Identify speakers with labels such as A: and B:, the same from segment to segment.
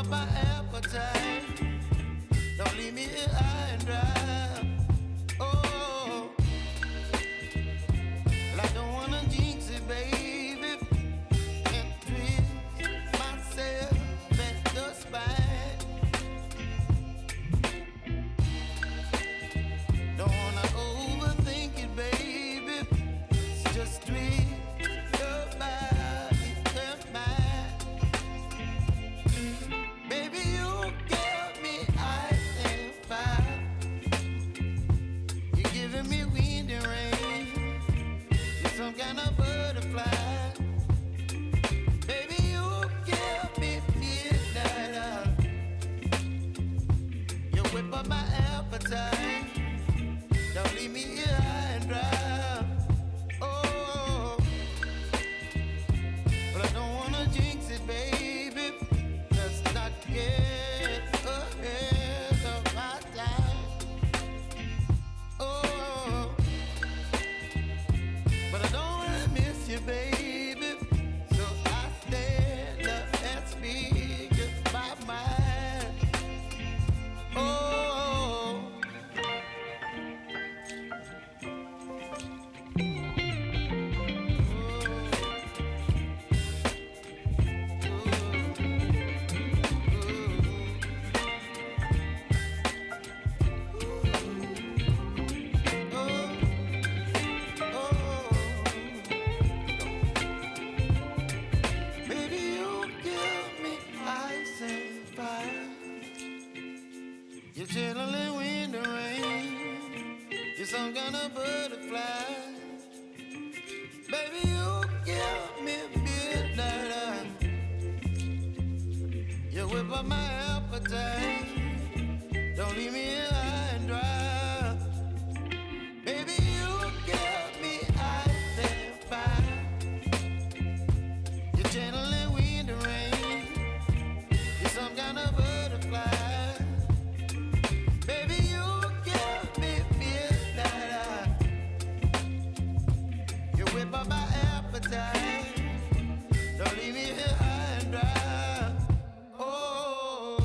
A: up my appetite. Don't leave me here high and dry. Oh, well, I don't wanna jinx it, baby, and twist myself at the spine. Don't wanna overthink it, baby. It's just twist your body and mine. Baby, you give me ice and fire. You're giving me wind and rain. You're some kind of butterfly. Baby, you give me midnight. You whip up my appetite. Don't leave me here high and dry. Oh, but I don't wanna jinx it, baby. Let's not get ahead of my time. Oh, but I don't wanna miss you, baby. So I stand up and speak my mind. Oh. Baby, you give me ice and fire. You're channeling wind and rain. You're some kind of butterfly. Baby, you give me midnight. You whip up my appetite. Don't leave me here high and dry. Baby, you give me ice and fire. You're channeling wind and rain. You're some kind of butterfly. Baby, you give me midnight. You whip up my appetite. Don't leave me here high and dry. Oh.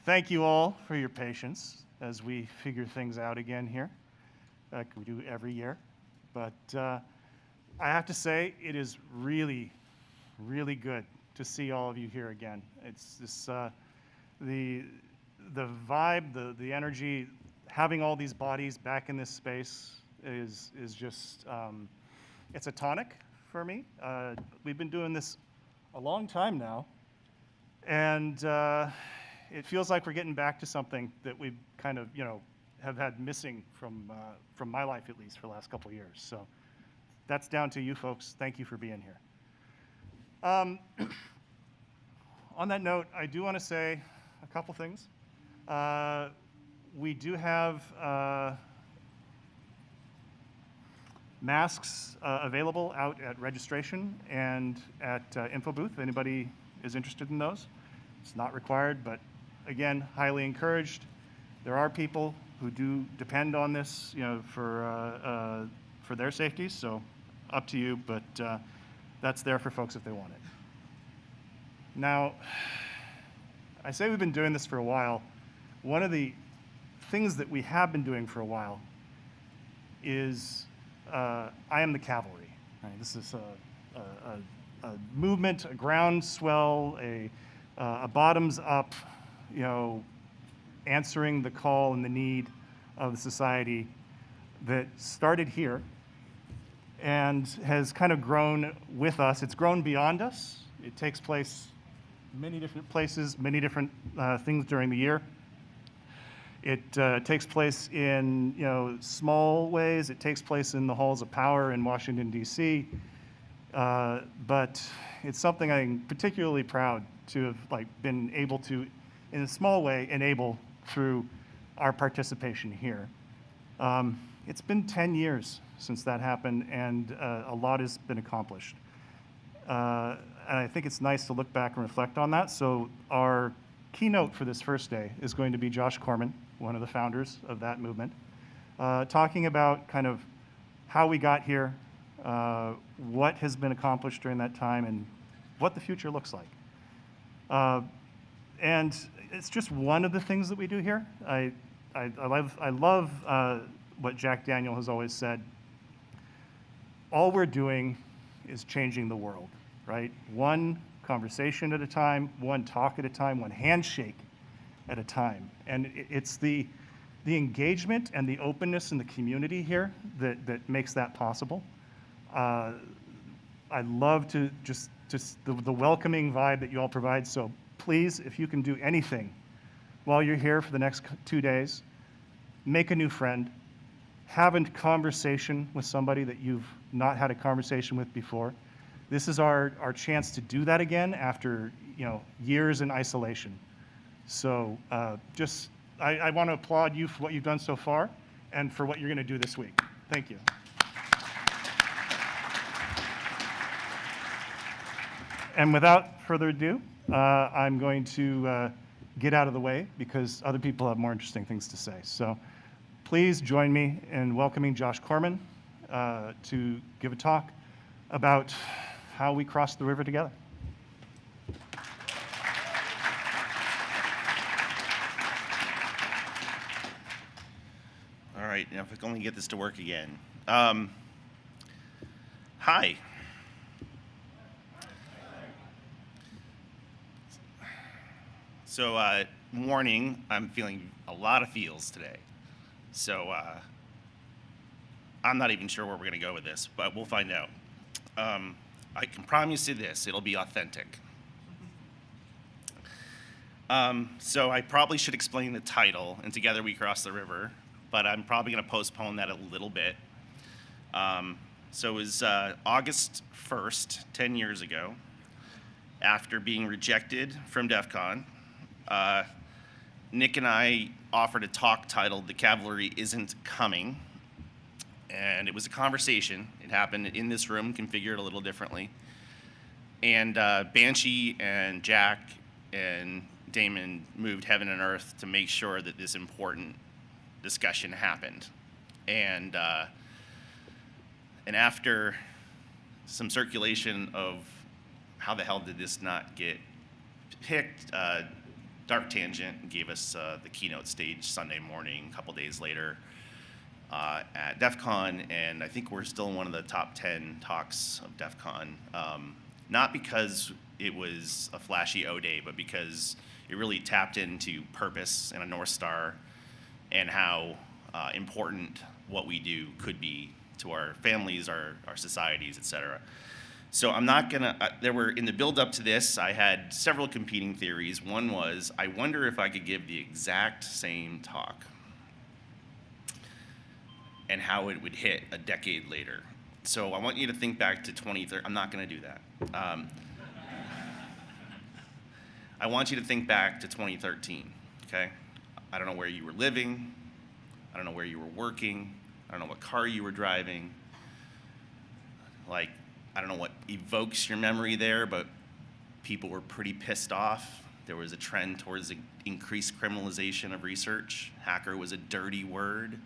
B: thank you all for your patience as we figure things out again here, like we do every year. But I have to say, it is really, really good to see all of you here again. It's this, the vibe, the energy, having all these bodies back in this space is just, it's a tonic for me. We've been doing this a long time now, and it feels like we're getting back to something that we've kind of, have had missing from my life, at least, for the last couple of years. So that's down to you folks. Thank you for being here. On that note, I do want to say a couple things. We do have masks available out at registration and at info booth. If anybody is interested in those, it's not required, but again, highly encouraged. There are people who do depend on this, for their safety. So up to you, but that's there for folks if they want it. Now, I say we've been doing this for a while. One of the things that we have been doing for a while is I am the cavalry. Right? This is a movement, a groundswell, a bottoms up, answering the call and the need of the society that started here and has kind of grown with us. It's grown beyond us. It takes place many different places, many different things during the year. It takes place in small ways. It takes place in the halls of power in Washington, D.C. But it's something I'm particularly proud to have been able to, in a small way, enable through our participation here. It's been 10 years since that happened, and a lot has been accomplished. And I think it's nice to look back and reflect on that. So our keynote for this first day is going to be Josh Corman, one of the founders of that movement, talking about kind of how we got here, what has been accomplished during that time, and what the future looks like. And it's just one of the things that we do here. I love what Jack Daniel has always said. All we're doing is changing the world, right? One conversation at a time, one talk at a time, one handshake at a time. And it's the engagement and the openness in the community here that makes that possible. I love to just the welcoming vibe that you all provide. So please, if you can do anything while you're here for the next 2 days, make a new friend, have a conversation with somebody that you've not had a conversation with before. This is our chance to do that again after years in isolation. So I want to applaud you for what you've done so far and for what you're going to do this week. Thank you. And without further ado, I'm going to get out of the way because other people have more interesting things to say. So please join me in welcoming Josh Corman to give a talk about how we crossed the river together.
C: All right, now if I can only get this to work again. Hi. So, warning, I'm feeling a lot of feels today. So, I'm not even sure where we're gonna go with this, but we'll find out. I can promise you this, it'll be authentic. So I probably should explain the title, and Together We Cross the River, but I'm probably gonna postpone that a little bit. So it was August 1st, 10 years ago, after being rejected from DEF CON. Nick and I offered a talk titled The Cavalry Isn't Coming, and it was a conversation. It happened in this room, configured a little differently. And Banshee and Jack and Damon moved heaven and earth to make sure that this important discussion happened. And after some circulation of how the hell did this not get picked, Dark Tangent and gave us the keynote stage Sunday morning, a couple days later at DEF CON, and I think we're still one of the top 10 talks of DEF CON. Not because it was a flashy O-Day, but because it really tapped into purpose and a North Star and how important what we do could be to our families, our societies, et cetera. So I'm not gonna, in the build up to this, I had several competing theories. One was, I wonder if I could give the exact same talk and how it would hit a decade later. So I want you to think back to 2013. I'm not gonna do that. I want you to think back to 2013, okay? I don't know where you were living. I don't know where you were working. I don't know what car you were driving. Like, I don't know what evokes your memory there, but people were pretty pissed off. There was a trend towards increased criminalization of research. Hacker was a dirty word.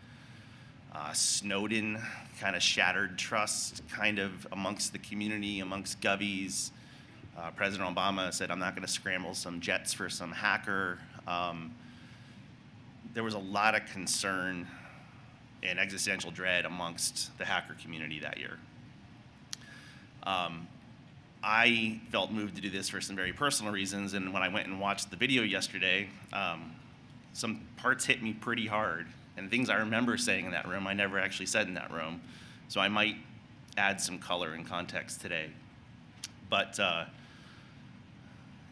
C: Snowden kind of shattered trust kind of amongst the community, amongst govies. President Obama said, I'm not going to scramble some jets for some hacker. There was a lot of concern and existential dread amongst the hacker community that year. I felt moved to do this for some very personal reasons, and when I went and watched the video yesterday, some parts hit me pretty hard, and things I remember saying in that room I never actually said in that room, so I might add some color and context today. But,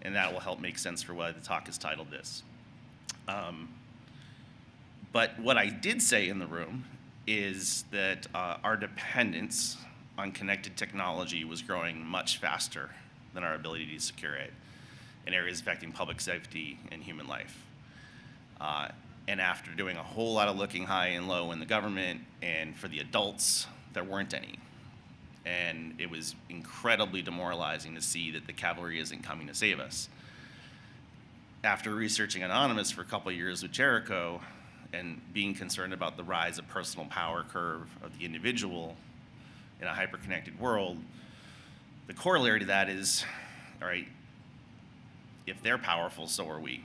C: and that will help make sense for why the talk is titled this. But what I did say in the room is that our dependence on connected technology was growing much faster than our ability to secure it in areas affecting public safety and human life. And after doing a whole lot of looking high and low in the government, and for the adults, there weren't any. And it was incredibly demoralizing to see that the cavalry isn't coming to save us. After researching Anonymous for a couple of years with Jericho, and being concerned about the rise of personal power curve of the individual in a hyper-connected world, the corollary to that is, all right, if they're powerful, so are we.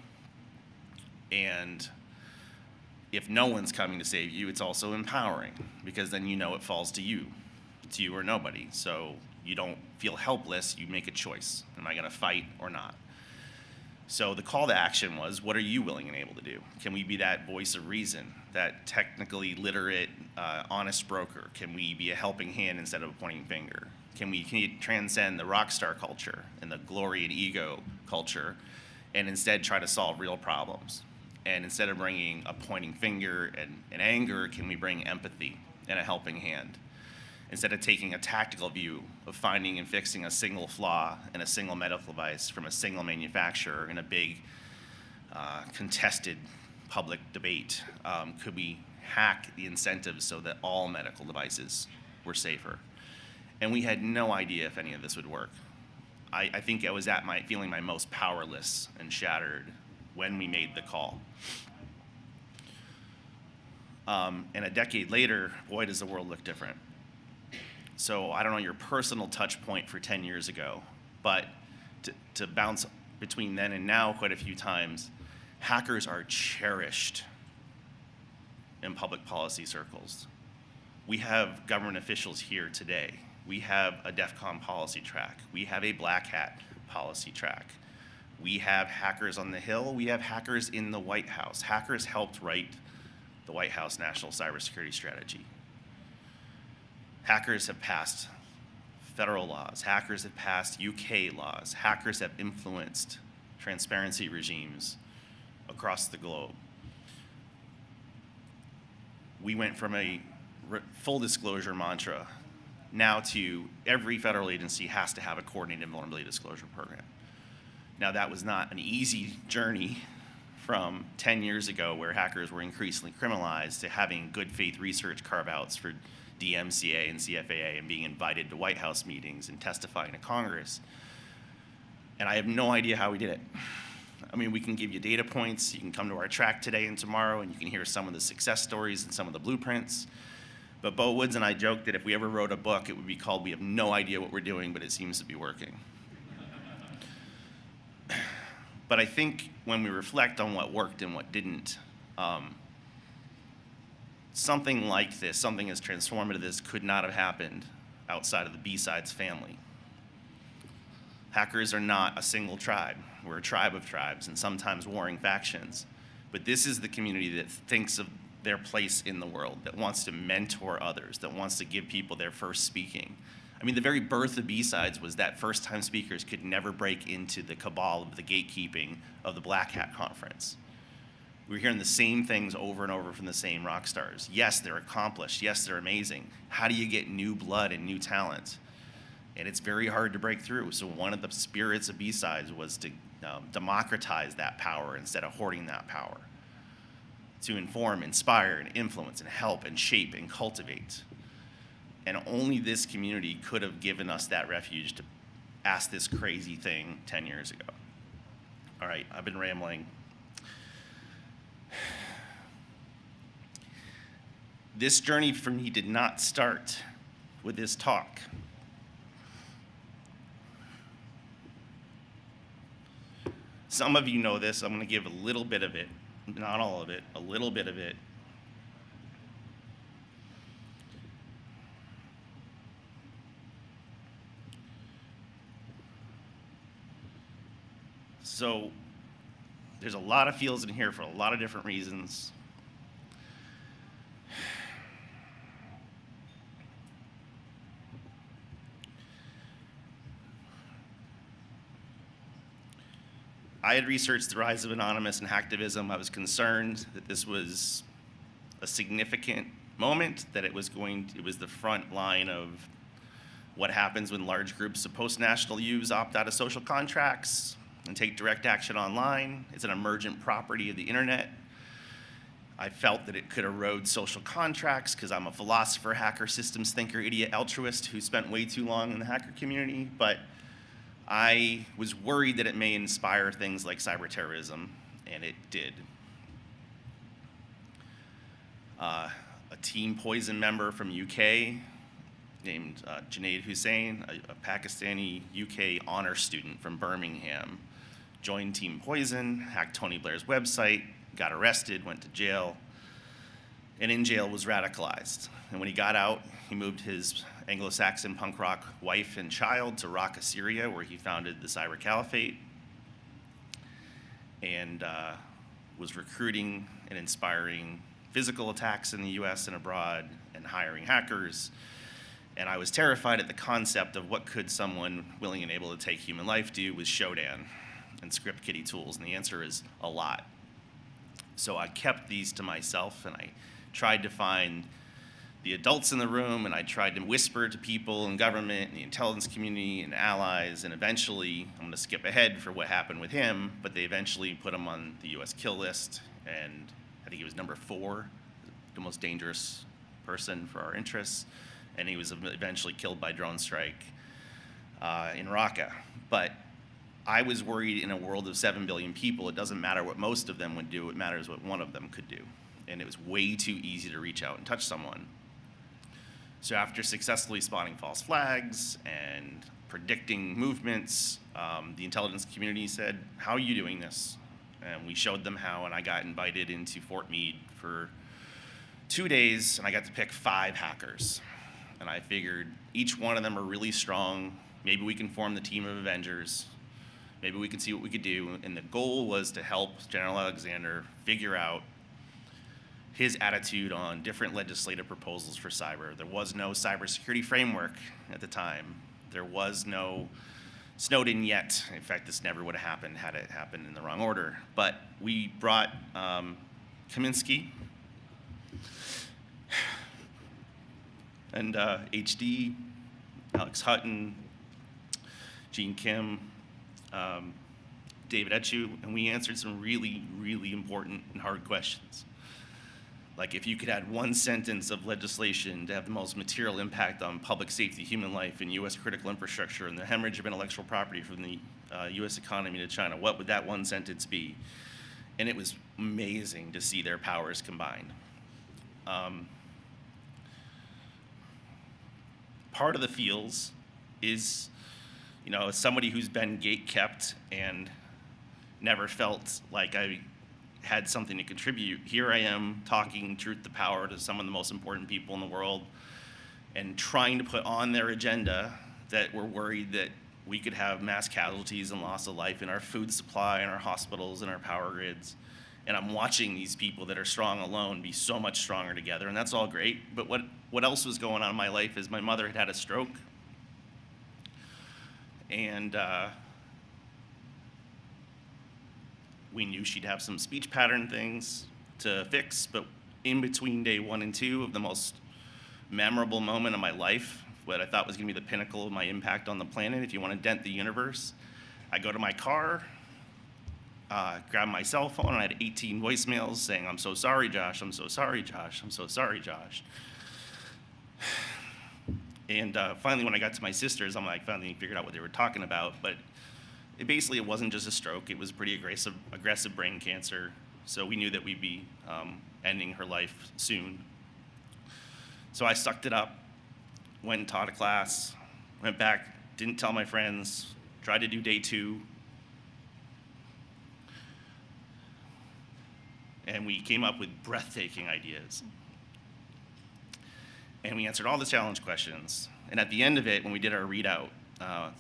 C: And if no one's coming to save you, it's also empowering, because then you know it falls to you. It's you or nobody. So you don't feel helpless, you make a choice. Am I gonna fight or not? So the call to action was, what are you willing and able to do? Can we be that voice of reason, that technically literate, honest broker? Can we be a helping hand instead of a pointing finger? Can we transcend the rock star culture and the glory and ego culture and instead try to solve real problems? And instead of bringing a pointing finger and anger, can we bring empathy and a helping hand? Instead of taking a tactical view of finding and fixing a single flaw in a single medical device from a single manufacturer in a big contested public debate, could we hack the incentives so that all medical devices were safer? And we had no idea if any of this would work. I think I was at feeling my most powerless and shattered when we made the call. And a decade later, boy, does the world look different. So I don't know your personal touch point for 10 years ago, but to bounce between then and now quite a few times, hackers are cherished in public policy circles. We have government officials here today. We have a DEF CON policy track. We have a Black Hat policy track. We have hackers on the Hill. We have hackers in the White House. Hackers helped write the White House National Cybersecurity Strategy. Hackers have passed federal laws. Hackers have passed UK laws. Hackers have influenced transparency regimes across the globe. We went from a full disclosure mantra now to every federal agency has to have a coordinated vulnerability disclosure program. Now, that was not an easy journey from 10 years ago, where hackers were increasingly criminalized, to having good faith research carve-outs for DMCA and CFAA and being invited to White House meetings and testifying to Congress. And I have no idea how we did it. I mean, we can give you data points. You can come to our track today and tomorrow, and you can hear some of the success stories and some of the blueprints. But Bo Woods and I joked that if we ever wrote a book, it would be called "We Have No Idea What We're Doing, but It Seems to Be Working." But I think when we reflect on what worked and what didn't, something like this, something as transformative as this, could not have happened outside of the BSides family. Hackers are not a single tribe. We're a tribe of tribes and sometimes warring factions. But this is the community that thinks of their place in the world, that wants to mentor others, that wants to give people their first speaking. I mean, the very birth of BSides was that first-time speakers could never break into the cabal of the gatekeeping of the Black Hat Conference. We're hearing the same things over and over from the same rock stars. Yes, they're accomplished. Yes, they're amazing. How do you get new blood and new talent? And it's very hard to break through. So one of the spirits of BSides was to democratize that power instead of hoarding that power, to inform, inspire, and influence, and help, and shape, and cultivate. And only this community could have given us that refuge to ask this crazy thing 10 years ago. All right, I've been rambling. This journey for me did not start with this talk. Some of you know this. I'm going to give a little bit of it, not all of it, a little bit of it. So there's a lot of fields in here for a lot of different reasons. I had researched the rise of anonymous and hacktivism. I was concerned that this was a significant moment, that it was the front line of what happens when large groups of post-national youths opt out of social contracts and take direct action online. It's an emergent property of the internet. I felt that it could erode social contracts because I'm a philosopher, hacker, systems thinker, idiot, altruist who spent way too long in the hacker community, but I was worried that it may inspire things like cyber terrorism, and it did. A Team Poison member from UK named Junaid Hussain, a Pakistani UK honor student from Birmingham, joined Team Poison, hacked Tony Blair's website, got arrested, went to jail, and in jail was radicalized. And when he got out, he moved his Anglo-Saxon punk rock wife and child to Raqqa, Syria, where he founded the Cyber Caliphate, and was recruiting and inspiring physical attacks in the US and abroad, and hiring hackers. And I was terrified at the concept of what could someone willing and able to take human life do with Shodan and script kiddie tools, and the answer is a lot. So I kept these to myself, and I tried to find the adults in the room, and I tried to whisper to people in government and the intelligence community and allies, and eventually, I'm gonna skip ahead for what happened with him, but they eventually put him on the US kill list, and I think he was number 4, the most dangerous person for our interests, and he was eventually killed by drone strike in Raqqa. But I was worried in a world of 7 billion people, it doesn't matter what most of them would do, it matters what one of them could do. And it was way too easy to reach out and touch someone. So after successfully spotting false flags and predicting movements, the intelligence community said, how are you doing this? And we showed them how, and I got invited into Fort Meade for 2 days, and I got to pick 5 hackers. And I figured each one of them are really strong. Maybe we can form the team of Avengers. Maybe we can see what we could do. And the goal was to help General Alexander figure out his attitude on different legislative proposals for cyber. There was no cybersecurity framework at the time. There was no Snowden yet. In fact, this never would have happened had it happened in the wrong order. But we brought Kaminsky and HD, Alex Hutton, Gene Kim, David Etchu, and we answered some really, really important and hard questions. Like, if you could add one sentence of legislation to have the most material impact on public safety, human life, and US critical infrastructure, and the hemorrhage of intellectual property from the US economy to China, what would that one sentence be? And it was amazing to see their powers combined. Part of the feels is, as somebody who's been gate kept and never felt like I had something to contribute. Here I am talking truth to power to some of the most important people in the world and trying to put on their agenda that we're worried that we could have mass casualties and loss of life in our food supply, in our hospitals, and our power grids. And I'm watching these people that are strong alone be so much stronger together, and that's all great. But what else was going on in my life is my mother had a stroke, and we knew she'd have some speech pattern things to fix, but in between day 1 and 2 of the most memorable moment of my life, what I thought was gonna be the pinnacle of my impact on the planet, if you wanna dent the universe, I go to my car, grab my cell phone, and I had 18 voicemails saying, "I'm so sorry, Josh, I'm so sorry, Josh, I'm so sorry, Josh." And finally, when I got to my sisters, I'm like, finally figured out what they were talking about, but it wasn't just a stroke, it was pretty aggressive brain cancer, so we knew that we'd be ending her life soon. So I sucked it up, went and taught a class, went back, didn't tell my friends, tried to do day 2, and we came up with breathtaking ideas. And we answered all the challenge questions. And at the end of it, when we did our readout,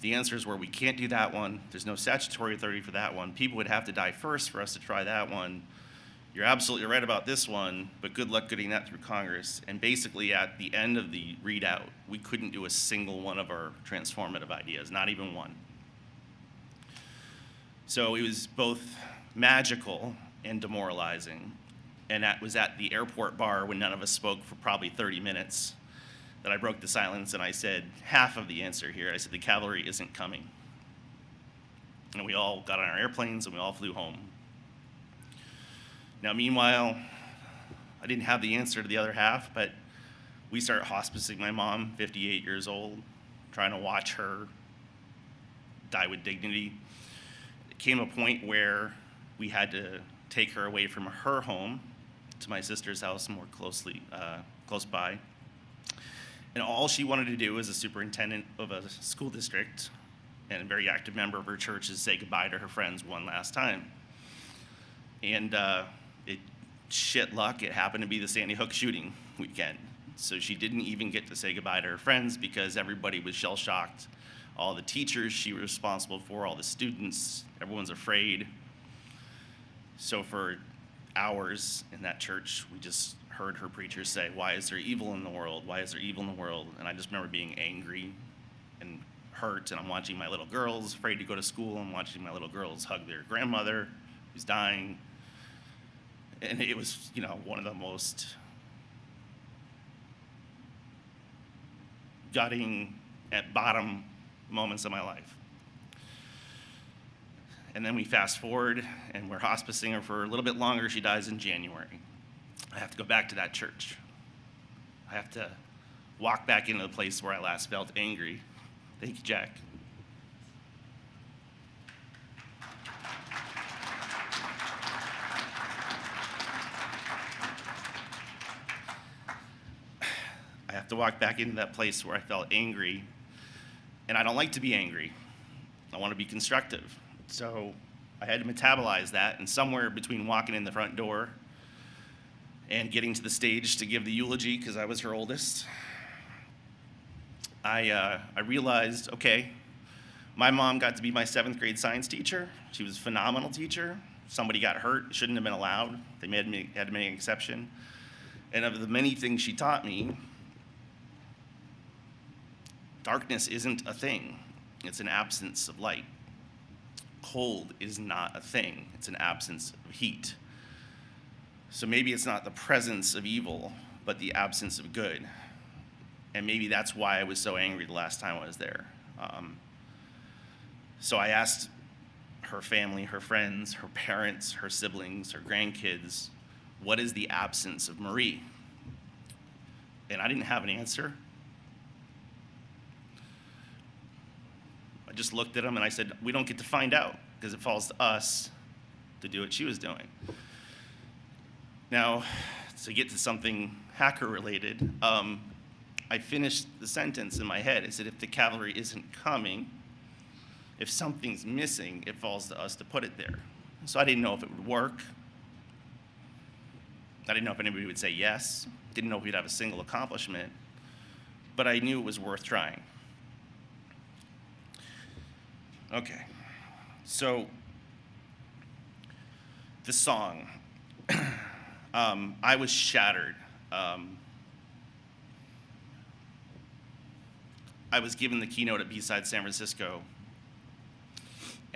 C: the answers were, we can't do that one. There's no statutory authority for that one. People would have to die first for us to try that one. You're absolutely right about this one, but good luck getting that through Congress. And basically, at the end of the readout, we couldn't do a single one of our transformative ideas, not even one. So it was both magical and demoralizing. And that was at the airport bar when none of us spoke for probably 30 minutes that I broke the silence and I said, half of the answer here. I said, the cavalry isn't coming. And we all got on our airplanes and we all flew home. Now, meanwhile, I didn't have the answer to the other half, but we started hospicing my mom, 58 years old, trying to watch her die with dignity. It came a point where we had to take her away from her home to my sister's house more close by. And all she wanted to do as a superintendent of a school district and a very active member of her church is say goodbye to her friends one last time. And shit luck, it happened to be the Sandy Hook shooting weekend. So she didn't even get to say goodbye to her friends because everybody was shell-shocked. All the teachers she was responsible for, all the students, everyone's afraid. So for hours in that church, we just heard her preachers say, "Why is there evil in the world? Why is there evil in the world?" And I just remember being angry and hurt, and I'm watching my little girls afraid to go to school. I'm watching my little girls hug their grandmother who's dying. And it was, one of the most gutting, at bottom moments of my life. And then we fast forward, and we're hospicing her for a little bit longer. She dies in January. I have to go back to that church. I have to walk back into the place where I last felt angry. Thank you, Jack. I have to walk back into that place where I felt angry, and I don't like to be angry. I want to be constructive. So I had to metabolize that, and somewhere between walking in the front door and getting to the stage to give the eulogy, because I was her oldest, I realized, okay, my mom got to be my 7th grade science teacher. She was a phenomenal teacher. Somebody got hurt, shouldn't have been allowed. They had to make an exception. And of the many things she taught me, darkness isn't a thing. It's an absence of light. Cold is not a thing. It's an absence of heat. So maybe it's not the presence of evil, but the absence of good. And maybe that's why I was so angry the last time I was there. So I asked her family, her friends, her parents, her siblings, her grandkids, what is the absence of Marie? And I didn't have an answer. I just looked at them and I said, we don't get to find out because it falls to us to do what she was doing. Now, to get to something hacker related, I finished the sentence in my head. I said, if the cavalry isn't coming, if something's missing, it falls to us to put it there. So I didn't know if it would work. I didn't know if anybody would say yes. Didn't know if we'd have a single accomplishment. But I knew it was worth trying. Okay. So the song, I was shattered. I was given the keynote at BSides San Francisco,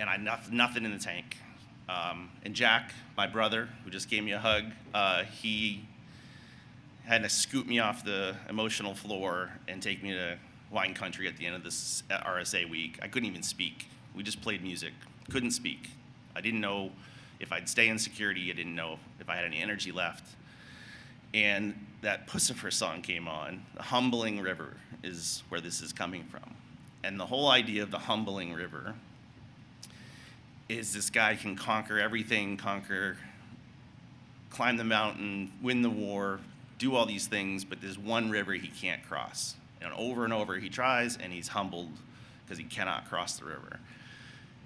C: and I nothing in the tank. And Jack, my brother, who just gave me a hug, he had to scoot me off the emotional floor and take me to wine country at the end of this RSA week. I couldn't even speak. We just played music, couldn't speak. I didn't know if I'd stay in security. I didn't know if I had any energy left. And that Pussifer song came on. The Humbling River is where this is coming from. And the whole idea of the Humbling River is this guy can conquer everything, climb the mountain, win the war, do all these things, but there's one river he can't cross. And over he tries, and he's humbled because he cannot cross the river.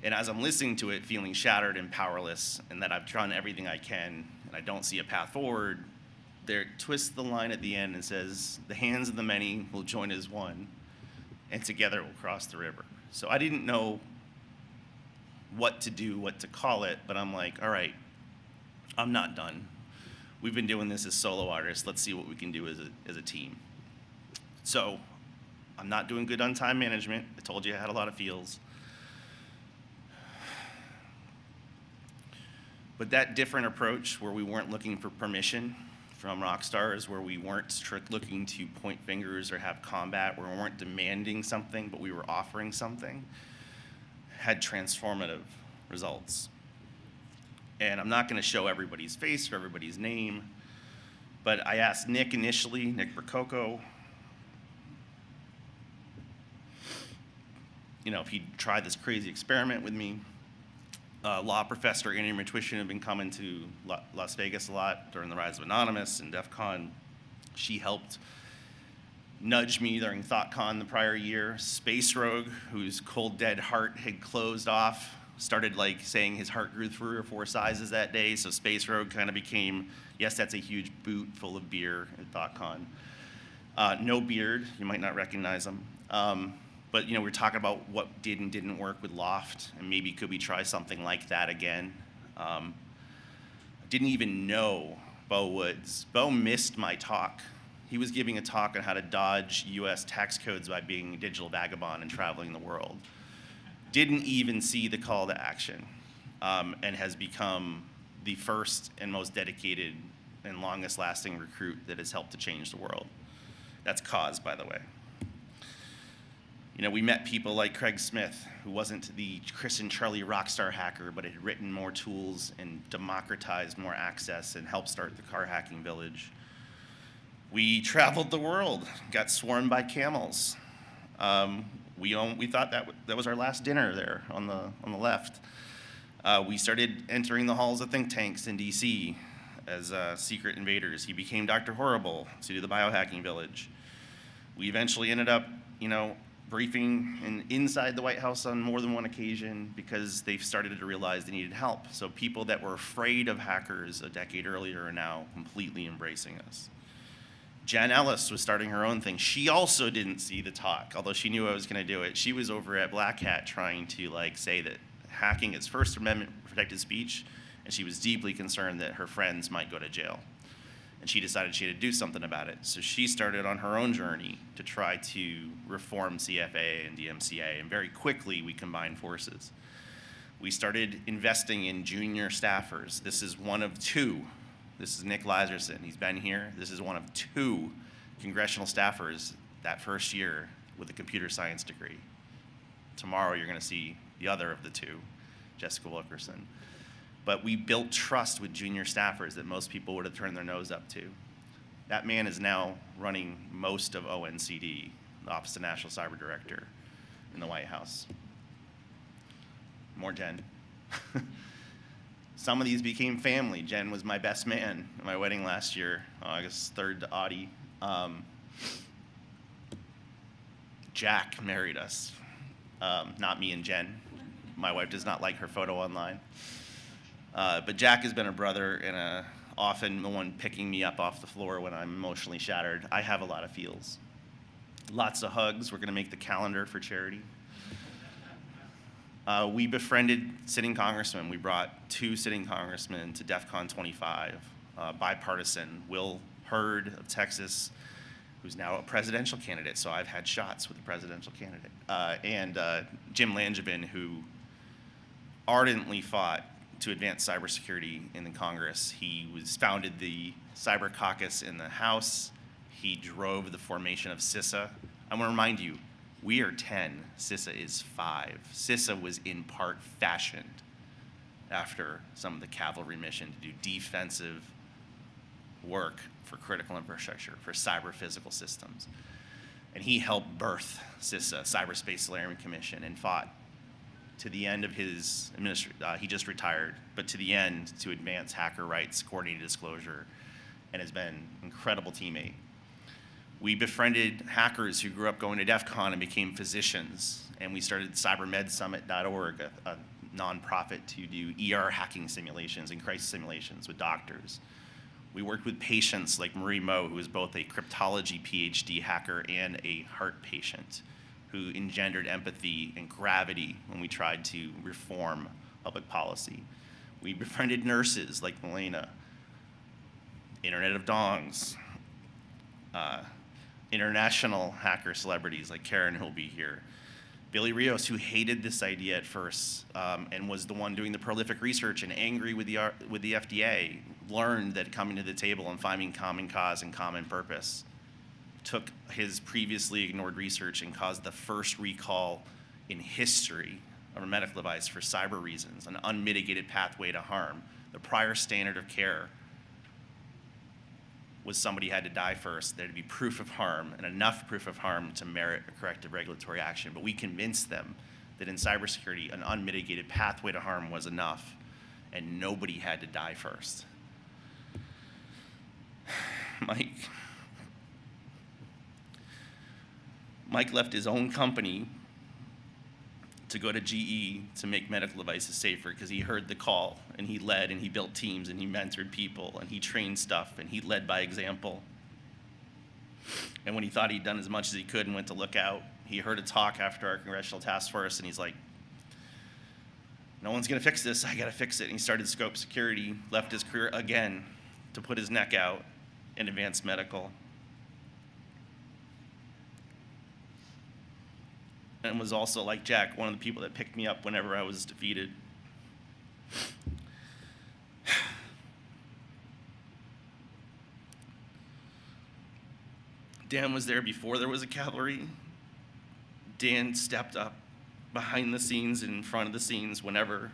C: And as I'm listening to it, feeling shattered and powerless, and that I've done everything I can, and I don't see a path forward, there twists the line at the end and says, the hands of the many will join as one, and together we'll cross the river. So I didn't know what to do, what to call it, but I'm like, all right, I'm not done. We've been doing this as solo artists. Let's see what we can do as a team. So I'm not doing good on time management. I told you I had a lot of feels. But that different approach where we weren't looking for permission from rock stars, where we weren't looking to point fingers or have combat, where we weren't demanding something, but we were offering something, had transformative results. And I'm not going to show everybody's face or everybody's name, but I asked Nick initially, Nick Rococo, if he'd try this crazy experiment with me. Law professor Annie Matwishin had been coming to Las Vegas a lot during the rise of Anonymous and DEF CON. She helped nudge me during ThoughtCon the prior year. Space Rogue, whose cold dead heart had closed off, started saying his heart grew 3 or 4 sizes that day. So Space Rogue kind of became, yes, that's a huge boot full of beer at ThoughtCon. No beard, you might not recognize him. But we're talking about what did and didn't work with Loft, and maybe could we try something like that again? Didn't even know Bo Woods. Bo missed my talk. He was giving a talk on how to dodge US tax codes by being a digital vagabond and traveling the world. Didn't even see the call to action, and has become the first and most dedicated and longest lasting recruit that has helped to change the world. That's Cause, by the way. We met people like Craig Smith, who wasn't the Chris and Charlie rockstar hacker, but had written more tools and democratized more access and helped start the car hacking village. We traveled the world, got swarmed by camels. We thought that was our last dinner there on the left. We started entering the halls of think tanks in DC as secret invaders. He became Dr. Horrible to do the biohacking village. We eventually ended up, briefing inside the White House on more than one occasion because they've started to realize they needed help. So people that were afraid of hackers a decade earlier are now completely embracing us. Jen Ellis was starting her own thing. She also didn't see the talk, although she knew I was going to do it. She was over at Black Hat trying to say that hacking is First Amendment protected speech, and she was deeply concerned that her friends might go to jail. And she decided she had to do something about it. So she started on her own journey to try to reform CFA and DMCA, and very quickly we combined forces. We started investing in junior staffers. This is one of 2. This is Nick Lazarson. He's been here. This is one of 2 congressional staffers that first year with a computer science degree. Tomorrow you're going to see the other of the 2, Jessica Wilkerson. But we built trust with junior staffers that most people would have turned their nose up to. That man is now running most of ONCD, the Office of National Cyber Director in the White House. More Jen. Some of these became family. Jen was my best man at my wedding last year, August 3rd to Audie. Jack married us, not me and Jen. My wife does not like her photo online. But Jack has been a brother and often the one picking me up off the floor when I'm emotionally shattered. I have a lot of feels. Lots of hugs. We're going to make the calendar for charity. We befriended sitting congressmen. We brought 2 sitting congressmen to DEF CON 25, bipartisan. Will Hurd of Texas, who's now a presidential candidate, so I've had shots with the presidential candidate, and Jim Langevin, who ardently fought to advance cybersecurity in the Congress. He founded the Cyber Caucus in the House. He drove the formation of CISA. I want to remind you, we are 10, CISA is 5. CISA was in part fashioned after some of the cavalry mission to do defensive work for critical infrastructure, for cyber physical systems. And he helped birth CISA, Cyberspace Solarium Commission, and fought to the end of his he just retired, but to the end to advance hacker rights, coordinated disclosure, and has been an incredible teammate. We hackers who grew up going to DEF CON and became physicians, and we started cybermedsummit.org, a nonprofit to do ER hacking simulations and crisis simulations with doctors. We worked with patients like Marie Moe, who is both a cryptology PhD hacker and a heart patient, who engendered empathy and gravity when we tried to reform public policy. We befriended nurses like Milena, Internet of Dongs, international hacker celebrities like Karen, who'll be here. Billy Rios, who hated this idea at first and was the one doing the prolific research and angry with the FDA, learned that coming to the table and finding common cause and common purpose took his previously ignored research and caused the first recall in history of a medical device for cyber reasons, an unmitigated pathway to harm. The prior standard of care was somebody had to die first, there to be proof of harm, and enough proof of harm to merit a corrective regulatory action. But we convinced them that in cybersecurity, an unmitigated pathway to harm was enough, and nobody had to die first. Mike left his own company to go to GE to make medical devices safer because he heard the call, and he led, and he built teams, and he mentored people, and he trained stuff, and he led by example. And when he thought he'd done as much as he could and went to look out, he heard a talk after our congressional task force, and he's like, no one's gonna fix this, I gotta fix it. And he started Scope Security, left his career again to put his neck out in advanced medical. And was also, like Jack, one of the people that picked me up whenever I was defeated. Dan was there before there was a cavalry. Dan stepped up behind the scenes and in front of the scenes whenever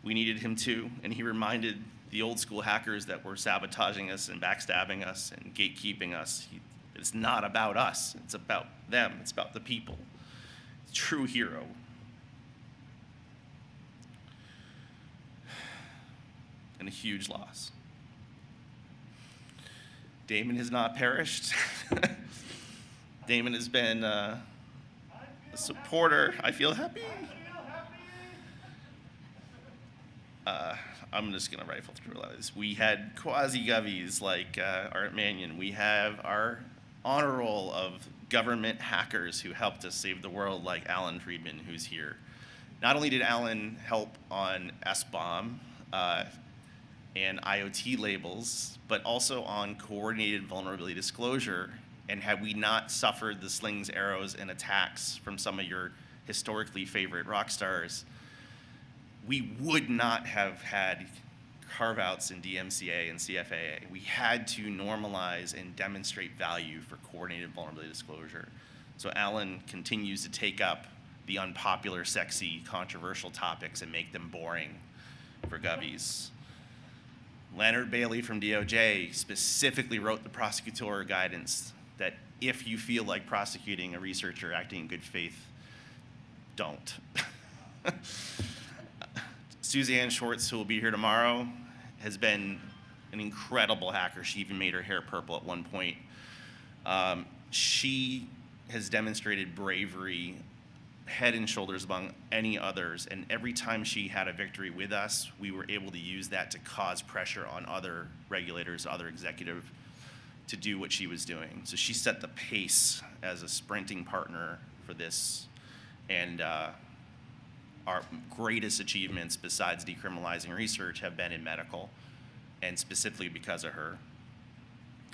C: we needed him to, and he reminded the old school hackers that were sabotaging us and backstabbing us and gatekeeping us. It's not about us, it's about them, it's about the people. True hero. And a huge loss. Damon has not perished. Damon has been a supporter. I feel happy. I'm just gonna rifle through a lot of this. We had quasi-govies like Art Mannion. We have our honor roll of government hackers who helped us save the world, like Alan Friedman, who's here. Not only did Alan help on SBOM and IoT labels, but also on coordinated vulnerability disclosure. And had we not suffered the slings, arrows, and attacks from some of your historically favorite rock stars, we would not have had carve-outs in DMCA and CFAA. We had to normalize and demonstrate value for coordinated vulnerability disclosure. So Alan continues to take up the unpopular, sexy, controversial topics and make them boring for govies. Leonard Bailey from DOJ specifically wrote the prosecutorial guidance that if you feel like prosecuting a researcher acting in good faith, don't. Suzanne Schwartz, who will be here tomorrow, has been an incredible hacker. She even made her hair purple at one point. She has demonstrated bravery head and shoulders among any others. And every time she had a victory with us, we were able to use that to cause pressure on other regulators, other executive, to do what she was doing. So she set the pace as a sprinting partner for this. And our greatest achievements besides decriminalizing research have been in medical, and specifically because of her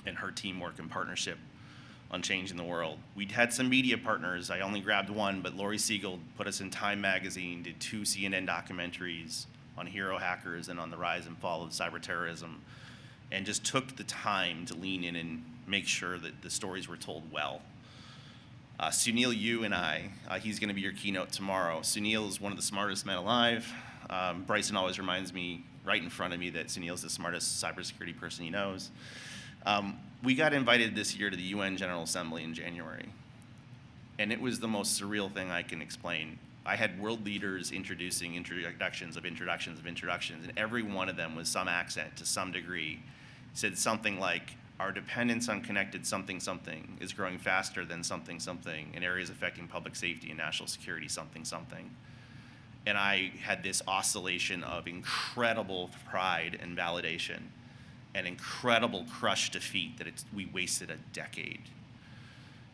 C: and her teamwork and partnership on changing the world. We'd had some media partners. I only grabbed one, but Lori Siegel put us in Time magazine, did 2 CNN documentaries on hero hackers and on the rise and fall of cyber terrorism, and just took the time to lean in and make sure that the stories were told well. Sunil, you and I, he's gonna be your keynote tomorrow. Sunil is one of the smartest men alive. Bryson always reminds me right in front of me that Sunil's the smartest cybersecurity person he knows. We got invited this year to the UN General Assembly in January, and it was the most surreal thing I can explain. I had world leaders introducing introductions, and every one of them with some accent to some degree said something like, our dependence on connected something something is growing faster than something something in areas affecting public safety and national security something something. And I had this oscillation of incredible pride and validation, an incredible crushed defeat that we wasted a decade.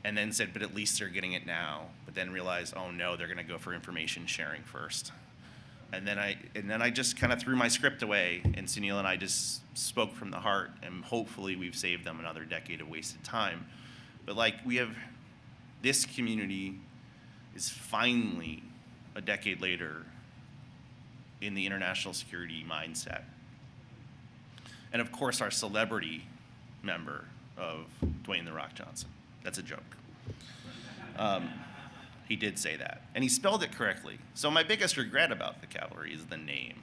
C: And then said, but at least they're getting it now. But then realized, oh no, they're gonna go for information sharing first. And then I just kind of threw my script away, and Sunil and I just spoke from the heart, and hopefully we've saved them another decade of wasted time. But like, we have, this community is finally, a decade later, in the international security mindset. And of course, our celebrity member of Dwayne "The Rock" Johnson. That's a joke. He did say that, and he spelled it correctly. So my biggest regret about the cavalry is the name.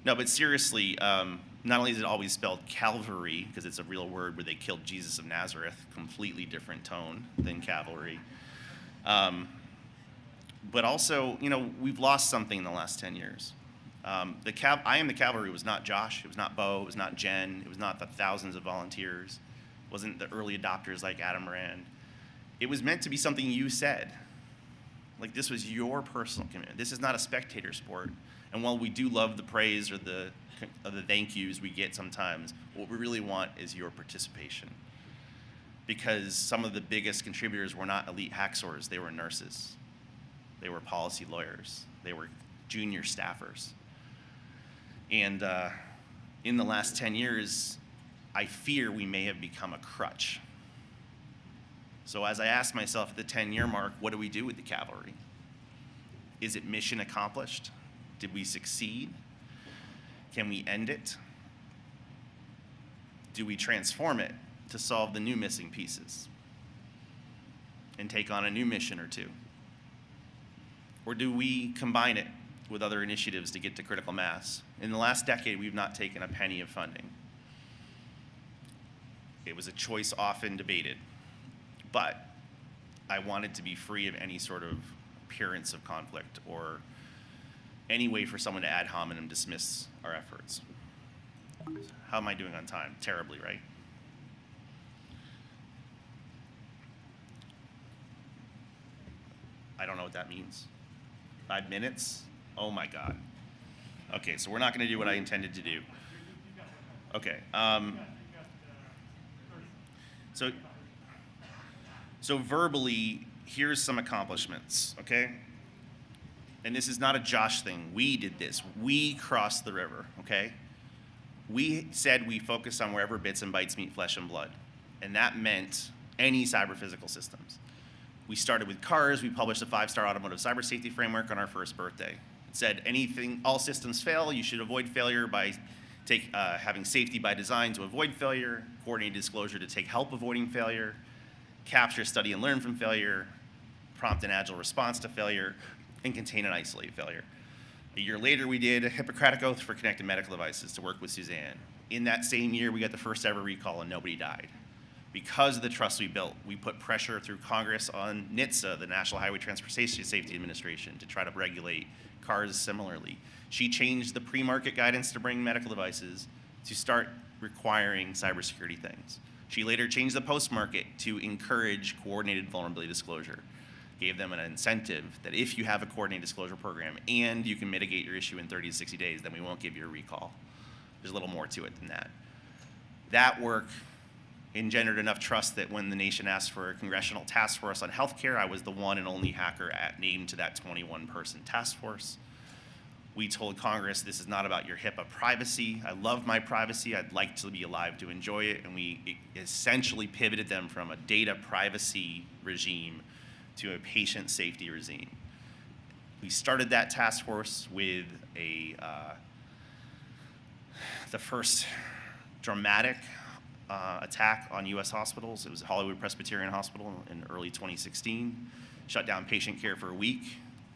C: No, but seriously, not only is it always spelled Calvary, because it's a real word where they killed Jesus of Nazareth, completely different tone than cavalry. But also, you know, we've lost something in the last 10 years. I Am the Cavalry was not Josh, it was not Bo, it was not Jen, it was not the thousands of volunteers, it wasn't the early adopters like Adam Rand. It was meant to be something you said. Like, this was your personal commitment. This is not a spectator sport. And while we do love the praise or the thank yous we get sometimes, what we really want is your participation. Because some of the biggest contributors were not elite hacksaws, they were nurses. They were policy lawyers. They were junior staffers. And in the last 10 years, I fear we may have become a crutch. So as I ask myself at the 10-year mark, what do we do with the cavalry? Is it mission accomplished? Did we succeed? Can we end it? Do we transform it to solve the new missing pieces and take on a new mission or two? Or do we combine it with other initiatives to get to critical mass? In the last decade, we've not taken a penny of funding. It was a choice often debated, but I wanted to be free of any sort of appearance of conflict or any way for someone to ad hominem dismiss our efforts. How am I doing on time? Terribly, right? I don't know what that means. 5 minutes? Oh my God. Okay, so we're not gonna do what I intended to do. Okay, so verbally, here's some accomplishments, okay? And this is not a Josh thing. We did this. We crossed the river, okay? We said we focus on wherever bits and bytes meet flesh and blood. And that meant any cyber-physical systems. We started with cars. We published a 5-star automotive cyber safety framework on our first birthday. It said all systems fail. You should avoid failure by having safety by design to avoid failure, coordinated disclosure to take help avoiding failure, capture, study, and learn from failure, prompt and agile response to failure, and contain and isolate failure. A year later, we did a Hippocratic Oath for connected medical devices to work with Suzanne. In that same year, we got the first ever recall and nobody died. Because of the trust we built, we put pressure through Congress on NHTSA, the National Highway Transportation Safety Administration, to try to regulate cars similarly. She changed the pre-market guidance to bring medical devices to start requiring cybersecurity things. She later changed the post-market to encourage coordinated vulnerability disclosure. gave them an incentive that if you have a coordinated disclosure program and you can mitigate your issue in 30 to 60 days, then we won't give you a recall. There's a little more to it than that. That work engendered enough trust that when the nation asked for a congressional task force on healthcare, I was the one and only hacker named to that 21-person task force. We told Congress, this is not about your HIPAA privacy. I love my privacy. I'd like to be alive to enjoy it. And we essentially pivoted them from a data privacy regime to a patient safety regime. We started that task force with the first dramatic attack on US hospitals. It was Hollywood Presbyterian Hospital in early 2016. Shut down patient care for a week.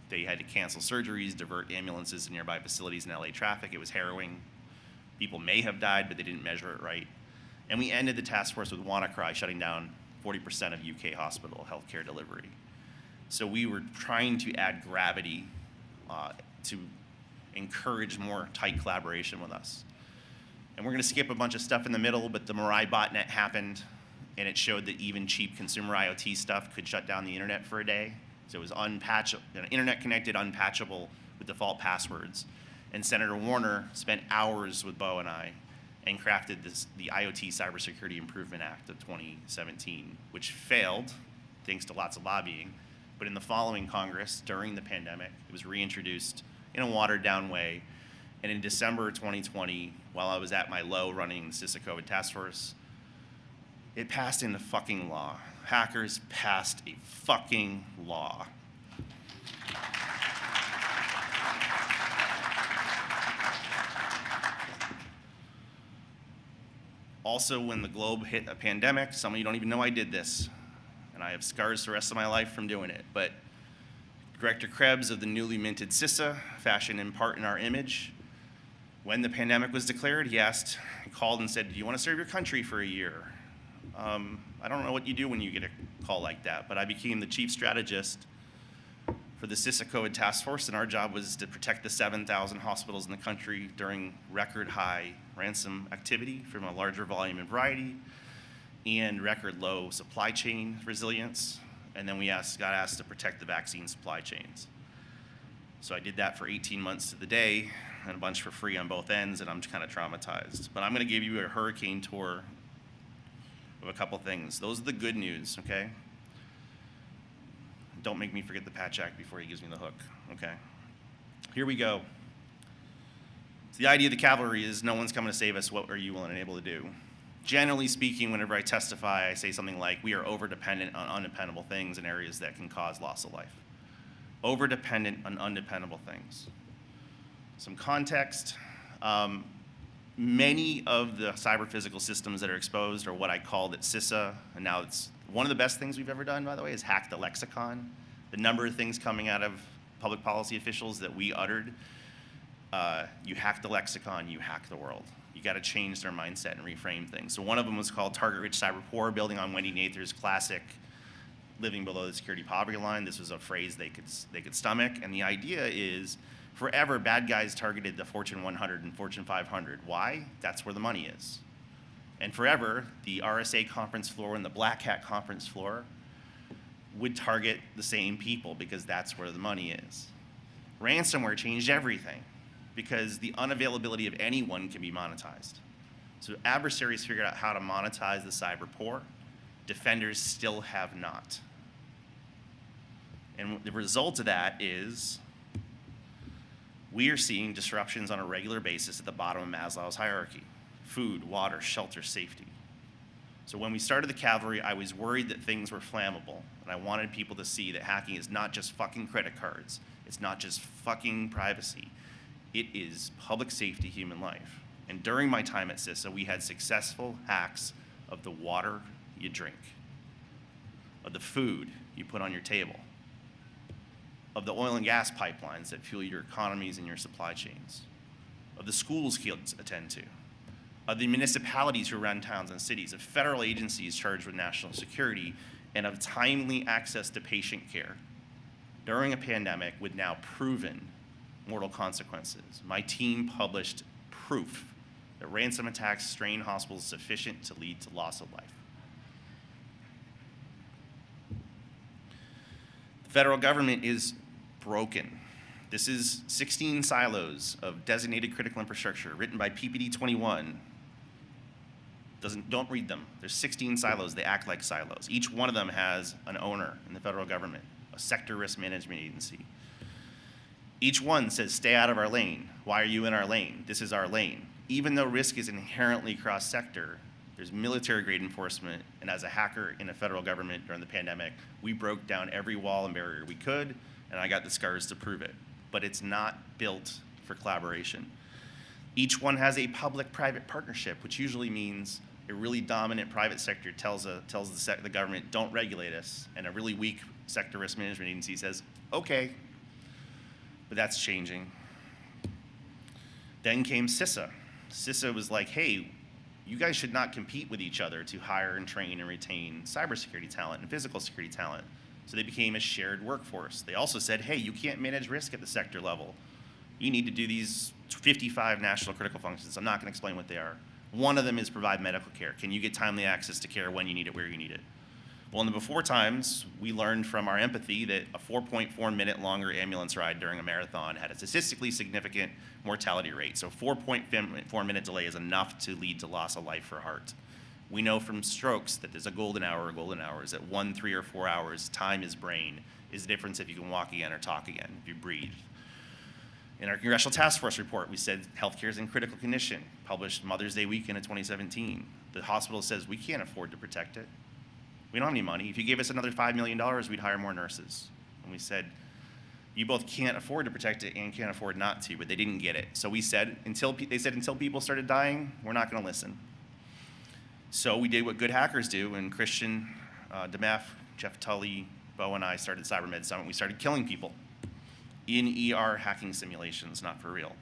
C: They had to cancel surgeries, divert ambulances to nearby facilities in LA traffic. It was harrowing. People may have died, but they didn't measure it right. And we ended the task force with WannaCry shutting down 40% of UK hospital healthcare delivery. So we were trying to add gravity to encourage more tight collaboration with us. And we're gonna skip a bunch of stuff in the middle, but the Mirai botnet happened, and it showed that even cheap consumer IoT stuff could shut down the internet for a day. So it was unpatchable, internet connected, unpatchable with default passwords. And Senator Warner spent hours with Bo and I and crafted the IoT Cybersecurity Improvement Act of 2017, which failed, thanks to lots of lobbying. But in the following Congress, during the pandemic, it was reintroduced in a watered down way. And in December 2020, while I was at my low running the CISA COVID task force, it passed into fucking law. Hackers passed a fucking law. Also, when the globe hit a pandemic, some of you don't even know I did this, and I have scars the rest of my life from doing it, but Director Krebs of the newly minted CISA, fashioned in part in our image, when the pandemic was declared, he called and said, do you want to serve your country for a year? I don't know what you do when you get a call like that, but I became the chief strategist for the CISA COVID task force, and our job was to protect the 7,000 hospitals in the country during record high ransom activity from a larger volume and variety, and record low supply chain resilience. And then we got asked to protect the vaccine supply chains. So I did that for 18 months to the day, and a bunch for free on both ends, and I'm kind of traumatized. But I'm gonna give you a hurricane tour of a couple things. Those are the good news, okay? Don't make me forget the Patch Act before he gives me the hook, okay? Here we go. So the idea of the cavalry is no one's coming to save us. What are you willing and able to do? Generally speaking, whenever I testify, I say something like, we are over-dependent on undependable things in areas that can cause loss of life. Over-dependent on undependable things. Some context. Many of the cyber-physical systems that are exposed are what I called at CISA, and now it's one of the best things we've ever done, by the way, is hack the lexicon. The number of things coming out of public policy officials that we uttered, you hack the lexicon, you hack the world. You gotta change their mindset and reframe things. So one of them was called Target-Rich Cyber Poor, building on Wendy Nather's classic living below the security poverty line. This was a phrase they could stomach, and the idea is, forever, bad guys targeted the Fortune 100 and Fortune 500. Why? That's where the money is. And forever, the RSA conference floor and the Black Hat conference floor would target the same people because that's where the money is. Ransomware changed everything because the unavailability of anyone can be monetized. So adversaries figured out how to monetize the cyber poor. Defenders still have not. And the result of that is we are seeing disruptions on a regular basis at the bottom of Maslow's hierarchy: food, water, shelter, safety. So when we started the cavalry, I was worried that things were flammable, and I wanted people to see that hacking is not just fucking credit cards. It's not just fucking privacy. It is public safety, human life. And during my time at CISA, we had successful hacks of the water you drink, of the food you put on your table, of the oil and gas pipelines that fuel your economies and your supply chains, of the schools kids attend to, of the municipalities who run towns and cities, of federal agencies charged with national security, and of timely access to patient care during a pandemic with now proven mortal consequences. My team published proof that ransom attacks strain hospitals sufficient to lead to loss of life. The federal government is broken. This is 16 silos of designated critical infrastructure written by PPD 21. Don't read them. There's 16 silos. They act like silos. Each one of them has an owner in the federal government, a sector risk management agency. Each one says, stay out of our lane. Why are you in our lane? This is our lane. Even though risk is inherently cross-sector, there's military-grade enforcement, and as a hacker in a federal government during the pandemic, we broke down every wall and barrier we could, and I got the scars to prove it. But it's not built for collaboration. Each one has a public-private partnership, which usually means a really dominant private sector tells the government, don't regulate us, and a really weak sector risk management agency says, okay. But that's changing. Then came CISA. CISA was like, hey, you guys should not compete with each other to hire and train and retain cybersecurity talent and physical security talent. So they became a shared workforce. They also said, hey, you can't manage risk at the sector level. You need to do these 55 national critical functions. I'm not going to explain what they are. One of them is provide medical care. Can you get timely access to care when you need it, where you need it? Well, in the before times, we learned from our empathy that a 4.4 minute longer ambulance ride during a marathon had a statistically significant mortality rate. So 4.4 minute delay is enough to lead to loss of life for heart. We know from strokes that there's a golden hour. Golden hour is at 1, 3, or 4 hours. Time is brain. Is the difference if you can walk again or talk again, if you breathe. In our Congressional Task Force report, we said healthcare is in critical condition, published Mother's Day weekend in 2017. The hospital says we can't afford to protect it. We don't have any money. If you gave us another $5 million, we'd hire more nurses. And we said, you both can't afford to protect it and can't afford not to, but they didn't get it. So we said, until people started dying, we're not going to listen. So we did what good hackers do, and Christian DeMeff, Jeff Tully, Bo, and I started CyberMed Summit. We started killing people in ER hacking simulations, not for real.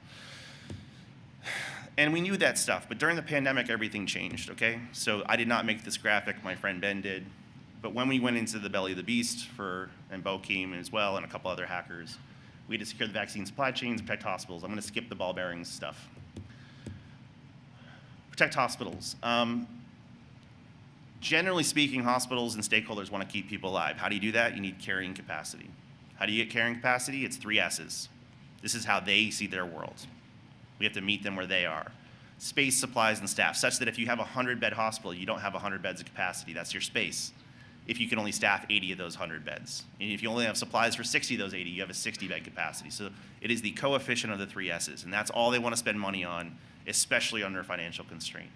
C: And we knew that stuff, but during the pandemic, everything changed, okay? So I did not make this graphic, my friend Ben did. But when we went into the belly of the beast, and Bo came as well, and a couple other hackers, we had to secure the vaccine supply chains, protect hospitals. I'm gonna skip the ball bearings stuff. Protect hospitals. Generally speaking, hospitals and stakeholders wanna keep people alive. How do you do that? You need carrying capacity. How do you get carrying capacity? It's 3 S's. This is how they see their world. We have to meet them where they are. Space, supplies, and staff, such that if you have a 100-bed hospital, you don't have 100 beds of capacity. That's your space. If you can only staff 80 of those 100 beds. And if you only have supplies for 60 of those 80, you have a 60-bed capacity. So it is the coefficient of the 3 S's, and that's all they want to spend money on, especially under financial constraint.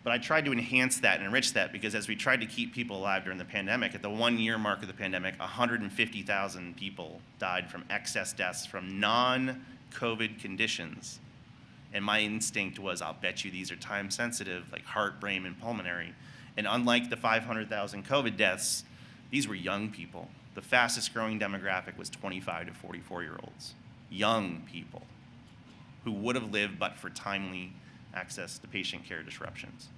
C: But I tried to enhance that and enrich that because as we tried to keep people alive during the pandemic, at the 1-year mark of the pandemic, 150,000 people died from excess deaths from non-COVID conditions. And my instinct was, I'll bet you these are time sensitive, like heart, brain, and pulmonary. And unlike the 500,000 COVID deaths, these were young people. The fastest growing demographic was 25 to 44-year-olds. Young people who would have lived but for timely access to patient care disruptions.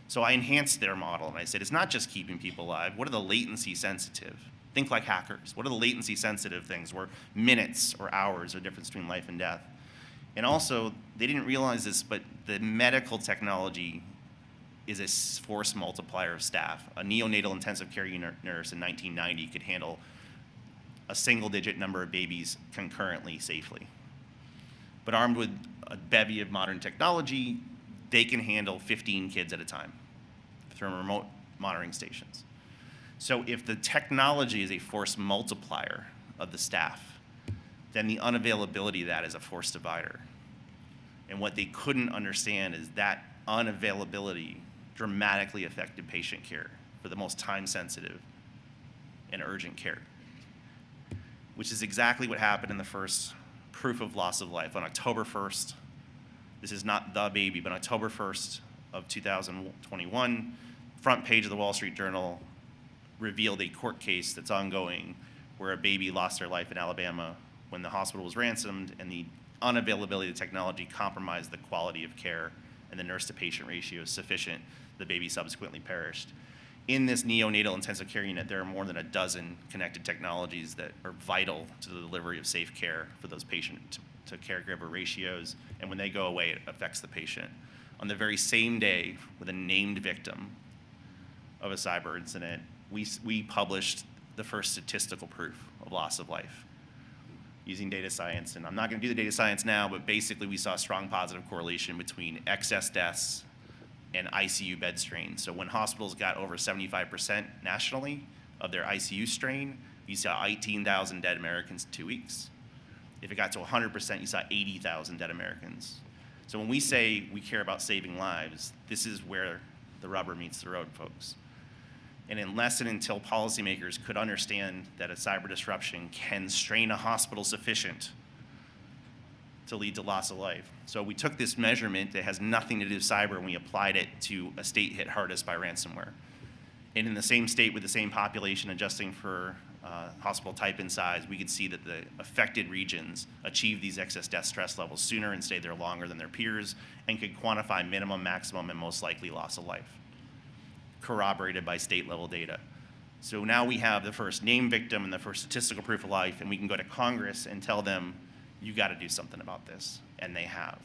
C: So I enhanced their model and I said, it's not just keeping people alive. What are the latency sensitive? Think like hackers. What are the latency sensitive things where minutes or hours are the difference between life and death? And also, they didn't realize this, but the medical technology is a force multiplier of staff. A neonatal intensive care nurse in 1990 could handle a single-digit number of babies concurrently safely. But armed with a bevy of modern technology, they can handle 15 kids at a time through remote monitoring stations. So if the technology is a force multiplier of the staff, then the unavailability of that is a force divider. And what they couldn't understand is that unavailability dramatically affected patient care for the most time-sensitive and urgent care, which is exactly what happened in the first proof of loss of life on October 1st. This is not the baby, but October 1st of 2021, front page of the Wall Street Journal revealed a court case that's ongoing where a baby lost their life in Alabama when the hospital was ransomed and the unavailability of technology compromised the quality of care and the nurse-to-patient ratio is sufficient. The baby subsequently perished. In this neonatal intensive care unit, there are more than a dozen connected technologies that are vital to the delivery of safe care for those patient to caregiver ratios, and when they go away, it affects the patient. On the very same day, with a named victim of a cyber incident, we published the first statistical proof of loss of life using data science. And I'm not going to do the data science now, but basically we saw a strong positive correlation between excess deaths and ICU bed strain. So when hospitals got over 75% nationally of their ICU strain, you saw 18,000 dead Americans in 2 weeks. If it got to 100%, you saw 80,000 dead Americans. So when we say we care about saving lives, this is where the rubber meets the road, folks. And unless and until policymakers could understand that a cyber disruption can strain a hospital sufficient to lead to loss of life. So we took this measurement that has nothing to do with cyber and we applied it to a state hit hardest by ransomware. And in the same state with the same population adjusting for hospital type and size, we could see that the affected regions achieve these excess death stress levels sooner and stay there longer than their peers and could quantify minimum, maximum, and most likely loss of life, corroborated by state level data. So now we have the first named victim and the first statistical proof of life, and we can go to Congress and tell them, you got to do something about this, and they have.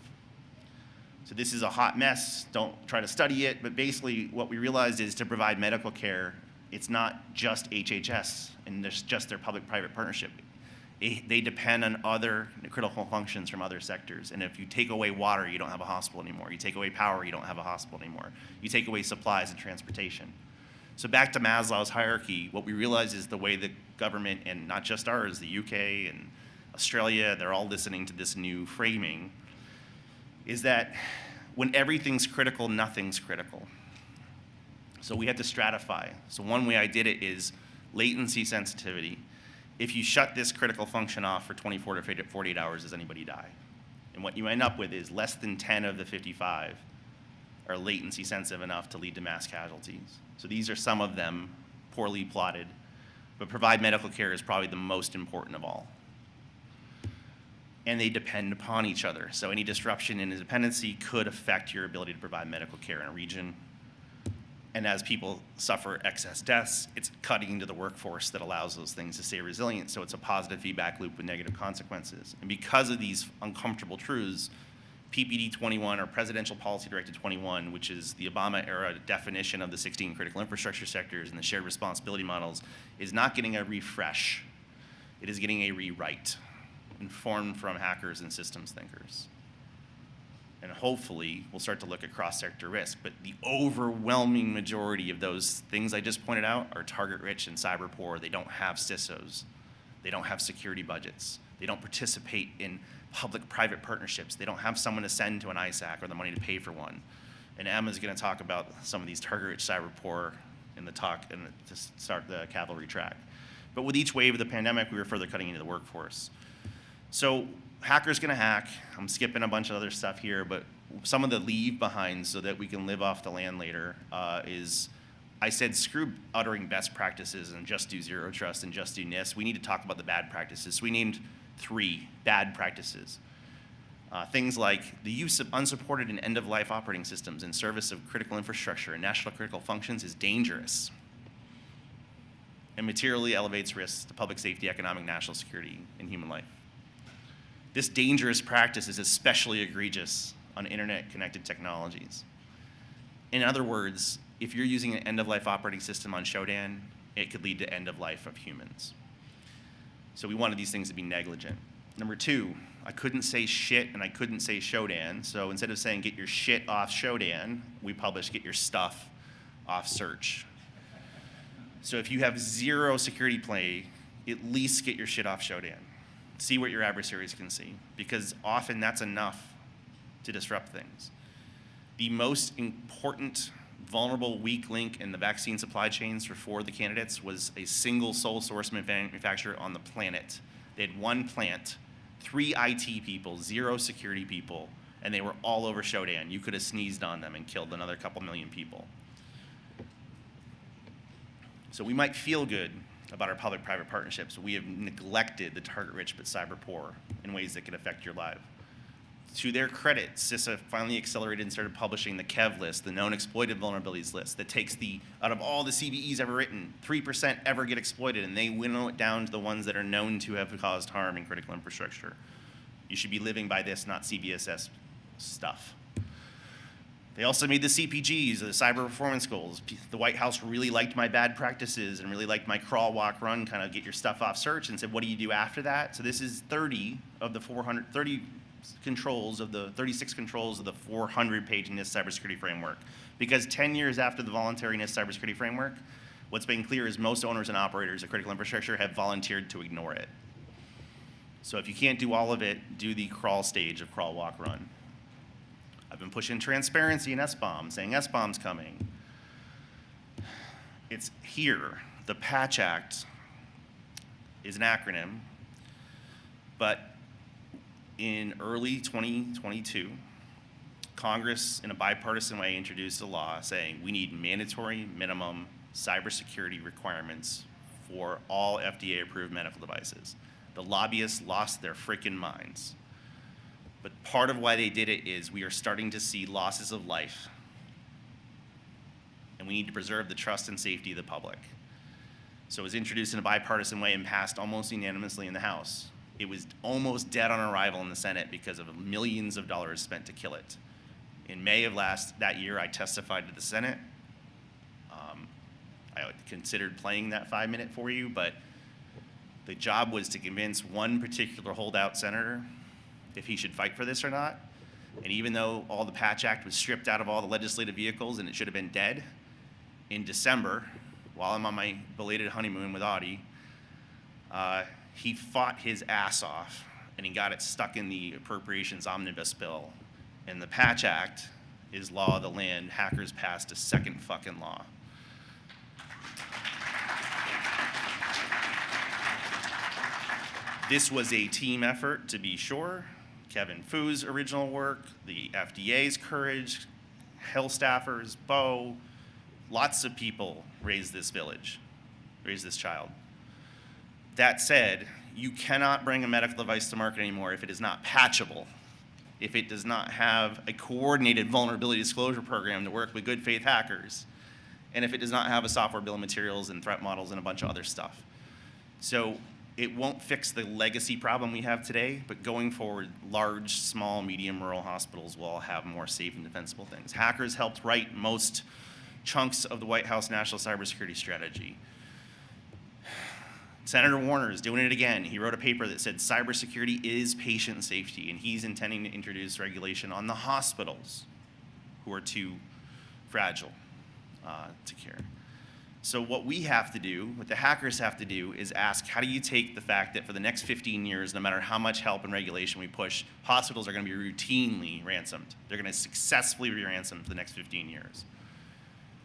C: So this is a hot mess. Don't try to study it, but basically what we realized is to provide medical care, it's not just HHS and there's just their public-private partnership. They depend on other critical functions from other sectors. And if you take away water, you don't have a hospital anymore. You take away power, you don't have a hospital anymore. You take away supplies and transportation. So back to Maslow's hierarchy, what we realize is the way the government, and not just ours, the UK and Australia, they're all listening to this new framing, is that when everything's critical, nothing's critical. So we had to stratify. So one way I did it is latency sensitivity. If you shut this critical function off for 24 to 48 hours, does anybody die? And what you end up with is less than 10 of the 55 are latency sensitive enough to lead to mass casualties. So these are some of them, poorly plotted, but provide medical care is probably the most important of all. And they depend upon each other. So any disruption in dependency could affect your ability to provide medical care in a region. And as people suffer excess deaths, it's cutting into the workforce that allows those things to stay resilient. So it's a positive feedback loop with negative consequences. And because of these uncomfortable truths, PPD 21, or Presidential Policy Directive 21, which is the Obama era definition of the 16 critical infrastructure sectors and the shared responsibility models, is not getting a refresh. It is getting a rewrite, informed from hackers and systems thinkers. And hopefully, we'll start to look at cross-sector risk. But the overwhelming majority of those things I just pointed out are target-rich and cyber-poor. They don't have CISOs. They don't have security budgets. They don't participate in public-private partnerships. They don't have someone to send to an ISAC or the money to pay for one. And Emma's going to talk about some of these target-rich, cyber-poor in the talk and to start the cavalry track. But with each wave of the pandemic, we were further cutting into the workforce. So hackers gonna hack. I'm skipping a bunch of other stuff here, but some of the leave behind so that we can live off the land later is, I said screw uttering best practices and just do zero trust and just do NIST. We need to talk about the bad practices. So we named 3 bad practices. Things like the use of unsupported and end-of-life operating systems in service of critical infrastructure and national critical functions is dangerous and materially elevates risks to public safety, economic, national security, and human life. This dangerous practice is especially egregious on internet-connected technologies. In other words, if you're using an end-of-life operating system on Shodan, it could lead to end-of-life of humans. So we wanted these things to be negligent. Number 2, I couldn't say shit and I couldn't say Shodan, so instead of saying get your shit off Shodan, we published get your stuff off search. So if you have 0 security play, at least get your shit off Shodan. See what your adversaries can see, because often that's enough to disrupt things. The most important vulnerable weak link in the vaccine supply chains for 4 of the candidates was a single sole source manufacturer on the planet. They had 1 plant, 3 IT people, 0 security people, and they were all over Shodan. You could have sneezed on them and killed another couple million people. So we might feel good about our public-private partnerships, we have neglected the target-rich but cyber-poor in ways that could affect your life. To their credit, CISA finally accelerated and started publishing the KEV list, the known exploited vulnerabilities list, that takes out of all the CVEs ever written, 3% ever get exploited, and they winnow it down to the ones that are known to have caused harm in critical infrastructure. You should be living by this, not CBSS stuff. They also made the CPGs, the cyber performance goals. The White House really liked my bad practices and really liked my crawl, walk, run, kind of get your stuff off search, and said, what do you do after that? So this is 30 of the 430 controls of the 36 controls of the 400-page NIST cybersecurity framework. Because 10 years after the voluntary NIST cybersecurity framework, what's been clear is most owners and operators of critical infrastructure have volunteered to ignore it. So if you can't do all of it, do the crawl stage of crawl, walk, run. I've been pushing transparency in SBOM, saying SBOM's coming. It's here. The Patch Act is an acronym, but in early 2022, Congress, in a bipartisan way, introduced a law saying we need mandatory minimum cybersecurity requirements for all FDA-approved medical devices. The lobbyists lost their freaking minds. But part of why they did it is we are starting to see losses of life. And we need to preserve the trust and safety of the public. So it was introduced in a bipartisan way and passed almost unanimously in the House. It was almost dead on arrival in the Senate because of millions of dollars spent to kill it. In May of that year, I testified to the Senate. I considered playing that 5-minute for you, but the job was to convince one particular holdout senator if he should fight for this or not. And even though all the Patch Act was stripped out of all the legislative vehicles and it should have been dead, in December, while I'm on my belated honeymoon with Audie, he fought his ass off and he got it stuck in the appropriations omnibus bill. And the Patch Act is law of the land. Hackers passed a second fucking law. This was a team effort, to be sure. Kevin Fu's original work, the FDA's courage, health staffers, Bo, lots of people raised this village, raised this child. That said, you cannot bring a medical device to market anymore if it is not patchable, if it does not have a coordinated vulnerability disclosure program to work with good faith hackers, and if it does not have a software bill of materials and threat models and a bunch of other stuff. So it won't fix the legacy problem we have today, but going forward, large, small, medium, rural hospitals will all have more safe and defensible things. Hackers helped write most chunks of the White House National Cybersecurity Strategy. Senator Warner is doing it again. He wrote a paper that said cybersecurity is patient safety, and he's intending to introduce regulation on the hospitals who are too fragile to care. So what we have to do, what the hackers have to do, is ask, how do you take the fact that for the next 15 years, no matter how much help and regulation we push, hospitals are going to be routinely ransomed. They're going to successfully be ransomed for the next 15 years.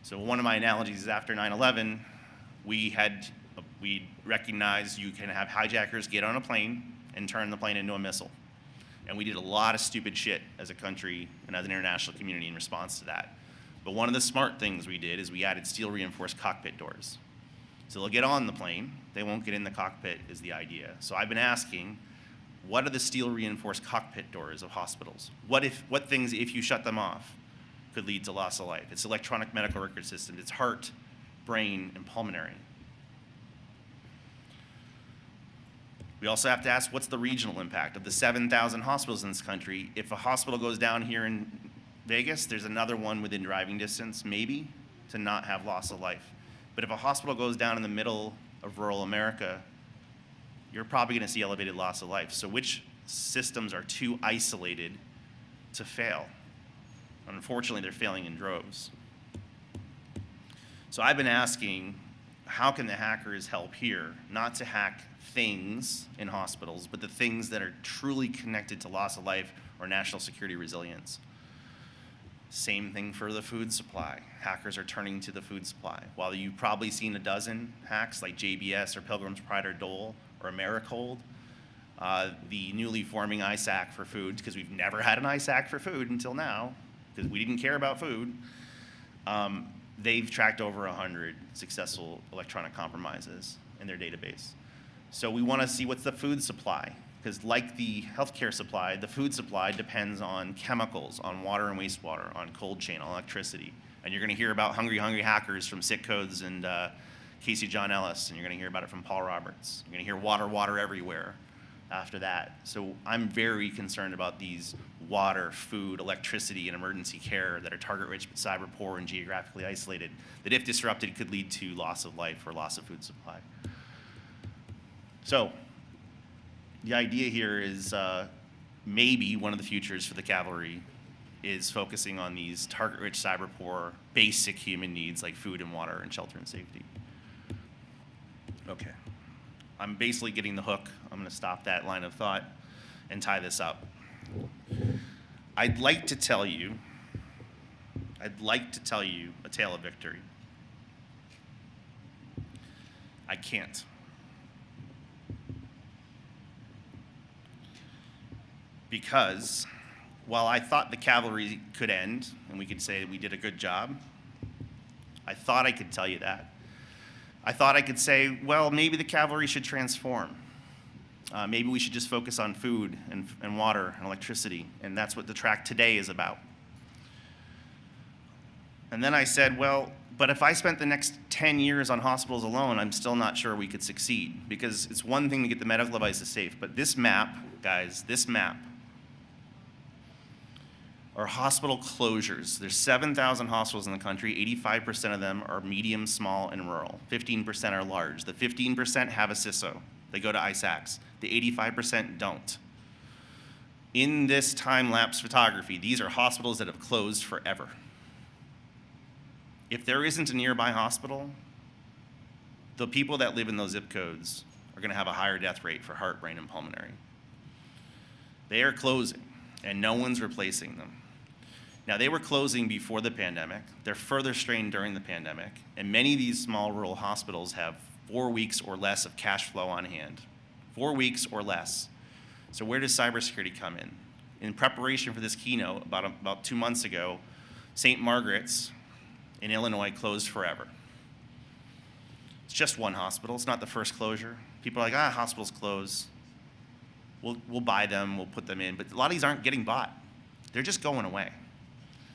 C: So one of my analogies is after 9/11, we recognized you can have hijackers get on a plane and turn the plane into a missile. And we did a lot of stupid shit as a country and as an international community in response to that. But one of the smart things we did is we added steel reinforced cockpit doors. So they'll get on the plane, they won't get in the cockpit is the idea. So I've been asking, what are the steel reinforced cockpit doors of hospitals? What things, if you shut them off, could lead to loss of life? It's electronic medical record system, it's heart, brain, and pulmonary. We also have to ask, what's the regional impact of the 7,000 hospitals in this country? If a hospital goes down here in Vegas, there's another one within driving distance, maybe, to not have loss of life. But if a hospital goes down in the middle of rural America, you're probably going to see elevated loss of life. So which systems are too isolated to fail? And unfortunately, they're failing in droves. So I've been asking, how can the hackers help here? Not to hack things in hospitals, but the things that are truly connected to loss of life or national security resilience. Same thing for the food supply. Hackers are turning to the food supply. While you've probably seen a dozen hacks like JBS or Pilgrim's Pride or Dole or Americold, the newly forming ISAC for food, because we've never had an ISAC for food until now, because we didn't care about food, they've tracked over 100 successful electronic compromises in their database. So we want to see what's the food supply. Because like the healthcare supply, the food supply depends on chemicals, on water and wastewater, on cold chain, on electricity. And you're going to hear about hungry hackers from Sick Codes and Casey John Ellis, and you're going to hear about it from Paul Roberts. You're going to hear water everywhere after that. So I'm very concerned about these water, food, electricity, and emergency care that are target-rich but cyber-poor and geographically isolated, that if disrupted could lead to loss of life or loss of food supply. So the idea here is maybe one of the futures for the cavalry is focusing on these target-rich, cyber-poor, basic human needs like food and water and shelter and safety. Okay. I'm basically getting the hook. I'm going to stop that line of thought and tie this up. I'd like to tell you a tale of victory. I can't. Because while I thought the cavalry could end and we could say we did a good job, I thought I could tell you that. I thought I could say, well, maybe the cavalry should transform. Maybe we should just focus on food and water and electricity, and that's what the track today is about. And then I said, well, but if I spent the next 10 years on hospitals alone, I'm still not sure we could succeed, because it's one thing to get the medical devices safe, but this map, guys, this map, are hospital closures. There's 7,000 hospitals in the country. 85% of them are medium, small, and rural. 15% are large. The 15% have a CISO. They go to ISACs. The 85% don't. In this time-lapse photography, these are hospitals that have closed forever. If there isn't a nearby hospital, the people that live in those zip codes are going to have a higher death rate for heart, brain, and pulmonary. They are closing, and no one's replacing them. Now, they were closing before the pandemic. They're further strained during the pandemic. And many of these small rural hospitals have 4 weeks or less of cash flow on hand. 4 weeks or less. So where does cybersecurity come in? In preparation for this keynote, about 2 months ago, St. Margaret's in Illinois closed forever. It's just one hospital. It's not the first closure. People are like, hospitals close. We'll buy them, we'll put them in. But a lot of these aren't getting bought. They're just going away.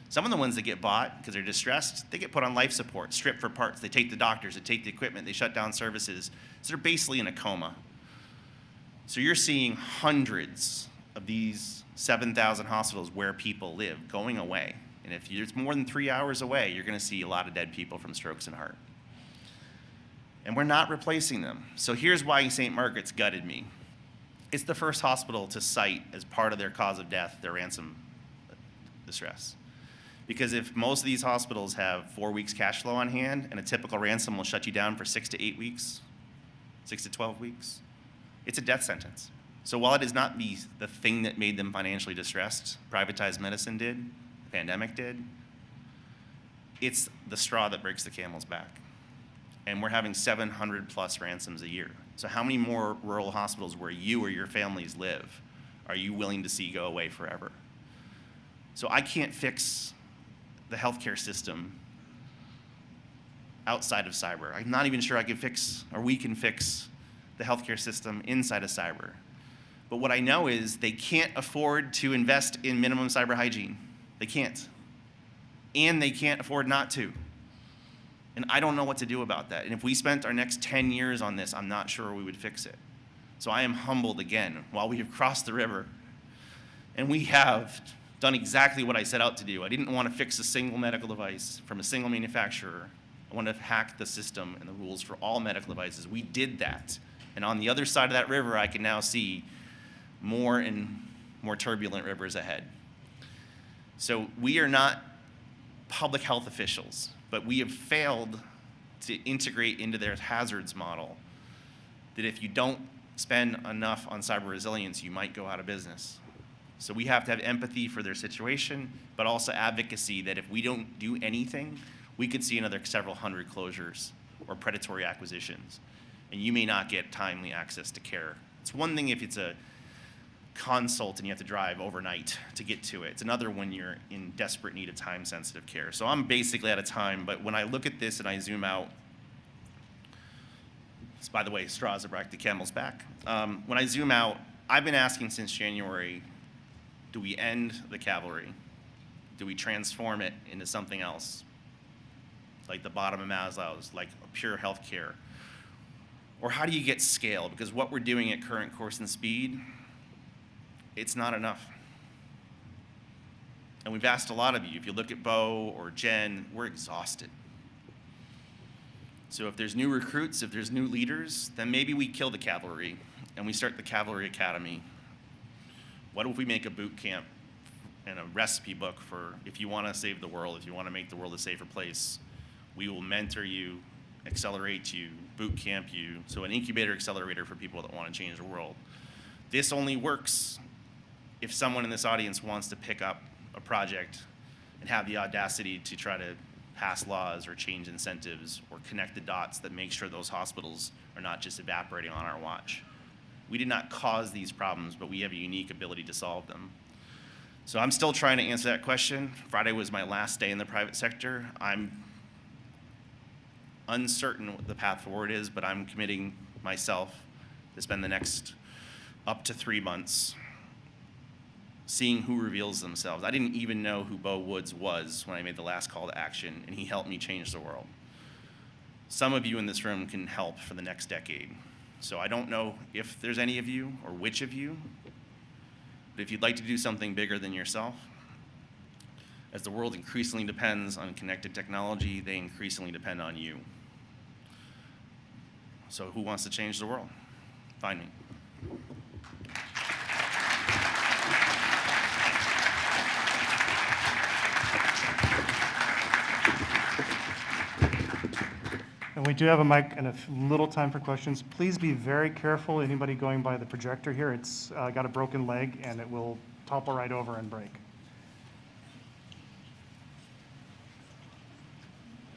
C: Some of the ones that get bought because they're distressed, they get put on life support, stripped for parts. They take the doctors, they take the equipment, they shut down services. So they're basically in a coma. So you're seeing hundreds of these 7,000 hospitals where people live going away. And if it's more than 3 hours away, you're going to see a lot of dead people from strokes and heart. And we're not replacing them. So here's why St. Margaret's gutted me. It's the first hospital to cite as part of their cause of death their ransom distress. Because if most of these hospitals have 4 weeks cash flow on hand, and a typical ransom will shut you down for 6 to 8 weeks, 6 to 12 weeks, it's a death sentence. So while it is not the thing that made them financially distressed, privatized medicine did, the pandemic did, it's the straw that breaks the camel's back. And we're having 700 plus ransoms a year. So how many more rural hospitals where you or your families live are you willing to see go away forever? So I can't fix the healthcare system outside of cyber. I'm not even sure I can fix, or we can fix, the healthcare system inside of cyber. But what I know is they can't afford to invest in minimum cyber hygiene. They can't. And they can't afford not to. And I don't know what to do about that. And if we spent our next 10 years on this, I'm not sure we would fix it. So I am humbled again while we have crossed the river. And we have done exactly what I set out to do. I didn't want to fix a single medical device from a single manufacturer. I wanted to hack the system and the rules for all medical devices. We did that. And on the other side of that river, I can now see more and more turbulent rivers ahead. So we are not public health officials, but we have failed to integrate into their hazards model that if you don't spend enough on cyber resilience, you might go out of business. So we have to have empathy for their situation, but also advocacy that if we don't do anything, we could see another several hundred closures or predatory acquisitions. And you may not get timely access to care. It's one thing if it's a consult and you have to drive overnight to get to it. It's another when you're in desperate need of time-sensitive care. So I'm basically out of time, but when I look at this and I zoom out, by the way, straws that break the camel's back. When I zoom out, I've been asking since January, do we end the cavalry? Do we transform it into something else? Like the bottom of Maslow's, like pure healthcare? Or how do you get scale? Because what we're doing at current course and speed, it's not enough. And we've asked a lot of you. If you look at Bo or Jen, we're exhausted. So if there's new recruits, if there's new leaders, then maybe we kill the cavalry and we start the Cavalry Academy. What if we make a boot camp and a recipe book for if you want to save the world, if you want to make the world a safer place, we will mentor you, accelerate you, boot camp you. So an incubator accelerator for people that want to change the world. This only works if someone in this audience wants to pick up a project and have the audacity to try to pass laws or change incentives or connect the dots that make sure those hospitals are not just evaporating on our watch. We did not cause these problems, but we have a unique ability to solve them. So I'm still trying to answer that question. Friday was my last day in the private sector. I'm uncertain what the path forward is, but I'm committing myself to spend the next up to 3 months seeing who reveals themselves. I didn't even know who Bo Woods was when I made the last call to action, and he helped me change the world. Some of you in this room can help for the next decade. So I don't know if there's any of you or which of you, but if you'd like to do something bigger than yourself, as the world increasingly depends on connected technology, they increasingly depend on you. So who wants to change the world? Find me.
B: And we do have a mic and a little time for questions. Please be very careful, anybody going by the projector here. It's got a broken leg and it will topple right over and break.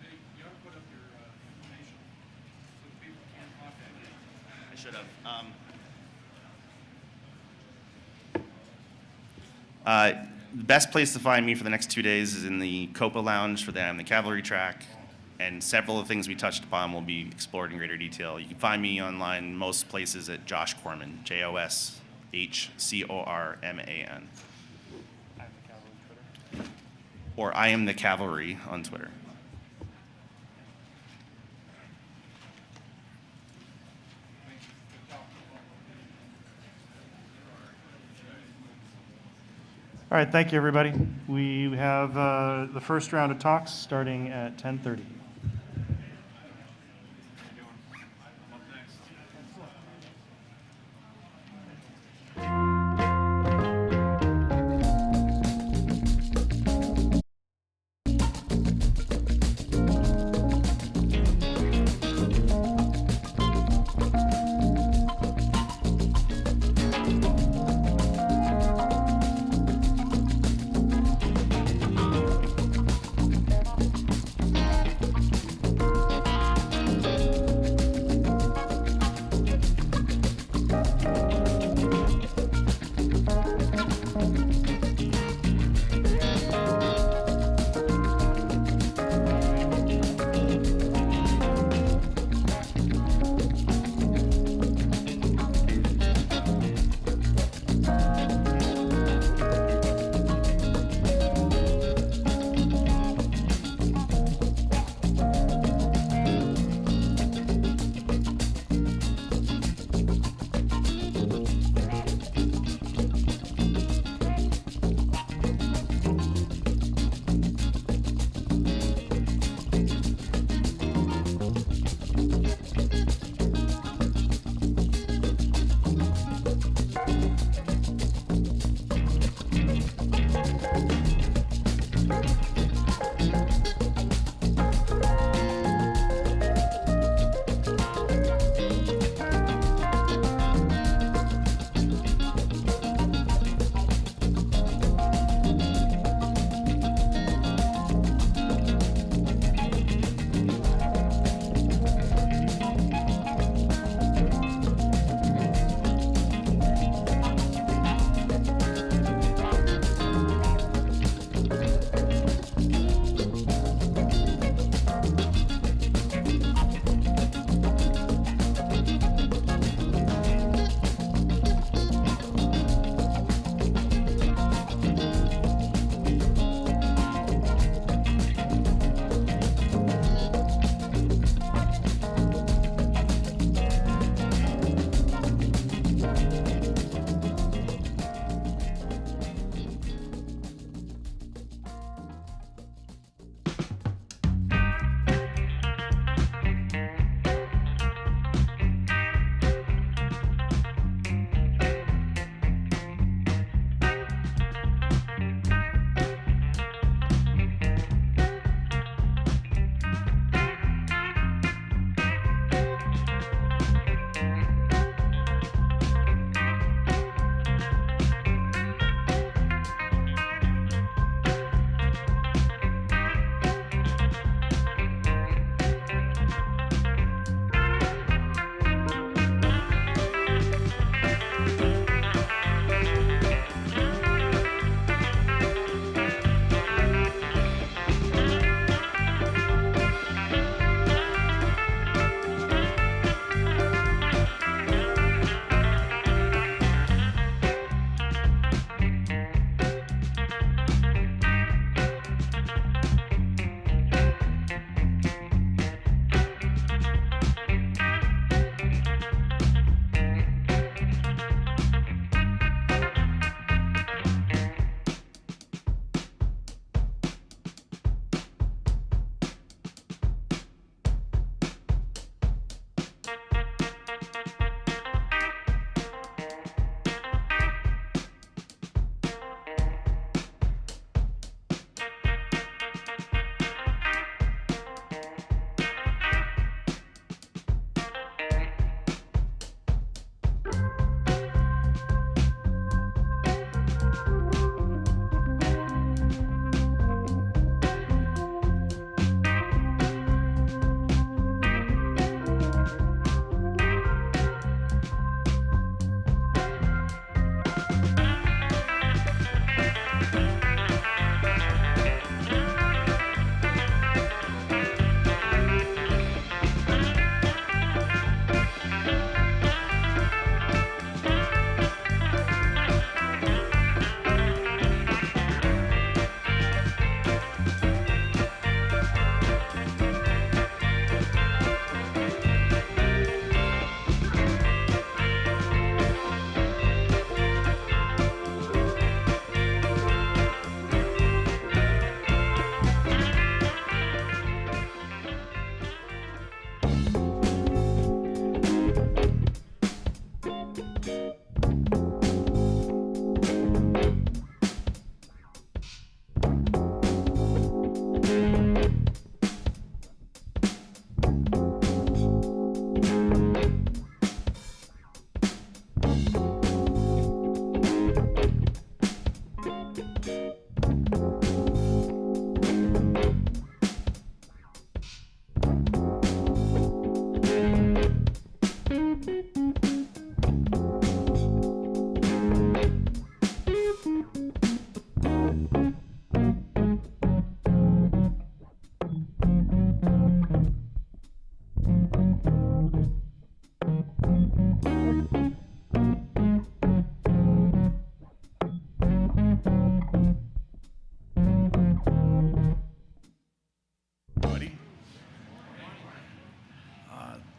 D: Hey, you ought to put up your information so that people can contact you.
C: I should have. The best place to find me for the next 2 days is in the Copa Lounge for the Cavalry track, and several of the things we touched upon will be explored in greater detail. You can find me online most places at Josh Corman, JOSHCORMAN. Or I am the Cavalry on Twitter.
B: All right, thank you, everybody. We have the first round of talks starting at 10:30.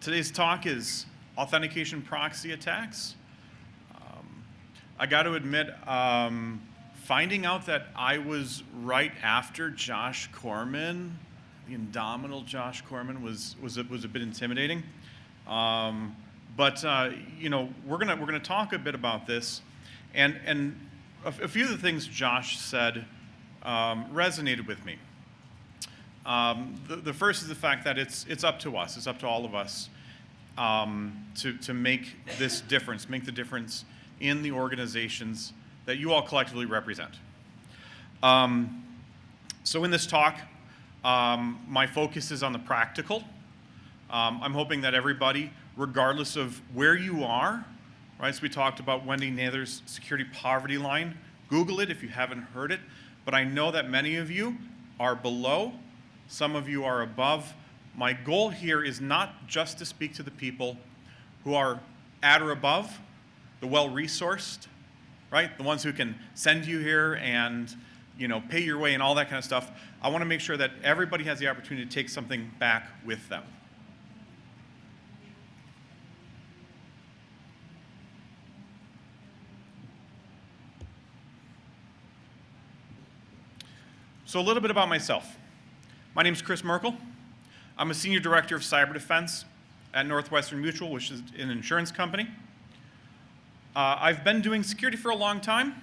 E: Today's talk is Authentication Proxy Attacks. I got to admit, finding out that I was right after Josh Corman, the indomitable Josh Corman, was a bit intimidating. But you know, we're gonna talk a bit about this, and a few of the things Josh said resonated with me. The first is the fact that it's up to us, it's up to all of us to make this difference, make the difference in the organizations that you all collectively represent. So in this talk, my focus is on the practical. I'm hoping that everybody, regardless of where you are, right, so we talked about Wendy Nather's security poverty line. Google it if you haven't heard it, but I know that many of you are below. Some of you are above. My goal here is not just to speak to the people who are at or above, the well-resourced, right? The ones who can send you here and, you know, pay your way and all that kind of stuff. I want to make sure that everybody has the opportunity to take something back with them. So a little bit about myself. My name is Chris Merkel. I'm a Senior Director of Cyber Defense at Northwestern Mutual, which is an insurance company. I've been doing security for a long time,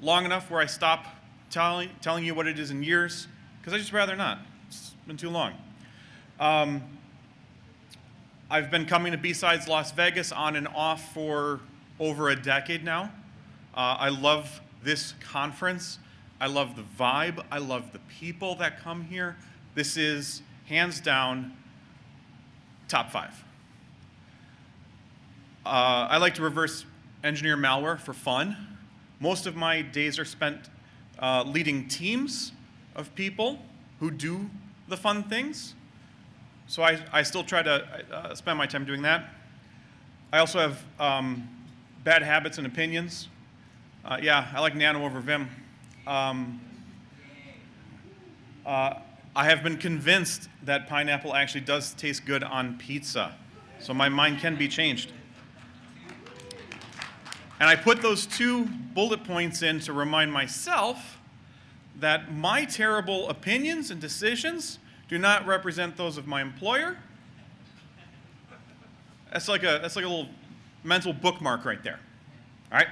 E: long enough where I stop telling you what it is in years, because I just rather not. It's been too long. I've been coming to BSides Las Vegas on and off for over a decade now. I love this conference. I love the vibe. I love the people that come here. This is, hands down, top 5. I like to reverse engineer malware for fun. Most of my days are spent leading teams of people who do the fun things. So I still try to spend my time doing that. I also have bad habits and opinions. Yeah, I like Nano over Vim. I have been convinced that pineapple actually does taste good on pizza. So my mind can be changed. And I put those 2 bullet points in to remind myself that my terrible opinions and decisions do not represent those of my employer. That's like a little mental bookmark right there. All right?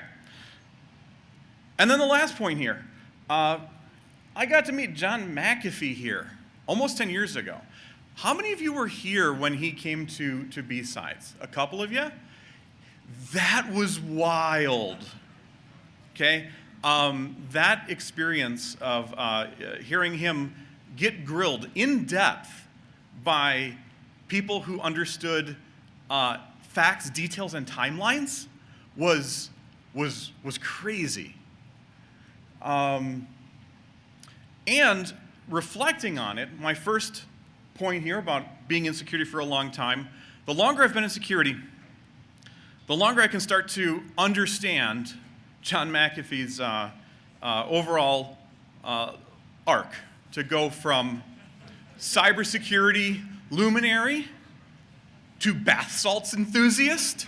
E: And then the last point here. I got to meet John McAfee here almost 10 years ago. How many of you were here when he came to BSides? A couple of you? That was wild, okay? That experience of hearing him get grilled in depth by people who understood facts, details, and timelines was crazy. And reflecting on it, my first point here about being in security for a long time, the longer I've been in security, the longer I can start to understand John McAfee's overall arc to go from cybersecurity luminary to bath salts enthusiast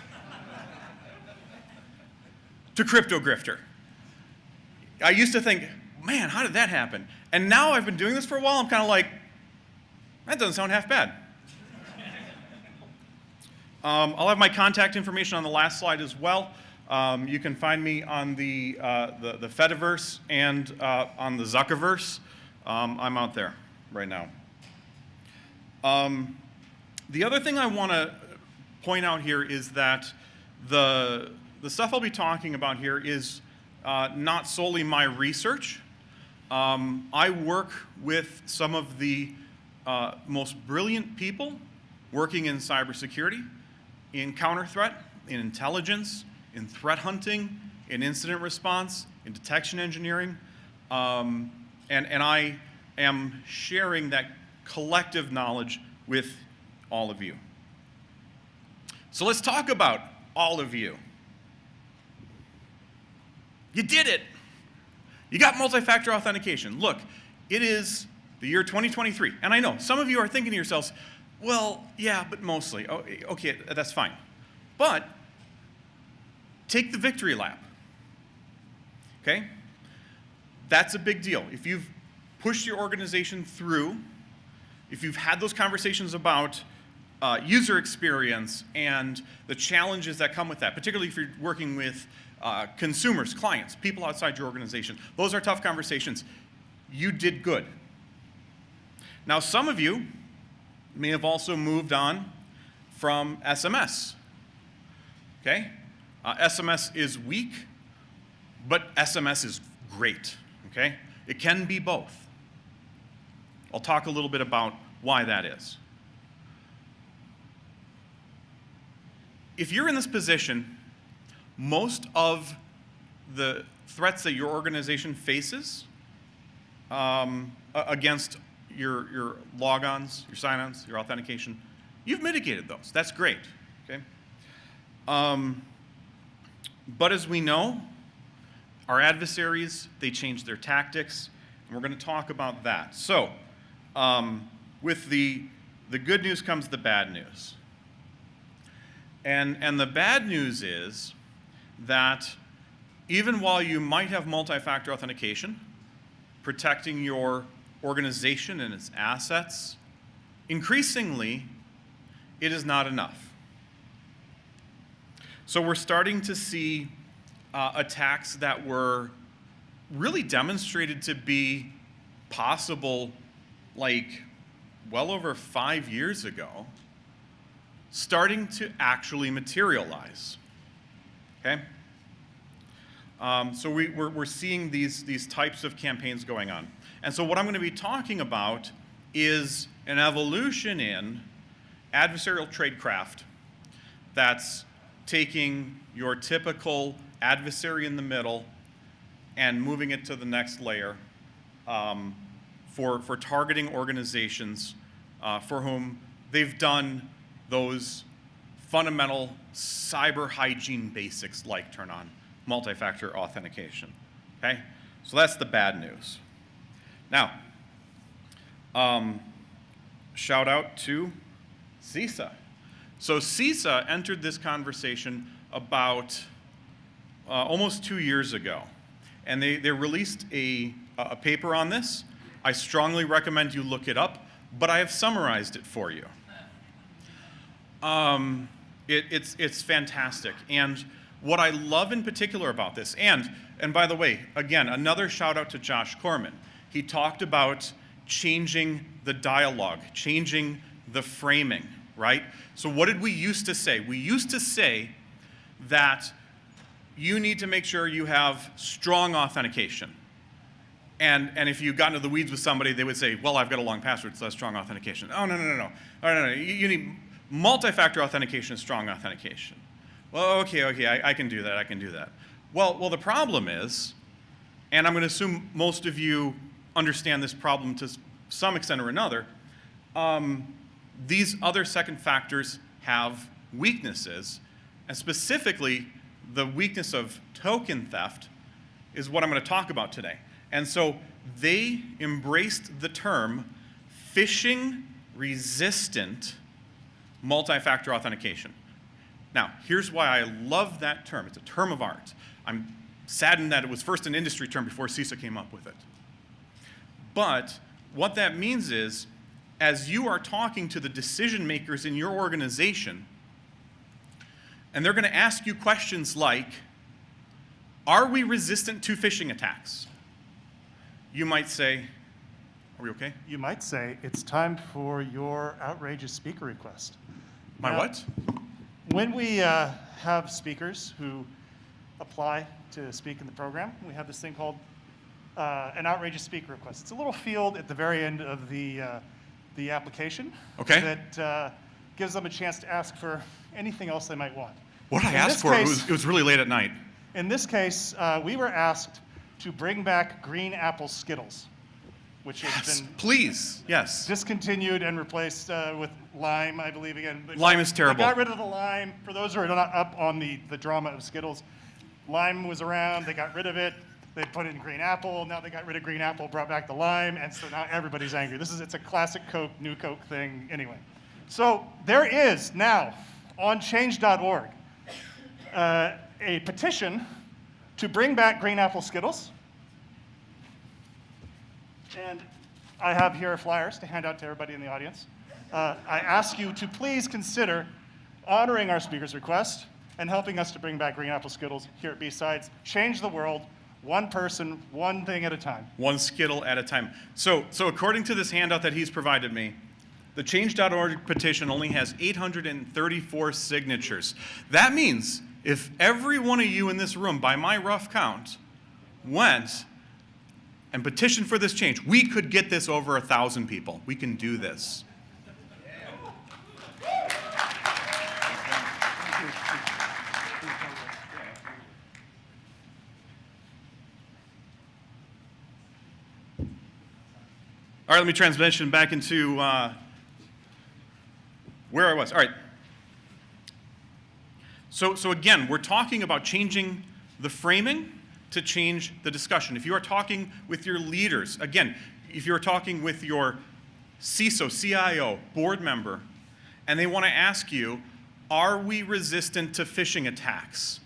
E: to crypto grifter. I used to think, man, how did that happen? And now I've been doing this for a while, I'm kind of like, that doesn't sound half bad. I'll have my contact information on the last slide as well. You can find me on the Fediverse and on the Zuckerverse. I'm out there right now. The other thing I want to point out here is that the stuff I'll be talking about here is not solely my research. I work with some of the most brilliant people working in cybersecurity, in counter-threat, in intelligence, in threat hunting, in incident response, in detection engineering, and I am sharing that collective knowledge with all of you. So let's talk about all of you. You did it. You got multi-factor authentication. Look, it is the year 2023. And I know some of you are thinking to yourselves, Well, yeah, but mostly. Oh, okay, that's fine. But take the victory lap. Okay? That's a big deal. If you've pushed your organization through, if you've had those conversations about user experience and the challenges that come with that, particularly if you're working with consumers, clients, people outside your organization, those are tough conversations. You did good. Now, some of you may have also moved on from SMS. Okay? SMS is weak, but SMS is great. Okay? It can be both. I'll talk a little bit about why that is. If you're in this position, most of the threats that your organization faces against your logons, your sign-ons, your authentication, you've mitigated those. That's great. Okay? But as we know, our adversaries, they change their tactics, and we're going to talk about that. So, with the good news comes the bad news. And the bad news is that even while you might have multi-factor authentication, protecting your organization and its assets, increasingly, it is not enough. So we're starting to see attacks that were really demonstrated to be possible like well over 5 years ago, starting to actually materialize. Okay? So we're seeing these types of campaigns going on. And so what I'm going to be talking about is an evolution in adversarial tradecraft that's taking your typical adversary in the middle and moving it to the next layer for targeting organizations for whom they've done those fundamental cyber hygiene basics like turn on multi-factor authentication. Okay? So that's the bad news. Now, shout out to CISA. So CISA entered this conversation about almost 2 years ago. And they released a paper on this. I strongly recommend you look it up, but I have summarized it for you. It's fantastic. And what I love in particular about this, and by the way, again, another shout out to Josh Corman. He talked about changing the dialogue, changing the framing, right? So what did we used to say? We used to say that you need to make sure you have strong authentication. And if you got into the weeds with somebody, they would say, well, I've got a long password, so that's strong authentication. Oh, no. No. You need multi-factor authentication is strong authentication. Well, okay, I can do that. Well, the problem is, and I'm going to assume most of you understand this problem to some extent or another, these other second factors have weaknesses, and specifically, the weakness of token theft is what I'm going to talk about today. And so they embraced the term phishing-resistant multi-factor authentication. Now, here's why I love that term. It's a term of art. I'm saddened that it was first an industry term before CISA came up with it. But what that means is, as you are talking to the decision makers in your organization, and they're going to ask you questions like, are we resistant to phishing attacks? You might say, are we okay?
B: You might say, it's time for your outrageous speaker request.
E: My
B: Now,
E: what?
B: When we have speakers who apply to speak in the program, we have this thing called an outrageous speaker request. It's a little field at the very end of the application
E: Okay.
B: that gives them a chance to ask for anything else they might want.
E: What did I
B: In
E: ask
B: this
E: for?
B: case-
E: It was really late at night.
B: In this case, we were asked to bring back green apple Skittles, which has
E: Yes,
B: been
E: please. Yes.
B: discontinued and replaced with lime, I believe, again.
E: Lime is terrible.
B: They got rid of the lime. For those who are not up on the drama of Skittles, lime was around, they got rid of it, they put in green apple, now they got rid of green apple, brought back the lime, and so now everybody's angry. It's a classic Coke, new Coke thing anyway. So there is now on change.org a petition to bring back green apple Skittles. And I have here flyers to hand out to everybody in the audience. I ask you to please consider honoring our speaker's request and helping us to bring back green apple Skittles here at BSides. Change the world, one person, one thing at a time.
E: One Skittle at a time. So according to this handout that he's provided me, the change.org petition only has 834 signatures. That means if every one of you in this room, by my rough count, went and petitioned for this change, we could get this over 1,000 people. We can do this. All right, let me transition back into where I was. All right. So again, we're talking about changing the framing to change the discussion. If you are talking with your leaders, again, if you're talking with your CISO, CIO, board member, and they want to ask you, are we resistant to phishing attacks?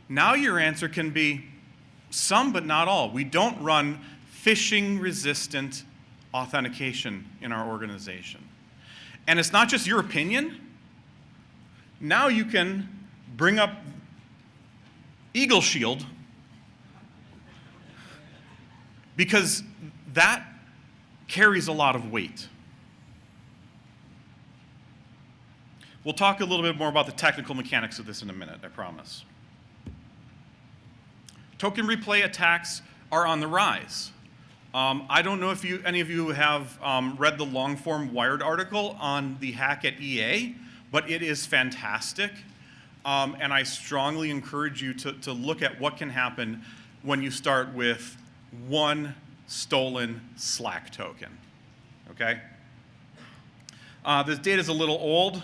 E: Now your answer can be some, but not all. We don't run phishing-resistant authentication in our organization. And it's not just your opinion. Now you can bring up Eagle Shield, because that carries a lot of weight. We'll talk a little bit more about the technical mechanics of this in a minute, I promise. Token replay attacks are on the rise. I don't know if any of you have read the long-form Wired article on the hack at EA, but it is fantastic. And I strongly encourage you to look at what can happen when you start with one stolen Slack token, okay? This data is a little old,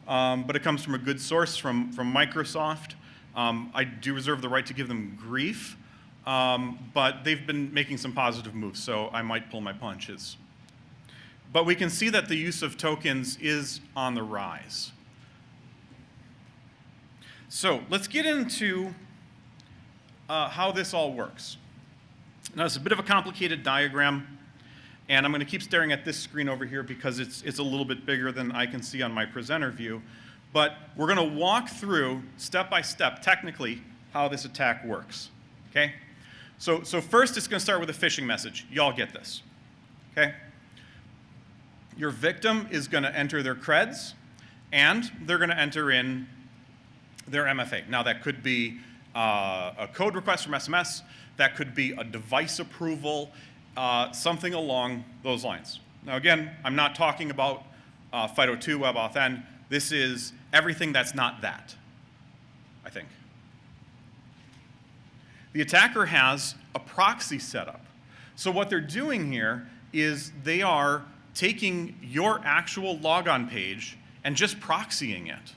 E: but it comes from a good source from Microsoft. I do reserve the right to give them grief, but they've been making some positive moves, so I might pull my punches. But we can see that the use of tokens is on the rise. So let's get into how this all works. Now, it's a bit of a complicated diagram, and I'm going to keep staring at this screen over here because it's a little bit bigger than I can see on my presenter view. But we're going to walk through, step by step, technically, how this attack works, okay? So first, it's going to start with a phishing message. Y'all get this, okay? Your victim is going to enter their creds, and they're going to enter in their MFA. Now, that could be a code request from SMS. That could be a device approval, something along those lines. Now, again, I'm not talking about FIDO2, WebAuthn. This is everything that's not that, I think. The attacker has a proxy setup. So what they're doing here is they are taking your actual logon page and just proxying it.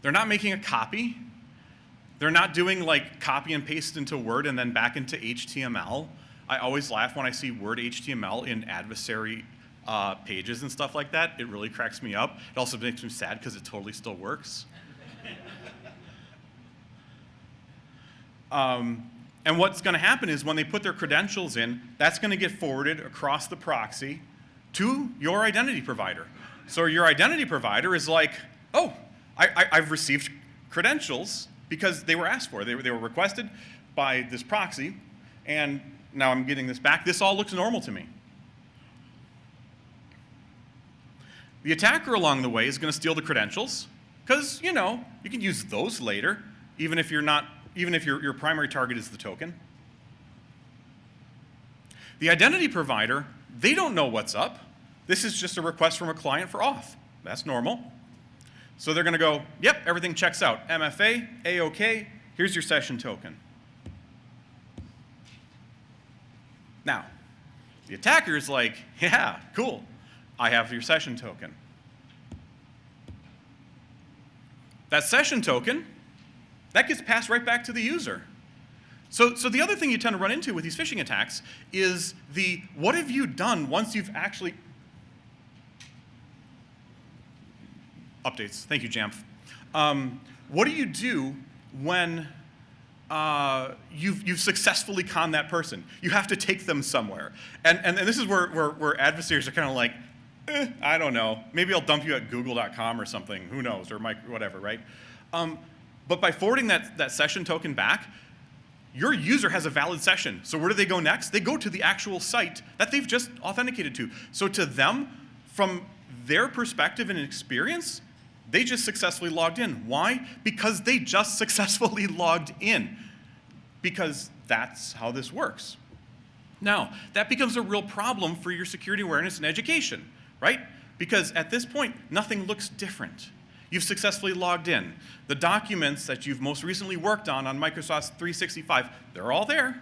E: They're not making a copy. They're not doing like copy and paste into Word and then back into HTML. I always laugh when I see Word HTML in adversary pages and stuff like that. It really cracks me up. It also makes me sad because it totally still works. And what's going to happen is when they put their credentials in, that's going to get forwarded across the proxy to your identity provider. So your identity provider is like, oh, I've received credentials because they were asked for. They were requested by this proxy, and now I'm getting this back. This all looks normal to me. The attacker along the way is going to steal the credentials because, you know, you can use those later, even if your primary target is the token. The identity provider, they don't know what's up. This is just a request from a client for auth. That's normal. So they're going to go, yep, everything checks out. MFA, A-OK, here's your session token. Now, the attacker is like, yeah, cool. I have your session token. That session token, that gets passed right back to the user. So the other thing you tend to run into with these phishing attacks is what have you done once you've actually... Updates. Thank you, Jamf. What do you do when you've successfully conned that person? You have to take them somewhere. And this is where adversaries are kind of like, I don't know. Maybe I'll dump you at google.com or something. Who knows? Or whatever, right? But by forwarding that session token back, your user has a valid session. So where do they go next? They go to the actual site that they've just authenticated to. So to them, from their perspective and experience, they just successfully logged in. Why? Because they just successfully logged in. Because that's how this works. Now, that becomes a real problem for your security awareness and education, right? Because at this point, nothing looks different. You've successfully logged in. The documents that you've most recently worked on Microsoft 365, they're all there.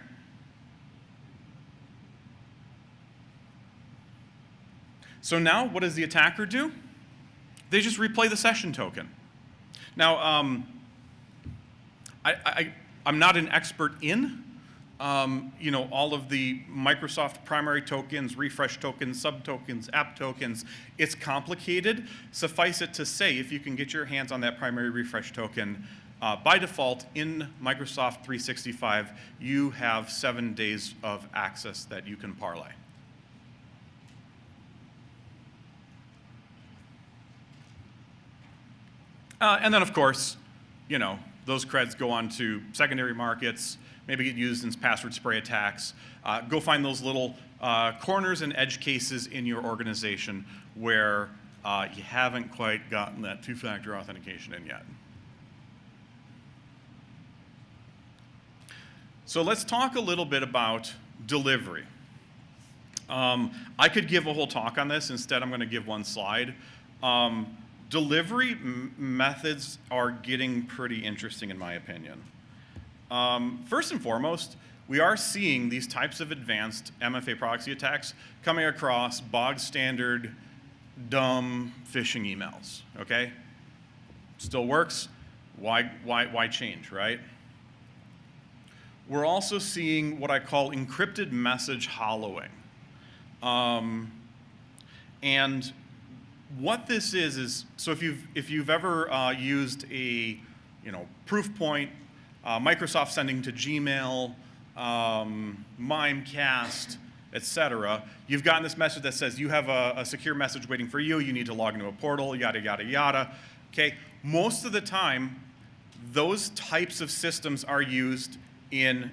E: So now, what does the attacker do? They just replay the session token. Now, I'm not an expert in all of the Microsoft primary tokens, refresh tokens, sub-tokens, app tokens. It's complicated. Suffice it to say, if you can get your hands on that primary refresh token, by default, in Microsoft 365, you have 7 days of access that you can parlay. And then, of course, those creds go on to secondary markets, maybe get used in password spray attacks. Go find those little corners and edge cases in your organization where you haven't quite gotten that two-factor authentication in yet. So let's talk a little bit about delivery. I could give a whole talk on this. Instead, I'm going to give one slide. Delivery methods are getting pretty interesting, in my opinion. First and foremost, we are seeing these types of advanced MFA proxy attacks coming across bog standard, dumb phishing emails, okay? Still works. Why change, right? We're also seeing what I call encrypted message hollowing. And what this is so if you've ever used a Proofpoint, Microsoft sending to Gmail, Mimecast, etc., you've gotten this message that says you have a secure message waiting for you. You need to log into a portal, yada yada yada. Okay, most of the time, those types of systems are used in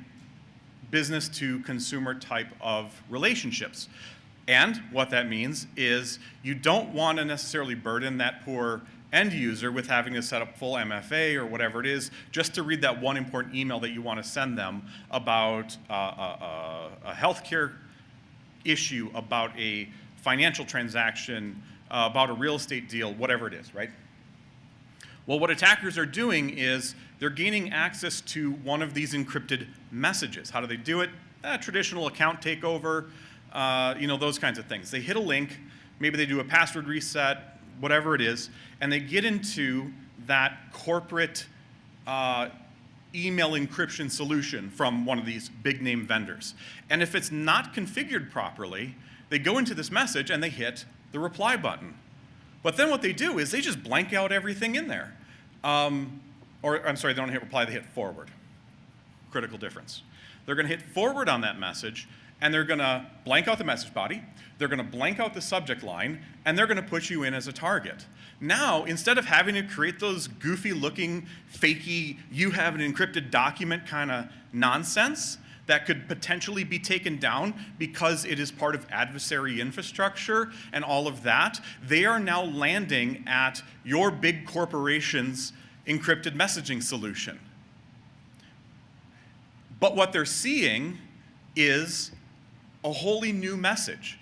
E: business to consumer type of relationships. And what that means is you don't want to necessarily burden that poor end user with having to set up full MFA or whatever it is just to read that one important email that you want to send them about a healthcare issue, about a financial transaction, about a real estate deal, whatever it is, right? Well, what attackers are doing is they're gaining access to one of these encrypted messages. How do they do it? Traditional account takeover. Those kinds of things. They hit a link, maybe they do a password reset, whatever it is, and they get into that corporate email encryption solution from one of these big name vendors. And if it's not configured properly, they go into this message and they hit the reply button. But then what they do is they just blank out everything in there. Or I'm sorry, they don't hit reply, they hit forward. Critical difference. They're going to hit forward on that message, and they're going to blank out the message body, they're going to blank out the subject line, and they're going to put you in as a target. Now, instead of having to create those goofy-looking, fakey, you have an encrypted document kind of nonsense that could potentially be taken down because it is part of adversary infrastructure and all of that, they are now landing at your big corporation's encrypted messaging solution. But what they're seeing is a wholly new message.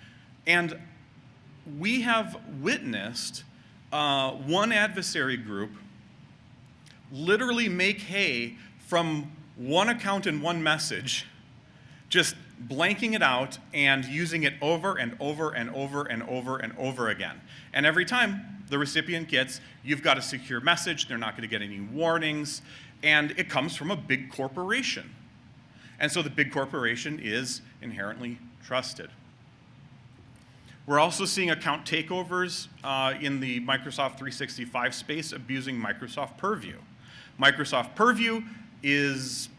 E: And we have witnessed one adversary group literally make hay from one account and one message, just blanking it out and using it over and over and over and over and over again. And every time the recipient gets, you've got a secure message, they're not going to get any warnings, and it comes from a big corporation. And so the big corporation is inherently trusted. We're also seeing account takeovers in the Microsoft 365 space abusing Microsoft Purview. Microsoft Purview is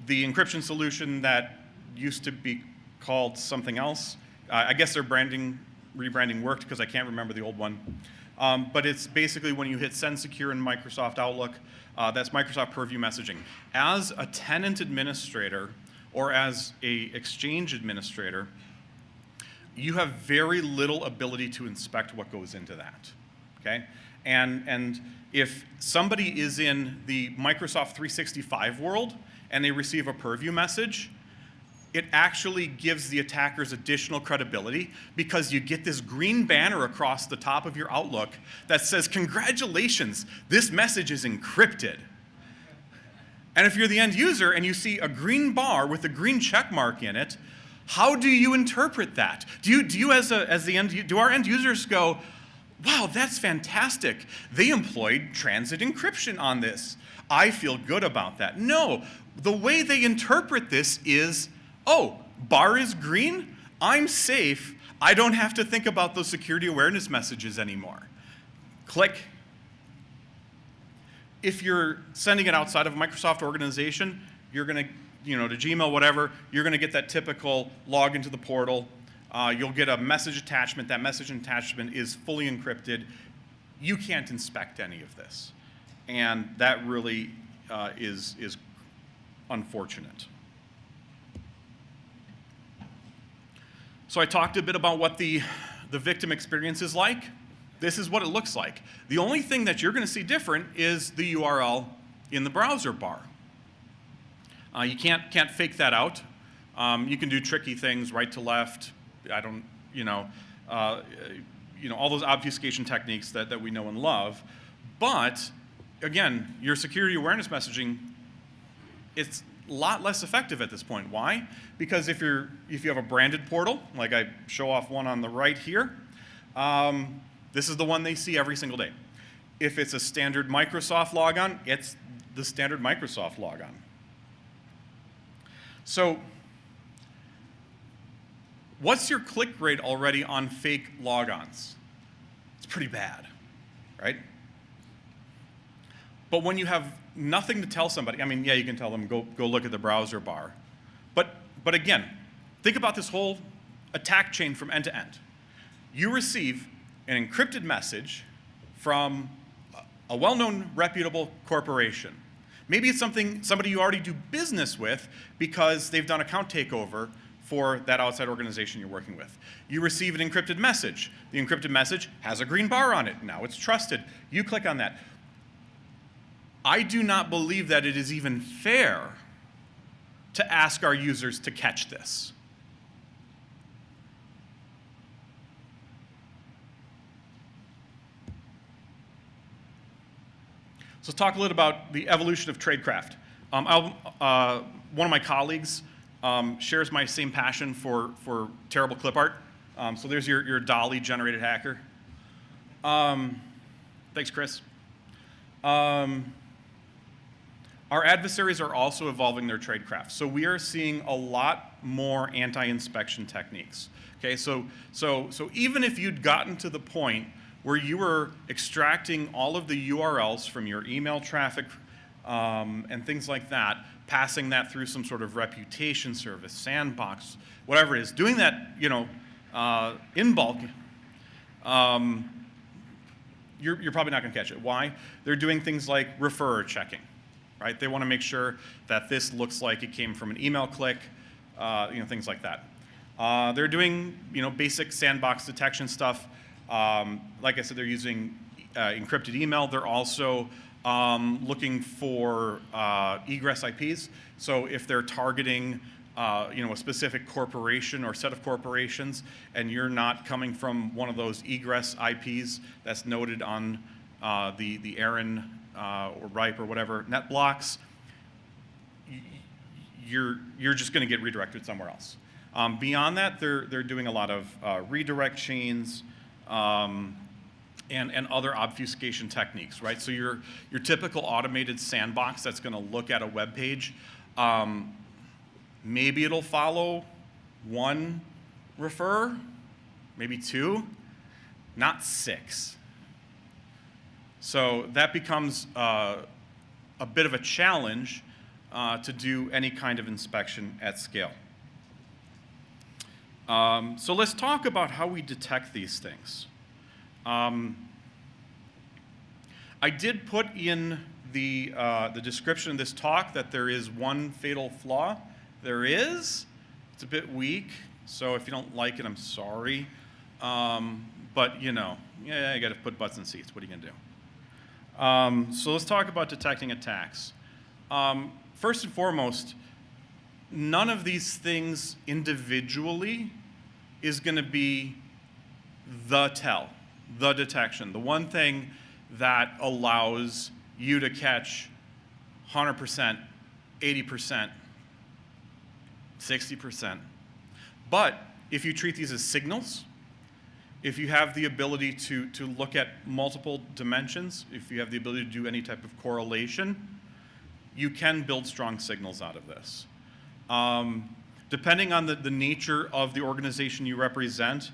E: the encryption solution that used to be called something else. I guess their rebranding worked because I can't remember the old one. But it's basically when you hit Send Secure in Microsoft Outlook, that's Microsoft Purview messaging. As a tenant administrator or as a Exchange administrator, you have very little ability to inspect what goes into that, okay? And if somebody is in the Microsoft 365 world and they receive a Purview message, it actually gives the attackers additional credibility because you get this green banner across the top of your Outlook that says, congratulations, this message is encrypted. And if you're the end user and you see a green bar with a green check mark in it, how do you interpret that? Do our end users go, wow, that's fantastic. They employed transit encryption on this. I feel good about that. No, the way they interpret this is, oh, bar is green, I'm safe. I don't have to think about those security awareness messages anymore. Click. If you're sending it outside of a Microsoft organization, you're going to, to Gmail, whatever, you're going to get that typical log into the portal. You'll get a message attachment. That message attachment is fully encrypted. You can't inspect any of this. And that really is unfortunate. So I talked a bit about what the victim experience is like. This is what it looks like. The only thing that you're going to see different is the URL in the browser bar. You can't fake that out. You can do tricky things, right to left. All those obfuscation techniques that we know and love. But again, your security awareness messaging, it's a lot less effective at this point. Why? Because if you have a branded portal, like I show off one on the right here, this is the one they see every single day. If it's a standard Microsoft logon, it's the standard Microsoft logon. So what's your click rate already on fake logons? It's pretty bad, right? But when you have nothing to tell somebody, I mean, yeah, you can tell them, go look at the browser bar. But again, think about this whole attack chain from end to end. You receive an encrypted message from a well-known, reputable corporation. Maybe it's somebody you already do business with because they've done account takeover for that outside organization you're working with. You receive an encrypted message. The encrypted message has a green bar on it. Now it's trusted. You click on that. I do not believe that it is even fair to ask our users to catch this. So let's talk a little about the evolution of tradecraft. One of my colleagues shares my same passion for terrible clip art. So there's your Dolly generated hacker. Thanks, Chris. Our adversaries are also evolving their tradecraft. So we are seeing a lot more anti-inspection techniques. Okay, so even if you'd gotten to the point where you were extracting all of the URLs from your email traffic and things like that, passing that through some sort of reputation service, sandbox, whatever it is, doing that, in bulk, you're probably not going to catch it. Why? They're doing things like referrer checking, right? They want to make sure that this looks like it came from an email click, things like that. They're doing, basic sandbox detection stuff. Like I said, they're using encrypted email. They're also looking for egress IPs. So if they're targeting a specific corporation or set of corporations, and you're not coming from one of those egress IPs that's noted on the ARIN or RIPE or whatever net blocks, you're just going to get redirected somewhere else. Beyond that, they're doing a lot of redirect chains and other obfuscation techniques, right? So your typical automated sandbox that's going to look at a web page, Maybe it'll follow one refer, maybe two, not six. So that becomes a bit of a challenge to do any kind of inspection at scale. So let's talk about how we detect these things. I did put in the description of this talk that there is one fatal flaw. There is. It's a bit weak, so if you don't like it, I'm sorry. But you know, yeah, you got to put butts in seats. What are you gonna do? So let's talk about detecting attacks. First and foremost, none of these things individually is going to be the tell, the detection. The one thing that allows you to catch 100%, 80%, 60%. But if you treat these as signals, if you have the ability to look at multiple dimensions, if you have the ability to do any type of correlation, you can build strong signals out of this. Depending on the nature of the organization you represent,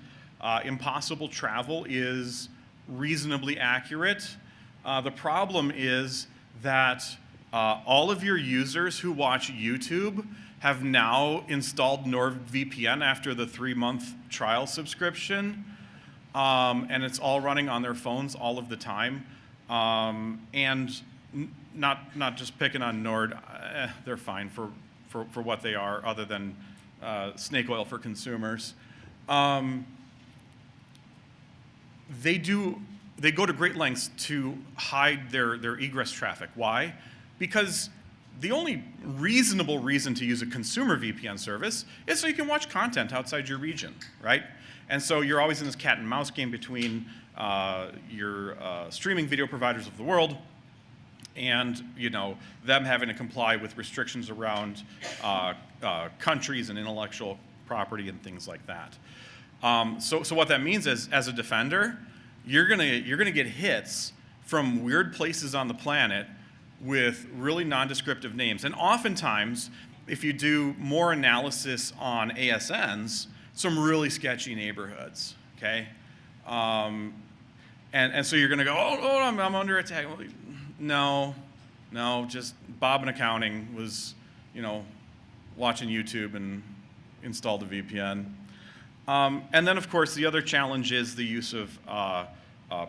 E: impossible travel is reasonably accurate. The problem is that all of your users who watch YouTube have now installed NordVPN after the 3-month trial subscription, and it's all running on their phones all of the time. And not just picking on Nord, they're fine for what they are, other than snake oil for consumers. They go to great lengths to hide their egress traffic. Why? Because the only reasonable reason to use a consumer VPN service is so you can watch content outside your region, right? And so you're always in this cat and mouse game between your streaming video providers of the world and them having to comply with restrictions around countries and intellectual property and things like that. So what that means is, as a defender, you're gonna get hits from weird places on the planet with really non-descriptive names. And oftentimes, if you do more analysis on ASNs, some really sketchy neighborhoods, okay? And so you're gonna go, oh, I'm under attack. No, just Bob in accounting was, watching YouTube and installed a VPN. And then, of course, the other challenge is the use of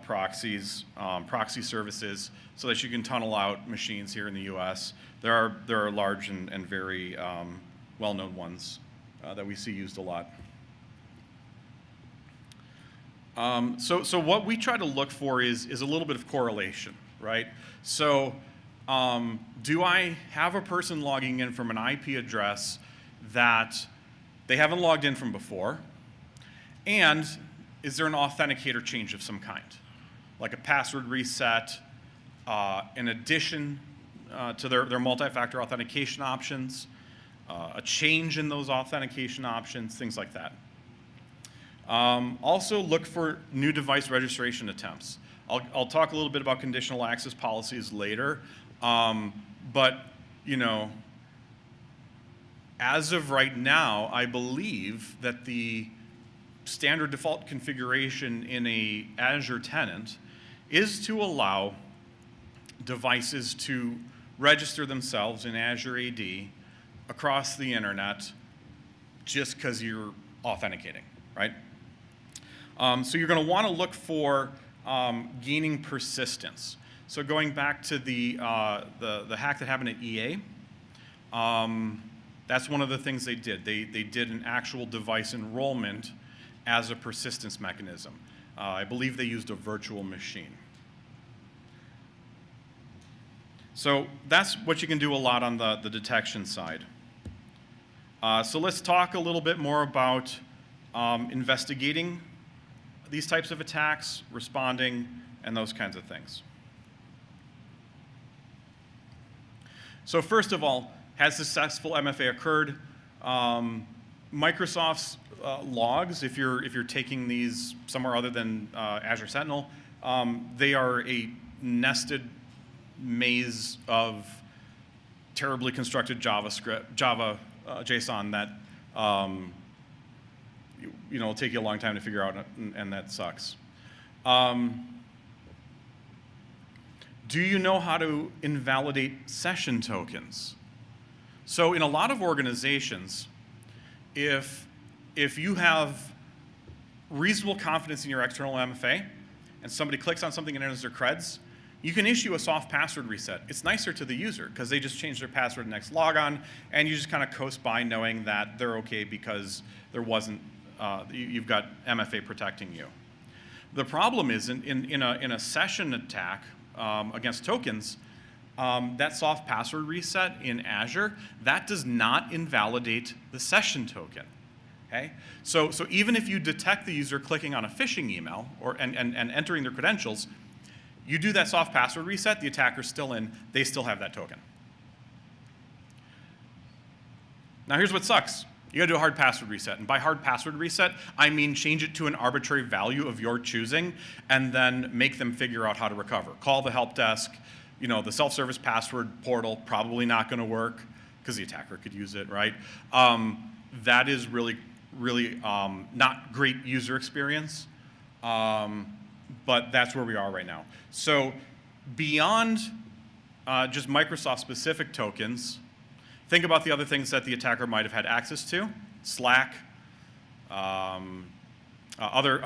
E: proxies, proxy services, so that you can tunnel out machines here in the U.S. There are large and very well-known ones that we see used a lot. So what we try to look for is a little bit of correlation, right? So do I have a person logging in from an IP address that they haven't logged in from before? And is there an authenticator change of some kind? Like a password reset, in addition to their multi-factor authentication options, a change in those authentication options, things like that. Also look for new device registration attempts. I'll talk a little bit about conditional access policies later, but as of right now, I believe that the standard default configuration in a Azure tenant is to allow devices to register themselves in Azure AD across the internet just because you're authenticating, right? So you're going to want to look for gaining persistence. So going back to the hack that happened at EA, that's one of the things they did. They did an actual device enrollment as a persistence mechanism. I believe they used a virtual machine. So that's what you can do a lot on the detection side. So let's talk a little bit more about investigating these types of attacks, responding, and those kinds of things. So first of all, has successful MFA occurred? Microsoft's logs, if you're taking these somewhere other than Azure Sentinel, they are a nested maze of terribly constructed Java JSON that it'll take you a long time to figure out, and that sucks. Do you know how to invalidate session tokens? So in a lot of organizations, if you have reasonable confidence in your external MFA, and somebody clicks on something and enters their creds, you can issue a soft password reset. It's nicer to the user because they just change their password next logon, and you just kind of coast by knowing that they're okay because there wasn't, you've got MFA protecting you. The problem is in a session attack against tokens, that soft password reset in Azure, that does not invalidate the session token. Okay? So even if you detect the user clicking on a phishing email and entering their credentials, you do that soft password reset, the attacker's still in, they still have that token. Now here's what sucks. You gotta do a hard password reset. And by hard password reset, I mean change it to an arbitrary value of your choosing and then make them figure out how to recover. Call the help desk, the self-service password portal, probably not gonna work because the attacker could use it, right? That is really not great user experience, but that's where we are right now. So beyond just Microsoft-specific tokens, think about the other things that the attacker might have had access to: Slack, other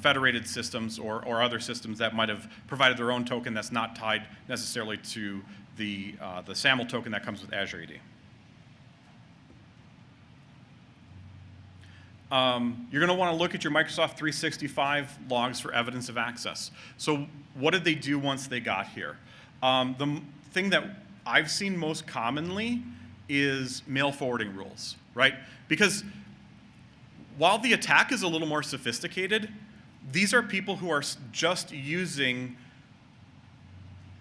E: federated systems or other systems that might have provided their own token that's not tied necessarily to the SAML token that comes with Azure AD. You're going to want to look at your Microsoft 365 logs for evidence of access. So what did they do once they got here? The thing that I've seen most commonly is mail forwarding rules, right? Because while the attack is a little more sophisticated, these are people who are just using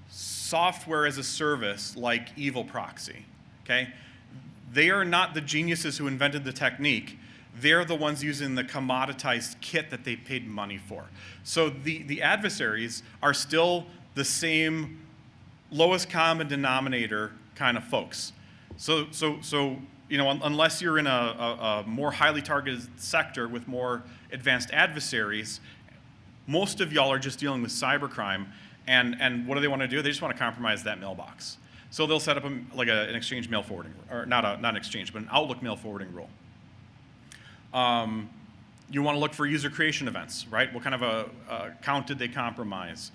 E: software as a service like Evil Proxy, okay? They are not the geniuses who invented the technique. They're the ones using the commoditized kit that they paid money for. So the adversaries are still the same lowest common denominator kind of folks. So unless you're in a more highly targeted sector with more advanced adversaries, most of y'all are just dealing with cybercrime. And what do they want to do? They just want to compromise that mailbox. So they'll set up an Exchange mail forwarding, or not an Exchange, but an Outlook mail forwarding rule. You want to look for user creation events, right? What kind of a account did they compromise?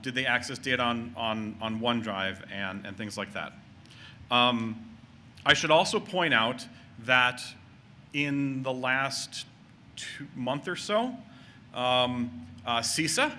E: Did they access data on OneDrive and things like that? I should also point out that in the last month or so, CISA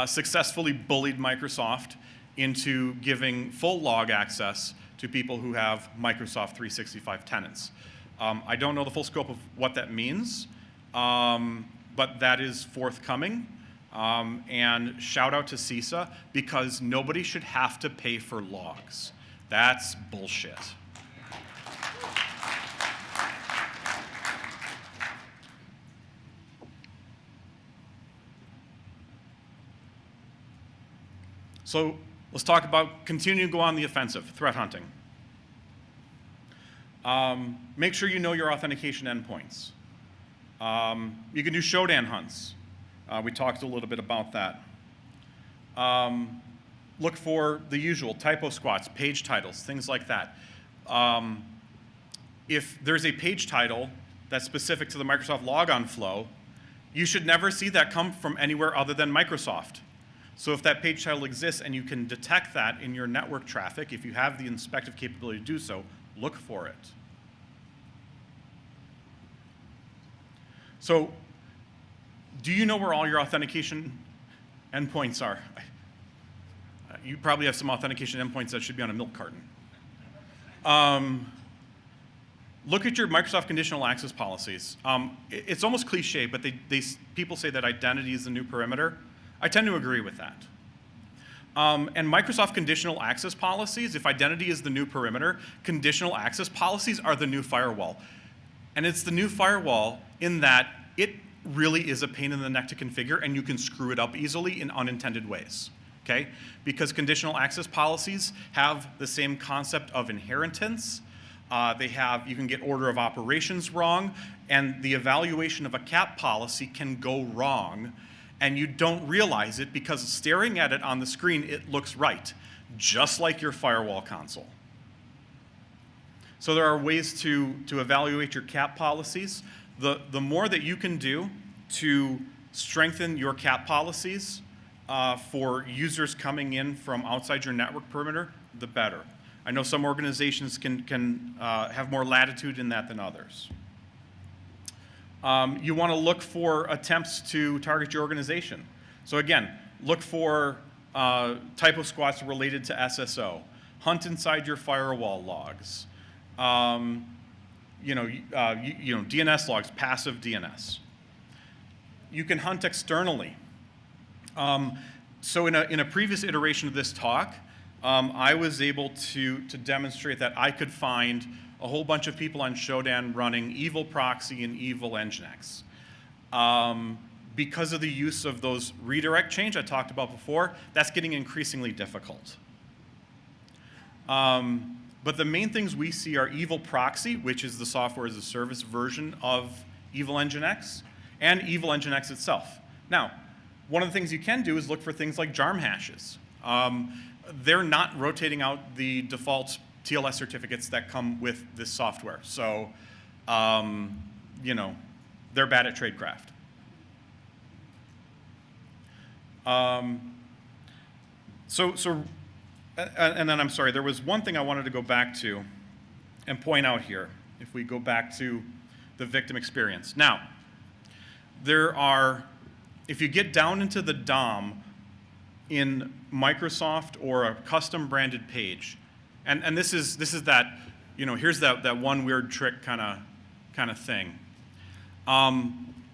E: successfully bullied Microsoft into giving full log access to people who have Microsoft 365 tenants. I don't know the full scope of what that means, but that is forthcoming. And shout out to CISA, because nobody should have to pay for logs. That's bullshit. So let's talk about continuing to go on the offensive, threat hunting. Make sure you know your authentication endpoints. You can do Shodan hunts. We talked a little bit about that. Look for the usual typo squats, page titles, things like that. If there's a page title that's specific to the Microsoft logon flow, you should never see that come from anywhere other than Microsoft. So if that page title exists and you can detect that in your network traffic, if you have the inspective capability to do so, look for it. So, do you know where all your authentication endpoints are? You probably have some authentication endpoints that should be on a milk carton. Look at your Microsoft conditional access policies. It's almost cliche, but people say that identity is the new perimeter. I tend to agree with that. And Microsoft conditional access policies, if identity is the new perimeter, conditional access policies are the new firewall. And it's the new firewall in that it really is a pain in the neck to configure, and you can screw it up easily in unintended ways. okay? Because conditional access policies have the same concept of inheritance. You can get order of operations wrong, and the evaluation of a cap policy can go wrong, and you don't realize it because staring at it on the screen, it looks right, just like your firewall console. So there are ways to evaluate your cap policies. The more that you can do to strengthen your cap policies for users coming in from outside your network perimeter, the better. I know some organizations can have more latitude in that than others. You want to look for attempts to target your organization. So again, look for typo squats related to SSO. Hunt inside your firewall logs. DNS logs, passive DNS. You can hunt externally. So in a previous iteration of this talk, I was able to demonstrate that I could find a whole bunch of people on Shodan running evil Proxy and evil Nginx. Because of the use of those redirect chains I talked about before, that's getting increasingly difficult. But the main things we see are evil Proxy, which is the software as a service version of evil Nginx, and evil Nginx itself. Now, one of the things you can do is look for things like JARM hashes. They're not rotating out the default TLS certificates that come with this software. So, they're bad at tradecraft. And then I'm sorry, there was one thing I wanted to go back to and point out here, if we go back to the victim experience. Now, if you get down into the DOM in Microsoft or a custom branded page, and this is that, here's that one weird trick kind of thing.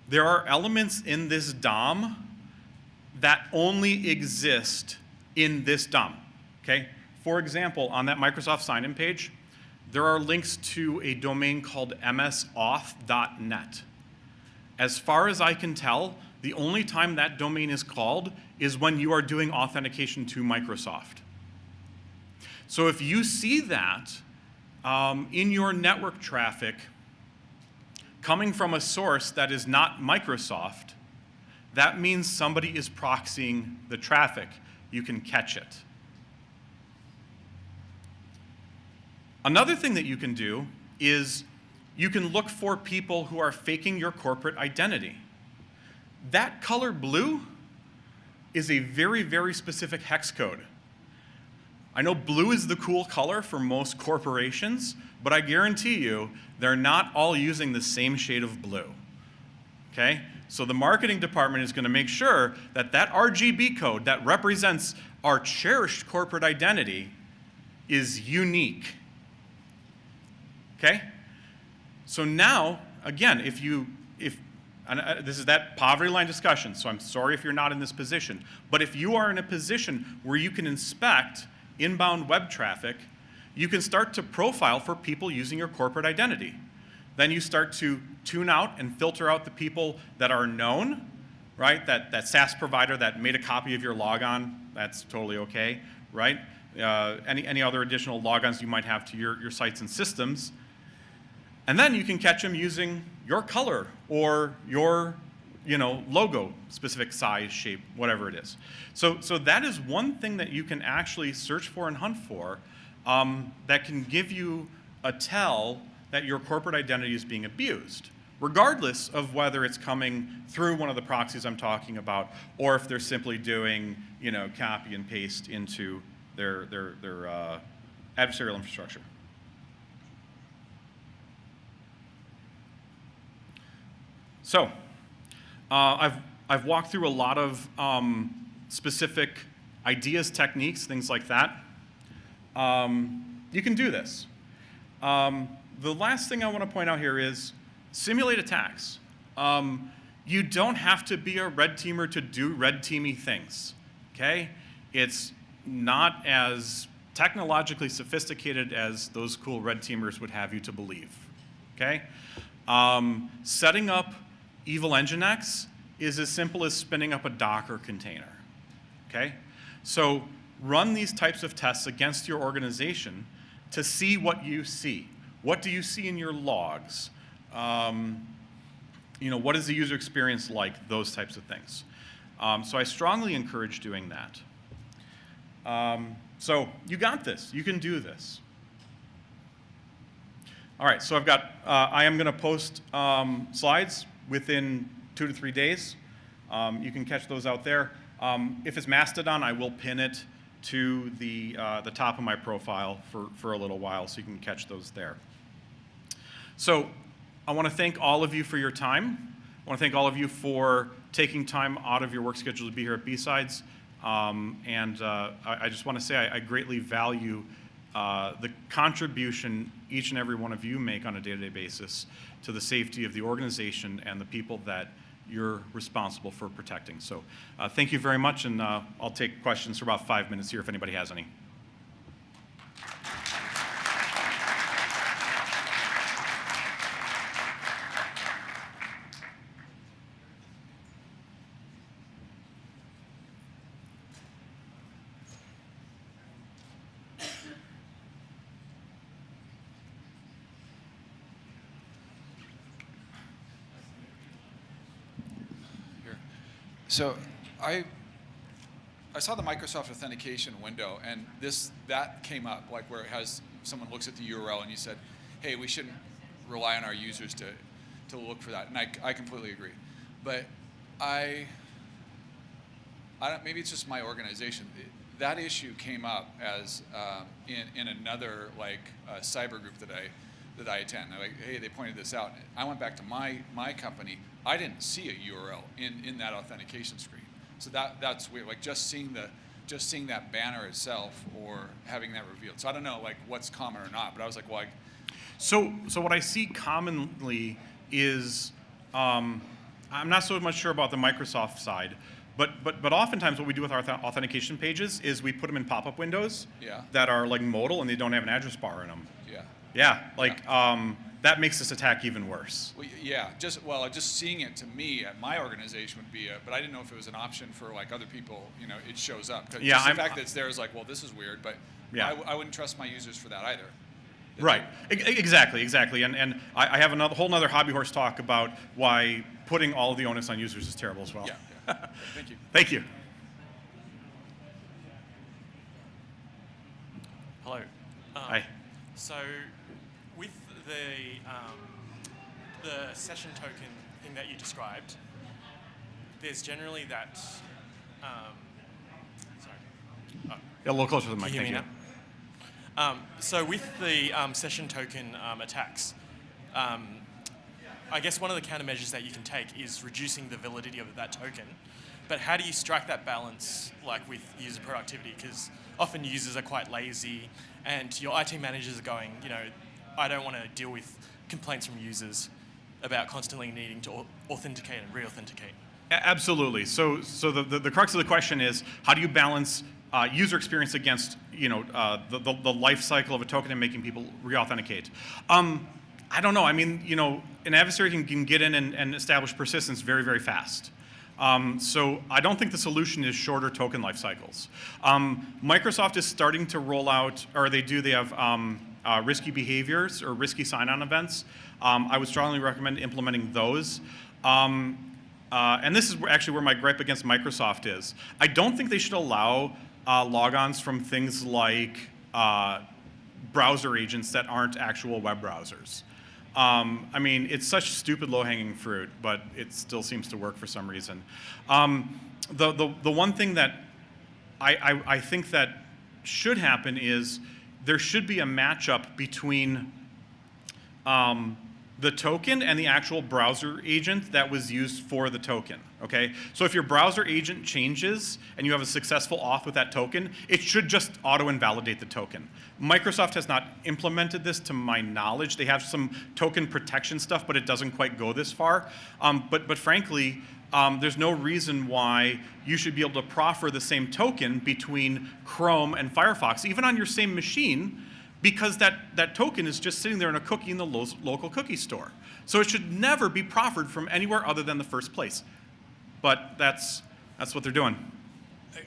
E: There are elements in this DOM that only exist in this DOM. Okay? For example, on that Microsoft sign-in page, there are links to a domain called msauth.net. As far as I can tell, the only time that domain is called is when you are doing authentication to Microsoft. So if you see that in your network traffic coming from a source that is not Microsoft, that means somebody is proxying the traffic. You can catch it. Another thing that you can do is you can look for people who are faking your corporate identity. That color blue is a very, very specific hex code. I know blue is the cool color for most corporations, but I guarantee you they're not all using the same shade of blue. Okay? So the marketing department is going to make sure that that RGB code that represents our cherished corporate identity is unique. Okay? So now, again, this is that poverty line discussion, so I'm sorry if you're not in this position, but if you are in a position where you can inspect inbound web traffic, you can start to profile for people using your corporate identity. Then you start to tune out and filter out the people that are known, right? That SaaS provider that made a copy of your logon, that's totally okay, right? Any other additional logons you might have to your sites and systems. And then you can catch them using your color or your logo, specific size, shape, whatever it is. So that is one thing that you can actually search for and hunt for that can give you a tell that your corporate identity is being abused, regardless of whether it's coming through one of the proxies I'm talking about or if they're simply doing copy and paste into their adversarial infrastructure. So, I've walked through a lot of specific ideas, techniques, things like that. You can do this. The last thing I want to point out here is simulate attacks. You don't have to be a red teamer to do red teamy things, okay? It's not as technologically sophisticated as those cool red teamers would have you to believe, okay? Setting up evil Nginx is as simple as spinning up a Docker container, okay? So run these types of tests against your organization to see what you see. What do you see in your logs? What is the user experience like? Those types of things. So I strongly encourage doing that. So you got this. You can do this. All right, so I am going to post slides within 2 to 3 days. You can catch those out there. If it's Mastodon, I will pin it to the top of my profile for a little while, so you can catch those there. So I want to thank all of you for your time. I want to thank all of you for taking time out of your work schedule to be here at BSides. I just want to say I greatly value the contribution each and every one of you make on a day-to-day basis to the safety of the organization and the people that you're responsible for protecting. So thank you very much, and I'll take questions for about 5 minutes here if anybody has any.
F: So I saw the Microsoft Authentication window, and that came up, like where it has someone looks at the URL and you said, hey, we shouldn't rely on our users to look for that, and I completely agree. But I don't, maybe it's just my organization. That issue came up as in another cyber group that I attend. They're like, hey, they pointed this out. I went back to my company. I didn't see a URL in that authentication screen. So that's weird. Like just seeing that banner itself or having that revealed. So I don't know what's common or not. But I was like, well,
E: So what I see commonly is I'm not so much sure about the Microsoft side. But oftentimes what we do with our authentication pages is we put them in pop-up windows that are like modal and they don't have an address bar in them. Yeah, that makes this attack even worse.
F: Well, yeah, just seeing it to me at my organization would be but I didn't know if it was an option for other people. It shows up.
E: Yeah,
F: just the fact that it's there is well, this is weird, but
E: yeah.
F: I wouldn't trust my users for that either.
E: Right, exactly, and I have a whole nother hobby horse talk about why putting all of the onus on users is terrible as well.
F: Yeah. Thank you.
E: Thank you.
G: Hello.
E: Hi.
G: So, with the session token thing that you described, there's generally that. Sorry.
E: Yeah, a little closer to the mic.
G: Can you hear
E: Thank
G: me
E: you.
G: now? So with the session token attacks, I guess one of the countermeasures that you can take is reducing the validity of that token. But how do you strike that balance, with user productivity? Because often users are quite lazy, and your IT managers are going, I don't want to deal with complaints from users about constantly needing to authenticate and re-authenticate.
E: Absolutely. So the crux of the question is, how do you balance user experience against the life cycle of a token and making people re-authenticate? I don't know. I mean, an adversary can get in and establish persistence very, very fast. So I don't think the solution is shorter token life cycles. Microsoft is starting to roll out, or they have risky behaviors or risky sign-on events. I would strongly recommend implementing those. And this is actually where my gripe against Microsoft is. I don't think they should allow logons from things like browser agents that aren't actual web browsers. I mean, it's such stupid low-hanging fruit, but it still seems to work for some reason. The one thing that I think that should happen is there should be a matchup between the token and the actual browser agent that was used for the token, okay? So if your browser agent changes and you have a successful auth with that token, it should just auto-invalidate the token. Microsoft has not implemented this to my knowledge. They have some token protection stuff, but it doesn't quite go this far. But frankly, there's no reason why you should be able to proffer the same token between Chrome and Firefox, even on your same machine, because that token is just sitting there in a cookie in the local cookie store. So it should never be proffered from anywhere other than the first place. But that's what they're doing.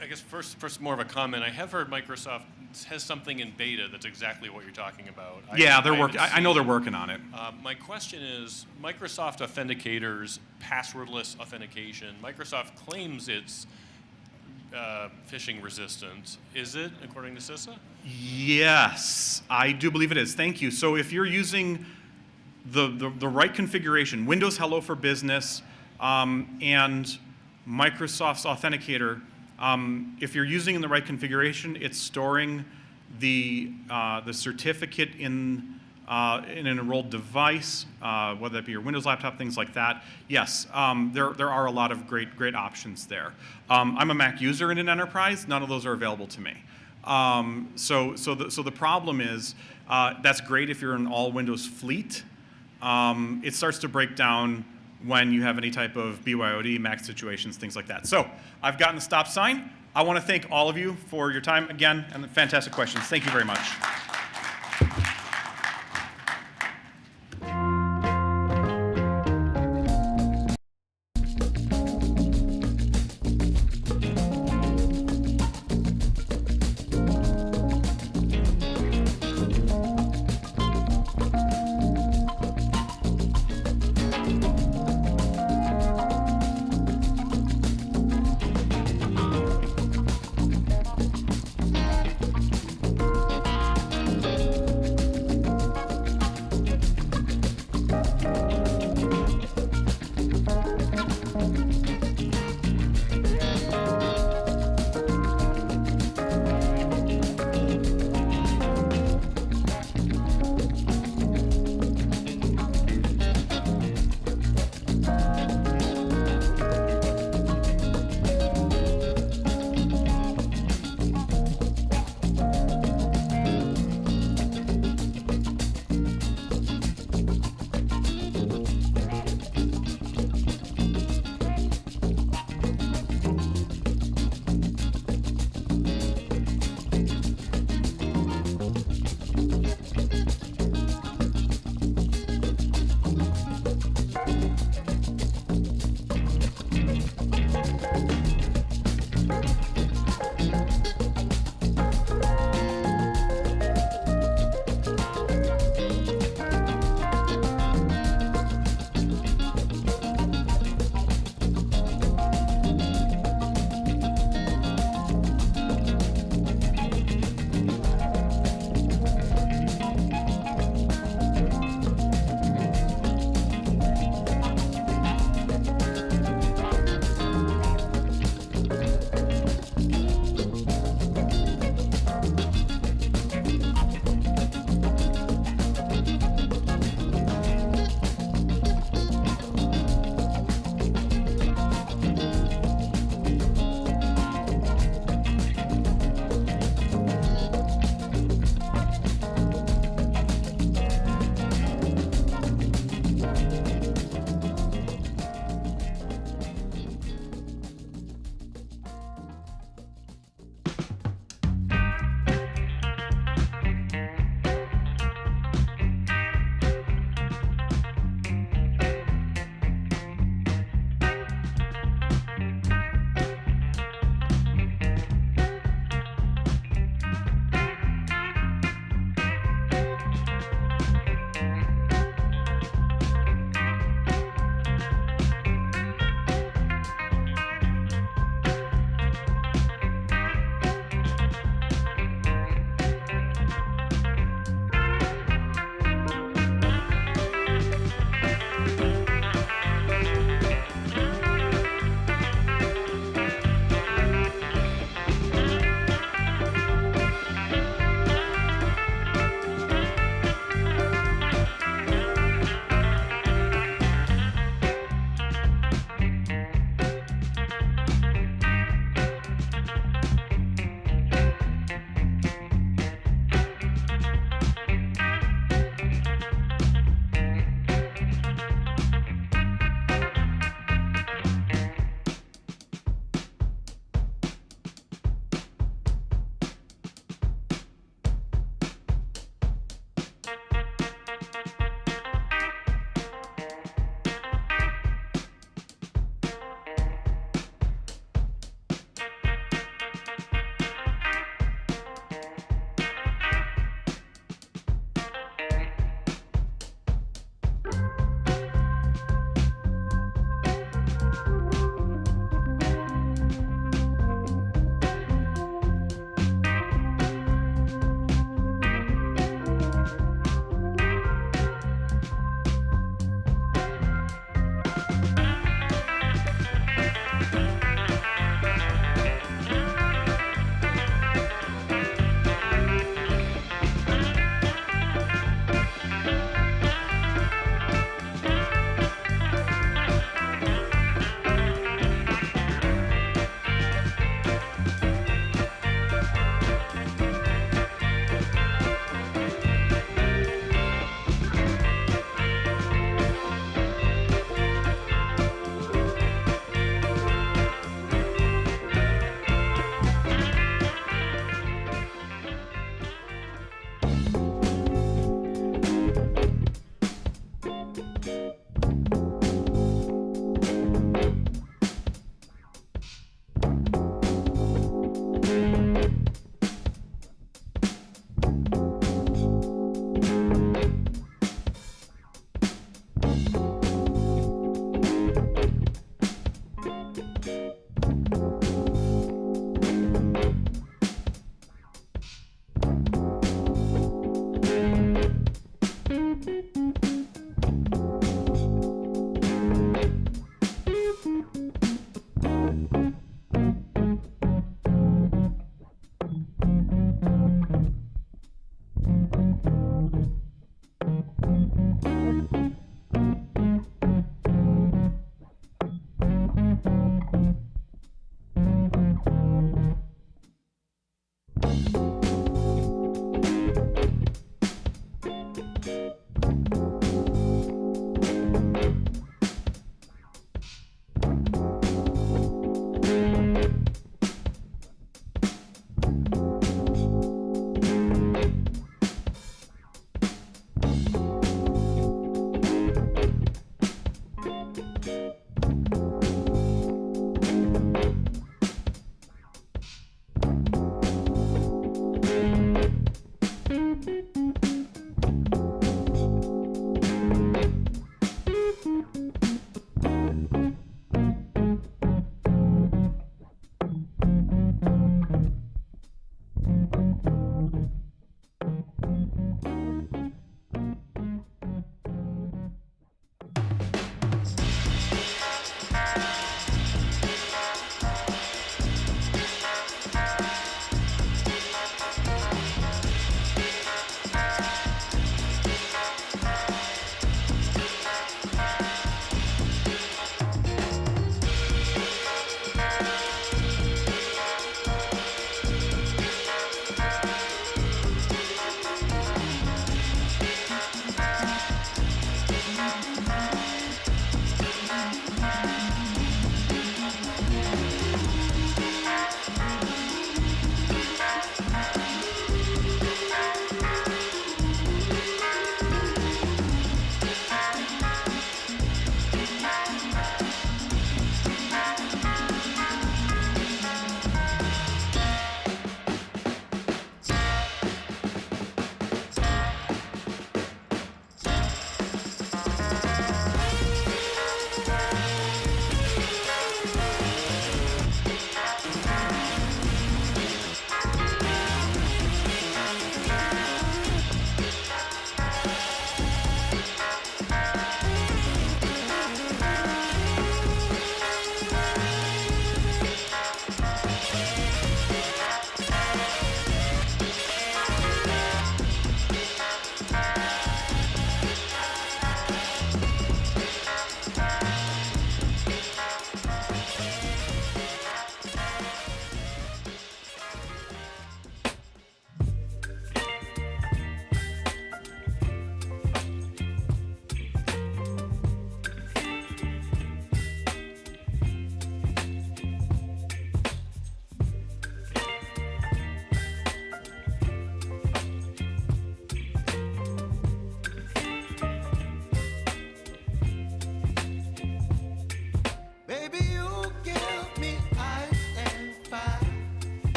H: I guess first more of a comment. I have heard Microsoft has something in beta that's exactly what you're talking about.
E: Yeah,
H: I haven't
E: I know they're
H: seen it.
E: working on it.
H: My question is, Microsoft Authenticators, passwordless authentication. Microsoft claims it's phishing resistant. Is it, according to CISA?
E: Yes, I do believe it is. Thank you. So if you're using the right configuration, Windows Hello for Business and Microsoft's Authenticator, if you're using in the right configuration, it's storing the certificate in an enrolled device, whether that be your Windows laptop, things like that. Yes, there are a lot of great options there. I'm a Mac user in an enterprise. None of those are available to me. So the problem is that's great if you're an all Windows fleet. It starts to break down when you have any type of BYOD, Mac situations, things like that. So I've gotten the stop sign. I want to thank all of you for your time again and the fantastic questions. Thank you very much.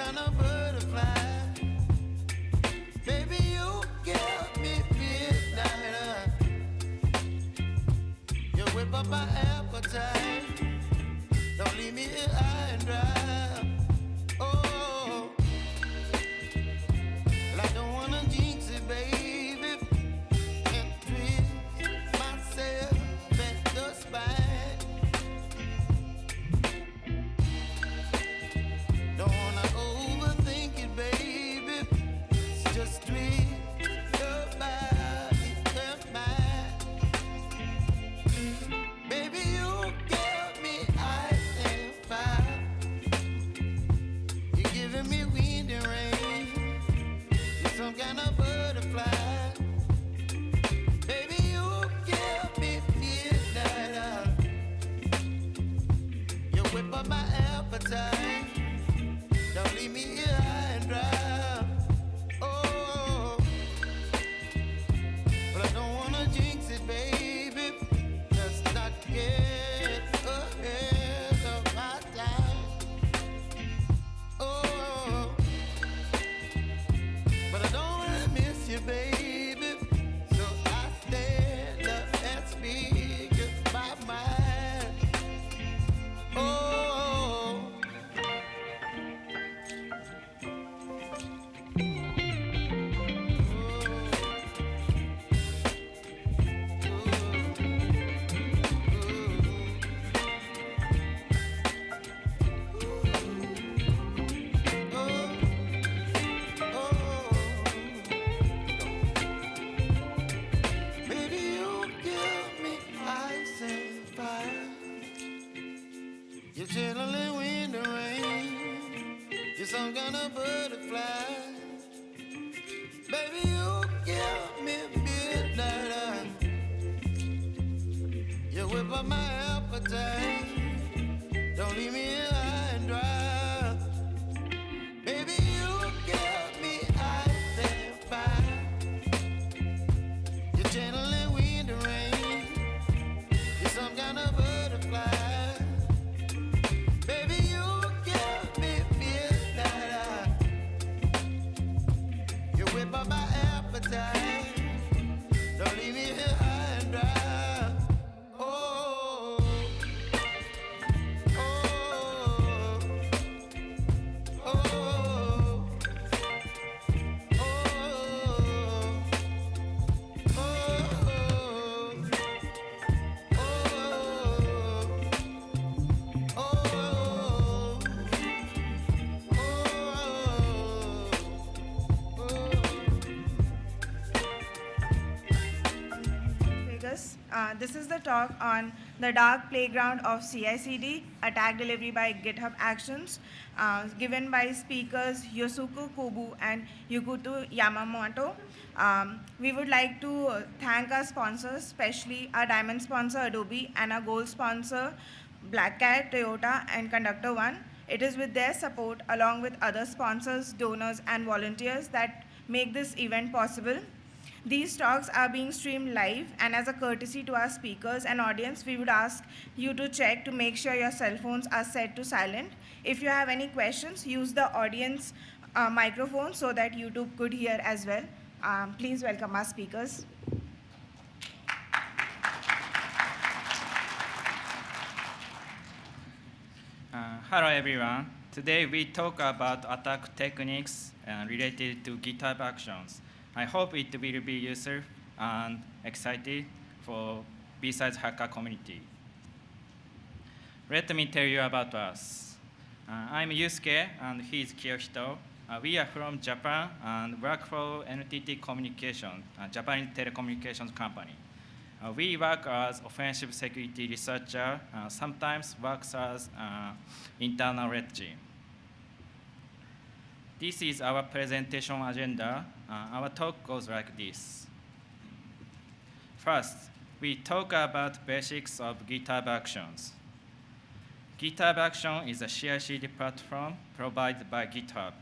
A: kind of butterfly. Baby, you give me midnight. You whip up my appetite. Don't leave me here high and dry. Oh, well, I don't wanna jinx it, baby, and twist myself at the spine. Don't wanna overthink it, baby. It's just twist your body and mine. Baby, you give me ice and fire. You're giving me wind and rain. You're some kind of butterfly. Baby, you give me midnight. You whip up my appetite. Don't leave me here high and dry. Oh, but I don't wanna jinx it, baby. Let's not get ahead of my time. Oh, but I don't wanna miss you, baby. So I stand up and speak my mind. Oh. Baby, you give me ice and fire. You're chilling wind and rain. You're some kind of butterfly. Baby, you give me midnight. You whip up my appetite. Don't leave me here high and dry. Baby, you give me ice and fire. You're channeling wind and rain. You're some kind of butterfly. Baby, you give me midnight. You whip up my appetite. Don't leave me here high and dry. Oh, oh, oh, oh,
I: Vegas. This is the talk on the dark playground of CI/CD, attack delivery by GitHub Actions, given by speakers Yosuke Kobu and Yukuto Yamamoto. We would like to thank our sponsors, especially our diamond sponsor Adobe and our gold sponsor Black Cat, Toyota, and Conductor One. It is with their support, along with other sponsors, donors, and volunteers, that make this event possible. These talks are being streamed live, and as a courtesy to our speakers and audience, we would ask you to check to make sure your cell phones are set to silent. If you have any questions, use the audience microphone so that YouTube could hear as well. Please welcome our speakers.
J: Hello everyone. Today we talk about attack techniques related to GitHub Actions. I hope it will be useful and exciting for BSides hacker community. Let me tell you about us. I'm Yusuke and he's Kiyohito. We are from Japan and work for NTT Communication, a Japanese telecommunications company. We work as offensive security researcher, sometimes works as internal red team. This is our presentation agenda. Our talk goes like this. First, we talk about basics of GitHub Actions. GitHub Action is a CI/CD platform provided by GitHub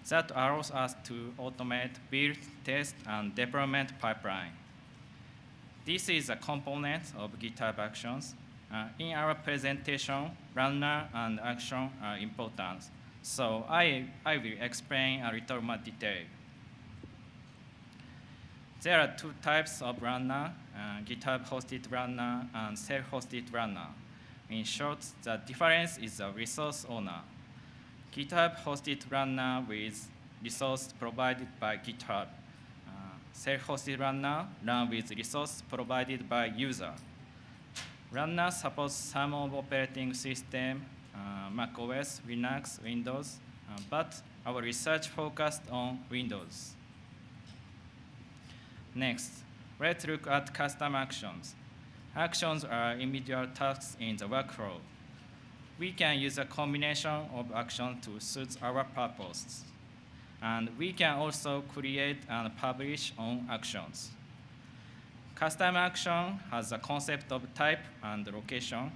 J: that allows us to automate build, test, and deployment pipeline. This is a component of GitHub Actions. In our presentation, runner and action are important. So I will explain a little more detail. There are two types of runner, GitHub hosted runner and self-hosted runner. In short, the difference is the resource owner. GitHub hosted runner with resource provided by GitHub. Self-hosted runner run with resource provided by user. Runner supports some of operating system, Mac OS, Linux, Windows, but our research focused on Windows. Next, let's look at custom actions. Actions are individual tasks in the workflow. We can use a combination of actions to suit our purpose. And we can also create and publish on actions. Custom action has a concept of type and location.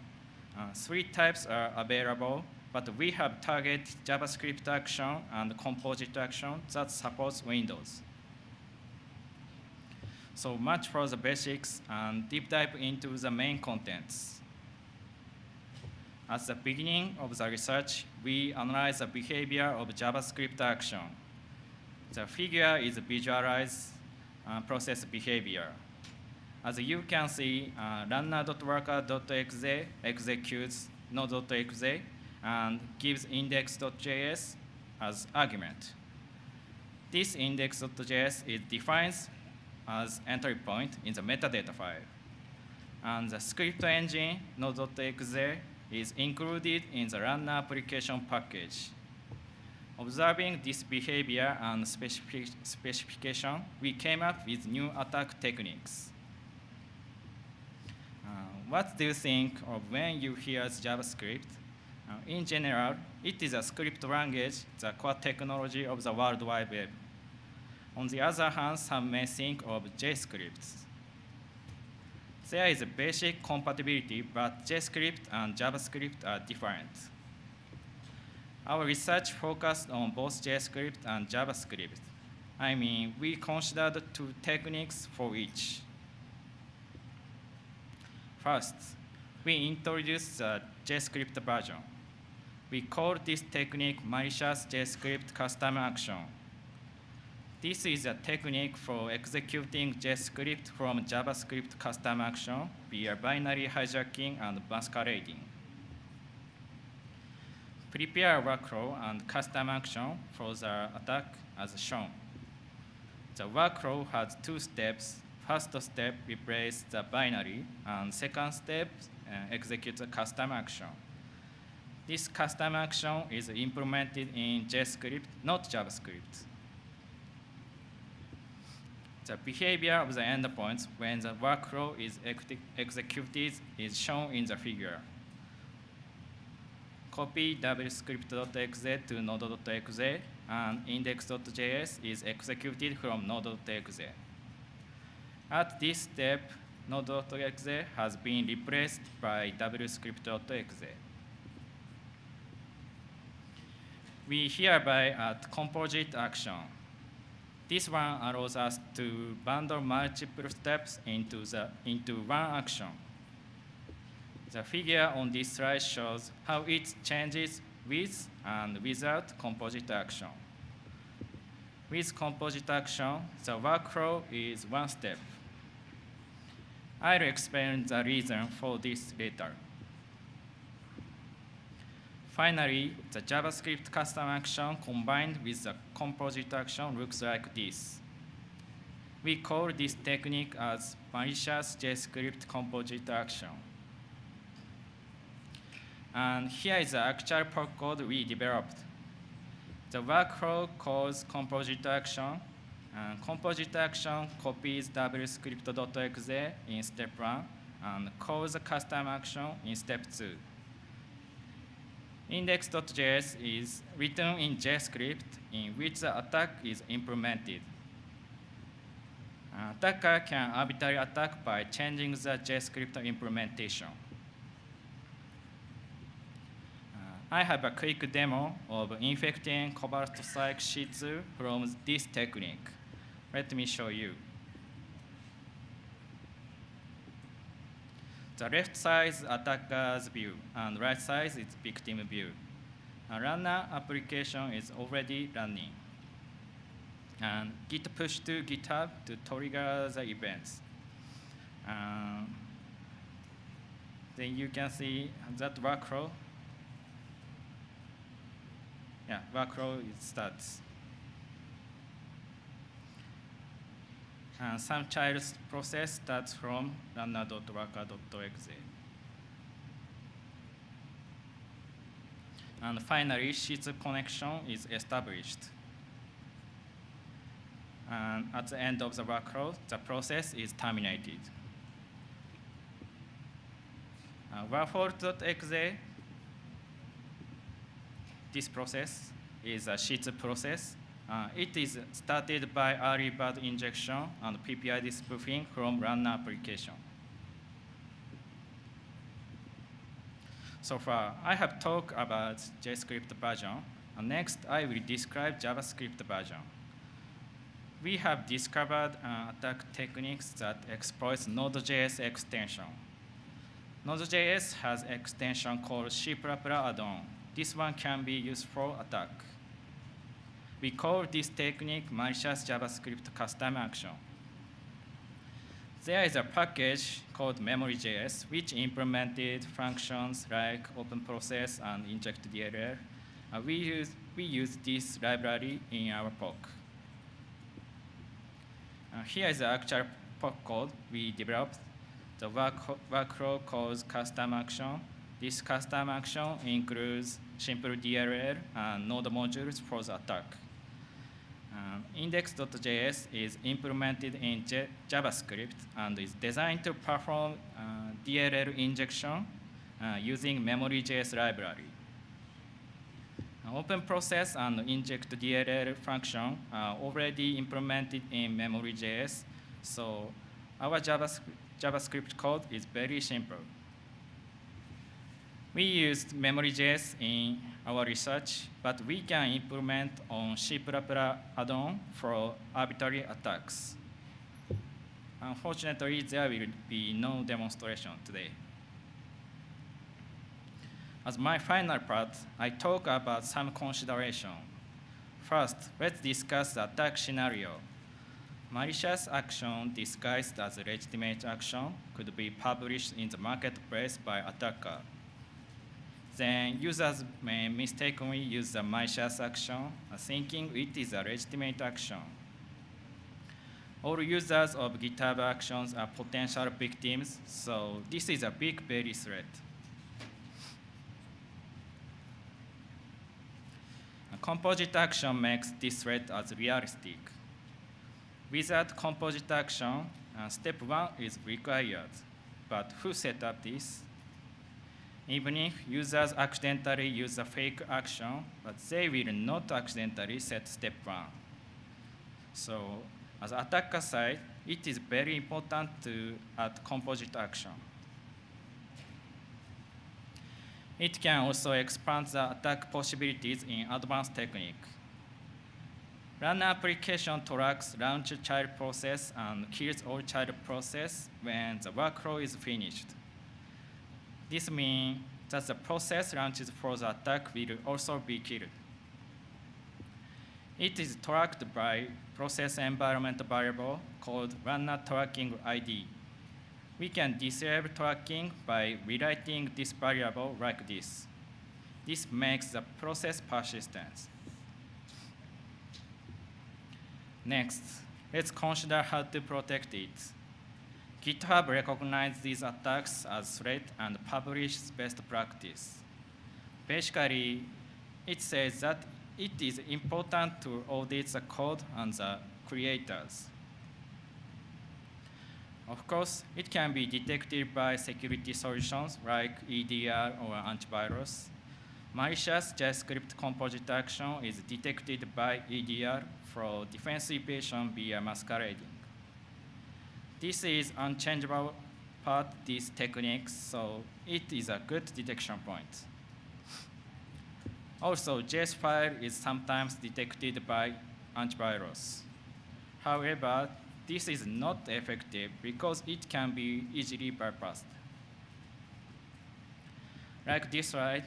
J: 3 types are available, but we have target JavaScript action and composite action that supports Windows. So much for the basics and deep dive into the main contents. At the beginning of the research, we analyze the behavior of JavaScript action. The figure is visualized process behavior. As you can see, runner.worker.exe executes node.exe and gives index.js as argument. This index.js is defined as entry point in the metadata file. And the script engine node.exe is included in the runner application package. Observing this behavior and specification, we came up with new attack techniques. What do you think of when you hear JavaScript? In general, it is a script language, the core technology of the World Wide Web. On the other hand, some may think of JScript. There is a basic compatibility, but JScript and JavaScript are different. Our research focused on both JScript and JavaScript. I mean, we considered 2 techniques for each. First, we introduced the JScript version. We call this technique malicious JScript custom action. This is a technique for executing JScript from JavaScript custom action via binary hijacking and masquerading. Prepare a workflow and custom action for the attack as shown. The workflow has 2 steps. First step replaces the binary, and second step executes a custom action. This custom action is implemented in JScript, not JavaScript. The behavior of the endpoints when the workflow is executed is shown in the figure. Copy wscript.exe to node.exe, and index.js is executed from node.exe. At this step, node.exe has been replaced by wscript.exe. We hereby add composite action. This one allows us to bundle multiple steps into one action. The figure on this slide shows how it changes with and without composite action. With composite action, the workflow is 1 step. I'll explain the reason for this later. Finally, the JavaScript custom action combined with the composite action looks like this. We call this technique as malicious JavaScript composite action. And here is the actual code we developed. The workflow calls composite action, and composite action copies wscript.exe in step 1 and calls the custom action in step 2. Index.js is written in JavaScript in which the attack is implemented. An attacker can arbitrarily attack by changing the JavaScript implementation. I have a quick demo of infecting cobalt-like Shih Tzu from this technique. Let me show you. The left side is attacker's view, and right side is victim view. A runner application is already running. And git push to GitHub to trigger the events. Then you can see that workflow. Yeah, workflow it starts. And some child process starts from runner.worker.exe. And finally, sheets connection is established. And at the end of the workflow, the process is terminated. Workflow.exe, this process is a sheets process. It is started by early bird injection and PPID spoofing from runner application. So far, I have talked about JavaScript version. And next, I will describe JavaScript version. We have discovered attack techniques that exploits Node.js extension. Node.js has extension called C++ add-on. This one can be used for attack. We call this technique malicious JavaScript custom action. There is a package called memory.js, which implemented functions like open process and inject DLL. We use this library in our POC. Here is the actual POC code we developed. The workflow calls custom action. This custom action includes simple DLL and node modules for the attack. Index.js is implemented in JavaScript and is designed to perform DLL injection using memory.js library. Open process and inject DLL function are already implemented in memory.js, so our JavaScript code is very simple. We used memory.js in our research, but we can implement on C++ add-on for arbitrary attacks. Unfortunately, there will be no demonstration today. As my final part, I talk about some consideration. First, let's discuss the attack scenario. Malicious action disguised as a legitimate action could be published in the marketplace by attacker. Then users may mistakenly use the malicious action, thinking it is a legitimate action. All users of GitHub Actions are potential victims, so this is a big belly threat. A composite action makes this threat as realistic. Without composite action, step 1 is required. But who set up this? Even if users accidentally use a fake action, but they will not accidentally set step 1. So, as attacker side, it is very important to add composite action. It can also expand the attack possibilities in advanced technique. Runner application tracks launch child process and kills all child process when the workflow is finished. This means that the process launches for the attack will also be killed. It is tracked by process environment variable called runner tracking ID. We can disable tracking by rewriting this variable like this. This makes the process persistent. Next, let's consider how to protect it. GitHub recognizes these attacks as threat and publishes best practice. Basically, it says that it is important to audit the code and the creators. Of course, it can be detected by security solutions like EDR or antivirus. Malicious JavaScript composite action is detected by EDR for defense evasion via masquerading. This is unchangeable part of these techniques, so it is a good detection point. Also, JS file is sometimes detected by antivirus. However, this is not effective because it can be easily bypassed. Like this slide,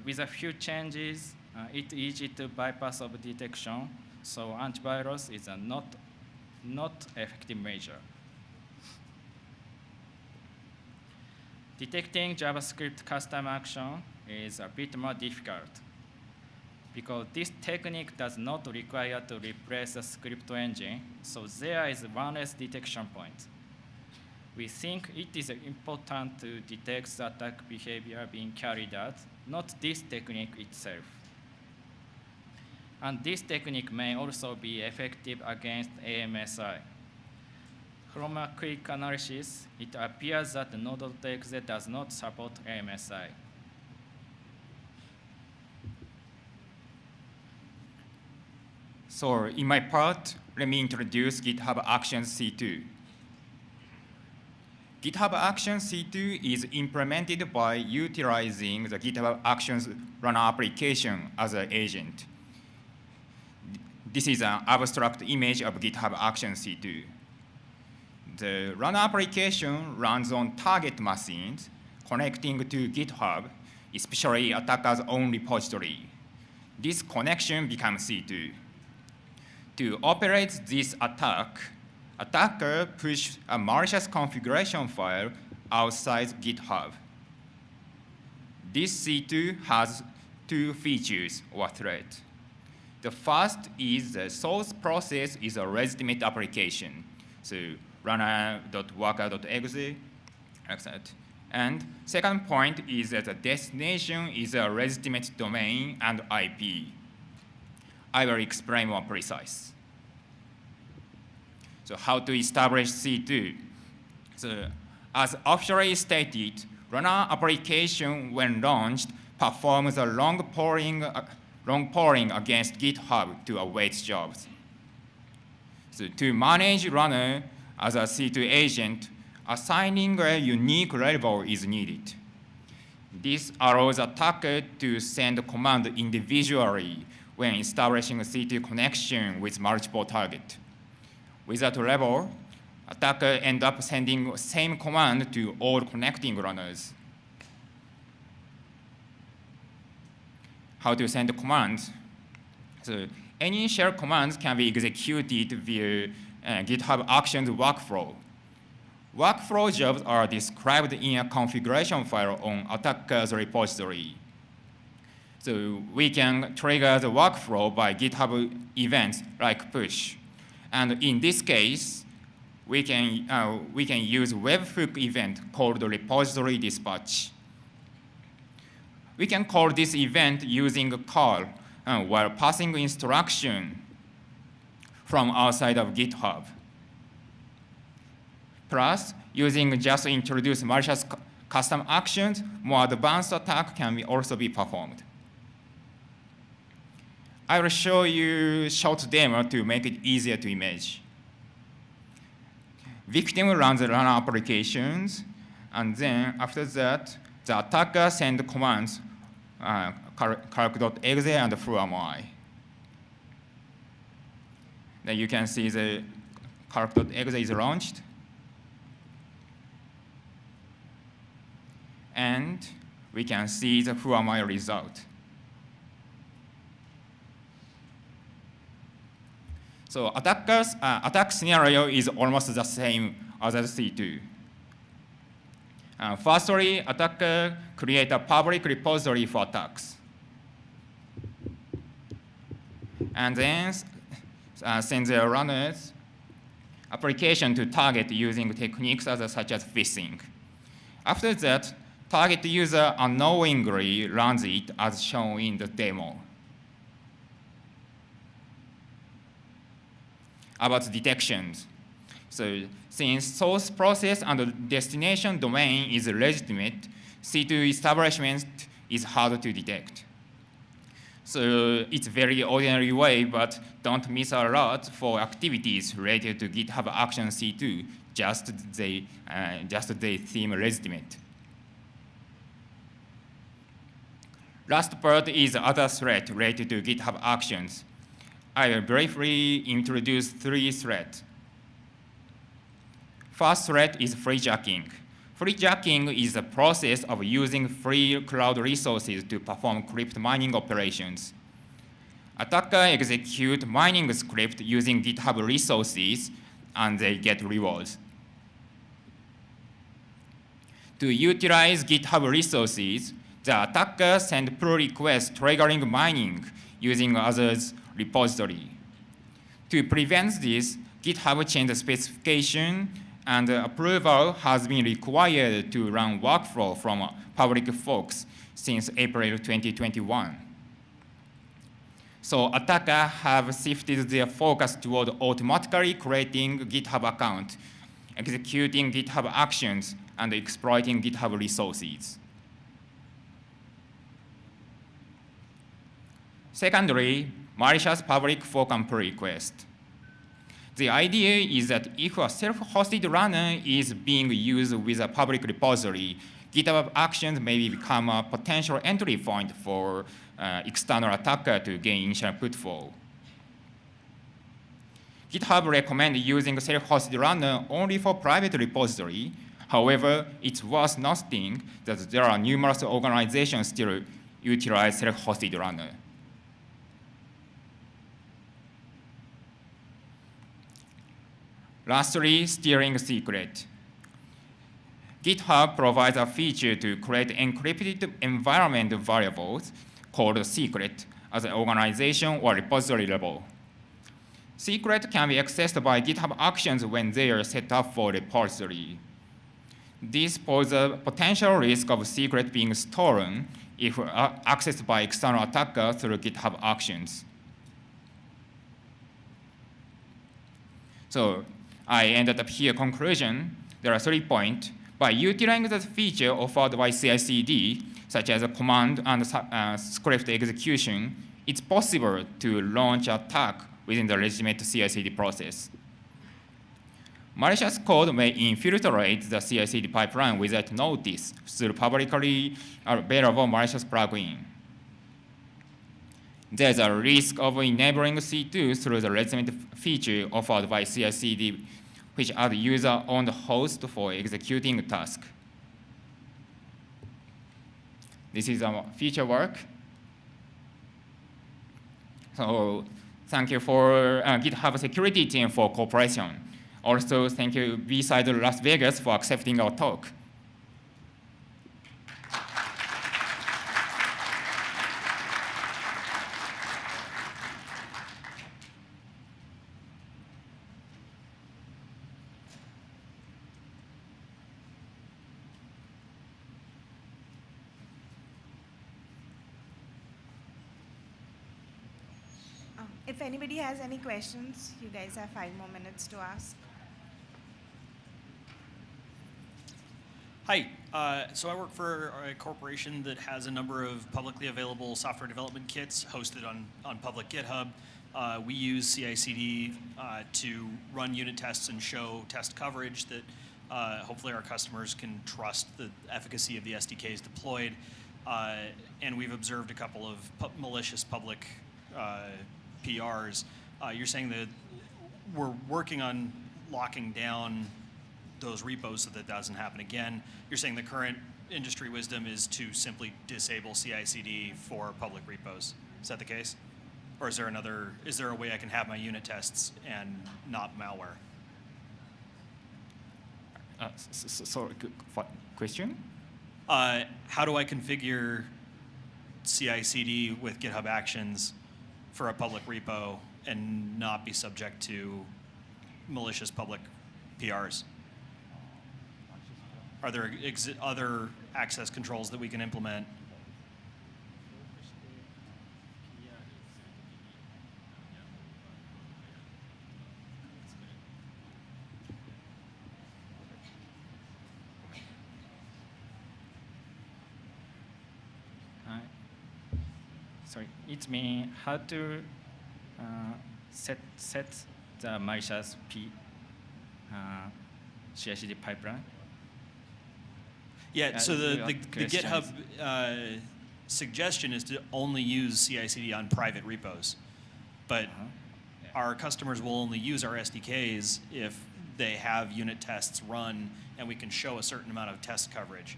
J: With a few changes, it's easy to bypass of detection, so antivirus is a not effective measure. Detecting JavaScript custom action is a bit more difficult because this technique does not require to replace the script engine, so there is one less detection point. We think it is important to detect the attack behavior being carried out, not this technique itself. And this technique may also be effective against AMSI. From a quick analysis, it appears that Node.exe does not support AMSI.
K: So in my part, let me introduce GitHub Actions C2. GitHub Actions C2 is implemented by utilizing the GitHub Actions runner application as an agent. This is an abstract image of GitHub Actions C2. The runner application runs on target machines connecting to GitHub, especially attacker's own repository. This connection becomes C2. To operate this attack, attacker pushed a malicious configuration file outside GitHub. This C2 has two features or threats. The first is the source process is a legitimate application. So runner.worker.exe, like that. And second point is that the destination is a legitimate domain and IP. I will explain more precise. So how to establish C2? So as officially stated, runner application when launched performs a long polling against GitHub to await jobs. So to manage runner as a C2 agent, assigning a unique label is needed. This allows attacker to send command individually when establishing a C2 connection with multiple targets. Without a label, attacker ends up sending same command to all connecting runners. How to send commands? So any shell commands can be executed via GitHub Actions workflow. Workflow jobs are described in a configuration file on attacker's repository. So we can trigger the workflow by GitHub events like push. And in this case, we can use webhook event called repository dispatch. We can call this event using a call while passing instruction from outside of GitHub. Plus, using just introduce malicious custom actions, more advanced attack can also be performed. I will show you a short demo to make it easier to image. Victim runs the runner applications, and then after that, the attacker sends commands, calc.exe and firmware. Then you can see the calc.exe is launched. And we can see the firmware result. So attack scenario is almost the same as C2. Firstly, attacker create a public repository for attacks. And then send the runners application to target using techniques such as phishing. After that, target user unknowingly runs it as shown in the demo. About detections. So since source process and destination domain is legitimate, C2 establishment is hard to detect. So it's very ordinary way, but don't miss a lot for activities related to GitHub Action C2, just they seem legitimate. Last part is other threat related to GitHub Actions. I will briefly introduce three threats. First threat is freejacking. Freejacking is the process of using free cloud resources to perform crypto mining operations. Attackers execute mining script using GitHub resources, and they get rewards. To utilize GitHub resources, the attacker send pull requests triggering mining using others' repository. To prevent this, GitHub changed the specification, and approval has been required to run workflow from public folks since April 2021. So attackers have shifted their focus toward automatically creating GitHub account, executing GitHub actions, and exploiting GitHub resources. Secondly, malicious public fork and pull request. The idea is that if a self-hosted runner is being used with a public repository, GitHub actions may become a potential entry point for external attacker to gain initial footfall. GitHub recommends using self-hosted runner only for private repository. However, it's worth noting that there are numerous organizations still utilize self-hosted runner. Lastly, stealing secret. GitHub provides a feature to create encrypted environment variables called secret at the organization or repository level. Secret can be accessed by GitHub actions when they are set up for repository. This poses a potential risk of secret being stolen if accessed by external attackers through GitHub actions. So I ended up here conclusion. There are 3 points. By utilizing the feature offered by CI/CD, such as a command and script execution, it's possible to launch an attack within the legitimate CI/CD process. Malicious code may infiltrate the CI/CD pipeline without notice through publicly available malicious plugin. There's a risk of enabling C2 through the legitimate feature offered by CI/CD, which adds user on the host for executing a task. This is our feature work. So thank you for GitHub security team for cooperation. Also, thank you BSides Las Vegas for accepting our talk.
I: If anybody has any questions, you guys have 5 more minutes to ask.
L: Hi, so I work for a corporation that has a number of publicly available software development kits hosted on public GitHub. We use CI/CD to run unit tests and show test coverage that hopefully our customers can trust the efficacy of the SDKs deployed. And we've observed a couple of malicious public PRs. You're saying that we're working on locking down those repos so that doesn't happen again. You're saying the current industry wisdom is to simply disable CI/CD for public repos. Is that the case? Or is there a way I can have my unit tests and not malware?
K: Sorry, question?
L: How do I configure CI/CD with GitHub Actions for a public repo and not be subject to malicious public PRs? Are there other access controls that we can implement?
J: Sorry, it means how to set the malicious CI/CD pipeline.
L: Yeah, so the GitHub suggestion is to only use CI/CD on private repos, but our customers will only use our SDKs if they have unit tests run, and we can show a certain amount of test coverage.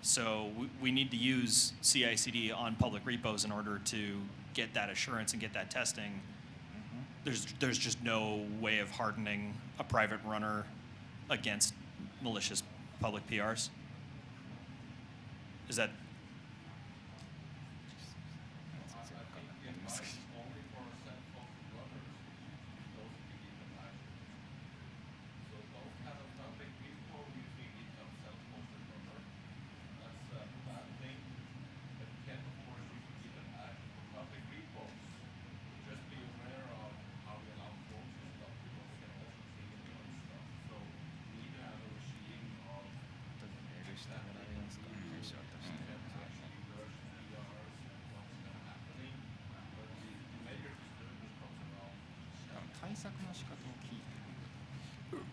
L: So we need to use CI/CD on public repos in order to get that assurance and get that testing. There's just no way of hardening a private runner against malicious public PRs. Is that?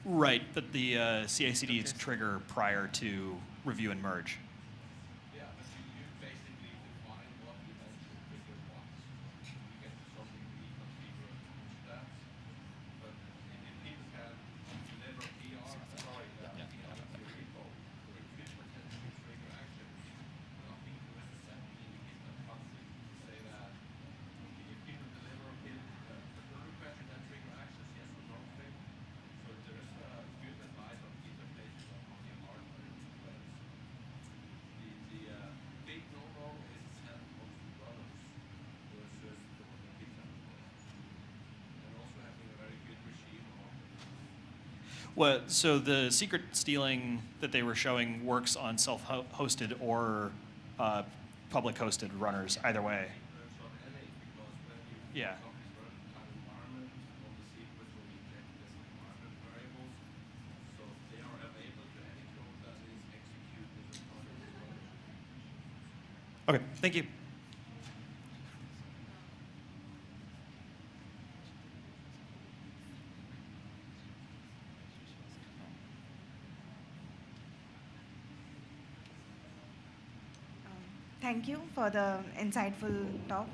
L: Right, but the CI/CD is trigger prior to review and merge.
D: Yeah, but you basically define what the eventual trigger was. You get to something reconfigure that. But if people can deliver PR, sorry, that PR to your repo, it could potentially trigger actions. And I think there is a setting in the GitHub policy to say that if people deliver the request and then trigger actions, yes or no thing. So there is good advice on GitHub pages on the hardware. The big no-no is self-hosted runners versus the one that GitHub does. And also having a very good regime on
L: Well, so the secret stealing that they were showing works on self-hosted or public hosted runners, either way.
D: on any, because when you
L: Yeah.
D: copies run time environment on the sequence when you check this environment variables, so they are available to any code that is executed as part of the runner.
L: Okay, thank you.
I: Thank you for the insightful talk.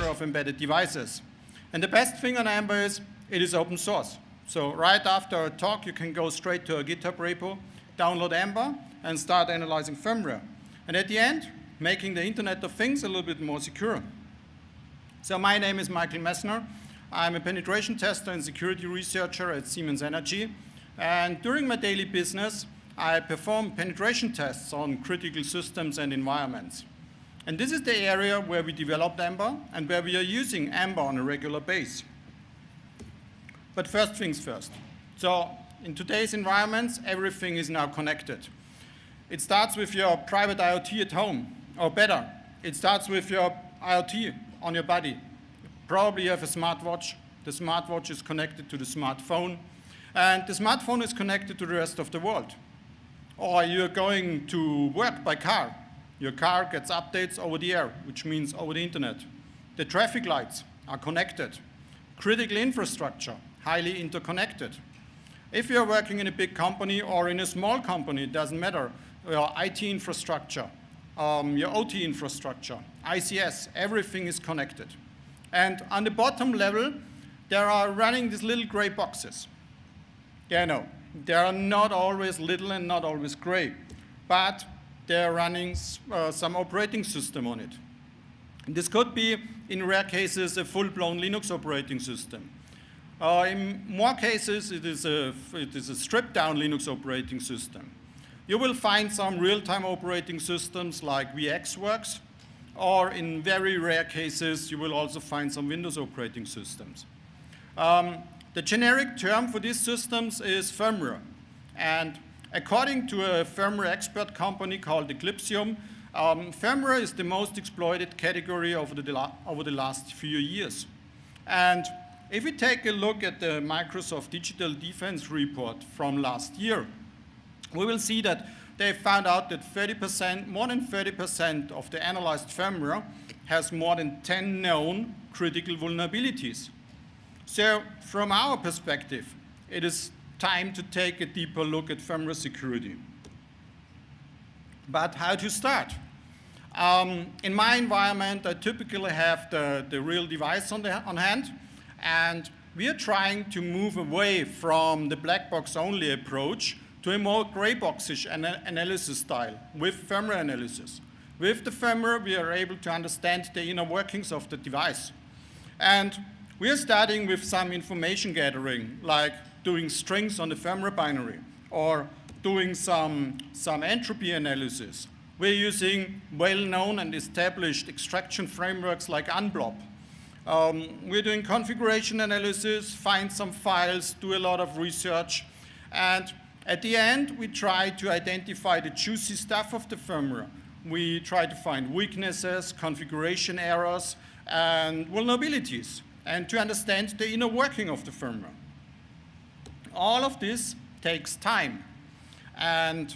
M: Of embedded devices. And the best thing on EMBA is it is open source. So right after our talk, you can go straight to a GitHub repo, download EMBA, and start analyzing firmware. And at the end, making the Internet of Things a little bit more secure. So my name is Michael Messner. I'm a penetration tester and security researcher at Siemens Energy. And during my daily business, I perform penetration tests on critical systems and environments. And this is the area where we developed EMBA and where we are using EMBA on a regular basis. But first things first. So in today's environments, everything is now connected. It starts with your private IoT at home, or better, it starts with your IoT on your body. Probably you have a smartwatch. The smartwatch is connected to the smartphone, and the smartphone is connected to the rest of the world. Or you're going to work by car. Your car gets updates over the air, which means over the internet. The traffic lights are connected. Critical infrastructure, highly interconnected. If you're working in a big company or in a small company, it doesn't matter. Your IT infrastructure, your OT infrastructure, ICS, everything is connected. And on the bottom level, there are running these little gray boxes. Yeah, no, they are not always little and not always gray, but they're running some operating system on it. And this could be, in rare cases, a full-blown Linux operating system. In more cases, it is a stripped-down Linux operating system. You will find some real-time operating systems like VxWorks, or in very rare cases, you will also find some Windows operating systems. The generic term for these systems is firmware. And according to a firmware expert company called Eclipsium, firmware is the most exploited category over the last few years. And if we take a look at the Microsoft Digital Defense report from last year, we will see that they found out that more than 30% of the analyzed firmware has more than 10 known critical vulnerabilities. So from our perspective, it is time to take a deeper look at firmware security. But how to start? In my environment, I typically have the real device on hand, and we are trying to move away from the black box only approach to a more gray boxish analysis style with firmware analysis. With the firmware, we are able to understand the inner workings of the device. And we are starting with some information gathering, like doing strings on the firmware binary, or doing some entropy analysis. We're using well-known and established extraction frameworks like Unblob. We're doing configuration analysis, find some files, do a lot of research, and at the end, we try to identify the juicy stuff of the firmware. We try to find weaknesses, configuration errors, and vulnerabilities, and to understand the inner working of the firmware. All of this takes time. And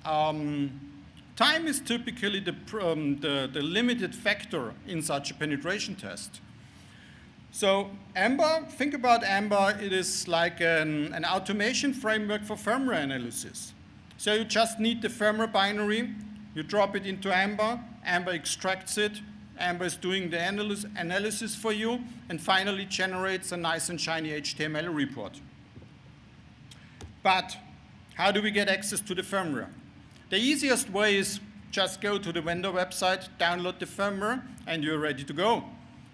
M: time is typically the limited factor in such a penetration test. So EMBA, think about EMBA, it is like an automation framework for firmware analysis. So you just need the firmware binary, you drop it into EMBA, EMBA extracts it, EMBA is doing the analysis for you, and finally generates a nice and shiny HTML report. But how do we get access to the firmware? The easiest way is just go to the vendor website, download the firmware, and you're ready to go.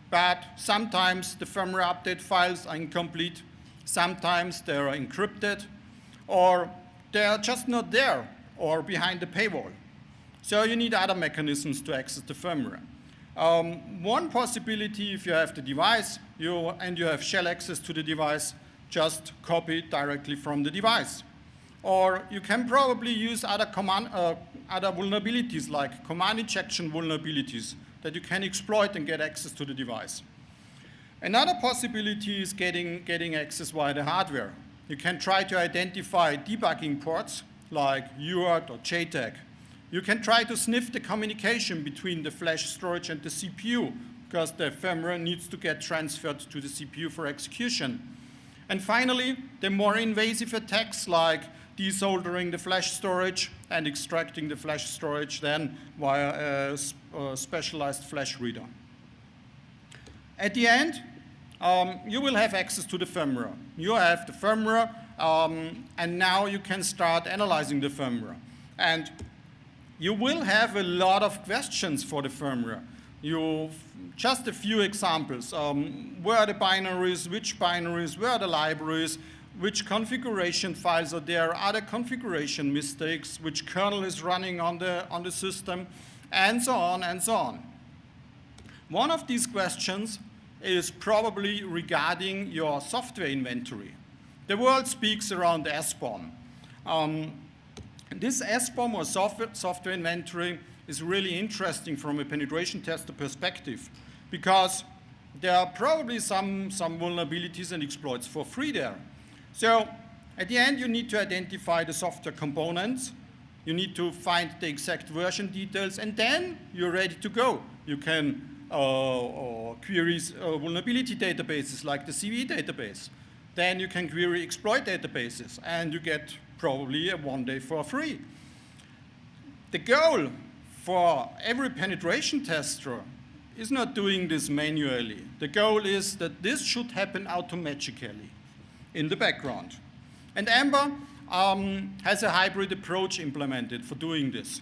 M: But sometimes the firmware update files are incomplete, sometimes they are encrypted, or they are just not there, or behind the paywall. So you need other mechanisms to access the firmware. One possibility, if you have the device and you have shell access to the device, just copy it directly from the device. Or you can probably use other vulnerabilities like command injection vulnerabilities that you can exploit and get access to the device. Another possibility is getting access via the hardware. You can try to identify debugging ports like UART or JTAG. You can try to sniff the communication between the flash storage and the CPU, because the firmware needs to get transferred to the CPU for execution. And finally, the more invasive attacks like desoldering the flash storage and extracting the flash storage then via a specialized flash reader. At the end, you will have access to the firmware. You have the firmware, and now you can start analyzing the firmware. And you will have a lot of questions for the firmware. Just a few examples. Where are the binaries? Which binaries? Where are the libraries? Which configuration files are there? Are there configuration mistakes? Which kernel is running on the system? And so on and so on. One of these questions is probably regarding your software inventory. The world speaks around SBOM. This SBOM or software inventory is really interesting from a penetration tester perspective, because there are probably some vulnerabilities and exploits for free there. So at the end, you need to identify the software components. You need to find the exact version details, and then you're ready to go. You can query vulnerability databases like the CVE database. Then you can query exploit databases, and you get probably a 1 day for free. The goal for every penetration tester is not doing this manually. The goal is that this should happen automatically in the background. And EMBA has a hybrid approach implemented for doing this.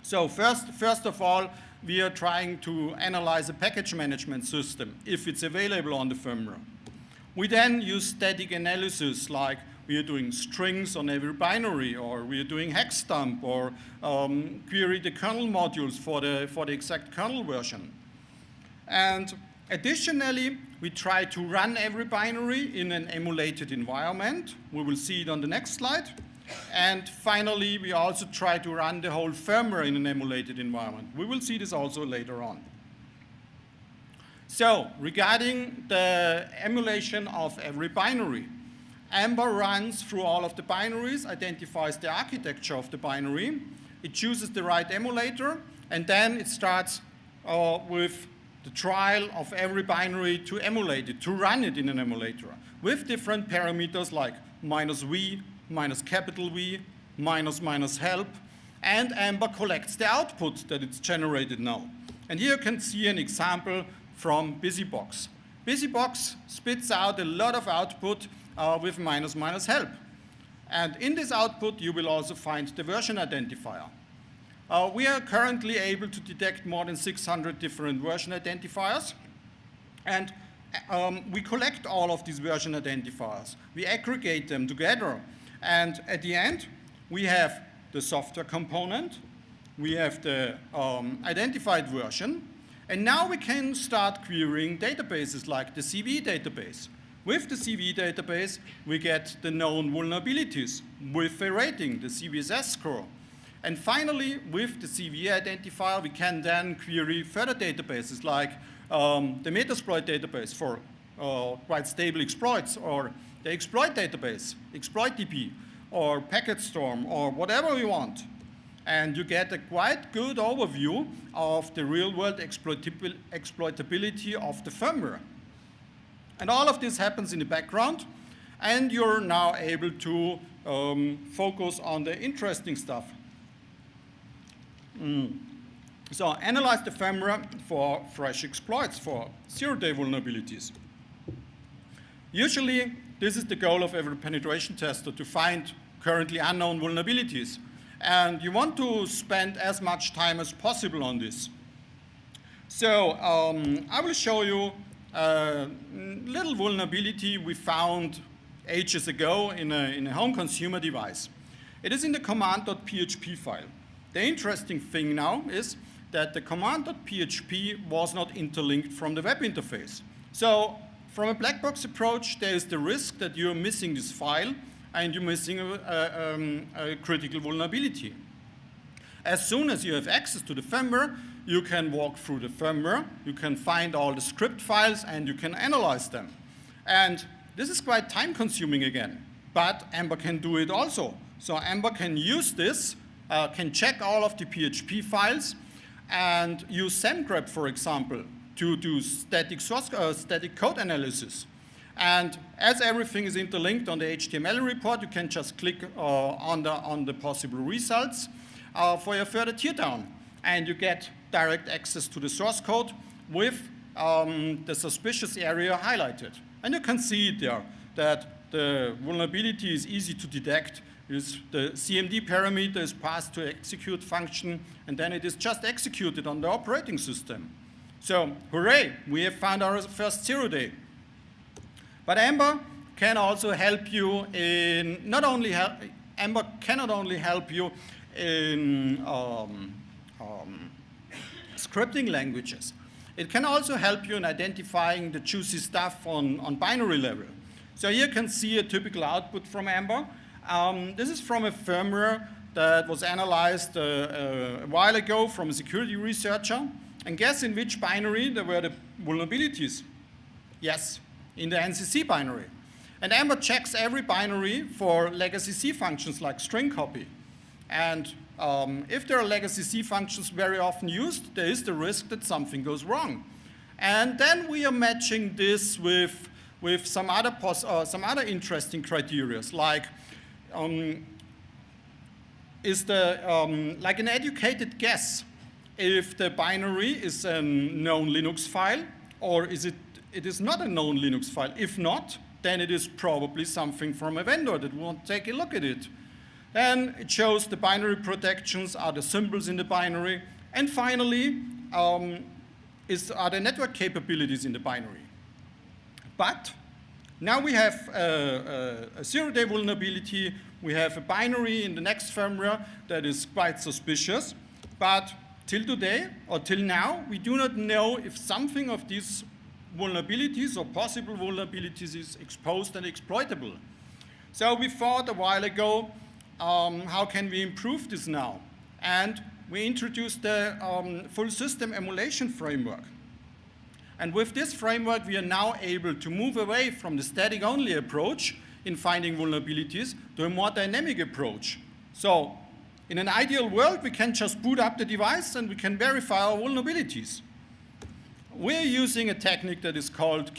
M: So first of all, we are trying to analyze a package management system if it's available on the firmware. We then use static analysis, like we are doing strings on every binary, or we are doing hex dump, or query the kernel modules for the exact kernel version. And additionally, we try to run every binary in an emulated environment. We will see it on the next slide. And finally, we also try to run the whole firmware in an emulated environment. We will see this also later on. So, regarding the emulation of every binary, EMBA runs through all of the binaries, identifies the architecture of the binary, it chooses the right emulator, and then it starts with the trial of every binary to emulate it, to run it in an emulator, with different parameters like -v, -V, -help, and EMBA collects the output that it's generated now. And here you can see an example from BusyBox. BusyBox spits out a lot of output with -help. And in this output, you will also find the version identifier. We are currently able to detect more than 600 different version identifiers. And we collect all of these version identifiers. We aggregate them together. And at the end, we have the software component. We have the identified version. And now we can start querying databases like the CVE database. With the CVE database, we get the known vulnerabilities with a rating, the CVSS score. And finally, with the CVE identifier, we can then query further databases like the Metasploit database for quite stable exploits, or the exploit database, ExploitDB, or packet storm or whatever you want. And you get a quite good overview of the real-world exploitability of the firmware. And all of this happens in the background, and you're now able to focus on the interesting stuff. So analyze the firmware for fresh exploits, for zero-day vulnerabilities. Usually, this is the goal of every penetration tester, to find currently unknown vulnerabilities. And you want to spend as much time as possible on this. So I will show you a little vulnerability we found ages ago in a home consumer device. It is in the command.php file. The interesting thing now is that the command.php was not interlinked from the web interface. So from a black box approach, there is the risk that you're missing this file and you're missing a critical vulnerability. As soon as you have access to the firmware, you can walk through the firmware, you can find all the script files, and you can analyze them. And this is quite time-consuming again, but EMBA can do it also. So EMBA can use this, can check all of the PHP files, and use SEMgrep, for example, to do static code analysis. And as everything is interlinked on the HTML report, you can just click on the possible results for your further teardown. And you get direct access to the source code with the suspicious area highlighted. And you can see it there, that the vulnerability is easy to detect. The CMD parameter is passed to execute function, and then it is just executed on the operating system. So, hooray, we have found our first zero-day. But EMBA can also help you in, EMBA cannot only help you in scripting languages. It can also help you in identifying the juicy stuff on binary level. So here you can see a typical output from EMBA. This is from a firmware that was analyzed a while ago from a security researcher. And guess in which binary there were the vulnerabilities? Yes, in the NCC binary. And EMBA checks every binary for legacy C functions like string copy. And if there are legacy C functions very often used, there is the risk that something goes wrong. And then we are matching this with some other interesting criteria, like like an educated guess if the binary is a known Linux file, or it is not a known Linux file. If not, then it is probably something from a vendor that won't take a look at it. Then it shows the binary protections, are the symbols in the binary, and finally, are the network capabilities in the binary. But now we have a zero-day vulnerability. We have a binary in the next firmware that is quite suspicious. But till today, or till now, we do not know if something of these vulnerabilities or possible vulnerabilities is exposed and exploitable. So we thought a while ago, how can we improve this now? And we introduced the full system emulation framework. And with this framework, we are now able to move away from the static-only approach in finding vulnerabilities to a more dynamic approach. So in an ideal world, we can just boot up the device and we can verify our vulnerabilities. We're using a technique that is called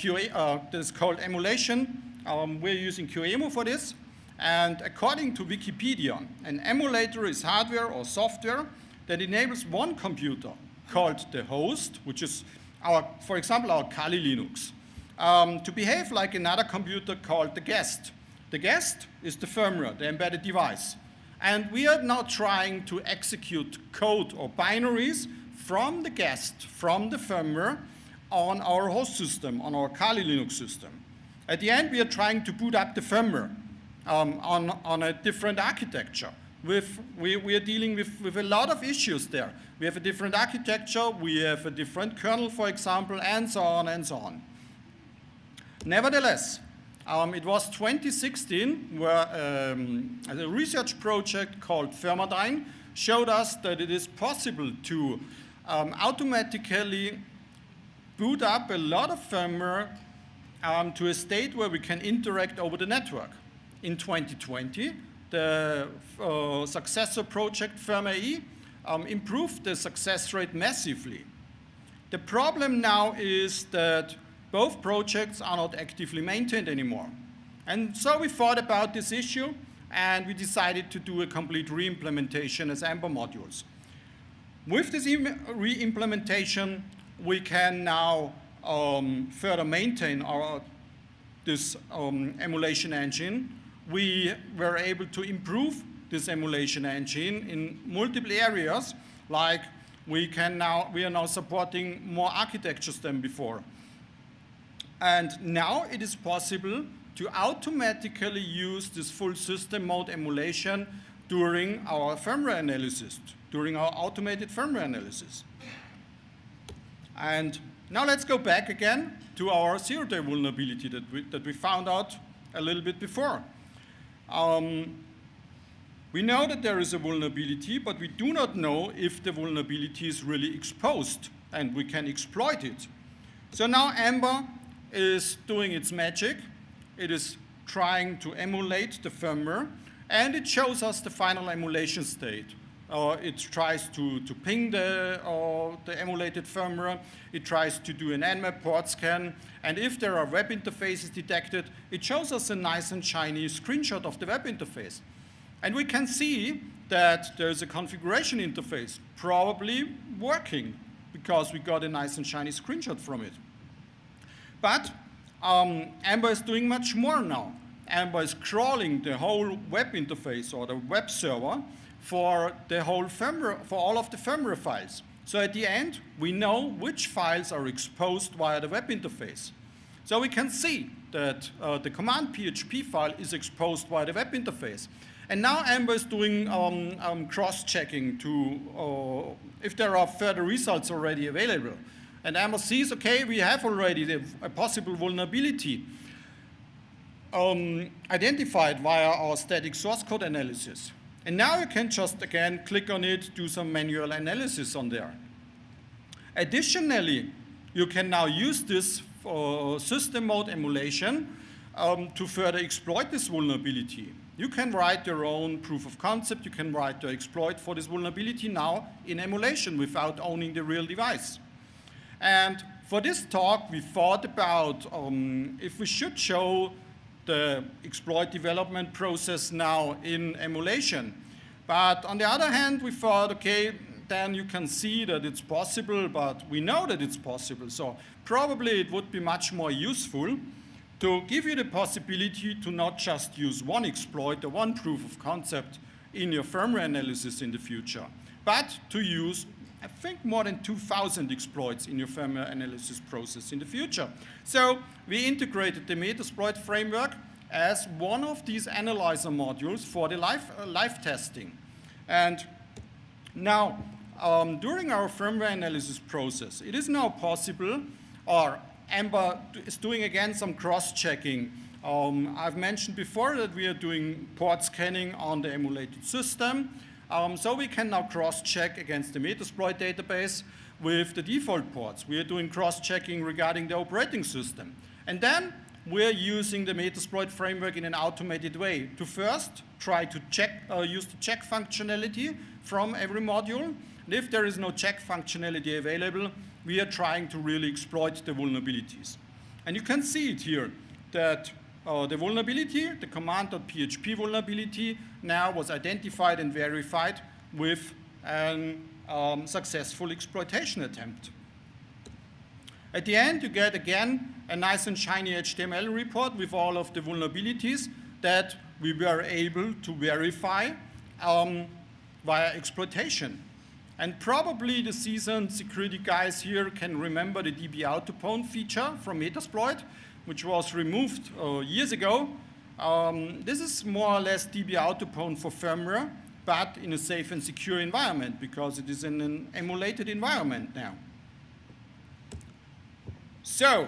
M: emulation. We're using QEMU for this. And according to Wikipedia, an emulator is hardware or software that enables one computer called the host, which is for example, our Kali Linux, to behave like another computer called the guest. The guest is the firmware, the embedded device. And we are now trying to execute code or binaries from the guest, from the firmware, on our host system, on our Kali Linux system. At the end, we are trying to boot up the firmware on a different architecture. We are dealing with a lot of issues there. We have a different architecture, we have a different kernel, for example, and so on and so on. Nevertheless, it was 2016 where a research project called Firmware showed us that it is possible to automatically boot up a lot of firmware to a state where we can interact over the network. In 2020, the successor project firmware E improved the success rate massively. The problem now is that both projects are not actively maintained anymore. And so we thought about this issue, and we decided to do a complete re-implementation as EMBA modules. With this re-implementation, we can now further maintain this emulation engine. We were able to improve this emulation engine in multiple areas, like we are now supporting more architectures than before. And now it is possible to automatically use this full system mode emulation during our firmware analysis, during our automated firmware analysis. And now let's go back again to our zero-day vulnerability that we found out a little bit before. We know that there is a vulnerability, but we do not know if the vulnerability is really exposed and we can exploit it. So now EMBA is doing its magic. It is trying to emulate the firmware, and it shows us the final emulation state. It tries to ping the emulated firmware. It tries to do an Nmap port scan. And if there are web interfaces detected, it shows us a nice and shiny screenshot of the web interface. And we can see that there's a configuration interface probably working because we got a nice and shiny screenshot from it. But EMBA is doing much more now. EMBA is crawling the whole web interface or the web server for the whole firmware, for all of the firmware files. So at the end, we know which files are exposed via the web interface. So we can see that the command PHP file is exposed via the web interface. And now EMBA is doing cross-checking to if there are further results already available. And EMBA sees, okay, we have already a possible vulnerability identified via our static source code analysis. And now you can just, again, click on it, do some manual analysis on there. Additionally, you can now use this system mode emulation to further exploit this vulnerability. You can write your own proof of concept. You can write your exploit for this vulnerability now in emulation without owning the real device. And for this talk, we thought about if we should show the exploit development process now in emulation. But on the other hand, we thought, okay, then you can see that it's possible, but we know that it's possible. So probably it would be much more useful to give you the possibility to not just use one exploit or one proof of concept in your firmware analysis in the future, but to use, I think, more than 2,000 exploits in your firmware analysis process in the future. So we integrated the Metasploit framework as one of these analyzer modules for the live testing. And now, during our firmware analysis process, it is now possible, or EMBA is doing again some cross-checking. I've mentioned before that we are doing port scanning on the emulated system. So we can now cross-check against the Metasploit database with the default ports. We are doing cross-checking regarding the operating system. And then we're using the Metasploit framework in an automated way to first try to check, use the check functionality from every module. And if there is no check functionality available, we are trying to really exploit the vulnerabilities. And you can see it here that the vulnerability, the command.php vulnerability, now was identified and verified with a successful exploitation attempt. At the end, you get, again, a nice and shiny HTML report with all of the vulnerabilities that we were able to verify via exploitation. And probably the seasoned security guys here can remember the DB autopwn feature from Metasploit, which was removed years ago. This is more or less DB autopwn for firmware, but in a safe and secure environment because it is in an emulated environment now. So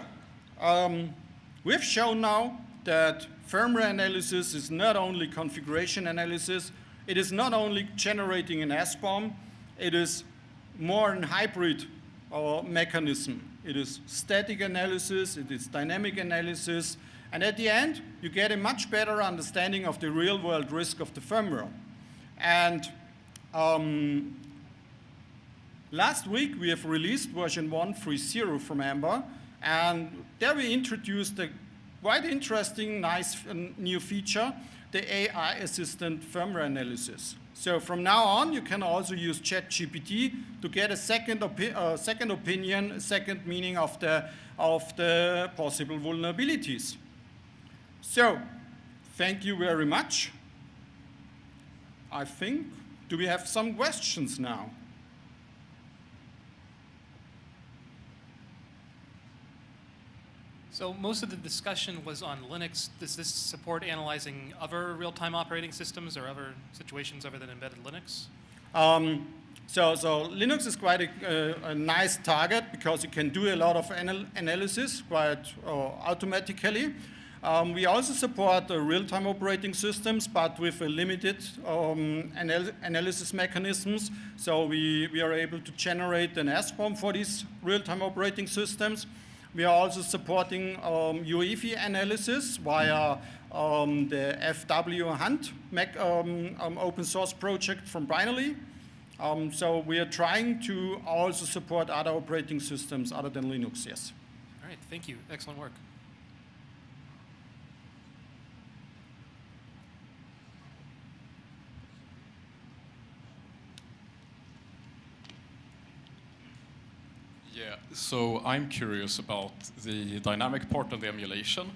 M: we've shown now that firmware analysis is not only configuration analysis, it is not only generating an SBOM, it is more a hybrid mechanism. It is static analysis, it is dynamic analysis, And at the end, you get a much better understanding of the real-world risk of the firmware. And last week, we have released version 1.3.0 from EMBA, and there we introduced a quite interesting, nice new feature, the AI assistant firmware analysis. So from now on, you can also use ChatGPT to get a second opinion, a second meaning of the possible vulnerabilities. So, thank you very much. I think, do we have some questions now?
N: So most of the discussion was on Linux. Does this support analyzing other real-time operating systems or other situations other than embedded Linux?
M: So Linux is quite a nice target because you can do a lot of analysis quite automatically. We also support real-time operating systems, but with a limited analysis mechanisms. So we are able to generate an SBOM for these real-time operating systems. We are also supporting UEFI analysis via the FW Hunt open source project from Binary. So we are trying to also support other operating systems other than Linux, yes.
N: All right, thank you. Excellent work.
H: Yeah, so I'm curious about the dynamic part of the emulation.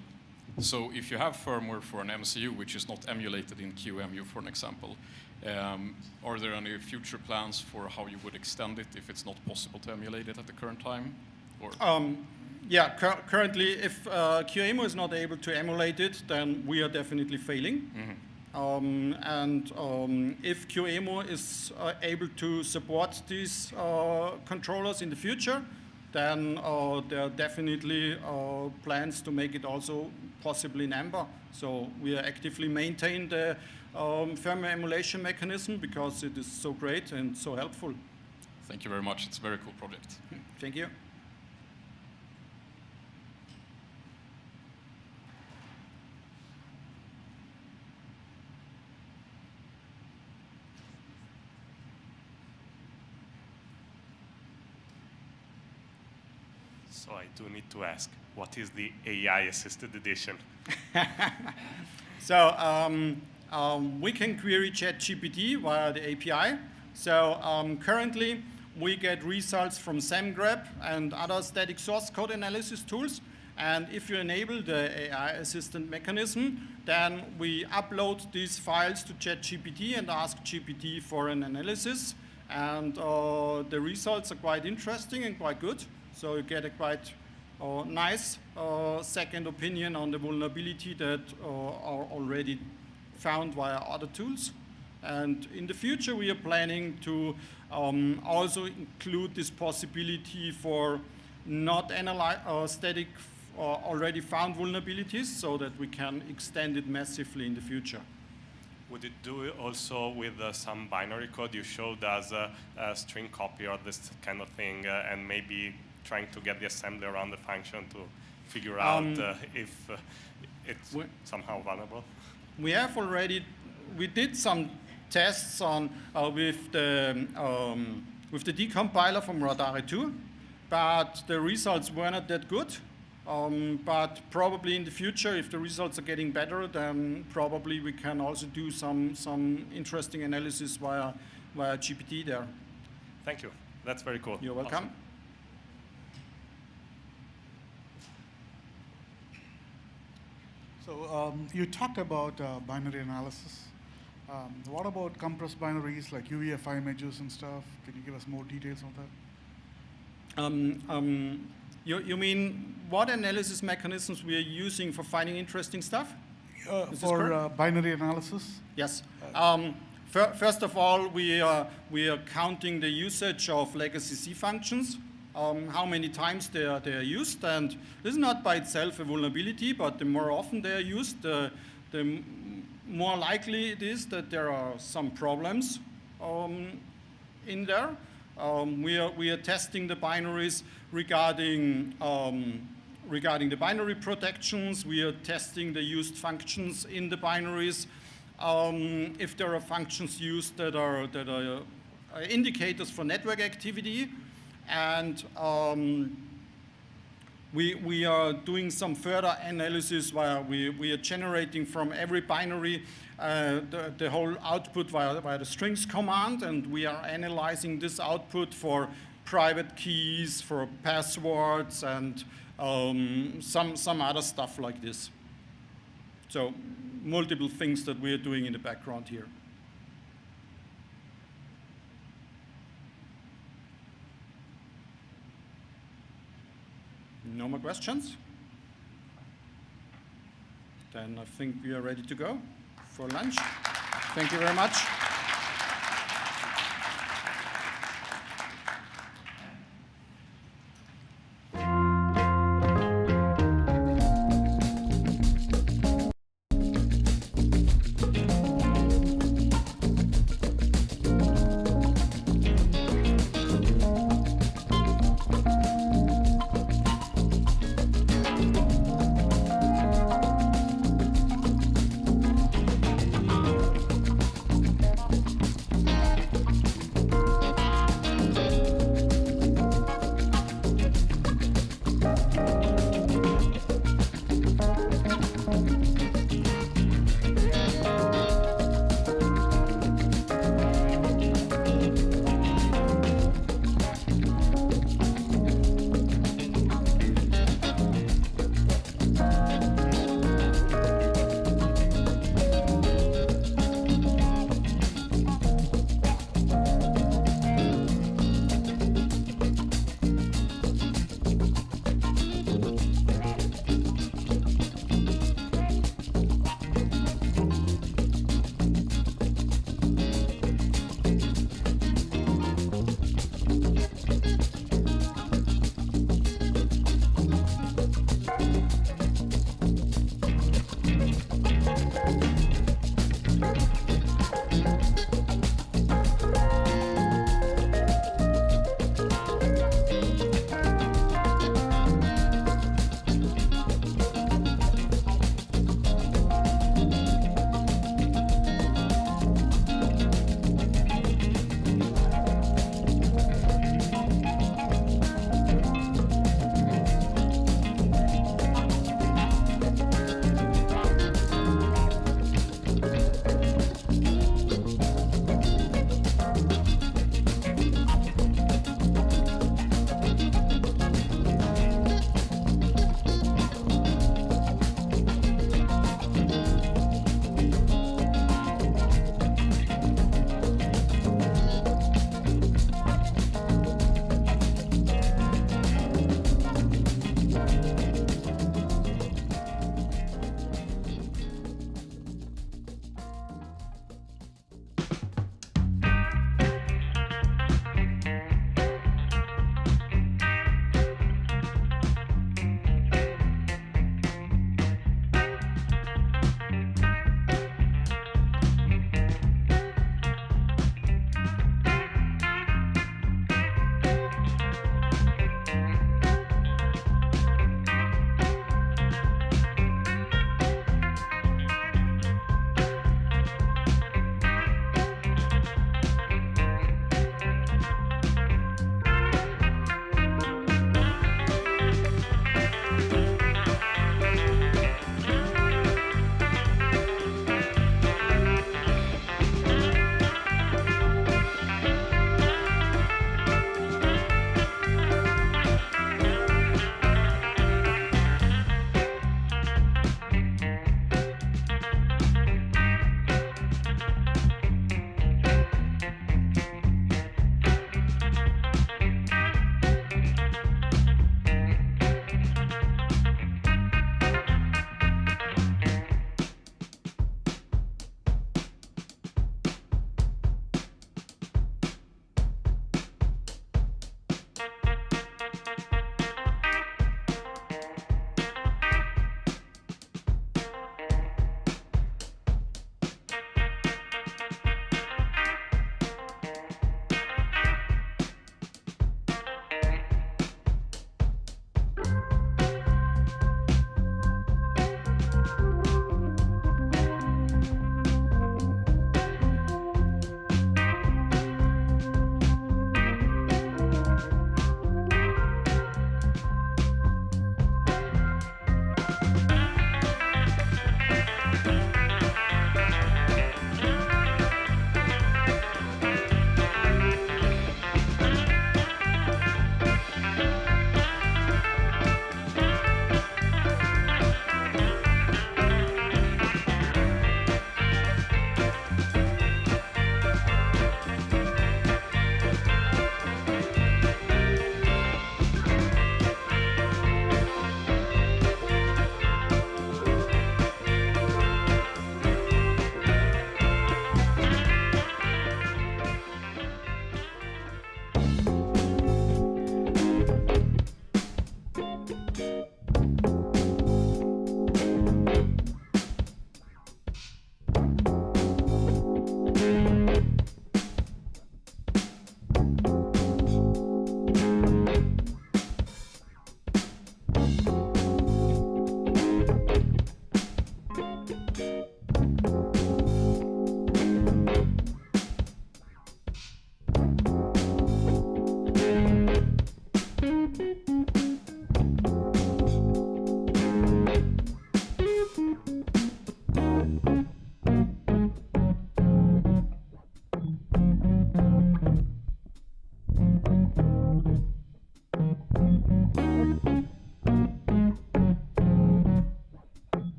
H: So if you have firmware for an MCU which is not emulated in QEMU, for an example, are there any future plans for how you would extend it if it's not possible to emulate it at the current time? Or?
M: Yeah, currently, if QEMU is not able to emulate it, then we are definitely failing. If QEMU is able to support these controllers in the future, then there are definitely plans to make it also possible in EMBA. So we are actively maintain the firmware emulation mechanism because it is so great and so helpful.
H: Thank you very much. It's a very cool project.
M: Thank you.
O: So I do need to ask, what is the AI-assisted edition?
M: So we can query ChatGPT via the API. So currently, we get results from SamGrep and other static source code analysis tools. And if you enable the AI assistant mechanism, then we upload these files to ChatGPT and ask GPT for an analysis. And the results are quite interesting and quite good. So you get a quite nice second opinion on the vulnerability that are already found via other tools. And in the future, we are planning to also include this possibility for not static already found vulnerabilities so that we can extend it massively in the future.
O: Would it do it also with some binary code you showed as a string copy or this kind of thing, and maybe trying to get the assembly around the function to figure out if it's somehow vulnerable?
M: We have already, we did some tests on with the decompiler from Radare 2, but the results were not that good. But probably in the future, if the results are getting better, then probably we can also do some interesting analysis via GPT there.
O: Thank you. That's very cool.
M: You're welcome.
O: Awesome.
P: So you talked about binary analysis. What about compressed binaries like UEFI images and stuff? Can you give us more details on that?
M: You mean what analysis mechanisms we are using for finding interesting stuff?
P: For binary analysis?
M: Yes. First of all, we are counting the usage of legacy C functions, how many times they are used, and this is not by itself a vulnerability, but the more often they are used, the more likely it is that there are some problems in there. We are testing the binaries regarding regarding the binary protections, we are testing the used functions in the binaries. If there are functions used that are indicators for network activity, and we are doing some further analysis where we are generating from every binary the whole output via the strings command, and we are analyzing this output for private keys, for passwords, and some other stuff like this. So multiple things that we are doing in the background here. No more questions? Then I think we are ready to go for lunch. Thank you very much.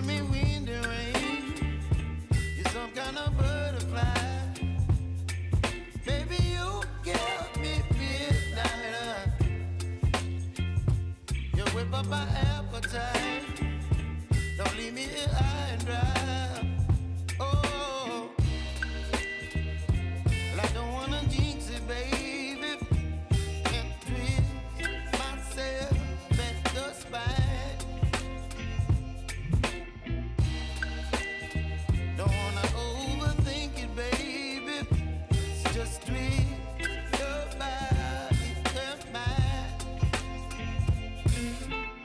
A: giving me wind and rain. You're some kind of butterfly. Baby, you give me midnight. You whip up my appetite. Don't leave me here high and dry. Oh, well, I don't wanna jinx it, baby. Can't twist myself at the spine. Don't wanna overthink it, baby. It's just twist your body and mine.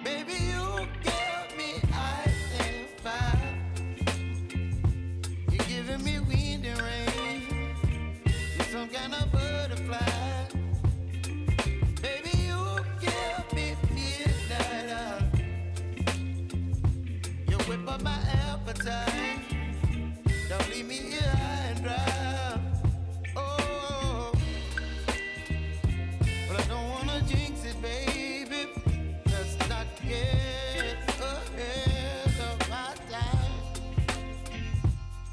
A: Baby, you give me ice and fire. You're giving me wind and rain. You're some kind of butterfly. Baby, you give me midnight. You whip up my appetite. Don't leave me here high and dry. Oh, but I don't wanna jinx it, baby. Let's not get ahead of my time.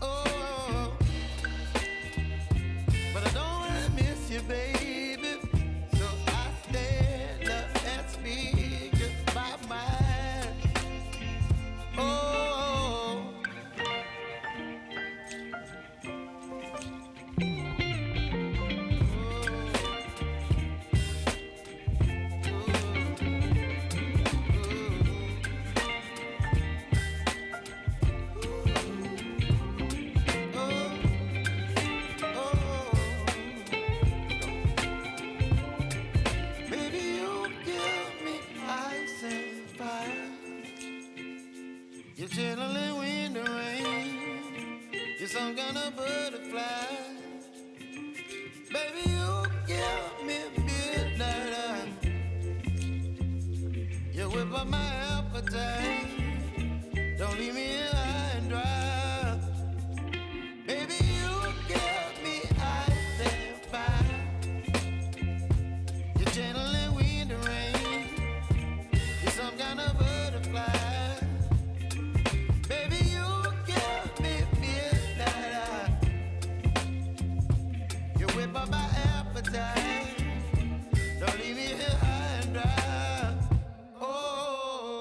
A: Oh, but I don't wanna miss you, baby. So I stand up and speak just my mind. Oh. Baby, you give me ice and fire. You're chilling wind and rain. You're some kind of butterfly. Baby, you give me midnight. You whip up my appetite. Don't leave me here high and dry. Baby, you give me ice and fire. You're channeling wind and rain. You're some kind of butterfly. Baby, you give me midnight. You whip up my appetite. Don't leave me here high and dry. Oh.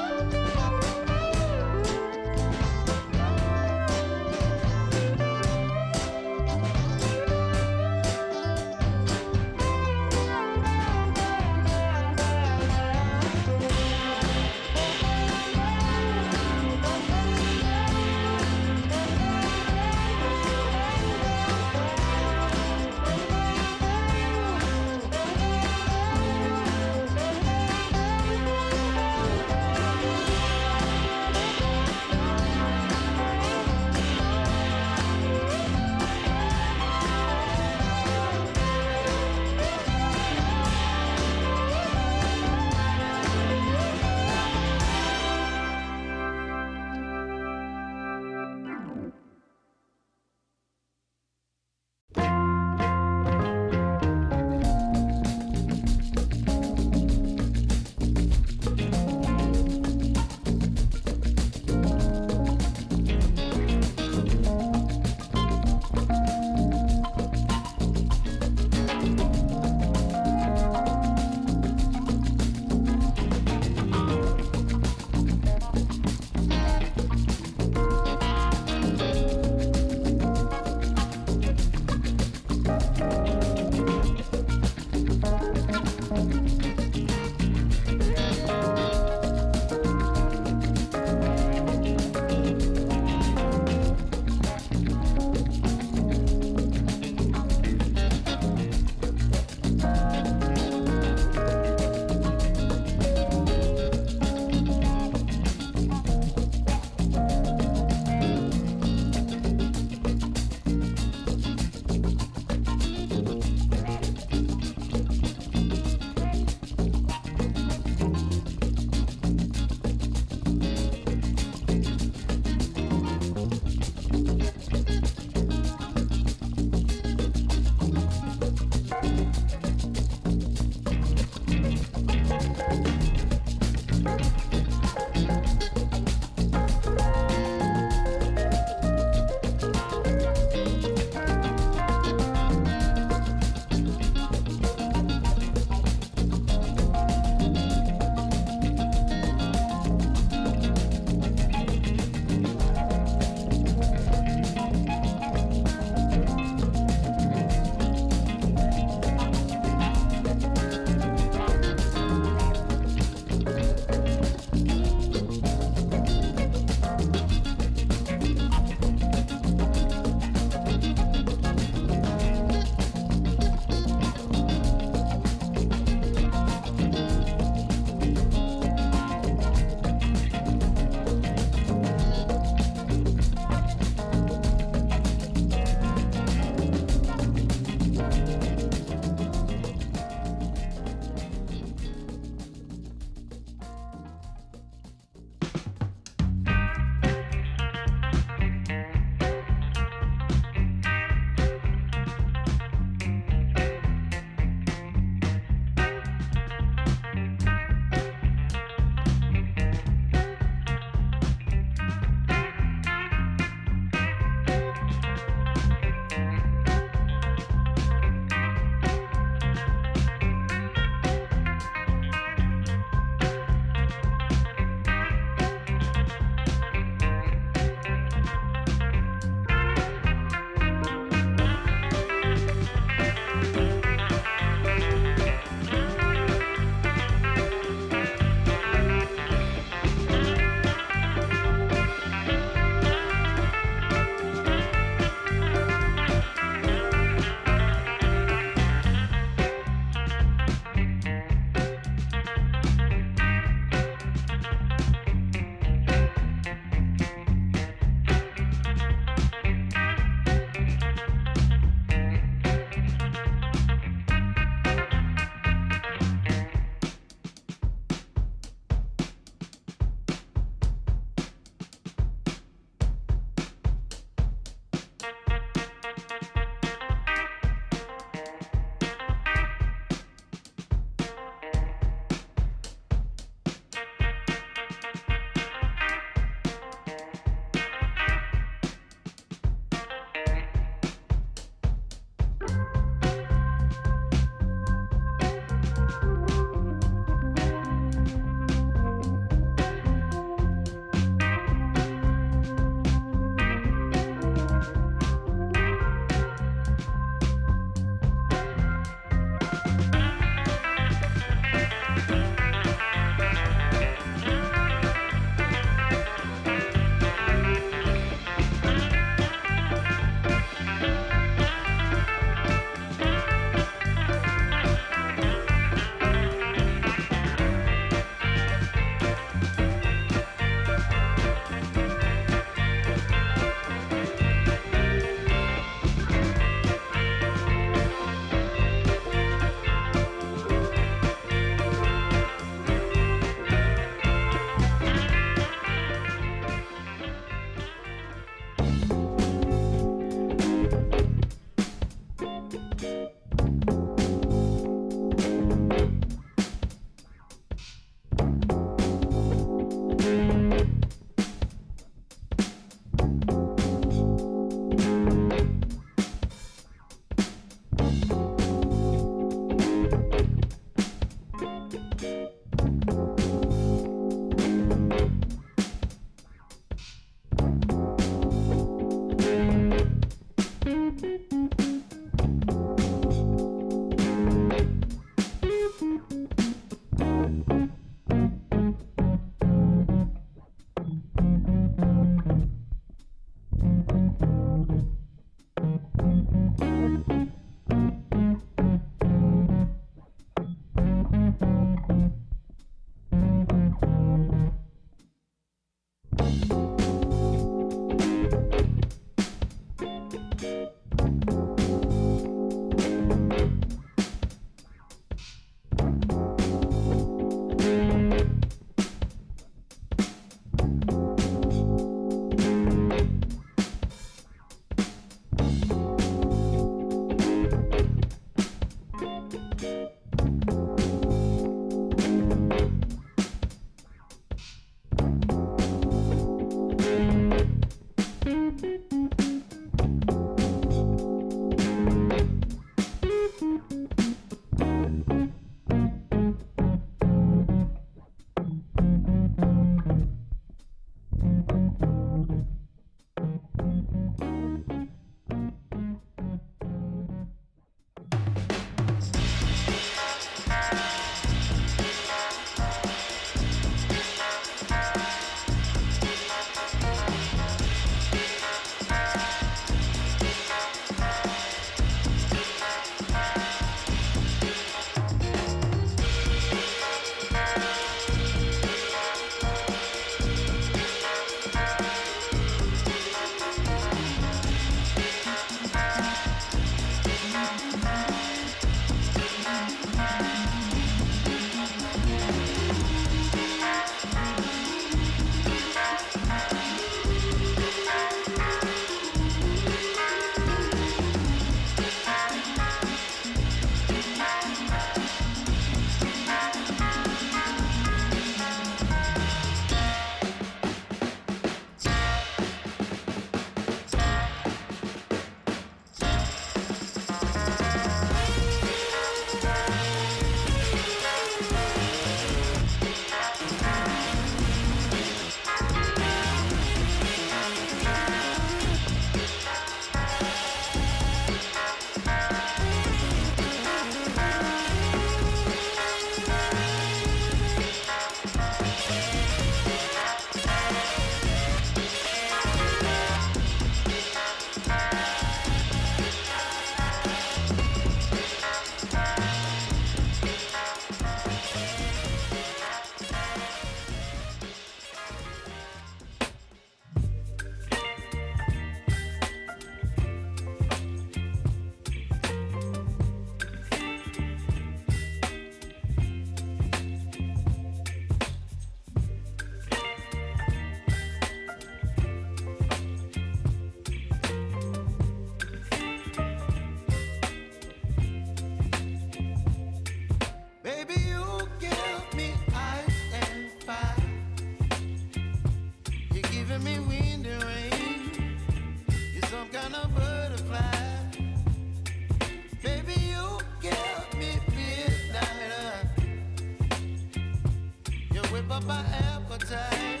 A: whip up my appetite.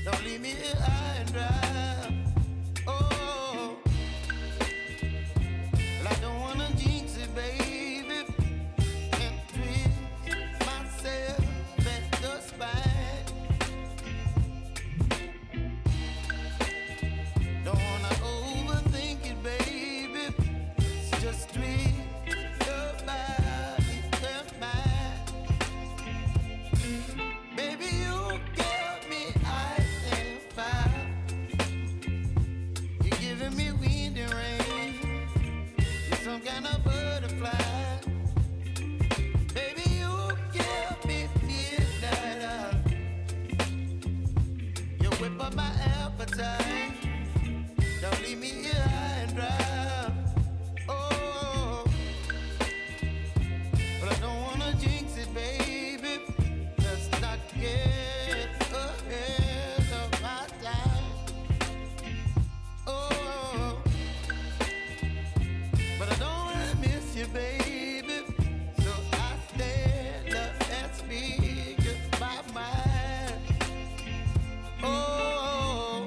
A: Don't leave me here high and dry. Oh, well, I don't wanna jinx it, baby, and twist myself at the spine. Don't wanna overthink it, baby. It's just twist your body and mine. Baby, you give me ice and fire. You're giving me wind and rain. You're some kind of butterfly. Baby, you give me midnight. You whip up my appetite. Don't leave me here high and dry. Oh, but I don't wanna jinx it, baby. Let's not get ahead of my time. Oh, but I don't wanna miss you, baby. So I stand up and speak my mind. Oh.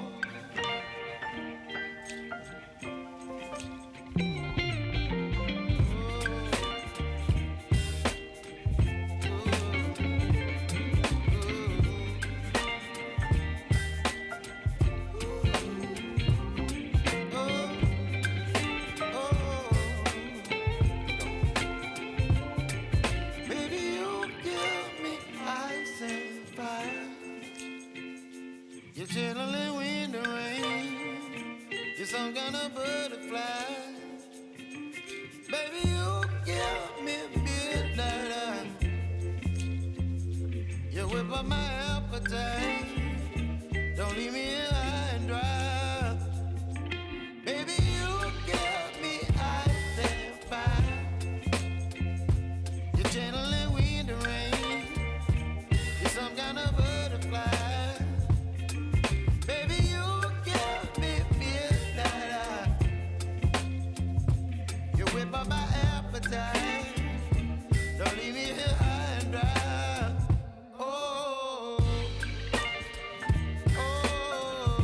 A: Baby, you give me ice and fire. You're chilling wind and rain. You're some kind of butterfly. Baby, you give me midnight. You whip up my appetite. Don't leave me here high and dry. Baby, you give me ice and fire. You're channeling wind and rain. You're some kind of butterfly. Baby, you give me midnight. You whip up my appetite. Don't leave me here high and dry. Oh, oh,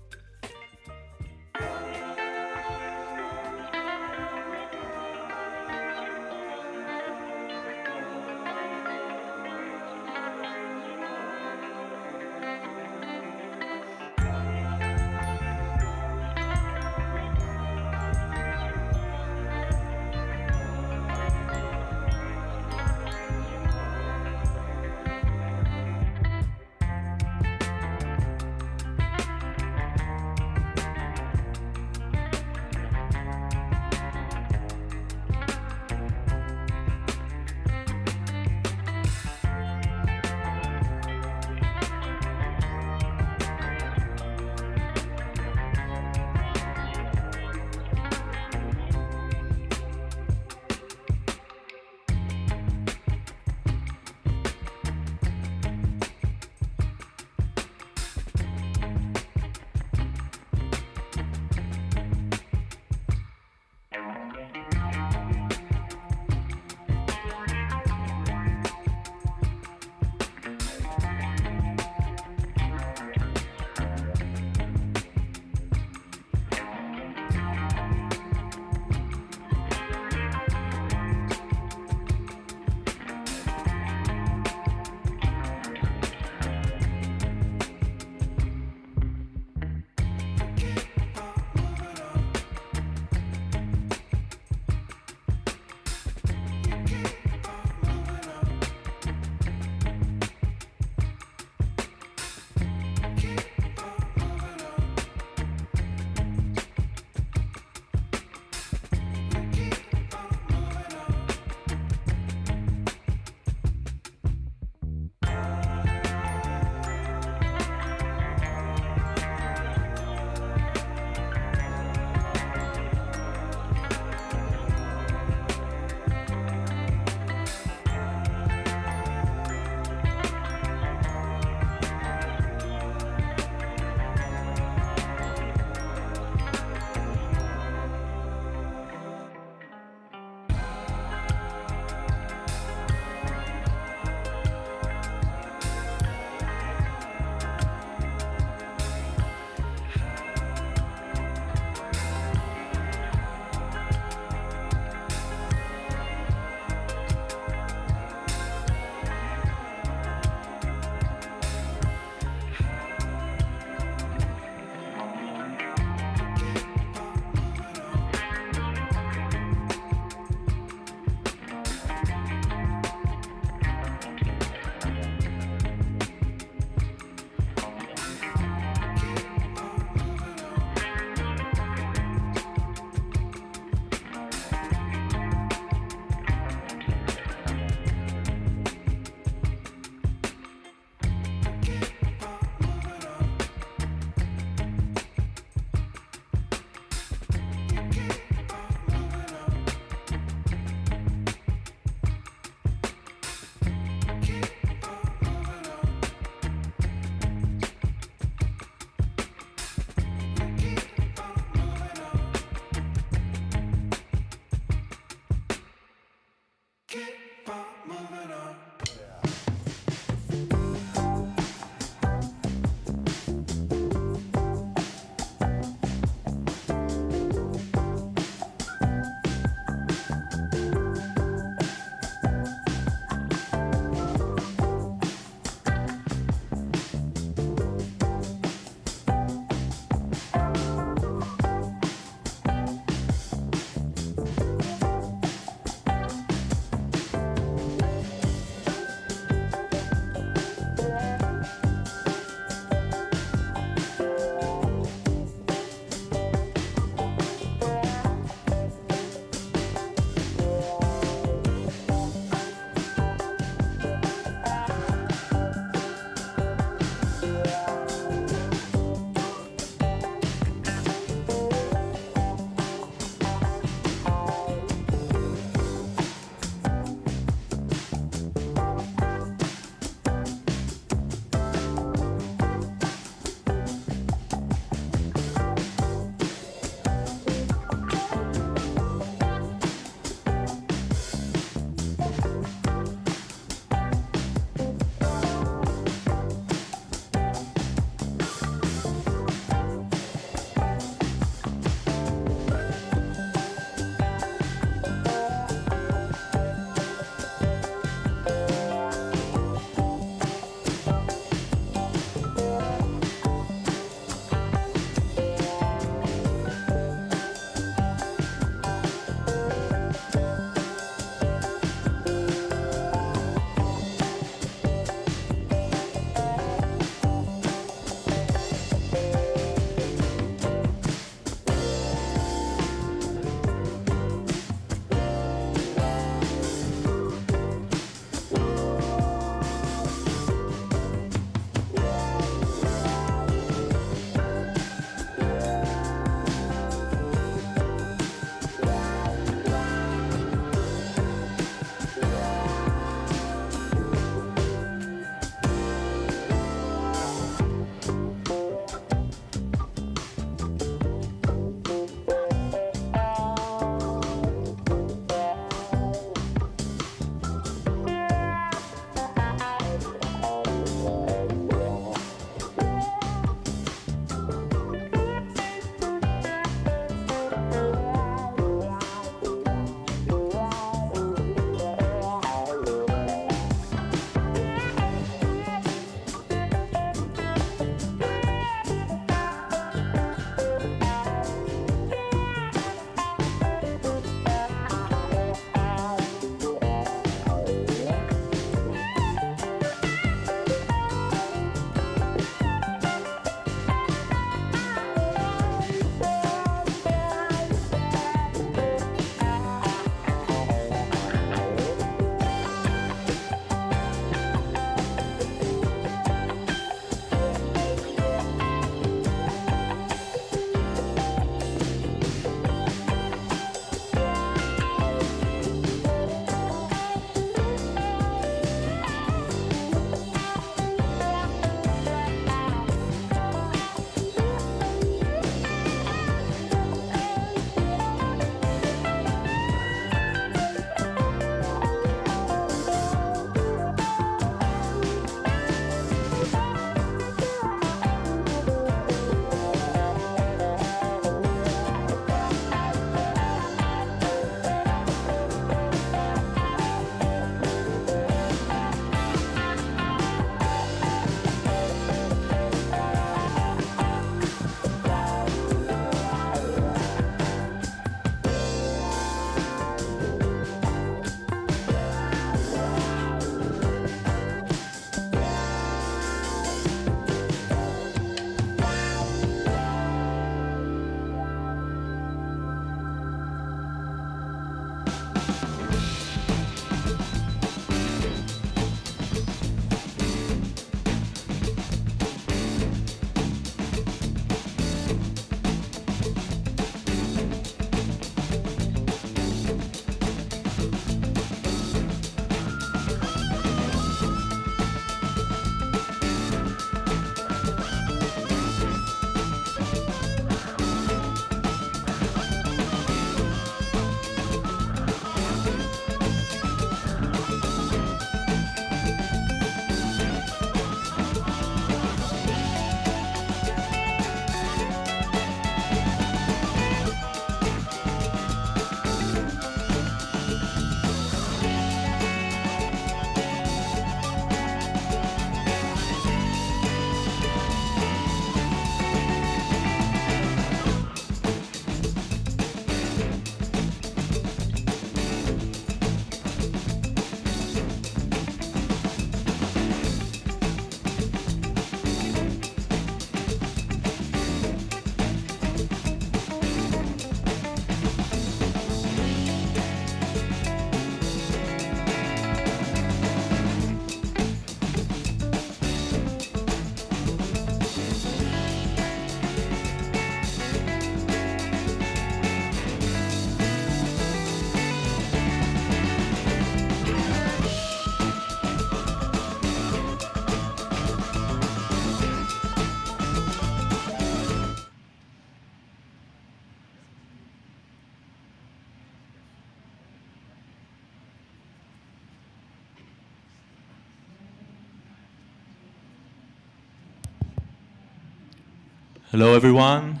Q: Hello, everyone.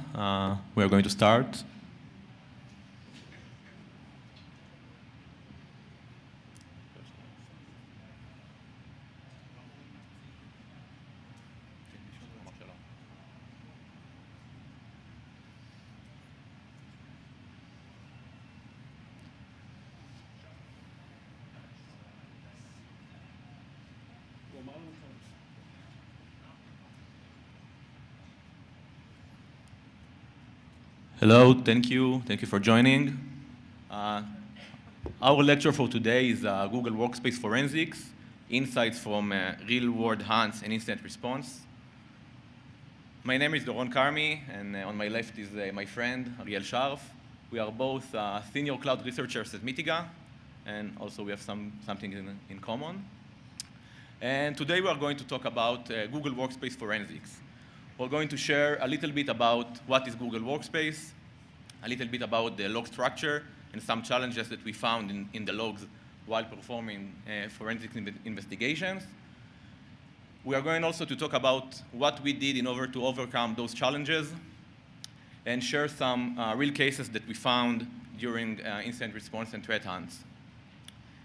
Q: We are going to start. Hello, thank you. Thank you for joining. Our lecture for today is Google Workspace Forensics, Insights from Real-World Hunts and Incident Response. My name is Doron Karmi, and on my left is my friend, Ariel Sharf. We are both senior cloud researchers at Mitiga, and also we have something in common. And today we are going to talk about Google Workspace Forensics. We're going to share a little bit about what is Google Workspace, a little bit about the log structure, and some challenges that we found in the logs while performing forensic investigations. We are going also to talk about what we did in order to overcome those challenges and share some real cases that we found during incident response and threat hunts.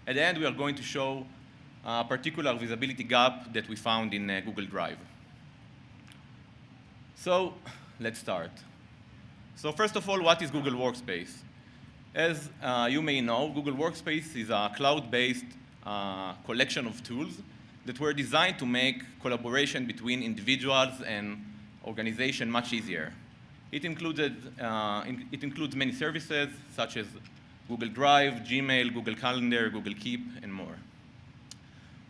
Q: At the end, we are going to show a particular visibility gap that we found in Google Drive. So let's start. So first of all, what is Google Workspace? As you may know, Google Workspace is a cloud-based collection of tools that were designed to make collaboration between individuals and organizations much easier. It includes many services such as Google Drive, Gmail, Google Calendar, Google Keep, and more.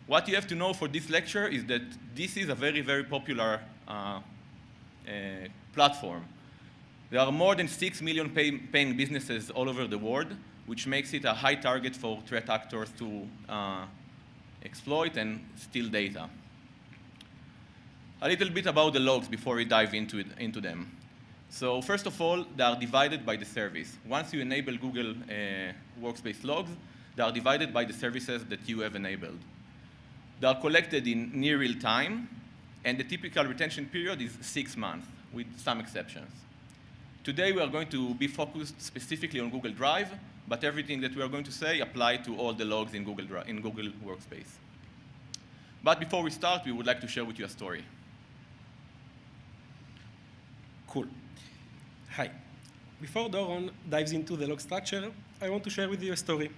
Q: What you have to know for this lecture is that this is a very, very popular platform. There are more than 6 million paying businesses all over the world, which makes it a high target for threat actors to exploit and steal data. A little bit about the logs before we dive into them. So first of all, they are divided by the service. Once you enable Google Workspace logs, they are divided by the services that you have enabled. They are collected in near real time, and the typical retention period is 6 months, with some exceptions. Today, we are going to be focused specifically on Google Drive, but everything that we are going to say applies to all the logs in Google Workspace. But before we start, we would like to share with you a story.
R: Cool. Hi. Before Doron dives into the log structure, I want to share with you a story.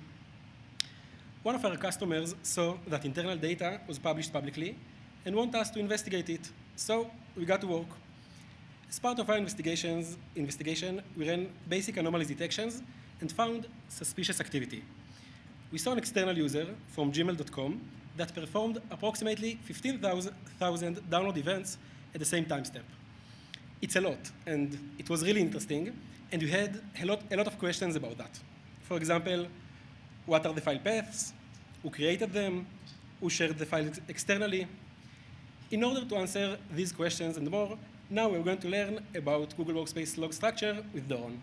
R: One of our customers saw that internal data was published publicly and want us to investigate it. So we got to work. As part of our investigation, we ran basic anomalies detections and found suspicious activity. We saw an external user from gmail.com that performed approximately 15,000 download events at the same time step. It's a lot, and it was really interesting, and we had a lot of questions about that. For example, what are the file paths? Who created them? Who shared the files externally? In order to answer these questions and more, now we're going to learn about Google Workspace log structure with Doron.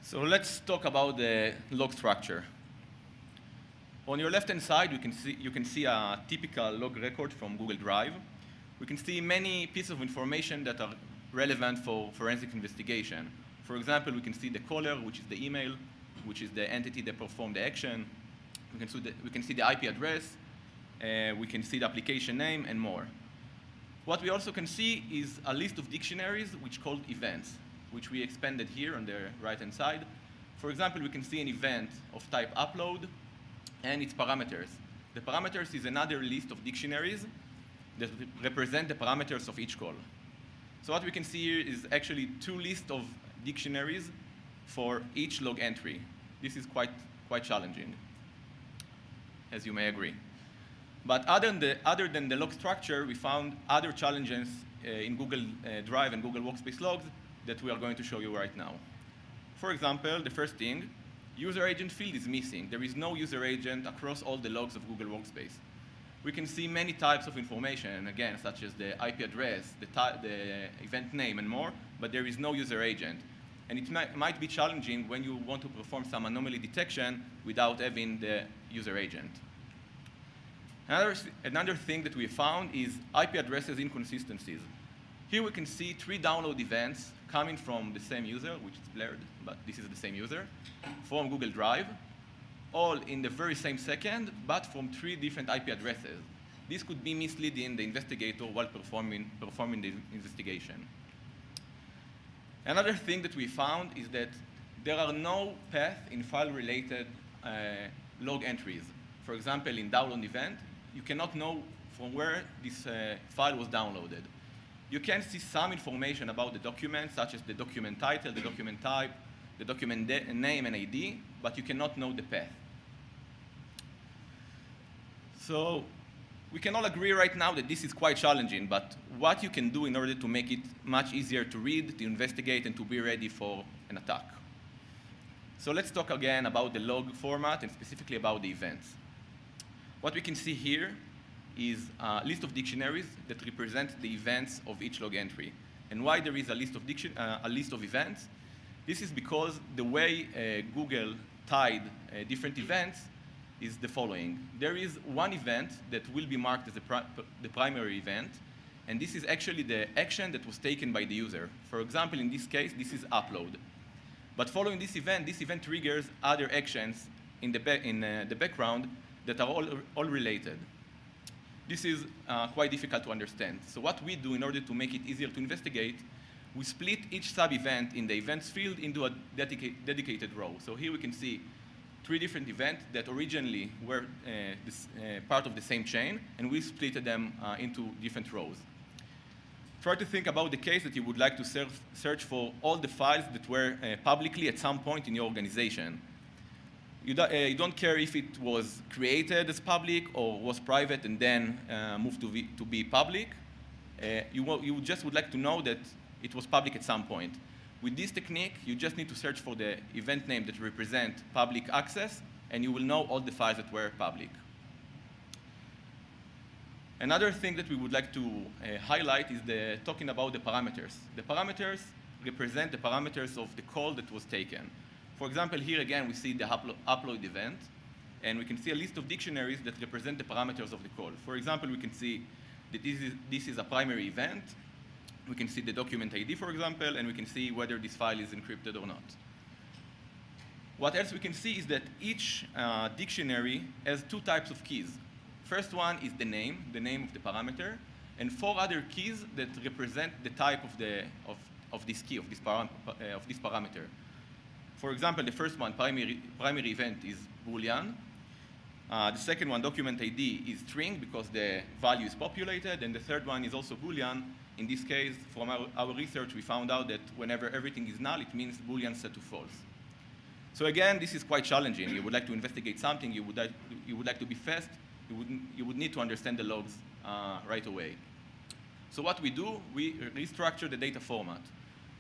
Q: So let's talk about the log structure. On your left-hand side, you can see a typical log record from Google Drive. We can see many pieces of information that are relevant for forensic investigation. For example, we can see the caller, which is the email, which is the entity that performed the action. We can see the IP address. We can see the application name, and more. What we also can see is a list of dictionaries which called events, which we expanded here on the right-hand side. For example, we can see an event of type upload and its parameters. The parameters is another list of dictionaries that represent the parameters of each call. So what we can see here is actually 2 lists of dictionaries for each log entry. This is quite challenging, as you may agree. But other than the log structure, we found other challenges in Google Drive and Google Workspace logs that we are going to show you right now. For example, the first thing, user agent field is missing. There is no user agent across all the logs of Google Workspace. We can see many types of information, again, such as the IP address, the event name, and more, but there is no user agent. And it might be challenging when you want to perform some anomaly detection without having the user agent. Another thing that we found is IP addresses inconsistencies. Here we can see 3 download events coming from the same user, which is blurred, but this is the same user, from Google Drive, all in the very same second, but from 3 different IP addresses. This could be misleading the investigator while performing the investigation. Another thing that we found is that there are no paths in file-related log entries. For example, in download event, you cannot know from where this file was downloaded. You can see some information about the document, such as the document title, the document type, the document name and ID, but you cannot know the path. So we can all agree right now that this is quite challenging, but what you can do in order to make it much easier to read, to investigate, and to be ready for an attack. So let's talk again about the log format and specifically about the events. What we can see here is a list of dictionaries that represent the events of each log entry. And why there is a list of events? This is because the way Google tied different events is the following. There is one event that will be marked as the primary event, and this is actually the action that was taken by the user. For example, in this case, this is upload. But following this event triggers other actions in the background that are all related. This is quite difficult to understand. So what we do in order to make it easier to investigate, we split each sub-event in the events field into a dedicated row. So here we can see 3 different events that originally were part of the same chain, and we split them into different rows. Try to think about the case that you would like to search for all the files that were publicly at some point in your organization. You don't care if it was created as public or was private and then moved to be public. You just would like to know that it was public at some point. With this technique, you just need to search for the event name that represent public access, and you will know all the files that were public. Another thing that we would like to highlight is talking about the parameters. The parameters represent the parameters of the call that was taken. For example, here again, we see the upload event, and we can see a list of dictionaries that represent the parameters of the call. For example, we can see that this is a primary event. We can see the document ID, for example, and we can see whether this file is encrypted or not. What else we can see is that each dictionary has 2 types of keys. First one is the name of the parameter, and 4 other keys that represent the type of this key, of this parameter. For example, the first one, primary event, is Boolean. The second one, document ID, is string because the value is populated, and the third one is also Boolean. In this case, from our research, we found out that whenever everything is null, it means Boolean set to false. So again, this is quite challenging. You would like to investigate something, you would like to be fast, you would need to understand the logs right away. So what we do, we restructure the data format.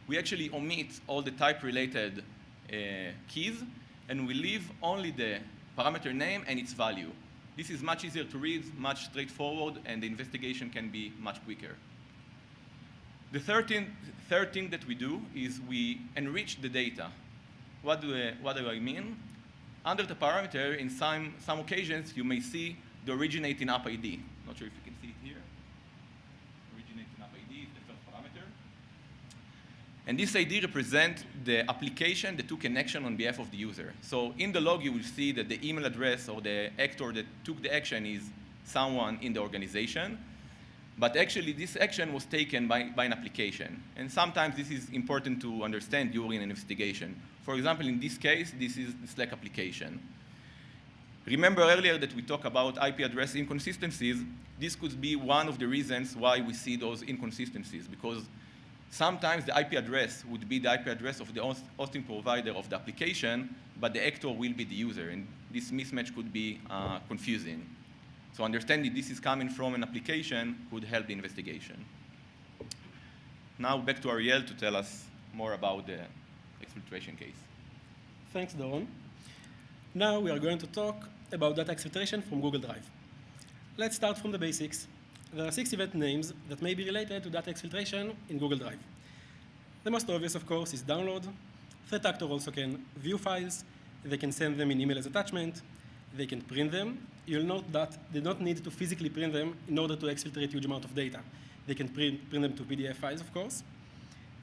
Q: We actually omit all the type-related keys, and we leave only the parameter name and its value. This is much easier to read, much straightforward, and the investigation can be much quicker. The third thing that we do is we enrich the data. What do I mean? Under the parameter, in some occasions, you may see the originating app ID. Not sure if you can see it here. Originating app ID is the first parameter. And this ID represents the application that took an action on behalf of the user. So in the log, you will see that the email address or the actor that took the action is someone in the organization. But actually, this action was taken by an application. And sometimes this is important to understand during an investigation. For example, in this case, this is the Slack application. Remember earlier that we talked about IP address inconsistencies. This could be one of the reasons why we see those inconsistencies, because sometimes the IP address would be the IP address of the hosting provider of the application, but the actor will be the user, and this mismatch could be confusing. So understanding this is coming from an application could help the investigation. Now back to Ariel to tell us more about the exfiltration case.
R: Thanks, Doron. Now we are going to talk about data exfiltration from Google Drive. Let's start from the basics. There are 6 event names that may be related to data exfiltration in Google Drive. The most obvious, of course, is download. Threat actor also can view files. They can send them in email as attachment. they can print them. You'll note that they don't need to physically print them in order to exfiltrate huge amount of data. They can print them to PDF files, of course.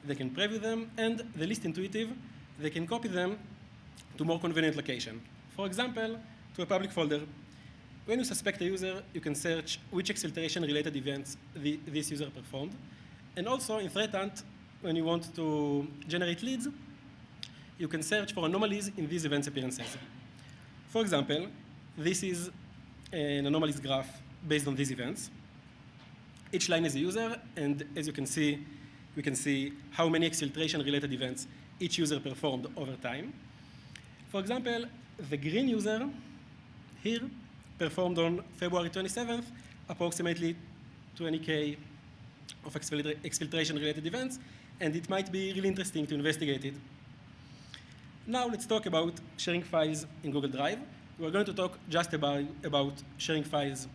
R: They can preview them, and the least intuitive, they can copy them to more convenient location. For example, to a public folder. When you suspect a user, you can search which exfiltration-related events this user performed. And also in Threat Hunt, when you want to generate leads, you can search for anomalies in these events appearances. For example, this is an anomalies graph based on these events. Each line is a user, and as you can see, we can see how many exfiltration-related events each user performed over time. For example, the green user here performed on February 27th approximately 20K of exfiltration-related events, and it might be really interesting to investigate it. Now let's talk about sharing files in Google Drive. We're going to talk just about sharing files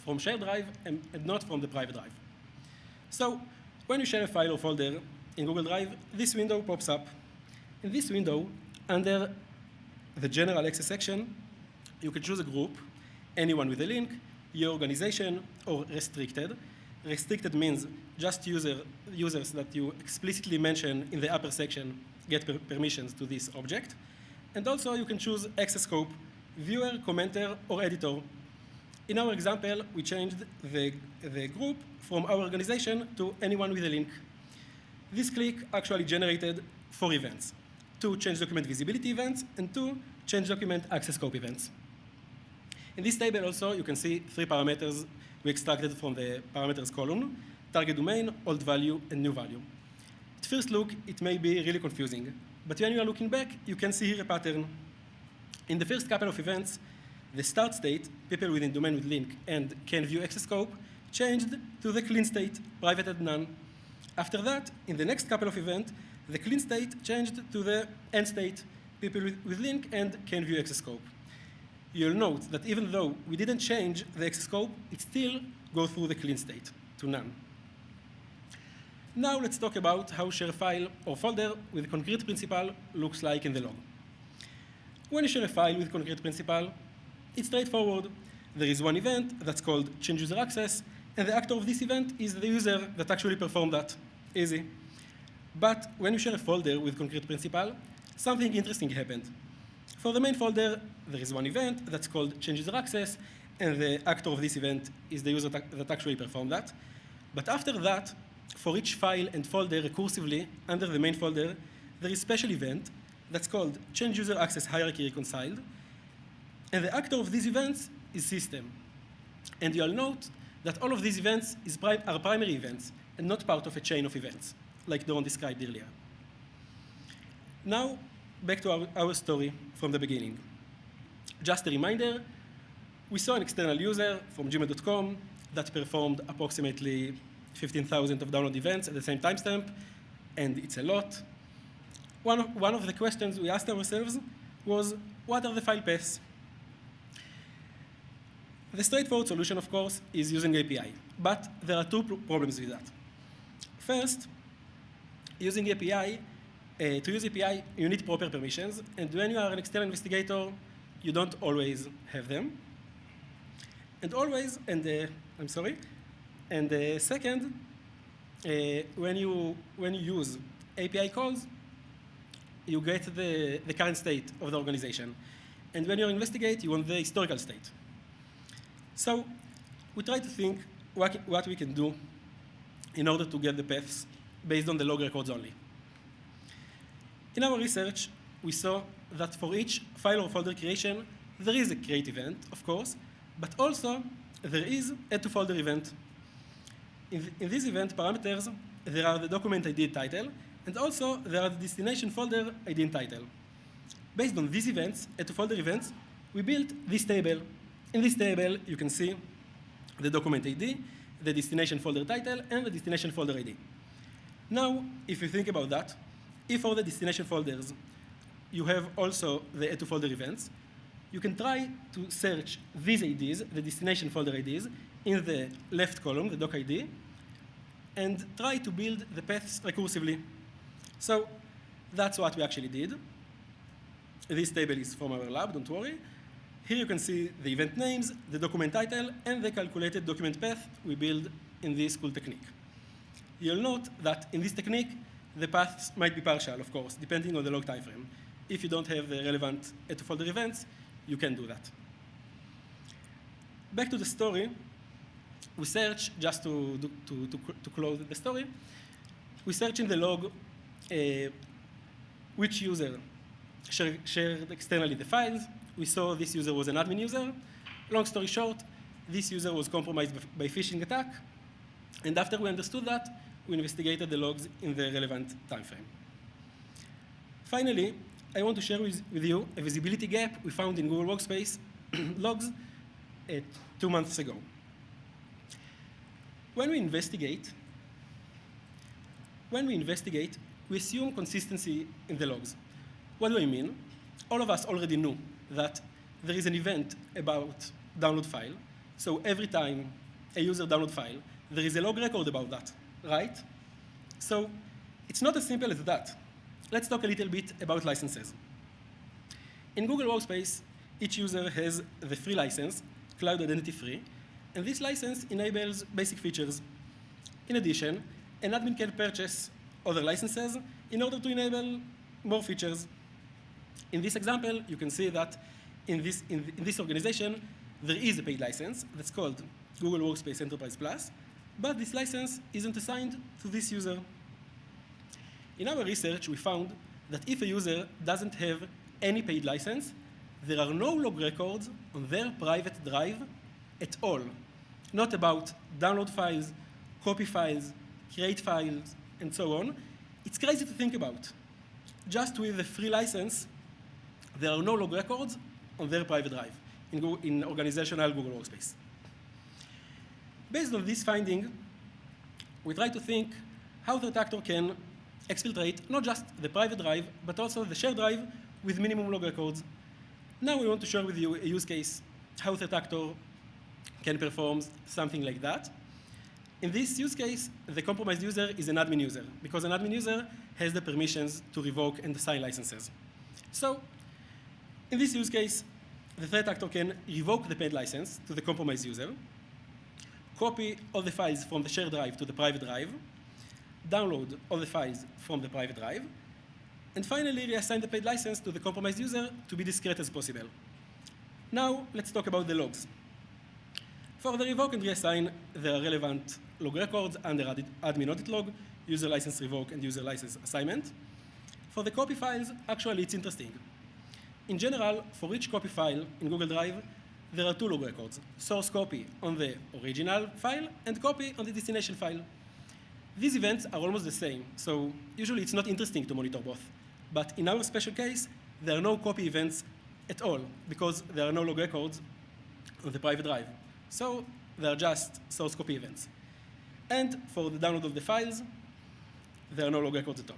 R: from shared drive and not from the private drive. So when you share a file or folder in Google Drive, this window pops up. In this window, under the general access section, you can choose a group, anyone with a link, your organization, or restricted. Restricted means just users that you explicitly mention in the upper section get permissions to this object. And also you can choose access scope, viewer, commenter, or editor. In our example, we changed the group from our organization to anyone with a link. This click actually generated 4 events: 2 change document visibility events and 2 change document access scope events. In this table also, you can see 3 parameters we extracted from the parameters column: target domain, old value, and new value. At first look, it may be really confusing, but when you are looking back, you can see here a pattern. In the first couple of events, the start state, people within domain with link and can view access scope, changed to the clean state, private and none. After that, in the next couple of events, the clean state changed to the end state, people with link and can view access scope. You'll note that even though we didn't change the access scope, it still goes through the clean state to none. Now let's talk about how share file or folder with concrete principal looks like in the log. When you share a file with concrete principal, it's straightforward. There is one event that's called change user access, and the actor of this event is the user that actually performed that. Easy. But when you share a folder with concrete principal, something interesting happened. For the main folder, there is one event that's called change user access, and the actor of this event is the user that actually performed that. But after that, for each file and folder recursively under the main folder, there is a special event that's called change user access hierarchy reconciled, and the actor of these events is system. And you'll note that all of these events are primary events and not part of a chain of events, like Doron described earlier. Now, back to our story from the beginning. Just a reminder, we saw an external user from gmail.com that performed approximately 15,000 of download events at the same timestamp, and it's a lot. One of the questions we asked ourselves was, what are the file paths? The straightforward solution, of course, is using API, but there are 2 problems with that. First, using API, to use API, you need proper permissions, and when you are an external investigator, you don't always have them. And second, when you use API calls, you get the current state of the organization. And when you investigate, you want the historical state. So we try to think what we can do in order to get the paths based on the log records only. In our research, we saw that for each file or folder creation, there is a create event, of course, but also there is add to folder event. In this event parameters, there are the document ID title, and also there are the destination folder ID and title. Based on these events, add to folder events, we built this table. In this table, you can see the document ID, the destination folder title, and the destination folder ID. Now, if you think about that, if for the destination folders, you have also the add to folder events, you can try to search these IDs, the destination folder IDs, in the left column, the doc ID, and try to build the paths recursively. So that's what we actually did. This table is from our lab, don't worry. Here you can see the event names, the document title, and the calculated document path we build in this cool technique. You'll note that in this technique, the paths might be partial, of course, depending on the log timeframe. If you don't have the relevant folder events, you can do that. Back to the story, we search, just to close the story, we search in the log which user shared externally the files. We saw this user was an admin user. Long story short, this user was compromised by phishing attack. And after we understood that, we investigated the logs in the relevant time frame. Finally, I want to share with you a visibility gap we found in Google Workspace logs 2 months ago. When we investigate, we assume consistency in the logs. What do I mean? All of us already knew that there is an event about download file. So every time a user download file, there is a log record about that, right? So it's not as simple as that. Let's talk a little bit about licenses. In Google Workspace, each user has the free license, Cloud Identity Free, and this license enables basic features. In addition, an admin can purchase other licenses in order to enable more features. In this example, you can see that in this organization, there is a paid license that's called Google Workspace Enterprise Plus, but this license isn't assigned to this user. In our research, we found that if a user doesn't have any paid license, there are no log records on their private drive at all. Not about download files, copy files, create files, and so on. It's crazy to think about. Just with the free license, there are no log records on their private drive in organizational Google Workspace. Based on this finding, we try to think how the attacker can exfiltrate not just the private drive, but also the shared drive with minimum log records. Now we want to share with you a use case how the attacker can perform something like that. In this use case, the compromised user is an admin user, because an admin user has the permissions to revoke and assign licenses. So in this use case, the threat actor can revoke the paid license to the compromised user, copy all the files from the shared drive to the private drive, download all the files from the private drive, and finally reassign the paid license to the compromised user to be discreet as possible. Now let's talk about the logs. For the revoke and reassign, there are relevant log records under admin audit log, user license revoke, and user license assignment. For the copy files, actually it's interesting. In general, for each copy file in Google Drive, there are 2 log records, source copy on the original file and copy on the destination file. These events are almost the same, so usually it's not interesting to monitor both. But in our special case, there are no copy events at all because there are no log records on the private drive. So they are just source copy events. And for the download of the files, there are no log records at all.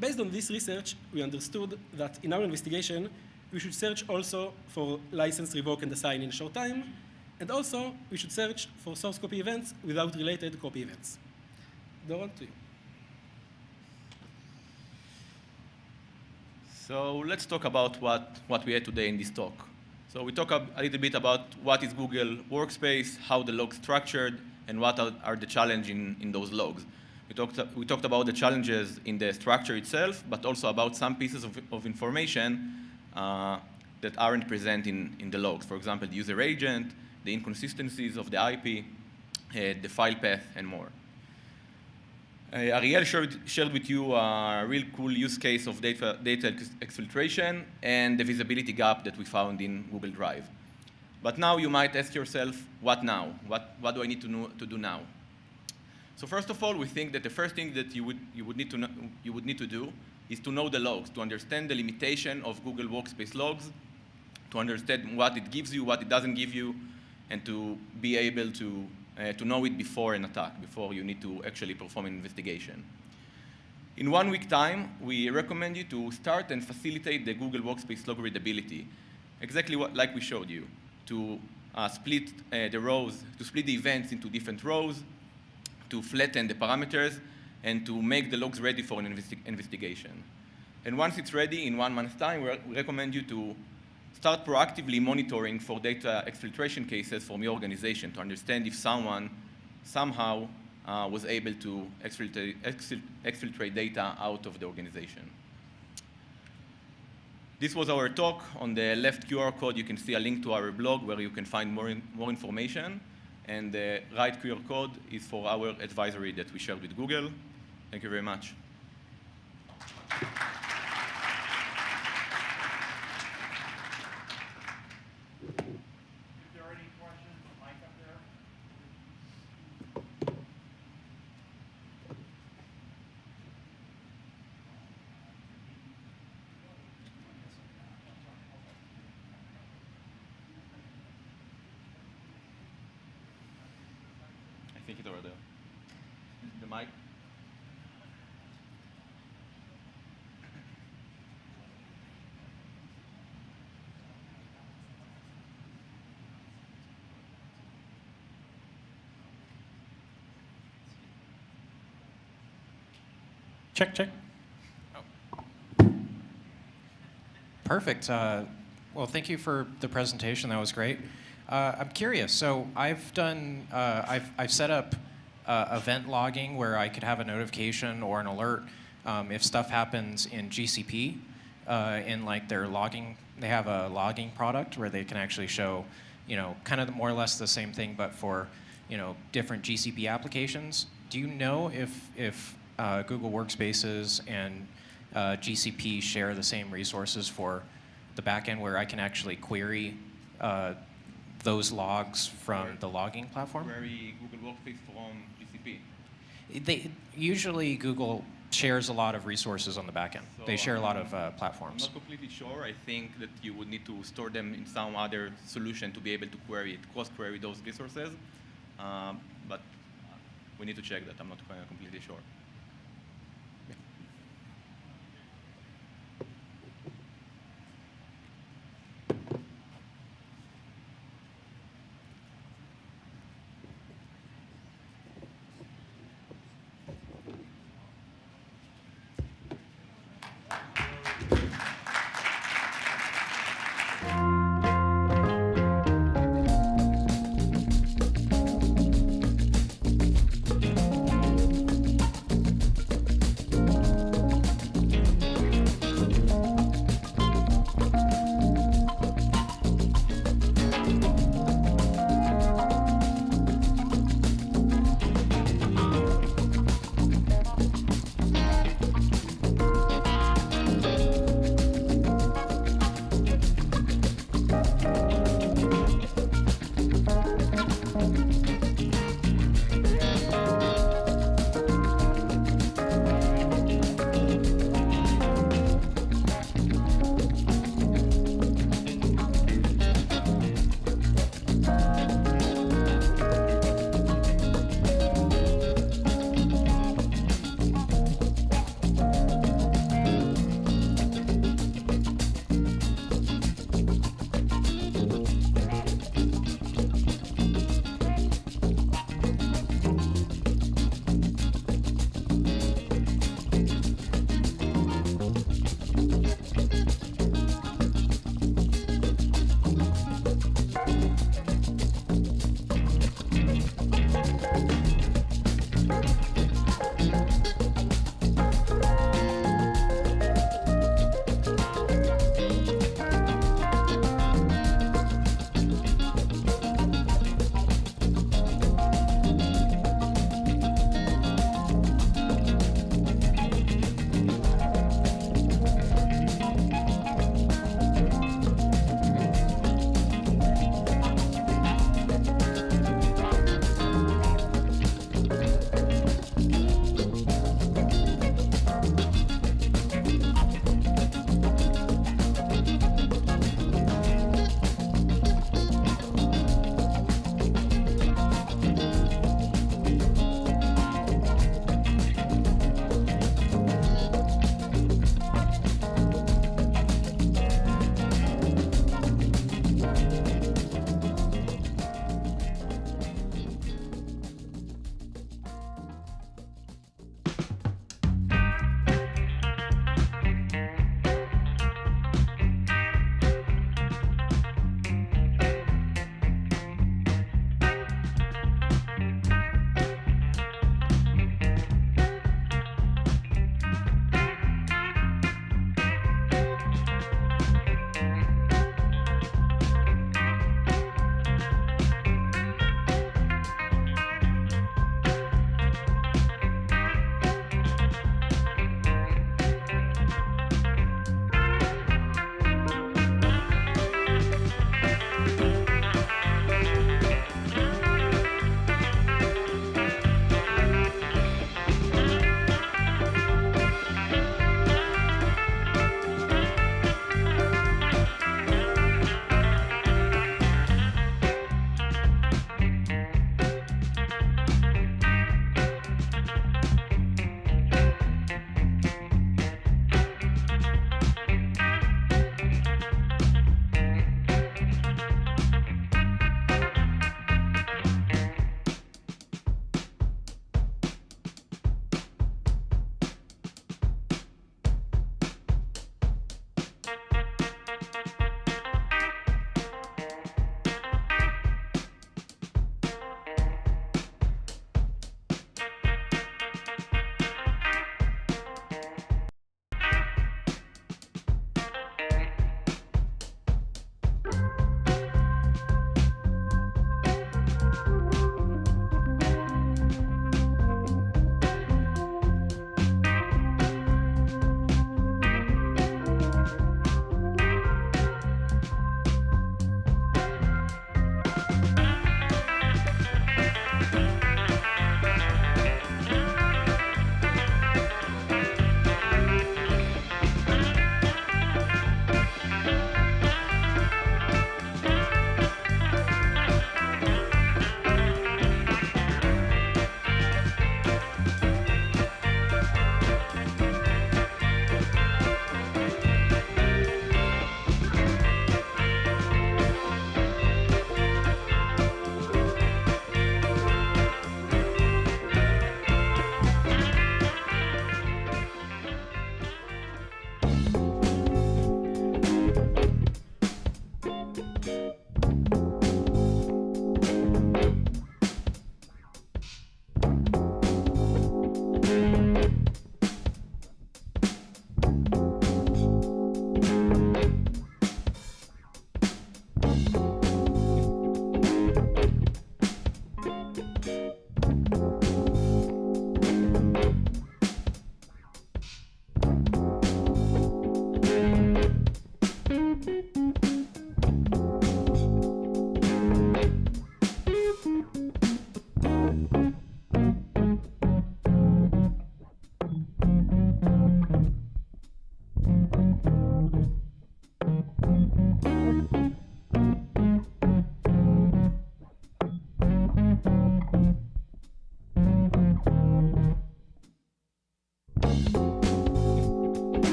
R: Based on this research, we understood that in our investigation, we should search also for license revoke and assign in a short time, and also we should search for source copy events without related copy events. Doron, to you.
Q: So let's talk about what we had today in this talk. So we talk a little bit about what is Google Workspace, how the log's structured, and what are the challenges in those logs. We talked about the challenges in the structure itself, but also about some pieces of information that aren't present in the logs. For example, the user agent, the inconsistencies of the IP, the file path, and more. Ariel shared with you a real cool use case of data exfiltration and the visibility gap that we found in Google Drive. But now you might ask yourself, what now? What do I need to do now? So first of all, we think that the first thing that you would need to do is to know the logs, to understand the limitation of Google Workspace logs, to understand what it gives you, what it doesn't give you, and to be able to know it before an attack, before you need to actually perform an investigation. In 1 week time, we recommend you to start and facilitate the Google Workspace log readability, exactly like we showed you, to split the rows, to split the events into different rows, to flatten the parameters, and to make the logs ready for an investigation. And once it's ready, in 1 month's time, we recommend you to start proactively monitoring for data exfiltration cases from your organization to understand if someone somehow was able to exfiltrate data out of the organization. This was our talk. On the left QR code, you can see a link to our blog where you can find more information. And the right QR code is for our advisory that we shared with Google. Thank you very much. I think it's over there. The mic.
S: Check, check. Perfect. Well, thank you for the presentation. That was great. I'm curious. So I've set up event logging where I could have a notification or an alert if stuff happens in GCP. In like their logging, they have a logging product where they can actually show, kind of more or less the same thing, but for different GCP applications. Do you know if Google Workspaces and GCP share the same resources for the backend where I can actually query those logs from the logging platform?
Q: Query Google Workspace from GCP.
S: Usually Google shares a lot of resources on the backend.
Q: So,
S: they share a lot of platforms.
Q: I'm not completely sure. I think that you would need to store them in some other solution to be able to query it, cross-query those resources. But we need to check that. I'm not completely sure.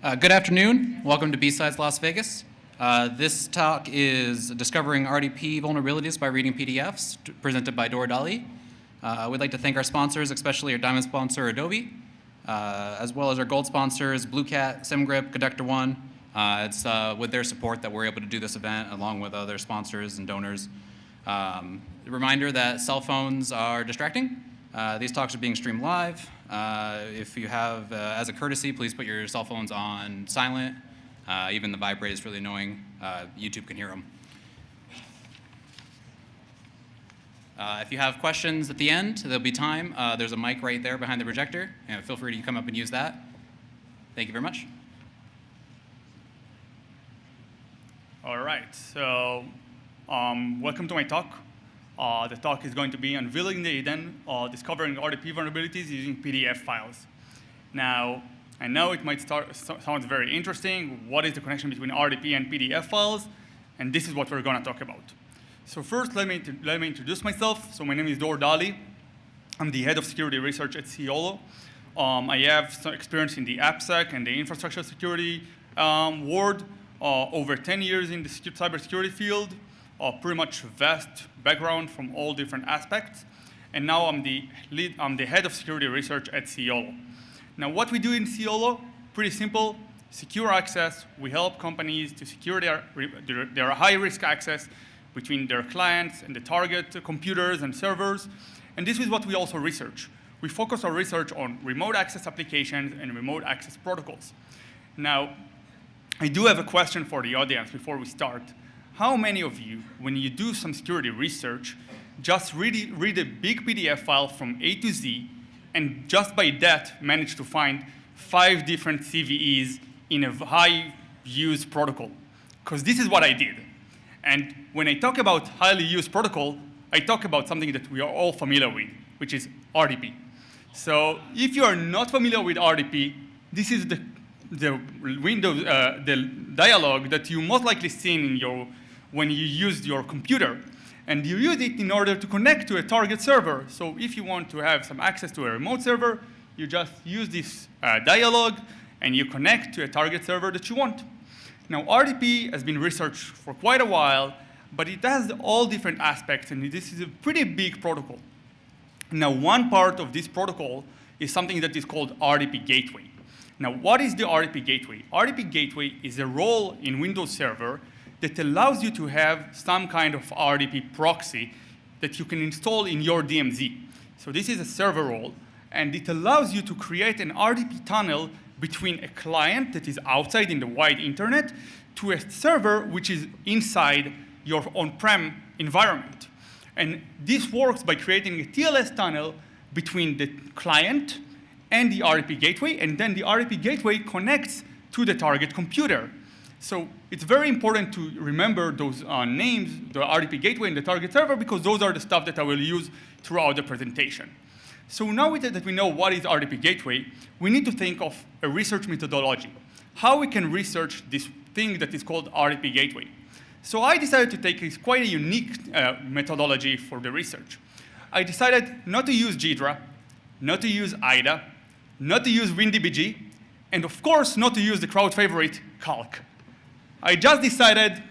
T: Good afternoon. Welcome to BSides Las Vegas. This talk is Discovering RDP Vulnerabilities by Reading PDFs, presented by Dora Dali. We'd like to thank our sponsors, especially our diamond sponsor, Adobe, as well as our gold sponsors, BlueCat, SimGrip, Conductor One. It's with their support that we're able to do this event, along with other sponsors and donors. A reminder that cell phones are distracting. These talks are being streamed live. If you have, as a courtesy, please put your cell phones on silent. Even the vibrate is really annoying. YouTube can hear them. If you have questions at the end, there'll be time. There's a mic right there behind the projector. And feel free to come up and use that. Thank you very much.
U: All right, so welcome to my talk. The talk is going to be Unveiling the Hidden, Discovering RDP Vulnerabilities Using PDF Files. Now, I know it might sound very interesting. What is the connection between RDP and PDF files? And this is what we're going to talk about. So first, let me introduce myself. So my name is Dor Dali. I'm the head of security research at Ciolo. I have some experience in the AppSec and the infrastructure security world. Over 10 years in the cybersecurity field. Pretty much vast background from all different aspects. And now I'm the head of security research at Ciolo. Now what we do in Ciolo, pretty simple, secure access. We help companies to secure their high-risk access between their clients and the target computers and servers. And this is what we also research. We focus our research on remote access applications and remote access protocols. Now, I do have a question for the audience before we start. How many of you, when you do some security research, just read a big PDF file from A to Z, and just by that manage to find 5 different CVEs in a high-used protocol? Because this is what I did. And when I talk about highly used protocol, I talk about something that we are all familiar with, which is RDP. So if you are not familiar with RDP, this is the Windows, the dialog that you most likely seen in when you used your computer. And you use it in order to connect to a target server. So if you want to have some access to a remote server, you just use this dialog, and you connect to a target server that you want. Now, RDP has been researched for quite a while, but it has all different aspects, and this is a pretty big protocol. Now, one part of this protocol is something that is called RDP Gateway. Now, what is the RDP Gateway? RDP Gateway is a role in Windows Server that allows you to have some kind of RDP proxy that you can install in your DMZ. So this is a server role, and it allows you to create an RDP tunnel between a client that is outside in the wide internet to a server which is inside your on-prem environment. And this works by creating a TLS tunnel between the client and the RDP gateway, and then the RDP gateway connects to the target computer. So it's very important to remember those names, the RDP gateway and the target server, because those are the stuff that I will use throughout the presentation. So now that we know what is RDP gateway, we need to think of a research methodology. How we can research this thing that is called RDP gateway. So I decided to take quite a unique methodology for the research. I decided not to use Ghidra, not to use IDA, not to use WinDBG, and of course not to use the crowd favorite, Calc. I just decided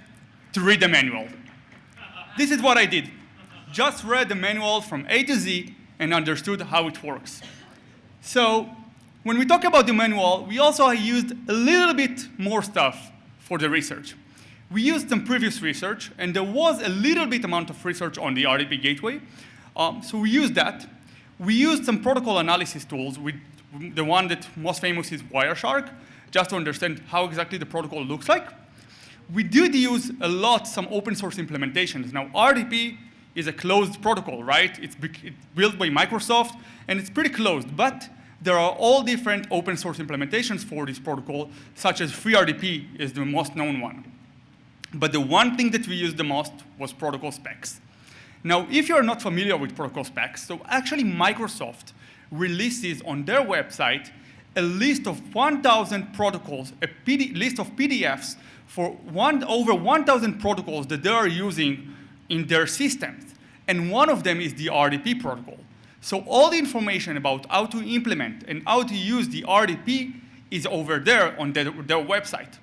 U: to read the manual. This is what I did. Just read the manual from A to Z and understood how it works. So when we talk about the manual, we also used a little bit more stuff for the research. We used some previous research, and there was a little bit amount of research on the RDP gateway. So we used that. We used some protocol analysis tools. The one that most famous is Wireshark, just to understand how exactly the protocol looks like. We did use a lot some open source implementations. Now, RDP is a closed protocol, right? It's built by Microsoft, and it's pretty closed. But there are all different open source implementations for this protocol, such as FreeRDP is the most known one. But the one thing that we used the most was protocol specs. Now, if you're not familiar with protocol specs, so actually Microsoft releases on their website a list of 1,000 protocols, list of PDFs for over 1,000 protocols that they are using in their systems. And one of them is the RDP protocol. So all the information about how to implement and how to use the RDP is over there on their website.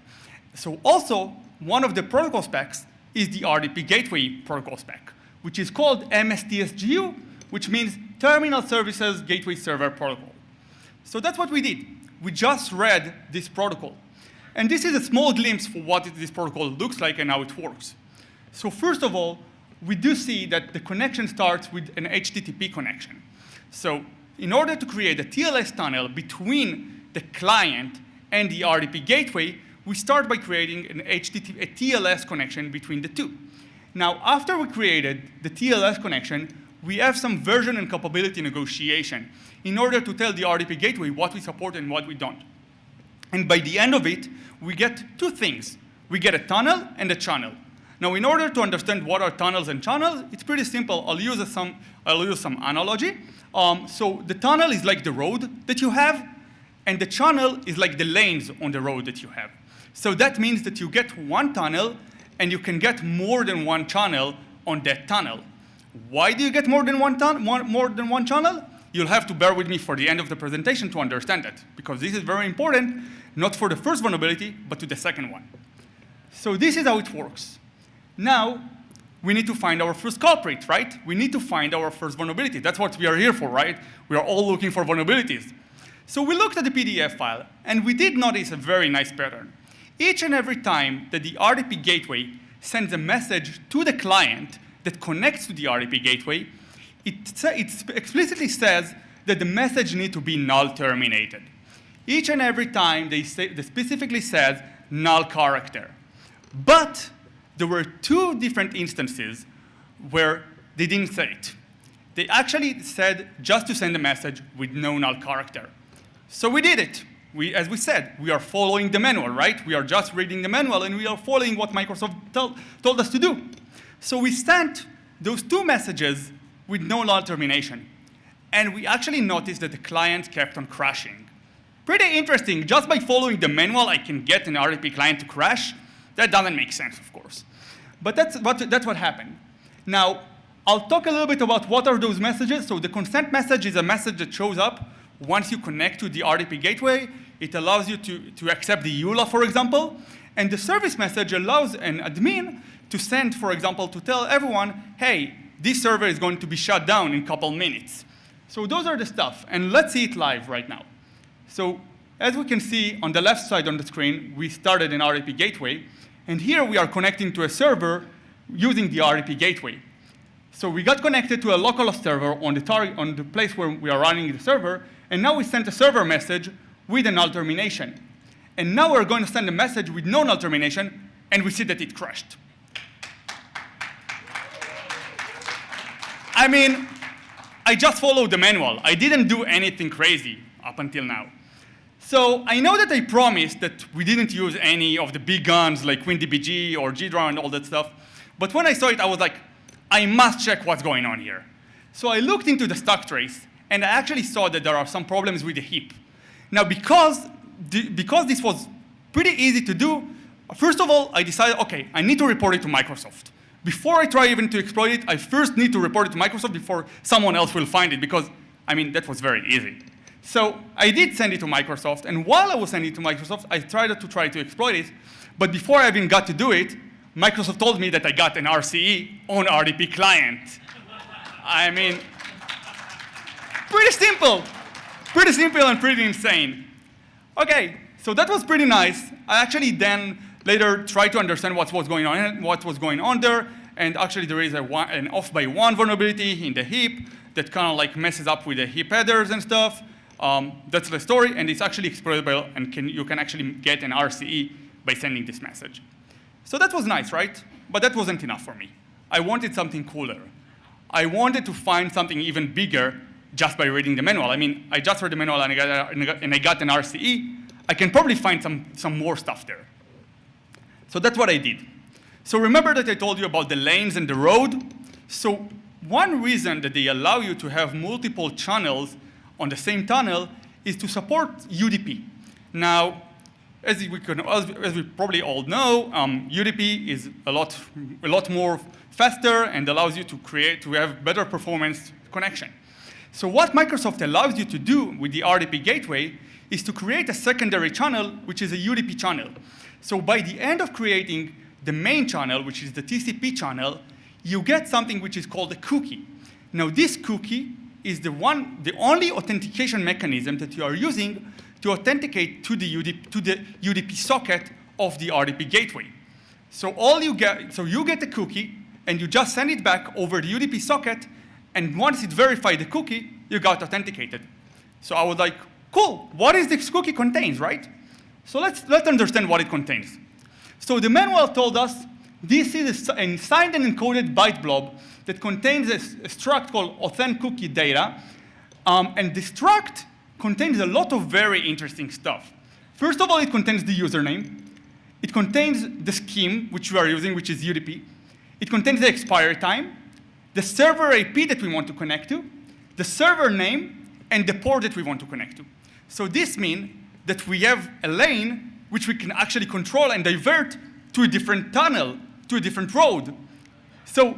U: So also, one of the protocol specs is the RDP gateway protocol spec, which is called MSTSGU, which means Terminal Services Gateway Server Protocol. So that's what we did. We just read this protocol. And this is a small glimpse for what this protocol looks like and how it works. So first of all, we do see that the connection starts with an HTTP connection. So in order to create a TLS tunnel between the client and the RDP gateway, we start by creating a TLS connection between the two. Now, after we created the TLS connection, we have some version and capability negotiation in order to tell the RDP gateway what we support and what we don't. And by the end of it, we get two things. We get a tunnel and a channel. Now, in order to understand what are tunnels and channels, it's pretty simple. I'll use some analogy. So the tunnel is like the road that you have, and the channel is like the lanes on the road that you have. So that means that you get one tunnel, and you can get more than one channel on that tunnel. Why do you get more than one channel? You'll have to bear with me for the end of the presentation to understand that, because this is very important, not for the first vulnerability, but to the second one. So this is how it works. Now, we need to find our first culprit, right? We need to find our first vulnerability. That's what we are here for, right? We are all looking for vulnerabilities. So we looked at the PDF file, and we did notice a very nice pattern. Each and every time that the RDP gateway sends a message to the client that connects to the RDP gateway, it explicitly says that the message needs to be null terminated. Each and every time they specifically says null character. But there were two different instances where they didn't say it. They actually said just to send a message with no null character. So we did it. As we said, we are following the manual, right? We are just reading the manual, and we are following what Microsoft told us to do. So we sent those two messages with no null termination. And we actually noticed that the client kept on crashing. Pretty interesting. Just by following the manual, I can get an RDP client to crash. That doesn't make sense, of course. But that's what happened. Now, I'll talk a little bit about what are those messages. So the consent message is a message that shows up once you connect to the RDP gateway. It allows you to accept the EULA, for example. And the service message allows an admin to send, for example, to tell everyone, hey, this server is going to be shut down in a couple minutes. So those are the stuff. And let's see it live right now. So as we can see on the left side on the screen, we started an RDP gateway. And here we are connecting to a server using the RDP gateway. So we got connected to a localhost server on the place where we are running the server. And now we sent a server message with a null termination. And now we're going to send a message with no null termination, and we see that it crashed. I mean, I just followed the manual. I didn't do anything crazy up until now. So I know that I promised that we didn't use any of the big guns like WinDBG or GDRAM and all that stuff. But when I saw it, I was like, I must check what's going on here. So I looked into the stock trace, and I actually saw that there are some problems with the heap. Now, because this was pretty easy to do, first of all, I decided, OK, I need to report it to Microsoft. Before I try even to exploit it, I first need to report it to Microsoft before someone else will find it, because, I mean, that was very easy. So I did send it to Microsoft, and while I was sending it to Microsoft, I tried to exploit it. But before I even got to do it, Microsoft told me that I got an RCE on RDP client. I mean, pretty simple and pretty insane. OK, so that was pretty nice. I actually then later tried to understand what was going on there. And actually, there is an off-by-one vulnerability in the heap that kind of like messes up with the heap headers and stuff. That's the story, and it's actually exploitable, and you can actually get an RCE by sending this message. So that was nice, right? But that wasn't enough for me. I wanted something cooler. I wanted to find something even bigger just by reading the manual. I mean, I just read the manual, and I got an RCE. I can probably find some more stuff there. So that's what I did. So remember that I told you about the lanes and the road? So one reason that they allow you to have multiple channels on the same tunnel is to support UDP. Now, as we probably all know, UDP is a lot more faster and allows you to have better performance connection. So what Microsoft allows you to do with the RDP gateway is to create a secondary channel, which is a UDP channel. So by the end of creating the main channel, which is the TCP channel, you get something which is called a cookie. Now this cookie is the only authentication mechanism that you are using to authenticate to the UDP socket of the RDP gateway. So you get the cookie, and you just send it back over the UDP socket, and once it verified the cookie, you got authenticated. So I was like, cool, what is this cookie contains, right? So let's understand what it contains. So the manual told us this is a signed and encoded byte blob that contains a struct called authent cookie data, and this struct contains a lot of very interesting stuff. First of all, it contains the username. It contains the scheme, which we are using, which is UDP. It contains the expiry time, the server IP that we want to connect to, the server name, and the port that we want to connect to. So this means that we have a lane which we can actually control and divert to a different tunnel, to a different road. So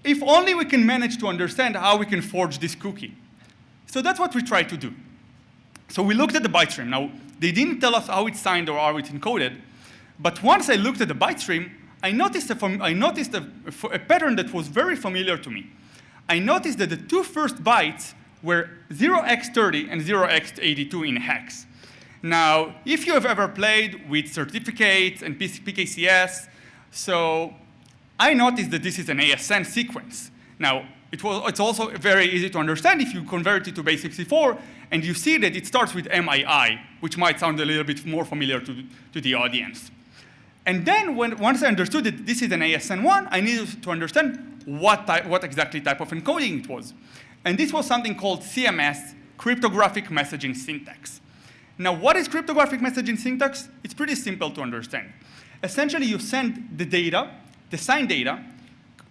U: if only we can manage to understand how we can forge this cookie. So that's what we tried to do. So we looked at the byte stream. Now, they didn't tell us how it's signed or how it's encoded, but once I looked at the byte stream, I noticed a pattern that was very familiar to me. I noticed that the two first bytes were 0x30 and 0x82 in hex. Now, if you have ever played with certificates and PKCS, so I noticed that this is an ASN sequence. Now, it's also very easy to understand if you convert it to base 64, and you see that it starts with MII, which might sound a little bit more familiar to the audience. And then once I understood that this is an ASN1, I needed to understand what exactly type of encoding it was. And this was something called CMS, cryptographic messaging syntax. Now, what is cryptographic messaging syntax? It's pretty simple to understand. Essentially, you send the data, the signed data,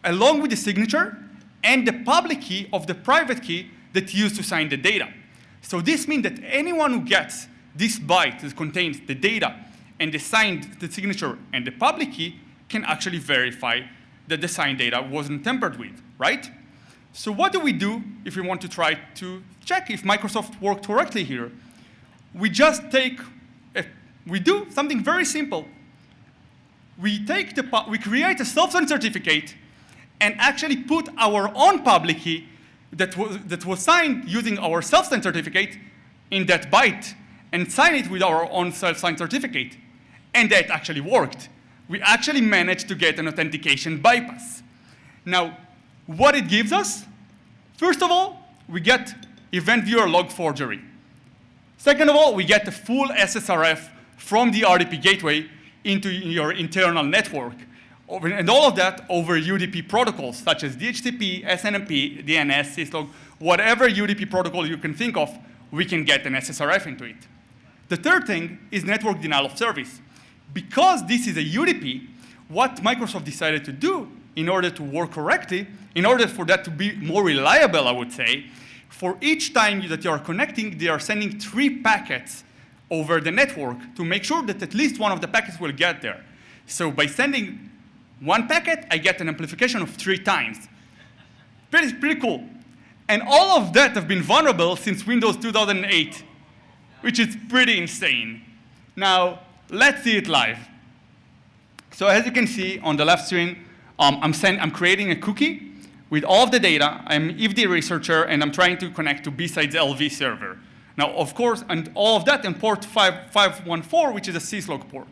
U: along with the signature and the public key of the private key that you used to sign the data. So this means that anyone who gets this byte that contains the data and the signature and the public key can actually verify that the signed data wasn't tampered with, right? So what do we do if we want to try to check if Microsoft worked correctly here? We just we do something very simple. We create a self-signed certificate and actually put our own public key that was signed using our self-signed certificate in that byte and sign it with our own self-signed certificate. And that actually worked. We actually managed to get an authentication bypass. Now, what it gives us? First of all, we get event viewer log forgery. Second of all, we get the full SSRF from the RDP gateway into your internal network. And all of that over UDP protocols, such as DHCP, SNMP, DNS, syslog, whatever UDP protocol you can think of, we can get an SSRF into it. The third thing is network denial of service. Because this is a UDP, what Microsoft decided to do in order to work correctly, in order for that to be more reliable, I would say, for each time that you are connecting, they are sending 3 packets over the network to make sure that at least one of the packets will get there. So by sending 1 packet, I get an amplification of 3 times. Pretty cool. And all of that have been vulnerable since Windows 2008, which is pretty insane. Now, let's see it live. So as you can see on the left screen, I'm creating a cookie with all of the data. I'm EFD researcher, and I'm trying to connect to BSides LV server. Now, of course, and all of that in port 514, which is a syslog port.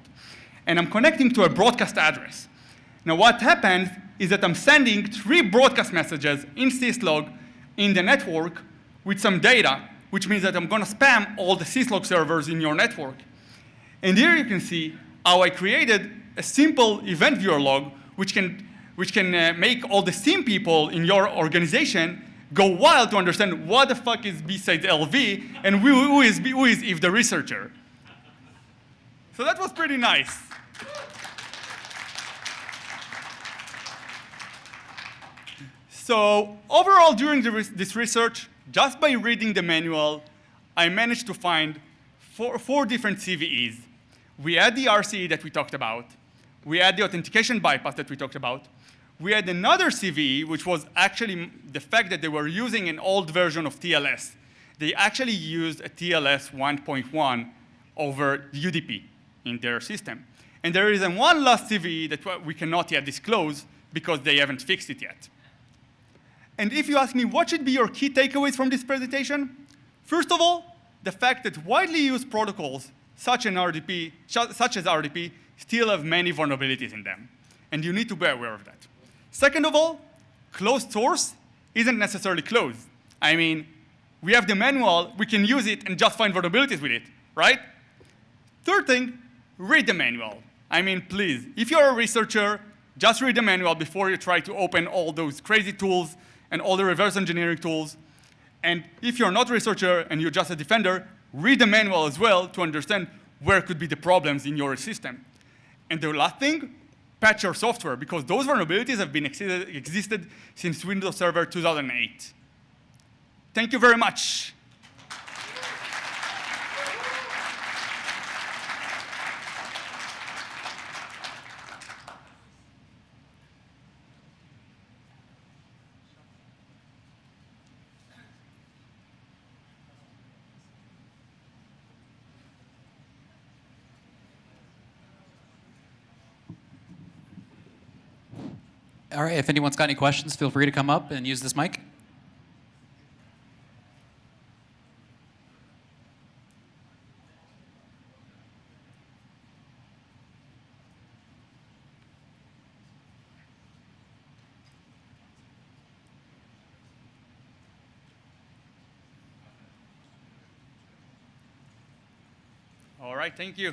U: And I'm connecting to a broadcast address. Now, what happens is that I'm sending 3 broadcast messages in syslog in the network with some data, which means that I'm going to spam all the syslog servers in your network. And here you can see how I created a simple event viewer log, which can make all the SIEM people in your organization go wild to understand what the fuck is BSides LV and who is if the researcher. So that was pretty nice. So overall, during this research, just by reading the manual, I managed to find four different CVEs. We had the RCE that we talked about. We had the authentication bypass that we talked about. we had another CVE, which was actually the fact that they were using an old version of TLS. They actually used a TLS 1.1 over UDP in their system. And there is one last CVE that we cannot yet disclose because they haven't fixed it yet. And if you ask me what should be your key takeaways from this presentation, first of all, the fact that widely used protocols such as RDP still have many vulnerabilities in them. And you need to be aware of that. Second of all, closed source isn't necessarily closed. I mean, we have the manual, we can use it and just find vulnerabilities with it, right? Third thing, read the manual. I mean, please, if you're a researcher, just read the manual before you try to open all those crazy tools and all the reverse engineering tools. And if you're not a researcher and you're just a defender, read the manual as well to understand where could be the problems in your system. And the last thing, patch your software, because those vulnerabilities have been existed since Windows Server 2008. Thank you very much.
T: All right, if anyone's got any questions, feel free to come up and use this mic.
U: All right, thank you.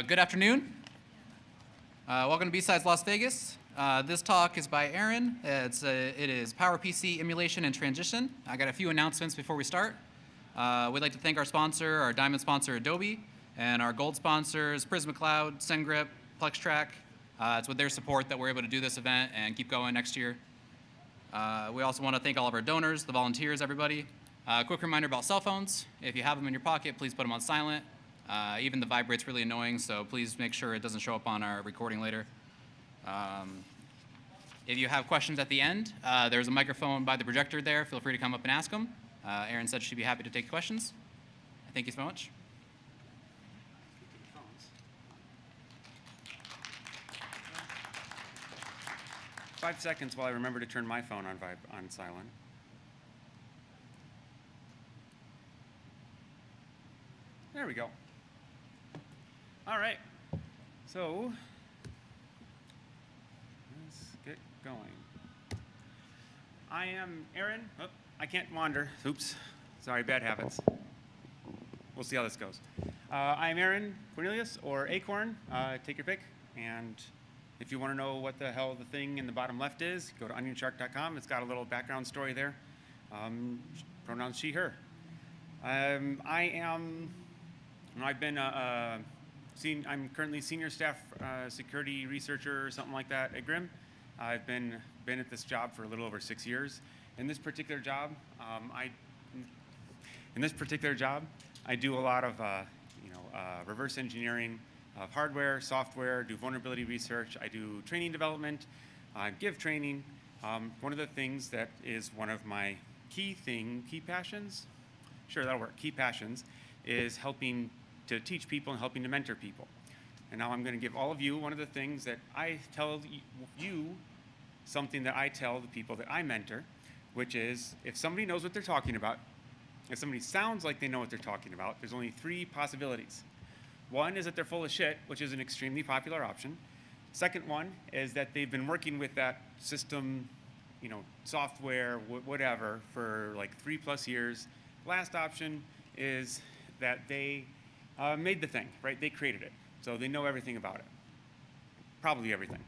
T: Good afternoon. Welcome to BSides Las Vegas. This talk is by Aaron. It is PowerPC, Emulation, and Transition. I got a few announcements before we start. We'd like to thank our sponsor, our diamond sponsor, Adobe, and our gold sponsors, Prisma Cloud, SendGrip, PlexTrack. It's with their support that we're able to do this event and keep going next year. We also want to thank all of our donors, the volunteers, everybody. Quick reminder about cell phones. If you have them in your pocket, please put them on silent. Even the vibrate's really annoying, so please make sure it doesn't show up on our recording later. If you have questions at the end, there's a microphone by the projector there. Feel free to come up and ask them. Erin said she'd be happy to take questions. Thank you so much.
C: 5 seconds while I remember to turn my phone on silent. There we go. All right. So let's get going. I am Aaron. Oh, I can't wander. Oops. Sorry, bad habits. We'll see how this goes. I'm Aaron Cornelius, or Acorn. Take your pick. And if you want to know what the hell the thing in the bottom left is, go to onionshark.com. It's got a little background story there. Pronouns she, her. I'm currently senior staff security researcher or something like that at Grimm. I've been at this job for a little over 6 years. In this particular job, I do a lot of reverse engineering of hardware, software, do vulnerability research, I do training development, give training. One of the things that is one of my key passions, sure, that'll work, key passions, is helping to teach people and helping to mentor people. And now I'm going to give all of you one of the things that I tell you, something that I tell the people that I mentor, which is if somebody knows what they're talking about, if somebody sounds like they know what they're talking about, there's only 3 possibilities. One is that they're full of shit, which is an extremely popular option. Second one is that they've been working with that system, software, whatever, for like 3+ years. Last option is that they made the thing, right? They created it, so they know everything about it, probably everything.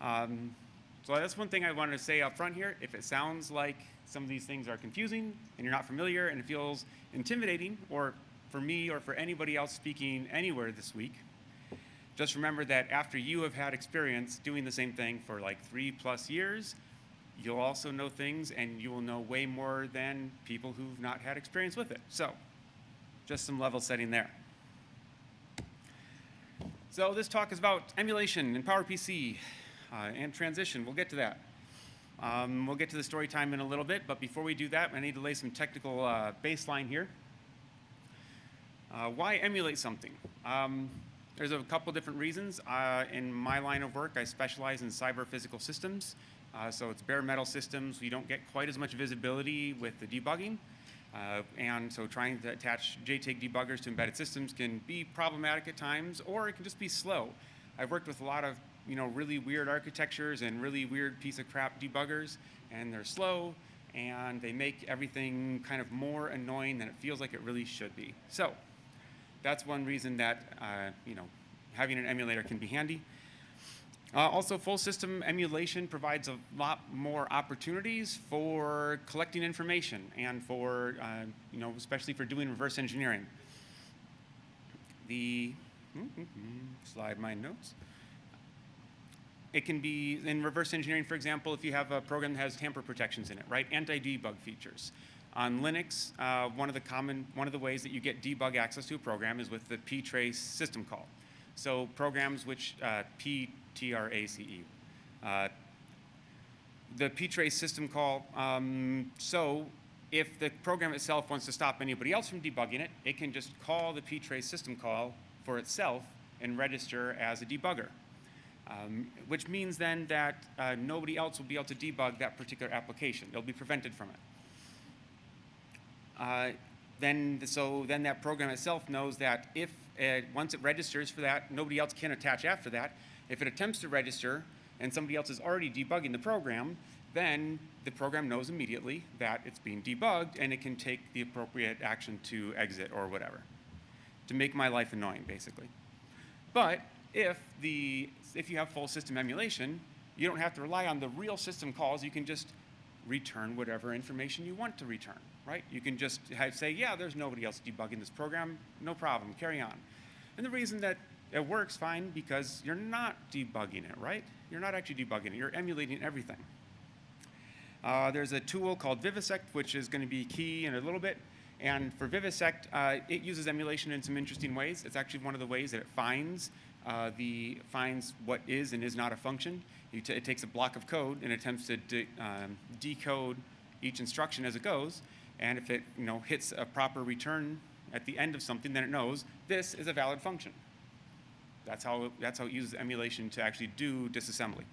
C: So that's one thing I wanted to say up front here. If it sounds like some of these things are confusing and you're not familiar and it feels intimidating, or for me or for anybody else speaking anywhere this week, just remember that after you have had experience doing the same thing for like 3+ years, you'll also know things and you will know way more than people who've not had experience with it. So just some level setting there. So this talk is about emulation and PowerPC and transition. We'll get to that. We'll get to the story time in a little bit, but before we do that, I need to lay some technical baseline here. Why emulate something? There's a couple different reasons. In my line of work, I specialize in cyber physical systems. So it's bare metal systems. We don't get quite as much visibility with the debugging. And so trying to attach JTAG debuggers to embedded systems can be problematic at times, or it can just be slow. I've worked with a lot of really weird architectures and really weird piece of crap debuggers, and they're slow, and they make everything kind of more annoying than it feels like it really should be. So that's one reason that having an emulator can be handy. Also, full system emulation provides a lot more opportunities for collecting information and for, especially for doing reverse engineering. Slide my notes. It can be, in reverse engineering, for example, if you have a program that has tamper protections in it, right? Anti-debug features. On Linux, one of the ways that you get debug access to a program is with the ptrace system call. So programs which, PTRACE, the ptrace system call, so if the program itself wants to stop anybody else from debugging it, it can just call the ptrace system call for itself and register as a debugger. Which means then that nobody else will be able to debug that particular application. They'll be prevented from it. Then that program itself knows that if once it registers for that, nobody else can attach after that. If it attempts to register and somebody else is already debugging the program, then the program knows immediately that it's being debugged and it can take the appropriate action to exit or whatever, to make my life annoying, basically. But if you have full system emulation, you don't have to rely on the real system calls. You can just return whatever information you want to return, right? You can just say, yeah, there's nobody else debugging this program, no problem, carry on. And the reason that it works fine because you're not debugging it, right? You're not actually debugging it, you're emulating everything. There's a tool called Vivisect, which is going to be key in a little bit. And for Vivisect, it uses emulation in some interesting ways. It's actually one of the ways that it finds what is and is not a function. It takes a block of code and attempts to decode each instruction as it goes. And if it hits a proper return at the end of something, then it knows this is a valid function. That's how it uses emulation to actually do disassembly.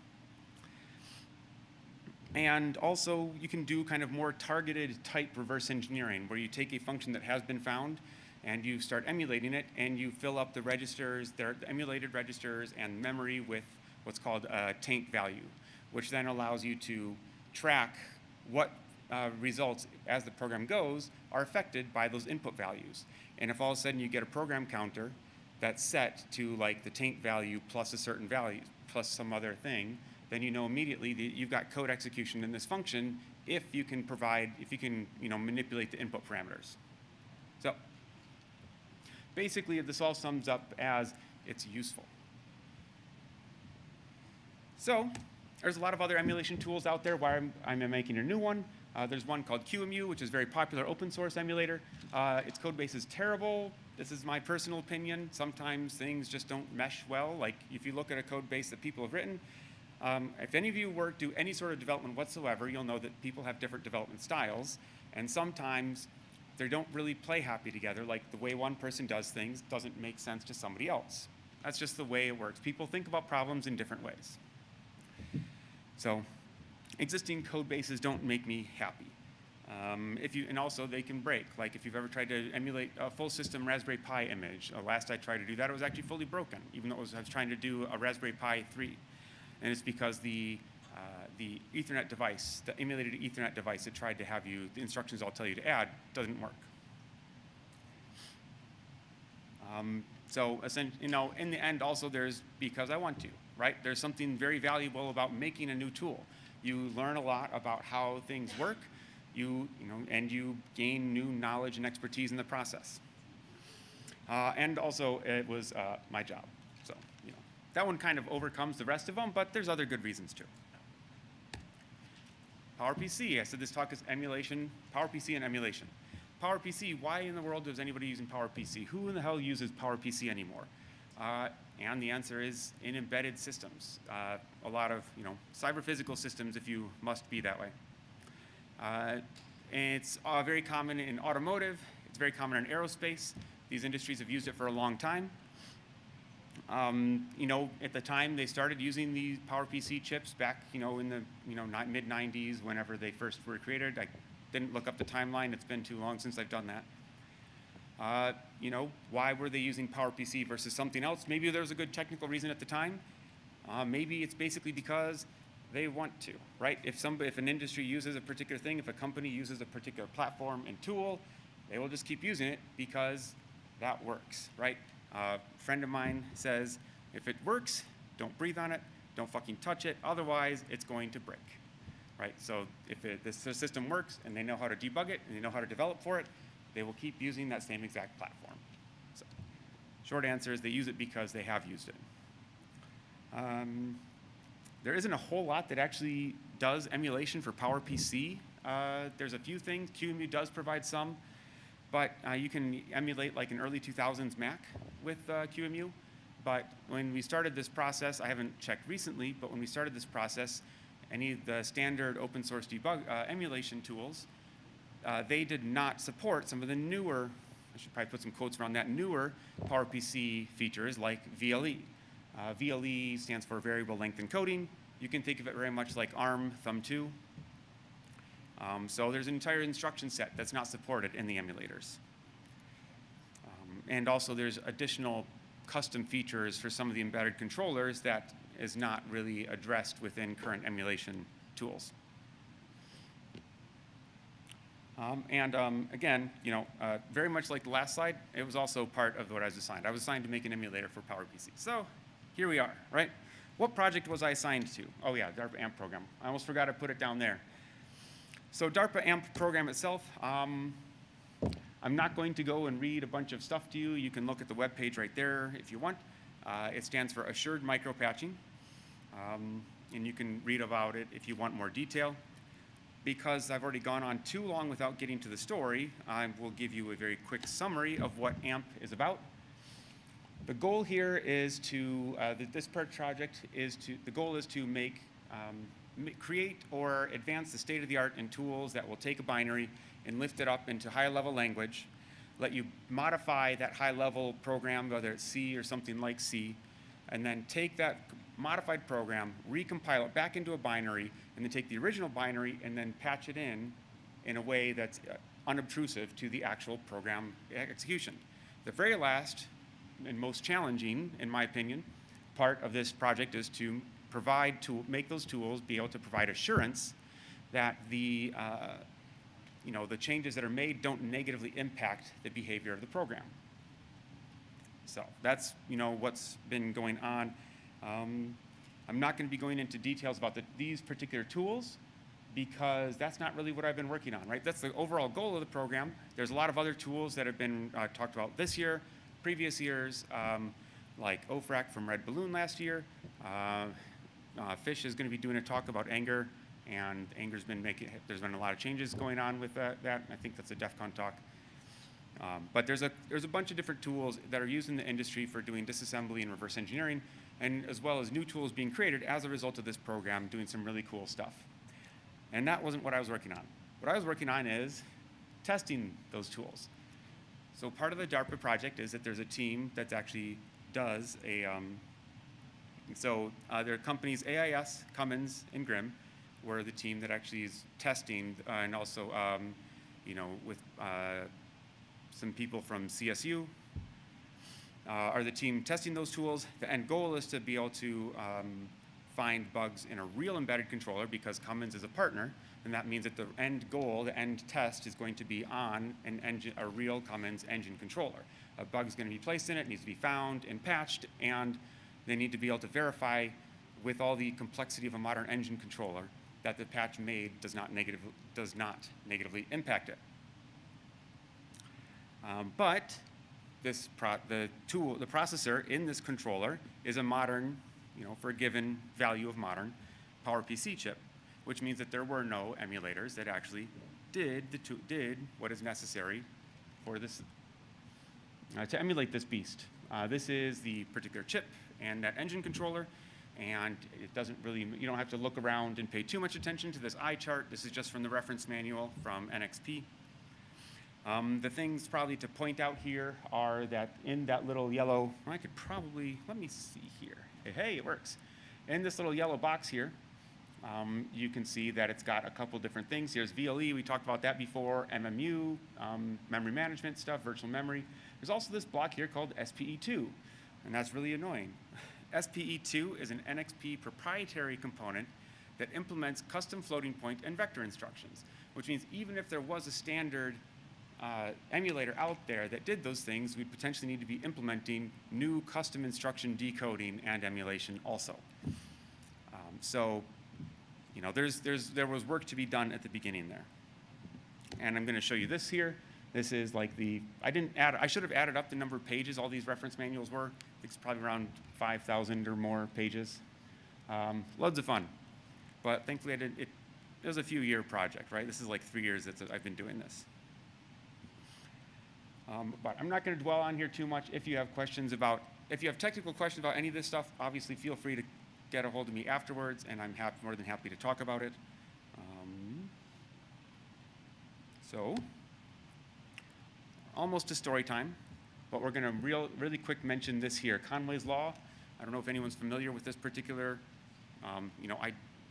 C: And also, you can do kind of more targeted type reverse engineering, where you take a function that has been found and you start emulating it, and you fill up the registers, the emulated registers and memory with what's called a taint value, which then allows you to track what results as the program goes are affected by those input values. And if all of a sudden you get a program counter that's set to like the taint value plus a certain value plus some other thing, then you know immediately that you've got code execution in this function if you can manipulate the input parameters. So basically, this all sums up as it's useful. So there's a lot of other emulation tools out there. Why I'm making a new one. There's one called QEMU, which is a very popular open source emulator. Its code base is terrible. This is my personal opinion. Sometimes things just don't mesh well. Like if you look at a code base that people have written, if any of you do any sort of development whatsoever, you'll know that people have different development styles. And sometimes they don't really play happy together. Like the way one person does things doesn't make sense to somebody else. That's just the way it works. People think about problems in different ways. So existing code bases don't make me happy. And also they can break. Like if you've ever tried to emulate a full system Raspberry Pi image, last I tried to do that, it was actually fully broken, even though I was trying to do a Raspberry Pi 3. And it's because the Ethernet device, the emulated Ethernet device that tried to have the instructions I'll tell you to add, doesn't work. So in the end, also there's because I want to, right? There's something very valuable about making a new tool. You learn a lot about how things work, and you gain new knowledge and expertise in the process. And also, it was my job. So, that one kind of overcomes the rest of them, but there's other good reasons too. PowerPC, I said this talk is emulation, PowerPC and emulation. PowerPC, why in the world is anybody using PowerPC? Who in the hell uses PowerPC anymore? And the answer is in embedded systems. A lot of cyber-physical systems, if you must be that way. And it's very common in automotive. It's very common in aerospace. These industries have used it for a long time. At the time they started using these PowerPC chips back, in the mid 90s, whenever they first were created. I didn't look up the timeline. It's been too long since I've done that. Why were they using PowerPC versus something else? Maybe there was a good technical reason at the time. Maybe it's basically because they want to, right? If an industry uses a particular thing, if a company uses a particular platform and tool, they will just keep using it because that works, right? A friend of mine says, if it works, don't breathe on it, don't fucking touch it, otherwise it's going to break, right? So if the system works and they know how to debug it and they know how to develop for it, they will keep using that same exact platform. So short answer is they use it because they have used it. There isn't a whole lot that actually does emulation for PowerPC. There's a few things. QEMU does provide some. But you can emulate like an early 2000s Mac with QEMU. But when we started this process, I haven't checked recently, but when we started this process, any of the standard open source debug emulation tools, they did not support some of the newer, I should probably put some quotes around that, newer PowerPC features like VLE. VLE stands for Variable Length Encoding. You can think of it very much like ARM Thumb 2. So there's an entire instruction set that's not supported in the emulators. And also there's additional custom features for some of the embedded controllers that is not really addressed within current emulation tools. Again, very much like the last slide, it was also part of what I was assigned. I was assigned to make an emulator for PowerPC. So here we are, right? What project was I assigned to? Oh yeah, DARPA AMP program. I almost forgot to put it down there. So DARPA AMP program itself, I'm not going to go and read a bunch of stuff to you. You can look at the web page right there if you want. It stands for Assured Micropatching, and you can read about it if you want more detail. Because I've already gone on too long without getting to the story, I will give you a very quick summary of what AMP is about. The goal here is to, this project is to, the goal is to create or advance the state of the art in tools that will take a binary and lift it up into high level language, let you modify that high level program, whether it's C or something like C, and then take that modified program, recompile it back into a binary, and then take the original binary and then patch it in a way that's unobtrusive to the actual program execution. The very last and most challenging, in my opinion, part of this project is to make those tools be able to provide assurance that the changes that are made don't negatively impact the behavior of the program. So that's what's been going on. I'm not going to be going into details about these particular tools because that's not really what I've been working on, right? That's the overall goal of the program. There's a lot of other tools that have been talked about this year, previous years, like OFRAC from Red Balloon last year. Fish is going to be doing a talk about Anger, and Anger's been there's been a lot of changes going on with that. I think that's a DEF CON talk. But there's a bunch of different tools that are used in the industry for doing disassembly and reverse engineering, and as well as new tools being created as a result of this program doing some really cool stuff. And that wasn't what I was working on. What I was working on is testing those tools. So part of the DARPA project is that there's a team that actually does a, there are companies, AIS, Cummins, and Grimm, were the team that actually is testing, and also, with some people from CSU, are the team testing those tools. The end goal is to be able to find bugs in a real embedded controller because Cummins is a partner, and that means that the end goal, the end test, is going to be on a real Cummins engine controller. A bug is going to be placed in it, needs to be found and patched, and they need to be able to verify with all the complexity of a modern engine controller that the patch made does not negatively impact it. But the processor in this controller is a modern, for a given value of modern PowerPC chip, which means that there were no emulators that actually did what is necessary for this to emulate this beast. This is the particular chip and that engine controller, and it doesn't really, you don't have to look around and pay too much attention to this eye chart. This is just from the reference manual from NXP. The things probably to point out here are that in that little yellow, I could probably, let me see here. Hey, it works. In this little yellow box here, you can see that it's got a couple different things. Here's VLE, we talked about that before, MMU, memory management stuff, virtual memory. There's also this block here called SPE2, and that's really annoying. SPE2 is an NXP proprietary component that implements custom floating point and vector instructions, which means even if there was a standard emulator out there that did those things, we'd potentially need to be implementing new custom instruction decoding and emulation also. There was work to be done at the beginning there. And I'm going to show you this here. This is like I should have added up the number of pages all these reference manuals were. I think it's probably around 5,000 or more pages. Loads of fun. But thankfully it was a few-year project, right? This is like 3 years that I've been doing this. But I'm not going to dwell on here too much. If you have technical questions about any of this stuff, obviously feel free to get a hold of me afterwards, and I'm more than happy to talk about it. Almost to story time, but we're going to really quick mention this here, Conway's Law. I don't know if anyone's familiar with this particular,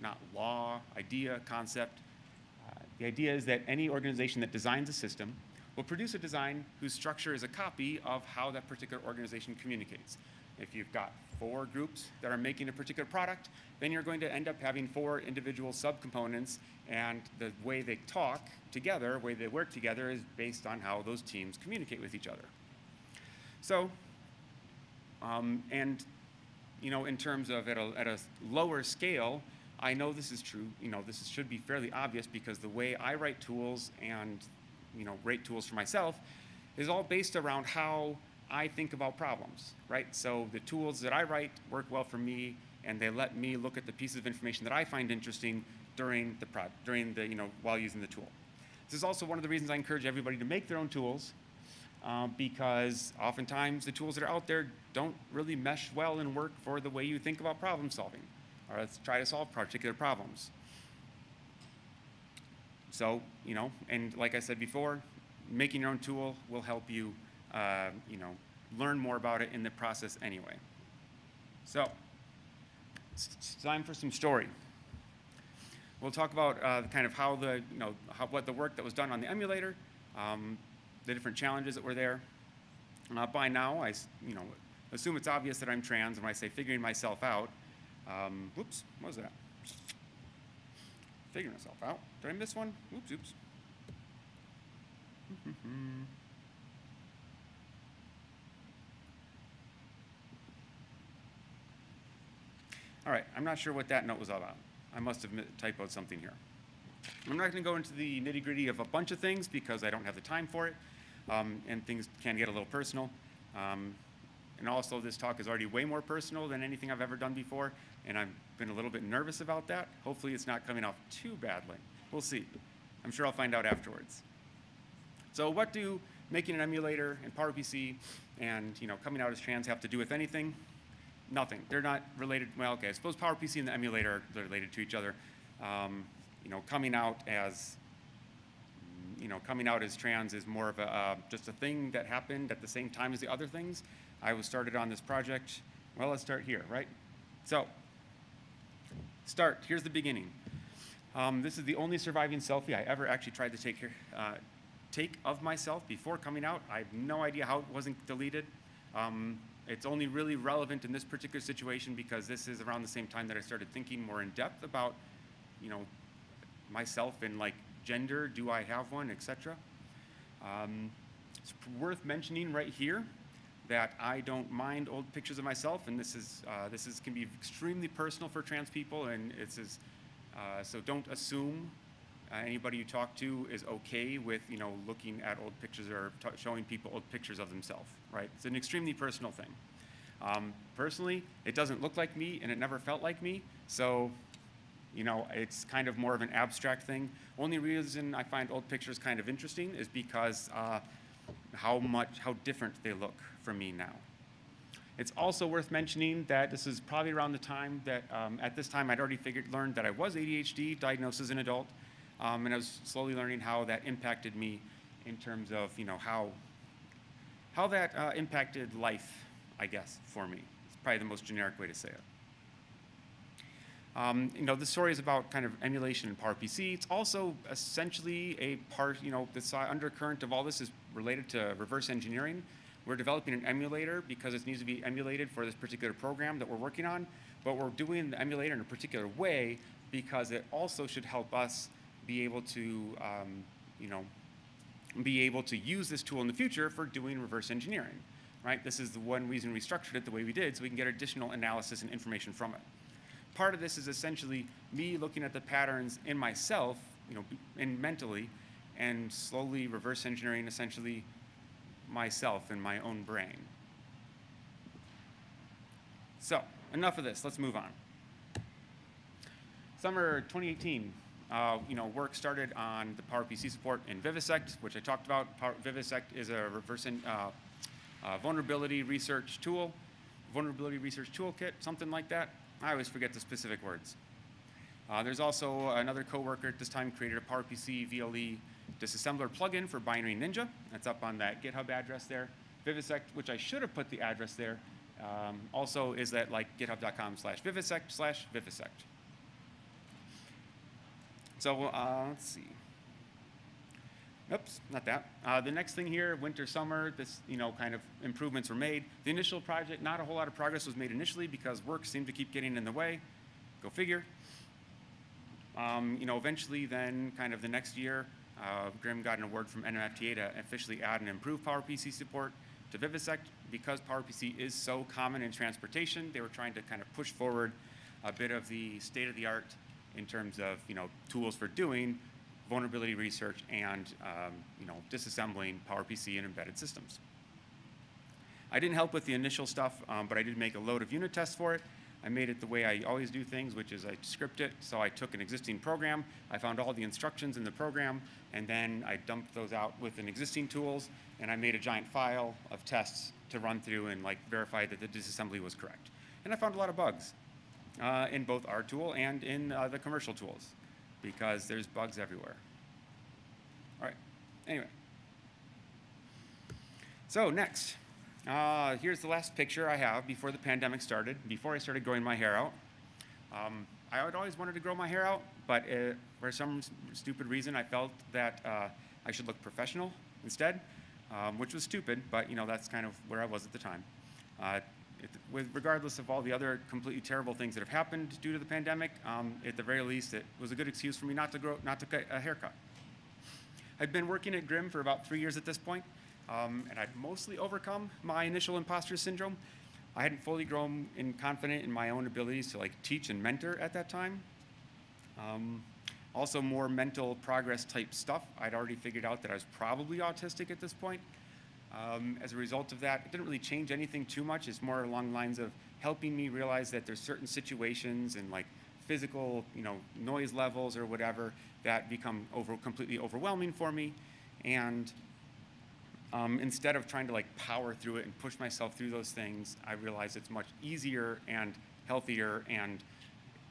C: not law, idea, concept. The idea is that any organization that designs a system will produce a design whose structure is a copy of how that particular organization communicates. If you've got 4 groups that are making a particular product, then you're going to end up having 4 individual subcomponents, and the way they talk together, the way they work together, is based on how those teams communicate with each other. So, and in terms of at a lower scale, I know this is true. This should be fairly obvious because the way I write tools and write tools for myself is all based around how I think about problems, right? So the tools that I write work well for me, and they let me look at the pieces of information that I find interesting during the while using the tool. This is also one of the reasons I encourage everybody to make their own tools, because oftentimes the tools that are out there don't really mesh well and work for the way you think about problem solving, or let's try to solve particular problems. So, and like I said before, making your own tool will help you, learn more about it in the process anyway. So, it's time for some story. We'll talk about kind of how what the work that was done on the emulator, the different challenges that were there. By now, I assume it's obvious that I'm trans, and when I say figuring myself out, whoops, what was that? Figuring myself out. Did I miss one? Oops. All right, I'm not sure what that note was all about. I must have typoed something here. I'm not going to go into the nitty-gritty of a bunch of things because I don't have the time for it, and things can get a little personal. And also, this talk is already way more personal than anything I've ever done before, and I've been a little bit nervous about that. Hopefully, it's not coming off too badly. We'll see. I'm sure I'll find out afterwards. So what do making an emulator and PowerPC and coming out as trans have to do with anything? Nothing. They're not related. Well, okay, I suppose PowerPC and the emulator are related to each other. Coming out as trans is more of just a thing that happened at the same time as the other things. I was started on this project. Well, let's start here, right? So, here's the beginning. This is the only surviving selfie I ever actually tried to take of myself before coming out. I have no idea how it wasn't deleted. It's only really relevant in this particular situation because this is around the same time that I started thinking more in depth about, myself and like gender, do I have one, etc. It's worth mentioning right here that I don't mind old pictures of myself, and this can be extremely personal for trans people, and so don't assume anybody you talk to is okay with looking at old pictures or showing people old pictures of themselves, right? It's an extremely personal thing. Personally, it doesn't look like me, and it never felt like me, so it's kind of more of an abstract thing. Only reason I find old pictures kind of interesting is because how different they look from me now. It's also worth mentioning that this is probably around the time that, at this time, I'd already learned that I was ADHD, diagnosed as an adult, and I was slowly learning how that impacted me in terms of, how that impacted life, I guess, for me. It's probably the most generic way to say it. The story is about kind of emulation in PowerPC. It's also essentially a part, the undercurrent of all this is related to reverse engineering. We're developing an emulator because it needs to be emulated for this particular program that we're working on, but we're doing the emulator in a particular way because it also should help us be able to, use this tool in the future for doing reverse engineering, right? This is the one reason we structured it the way we did, so we can get additional analysis and information from it. Part of this is essentially me looking at the patterns in myself, and mentally, and slowly reverse engineering essentially myself and my own brain. So, enough of this. Let's move on. Summer 2018, work started on the PowerPC support in Vivisect, which I talked about. Vivisect is a vulnerability research tool, vulnerability research toolkit, something like that. I always forget the specific words. There's also another coworker at this time created a PowerPC VLE disassembler plugin for Binary Ninja. That's up on that GitHub address there. Vivisect, which I should have put the address there, also is at like github.com/vivisect/vivisect. So let's see. Oops, not that. The next thing here, winter, summer, this, kind of improvements were made. The initial project, not a whole lot of progress was made initially because work seemed to keep getting in the way. Go figure. Eventually then, kind of the next year, Grim got an award from NMFTA to officially add and improve PowerPC support to Vivisect. Because PowerPC is so common in transportation, they were trying to kind of push forward a bit of the state of the art in terms of, tools for doing vulnerability research and disassembling PowerPC and embedded systems. I didn't help with the initial stuff, but I did make a load of unit tests for it. I made it the way I always do things, which is I script it. So I took an existing program, I found all the instructions in the program, and then I dumped those out with an existing tools, and I made a giant file of tests to run through and verify that the disassembly was correct. And I found a lot of bugs in both our tool and in the commercial tools, because there's bugs everywhere. All right, anyway. So next, here's the last picture I have before the pandemic started, before I started growing my hair out. I had always wanted to grow my hair out, but for some stupid reason, I felt that I should look professional instead, which was stupid, but that's kind of where I was at the time. Regardless of all the other completely terrible things that have happened due to the pandemic, at the very least, it was a good excuse for me not to get a haircut. I'd been working at Grim for about 3 years at this point, and I'd mostly overcome my initial imposter syndrome. I hadn't fully grown confident in my own abilities to teach and mentor at that time. Also, more mental progress type stuff. I'd already figured out that I was probably autistic at this point. As a result of that, it didn't really change anything too much. It's more along the lines of helping me realize that there's certain situations and physical, noise levels or whatever that become completely overwhelming for me. And instead of trying to power through it and push myself through those things, I realized it's much easier and healthier, and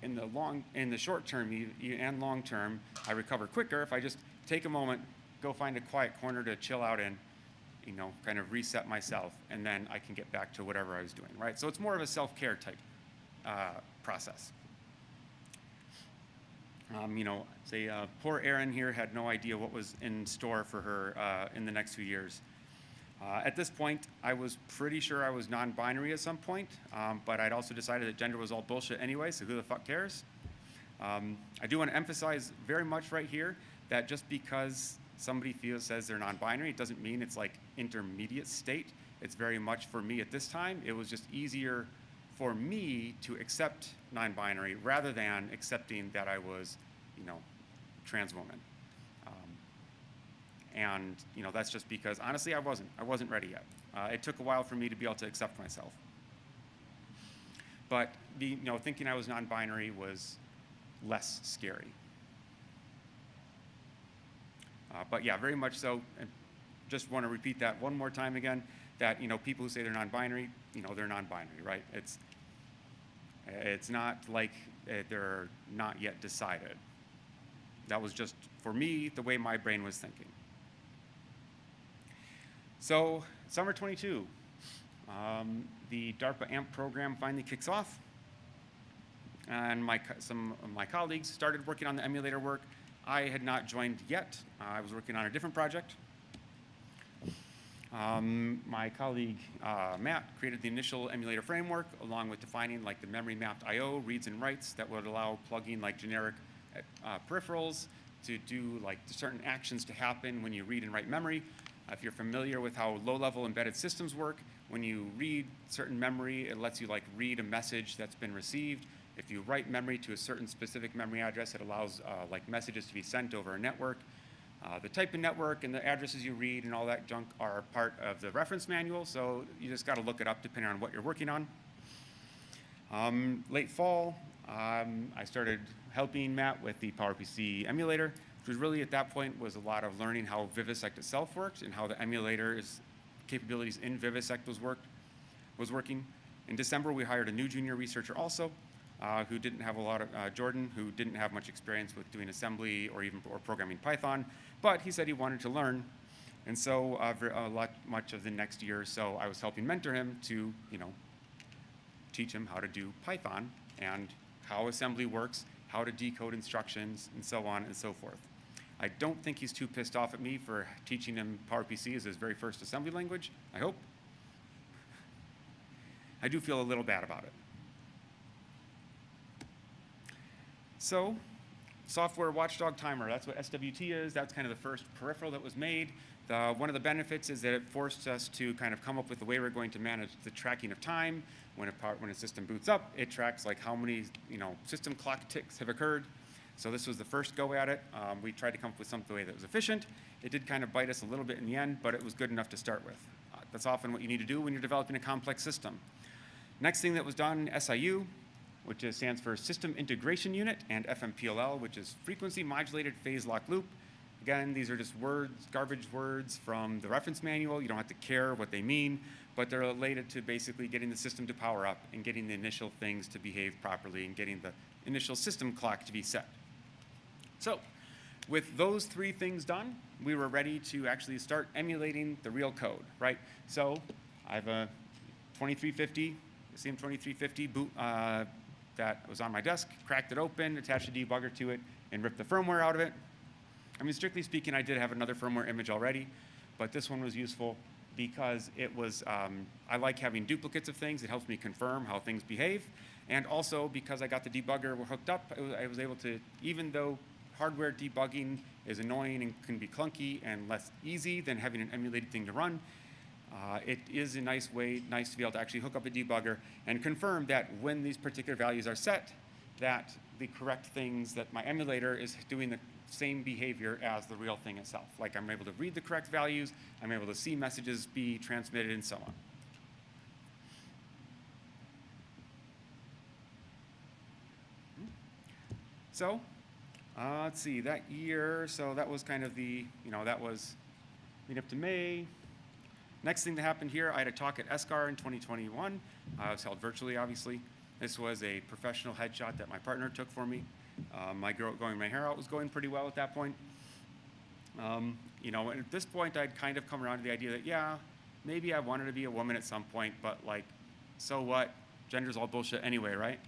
C: in the short term and long term, I recover quicker if I just take a moment, go find a quiet corner to chill out in, kind of reset myself, and then I can get back to whatever I was doing, right? So it's more of a self-care type process. Say poor Erin here had no idea what was in store for her in the next few years. At this point, I was pretty sure I was non-binary at some point, but I'd also decided that gender was all bullshit anyway, so who the fuck cares? I do want to emphasize very much right here that just because somebody says they're non-binary, it doesn't mean it's intermediate state. It's very much, for me at this time, it was just easier for me to accept non-binary rather than accepting that I was, trans woman. And that's just because, honestly, I wasn't ready yet. It took a while for me to be able to accept myself. But thinking I was non-binary was less scary. But yeah, very much so. And just want to repeat that one more time again, that people who say they're non-binary, they're non-binary, right? It's not like they're not yet decided. That was just, for me, the way my brain was thinking. So, summer 22, the DARPA AMP program finally kicks off, and some of my colleagues started working on the emulator work. I had not joined yet. I was working on a different project. My colleague, Matt, created the initial emulator framework, along with defining the memory mapped I/O reads and writes that would allow plugging generic peripherals to do certain actions to happen when you read and write memory. If you're familiar with how low-level embedded systems work, when you read certain memory, it lets you read a message that's been received. If you write memory to a certain specific memory address, it allows messages to be sent over a network. The type of network and the addresses you read and all that junk are part of the reference manual, so you just got to look it up depending on what you're working on. Late fall, I started helping Matt with the PowerPC emulator, which was really at that point was a lot of learning how Vivisect itself worked and how the emulator's capabilities in Vivisect was working. In December, we hired a new junior researcher also, who didn't have a lot of, Jordan, who didn't have much experience with doing assembly or programming Python, but he said he wanted to learn. And so much of the next year or so, I was helping mentor him to, teach him how to do Python and how assembly works, how to decode instructions, and so on and so forth. I don't think he's too pissed off at me for teaching him PowerPC as his very first assembly language, I hope. I do feel a little bad about it. So, software watchdog timer, that's what SWT is. That's kind of the first peripheral that was made. One of the benefits is that it forced us to kind of come up with the way we're going to manage the tracking of time. When a system boots up, it tracks like how many system clock ticks have occurred. So this was the first go at it. We tried to come up with something that was efficient. It did kind of bite us a little bit in the end, but it was good enough to start with. That's often what you need to do when you're developing a complex system. Next thing that was done, SIU, which stands for System Integration Unit, and FMPLL, which is Frequency Modulated Phase Lock Loop. Again, these are just words, garbage words from the reference manual. You don't have to care what they mean, but they're related to basically getting the system to power up and getting the initial things to behave properly and getting the initial system clock to be set. So with those three things done, we were ready to actually start emulating the real code, right? So I have a 2350, CM2350 boot that was on my desk, cracked it open, attached a debugger to it, and ripped the firmware out of it. I mean, strictly speaking, I did have another firmware image already, but this one was useful because it was, I like having duplicates of things. It helps me confirm how things behave. And also because I got the debugger hooked up, I was able to, even though hardware debugging is annoying and can be clunky and less easy than having an emulated thing to run, it is a nice to be able to actually hook up a debugger and confirm that when these particular values are set, that the correct things, that my emulator is doing the same behavior as the real thing itself. Like I'm able to read the correct values, I'm able to see messages be transmitted, and so on. So, let's see, that year, so that was kind of the, that was lead up to May. Next thing that happened here, I had a talk at ESCAR in 2021. It was held virtually, obviously. This was a professional headshot that my partner took for me. My hair out was going pretty well at that point. And at this point, I'd kind of come around to the idea that, yeah, maybe I wanted to be a woman at some point, but like, so what? Gender's all bullshit anyway, right?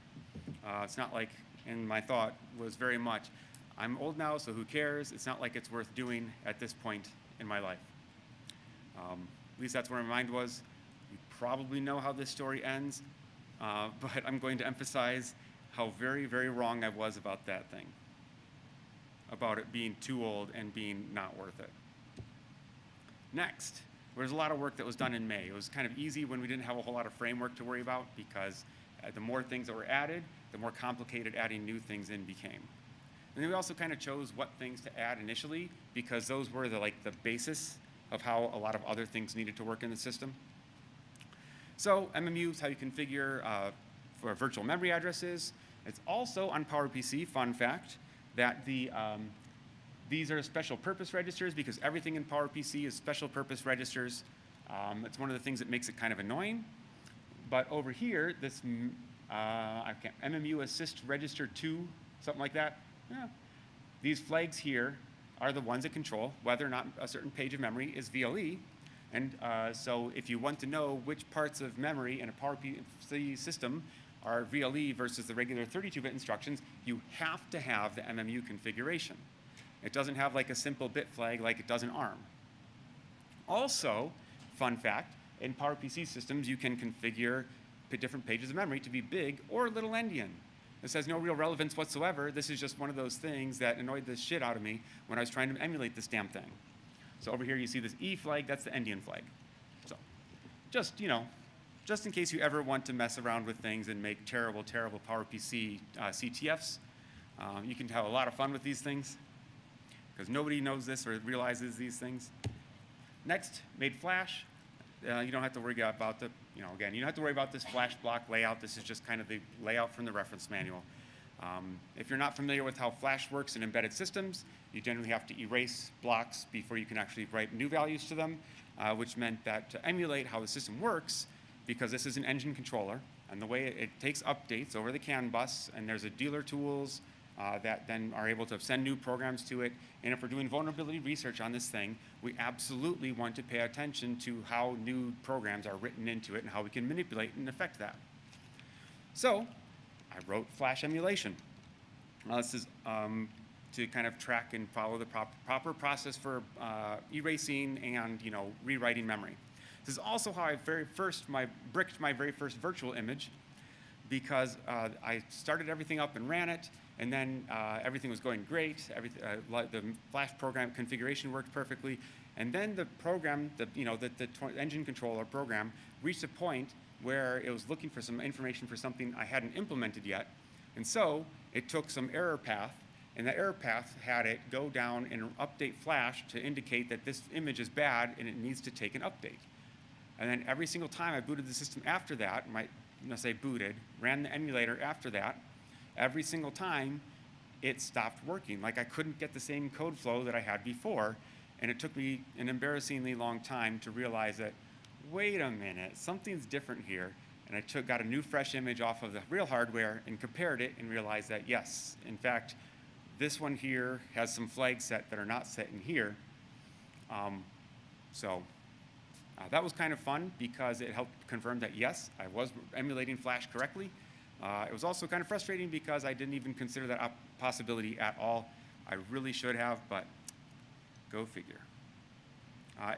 C: It's not like, and my thought was very much, I'm old now, so who cares? It's not like it's worth doing at this point in my life. At least that's where my mind was. You probably know how this story ends, but I'm going to emphasize how very, very wrong I was about that thing, about it being too old and being not worth it. Next, there was a lot of work that was done in May. It was kind of easy when we didn't have a whole lot of framework to worry about because the more things that were added, the more complicated adding new things in became. And then we also kind of chose what things to add initially because those were the basis of how a lot of other things needed to work in the system. So MMU is how you configure for virtual memory addresses. It's also on PowerPC, fun fact, that these are special purpose registers because everything in PowerPC is special purpose registers. It's one of the things that makes it kind of annoying. But over here, this MMU assist register 2, something like that. Yeah. These flags here are the ones that control whether or not a certain page of memory is VLE. And so if you want to know which parts of memory in a PowerPC system are VLE versus the regular 32-bit instructions, you have to have the MMU configuration. It doesn't have like a simple bit flag like it does in ARM. Also, fun fact, in PowerPC systems, you can configure different pages of memory to be big or little endian. This has no real relevance whatsoever. This is just one of those things that annoyed the shit out of me when I was trying to emulate this damn thing. So over here you see this E flag, that's the endian flag. So just, just in case you ever want to mess around with things and make terrible, terrible PowerPC CTFs, you can have a lot of fun with these things because nobody knows this or realizes these things. Next, made Flash. You don't have to worry about the, again, you don't have to worry about this Flash block layout. This is just kind of the layout from the reference manual. If you're not familiar with how Flash works in embedded systems, you generally have to erase blocks before you can actually write new values to them, which meant that to emulate how the system works, because this is an engine controller, and the way it takes updates over the CAN bus, and there's a dealer tools that then are able to send new programs to it. And if we're doing vulnerability research on this thing, we absolutely want to pay attention to how new programs are written into it and how we can manipulate and affect that. So I wrote Flash emulation. This is to kind of track and follow the proper process for erasing and rewriting memory. This is also how I bricked my very first virtual image, because I started everything up and ran it, and then everything was going great. The Flash program configuration worked perfectly, and then the program, the engine controller program, reached a point where it was looking for some information for something I hadn't implemented yet, and so it took some error path, and the error path had it go down and update Flash to indicate that this image is bad and it needs to take an update. And then every single time I booted the system after that, ran the emulator after that, every single time it stopped working. Like I couldn't get the same code flow that I had before, and it took me an embarrassingly long time to realize that, wait a minute, something's different here. And I got a new fresh image off of the real hardware and compared it and realized that yes, in fact, this one here has some flags set that are not set in here. That was kind of fun because it helped confirm that yes, I was emulating Flash correctly. It was also kind of frustrating because I didn't even consider that possibility at all. I really should have, but go figure.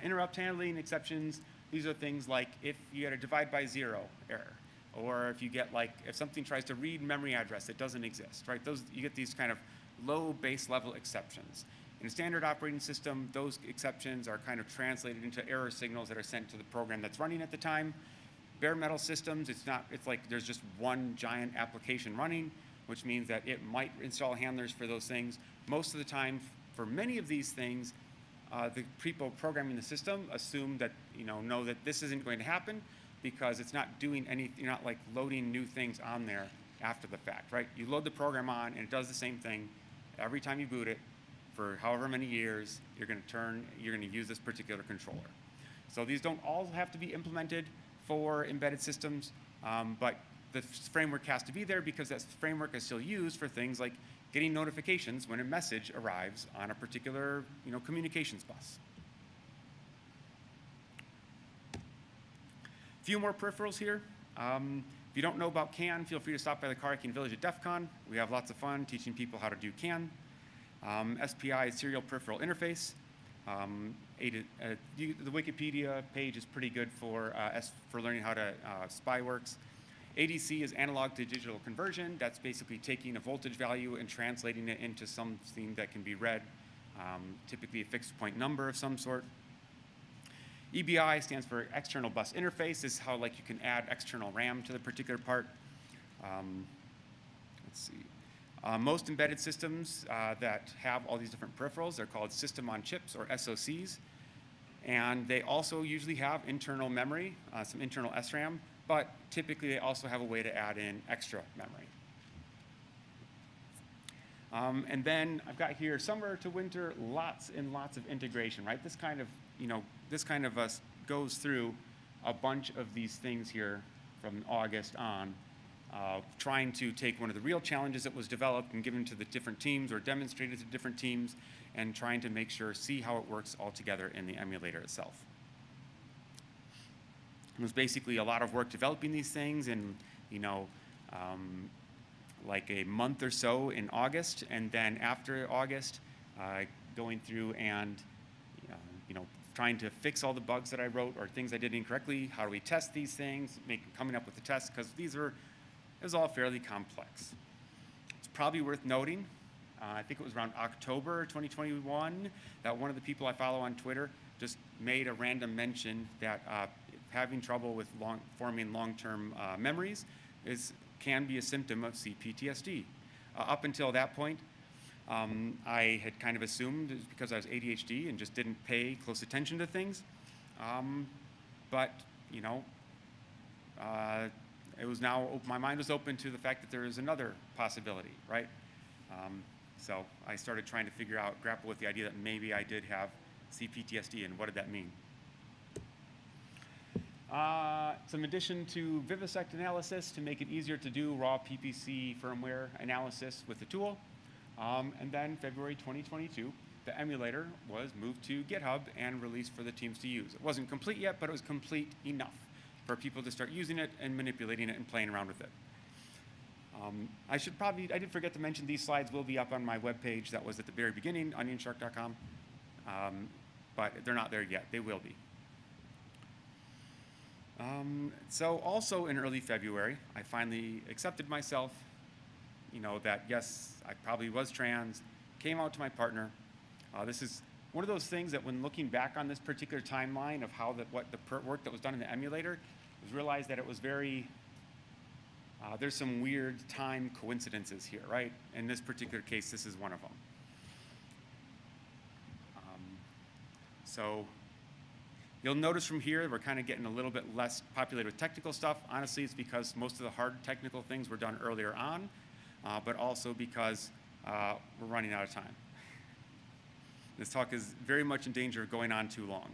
C: Interrupt handling, exceptions, these are things like if you get a divide by zero error, or if you get if something tries to read memory address that doesn't exist, right? You get these kind of low base level exceptions. In a standard operating system, those exceptions are kind of translated into error signals that are sent to the program that's running at the time. Bare metal systems, it's like there's just one giant application running, which means that it might install handlers for those things. Most of the time, for many of these things, the people programming the system assume that, know that this isn't going to happen because it's not doing anything, you're not loading new things on there after the fact, right? You load the program on and it does the same thing every time you boot it. For however many years, you're going to use this particular controller. So these don't all have to be implemented for embedded systems, but the framework has to be there because that framework is still used for things like getting notifications when a message arrives on a particular communications bus. A few more peripherals here. If you don't know about CAN, feel free to stop by the Karakin Village at DEF CON. We have lots of fun teaching people how to do CAN. SPI, Serial Peripheral Interface. The Wikipedia page is pretty good for learning how to SPI works. ADC is analog to digital conversion. That's basically taking a voltage value and translating it into something that can be read, typically a fixed point number of some sort. EBI stands for External Bus Interface. This is how you can add external RAM to the particular part. Let's see. Most embedded systems that have all these different peripherals are called system on chips or SoCs. And they also usually have internal memory, some internal SRAM, but typically they also have a way to add in extra memory. And then I've got here summer to winter, lots and lots of integration, right? This kind of goes through a bunch of these things here from August on. Trying to take one of the real challenges that was developed and given to the different teams or demonstrated to different teams and trying to see how it works all together in the emulator itself. It was basically a lot of work developing these things in, like a month or so in August, and then after August, going through and, trying to fix all the bugs that I wrote or things I did incorrectly. How do we test these things? Coming up with the tests, because it was all fairly complex. It's probably worth noting, I think it was around October 2021, that one of the people I follow on Twitter just made a random mention that having trouble with forming long-term memories can be a symptom of CPTSD. Up until that point, I had kind of assumed it was because I was ADHD and just didn't pay close attention to things. But it was my mind was open to the fact that there is another possibility, right? So I started trying to grapple with the idea that maybe I did have CPTSD, and what did that mean? Some addition to Vivisect analysis to make it easier to do raw PPC firmware analysis with the tool. And then February 2022, the emulator was moved to GitHub and released for the teams to use. It wasn't complete yet, but it was complete enough for people to start using it and manipulating it and playing around with it. I did forget to mention these slides will be up on my webpage that was at the very beginning, onionshark.com, but they're not there yet. They will be. So also in early February, I finally accepted myself, that yes, I probably was trans, came out to my partner. This is one of those things that when looking back on this particular timeline of how what the work that was done in the emulator, was realized that it was very, there's some weird time coincidences here, right? In this particular case, this is one of them. So you'll notice from here, we're kind of getting a little bit less populated with technical stuff. Honestly, it's because most of the hard technical things were done earlier on, but also because we're running out of time. This talk is very much in danger of going on too long.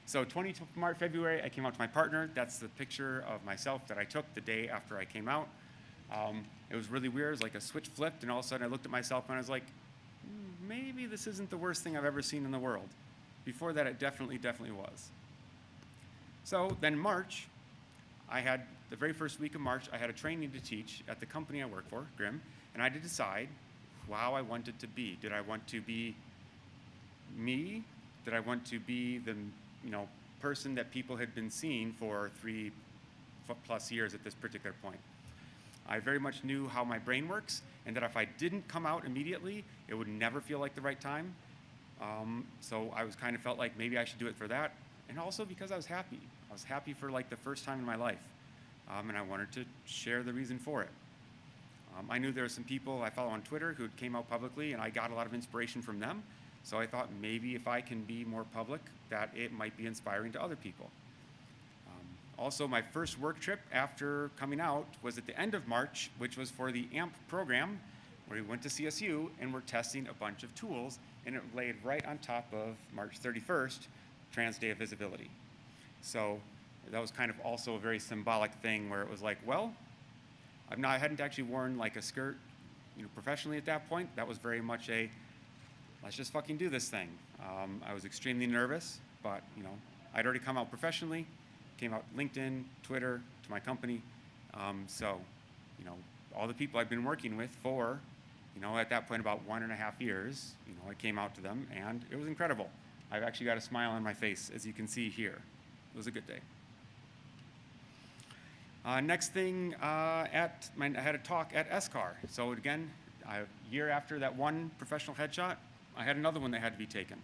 C: So February, I came out to my partner. That's the picture of myself that I took the day after I came out. It was really weird. It was like a switch flipped, and all of a sudden I looked at myself and I was like, maybe this isn't the worst thing I've ever seen in the world. Before that, it definitely was. So then March, the very first week of March, I had a training to teach at the company I work for, Grimm, and I had to decide how I wanted to be. Did I want to be me? Did I want to be the person that people had been seeing for 3+ years at this particular point? I very much knew how my brain works, and that if I didn't come out immediately, it would never feel like the right time. So I was kind of felt like maybe I should do it for that, and also because I was happy. I was happy for like the first time in my life, and I wanted to share the reason for it. I knew there were some people I follow on Twitter who came out publicly, and I got a lot of inspiration from them. So I thought maybe if I can be more public, that it might be inspiring to other people. Also, my first work trip after coming out was at the end of March, which was for the AMP program, where we went to CSU and we're testing a bunch of tools, and it laid right on top of March 31st, Trans Day of Visibility. So that was kind of also a very symbolic thing where it was like, well, I hadn't actually worn like a skirt, professionally at that point. That was very much a, let's just fucking do this thing. I was extremely nervous, but I'd already come out professionally, came out LinkedIn, Twitter, to my company. So, all the people I've been working with for, at that point about 1.5 years, I came out to them, and it was incredible. I've actually got a smile on my face, as you can see here. It was a good day. Next thing, I had a talk at SCAR. So again, a year after that one professional headshot, I had another one that had to be taken.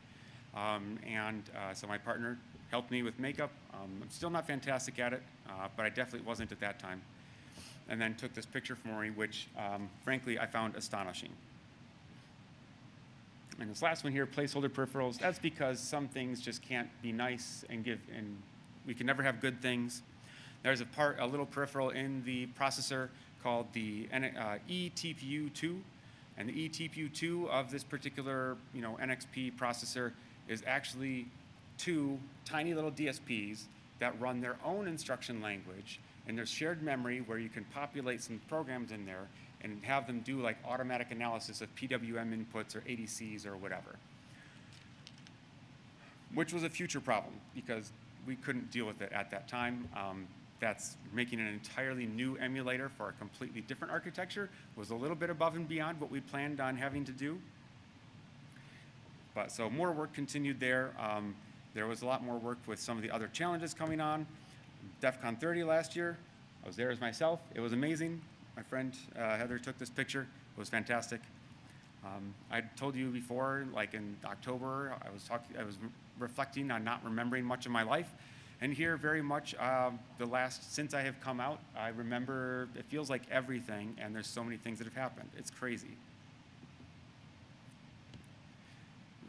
C: So my partner helped me with makeup. I'm still not fantastic at it, but I definitely wasn't at that time. And then took this picture for me, which frankly I found astonishing. And this last one here, placeholder peripherals, that's because some things just can't be nice and we can never have good things. There's a little peripheral in the processor called the eTPU2, and the eTPU2 of this particular NXP processor is actually 2 tiny little DSPs that run their own instruction language, and there's shared memory where you can populate some programs in there and have them do like automatic analysis of PWM inputs or ADCs or whatever, which was a future problem because we couldn't deal with it at that time. That's making an entirely new emulator for a completely different architecture was a little bit above and beyond what we planned on having to do. But so more work continued there. There was a lot more work with some of the other challenges coming on. DEF CON 30 last year, I was there as myself. It was amazing. My friend Heather took this picture. It was fantastic. I told you before, like in October, I was reflecting on not remembering much of my life. And here, very much, since I have come out, I remember, it feels like everything, and there's so many things that have happened. It's crazy.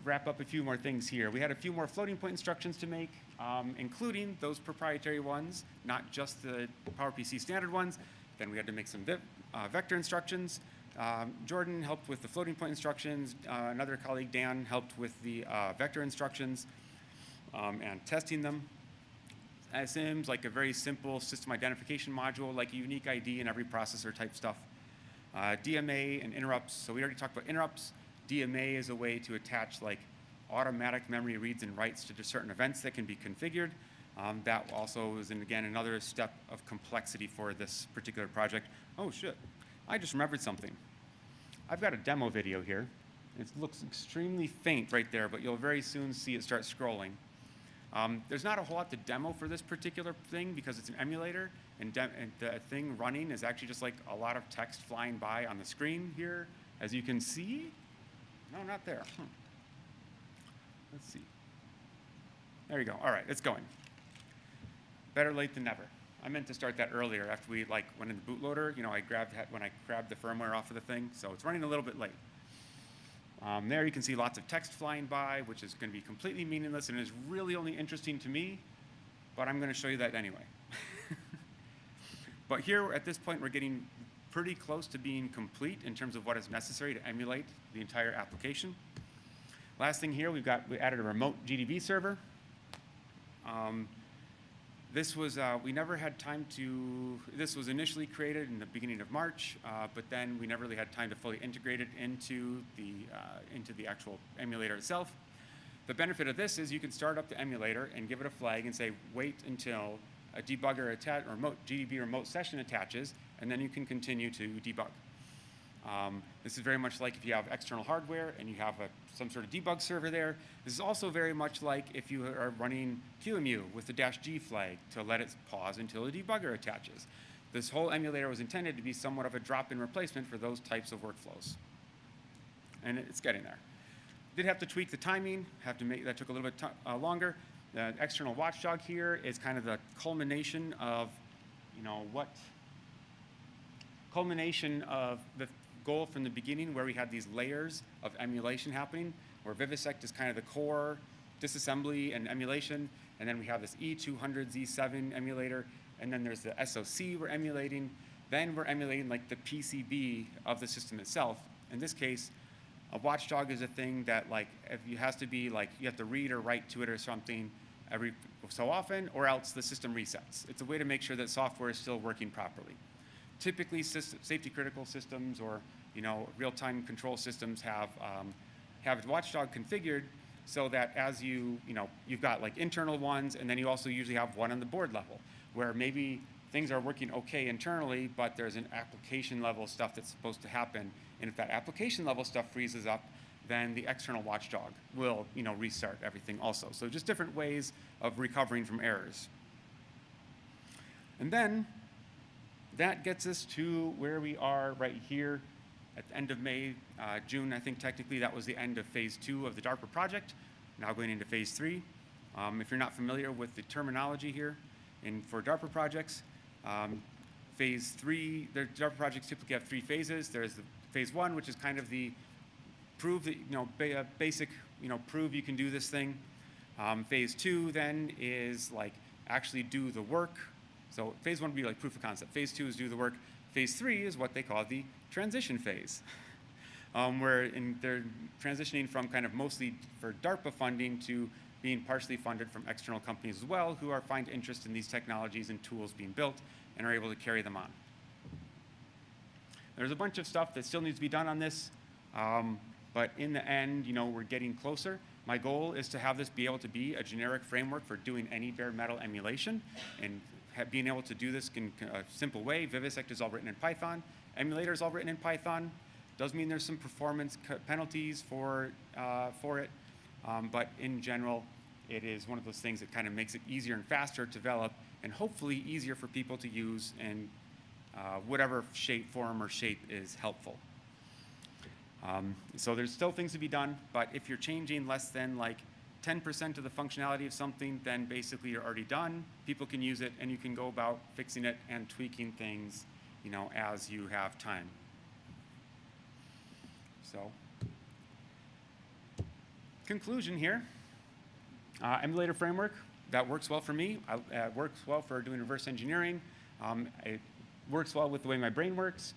C: Wrap up a few more things here. We had a few more floating point instructions to make, including those proprietary ones, not just the PowerPC standard ones. Then we had to make some vector instructions. Jordan helped with the floating point instructions. Another colleague, Dan, helped with the vector instructions and testing them. SIMs, like a very simple system identification module, like a unique ID in every processor type stuff. DMA and interrupts. So we already talked about interrupts. DMA is a way to attach like automatic memory reads and writes to certain events that can be configured. That also is, again, another step of complexity for this particular project. Oh, shit. I just remembered something. I've got a demo video here. It looks extremely faint right there, but you'll very soon see it start scrolling. There's not a whole lot to demo for this particular thing because it's an emulator, and the thing running is actually just like a lot of text flying by on the screen here, as you can see. No, not there. Let's see. There you go. All right, it's going. Better late than never. I meant to start that earlier after we went in the bootloader. I grabbed the firmware off of the thing, so it's running a little bit late. There you can see lots of text flying by, which is going to be completely meaningless and is really only interesting to me, but I'm going to show you that anyway. But here, at this point, we're getting pretty close to being complete in terms of what is necessary to emulate the entire application. Last thing here, we added a remote GDB server. This was, we never had time to, this was initially created in the beginning of March, but then we never really had time to fully integrate it into the actual emulator itself. The benefit of this is you can start up the emulator and give it a flag and say, wait until a debugger or GDB remote session attaches, and then you can continue to debug. This is very much like if you have external hardware and you have some sort of debug server there. This is also very much like if you are running QEMU with the -G flag to let it pause until a debugger attaches. This whole emulator was intended to be somewhat of a drop-in replacement for those types of workflows. And it's getting there. Did have to tweak the timing, that took a little bit longer. The external watchdog here is kind of the culmination of, culmination of the goal from the beginning where we had these layers of emulation happening, where Vivisect is kind of the core disassembly and emulation, and then we have this E200 Z7 emulator, and then there's the SoC we're emulating. Then we're emulating like the PCB of the system itself. In this case, a watchdog is a thing that if you have to read or write to it or something every so often, or else the system resets. It's a way to make sure that software is still working properly. Typically, safety critical systems or real-time control systems have watchdog configured so that as you've got internal ones, and then you also usually have one on the board level where maybe things are working okay internally, but there's an application level stuff that's supposed to happen. And if that application level stuff freezes up, then the external watchdog will restart everything also. So just different ways of recovering from errors. And then that gets us to where we are right here at the end of May, June, I think technically that was the end of phase 2 of the DARPA project, now going into phase 3. If you're not familiar with the terminology here for DARPA projects, phase 3, the DARPA projects typically have 3 phases. There's the phase 1, which is kind of the prove that, basic, prove you can do this thing. Phase 2 then is actually do the work. So phase 1 would be proof of concept. Phase 2 is do the work. Phase 3 is what they call the transition phase, where they're transitioning from kind of mostly for DARPA funding to being partially funded from external companies as well, who find interest in these technologies and tools being built and are able to carry them on. There's a bunch of stuff that still needs to be done on this, but in the end, we're getting closer. My goal is to have this be able to be a generic framework for doing any bare metal emulation, and being able to do this in a simple way. Vivisect is all written in Python. Emulator is all written in Python. Does mean there's some performance penalties for it, but in general, it is one of those things that kind of makes it easier and faster to develop, and hopefully easier for people to use in whatever form or shape is helpful. So there's still things to be done, but if you're changing less than 10% of the functionality of something, then basically you're already done. People can use it, and you can go about fixing it and tweaking things, as you have time. So, conclusion here. Emulator framework, that works well for me. It works well for doing reverse engineering. It works well with the way my brain works.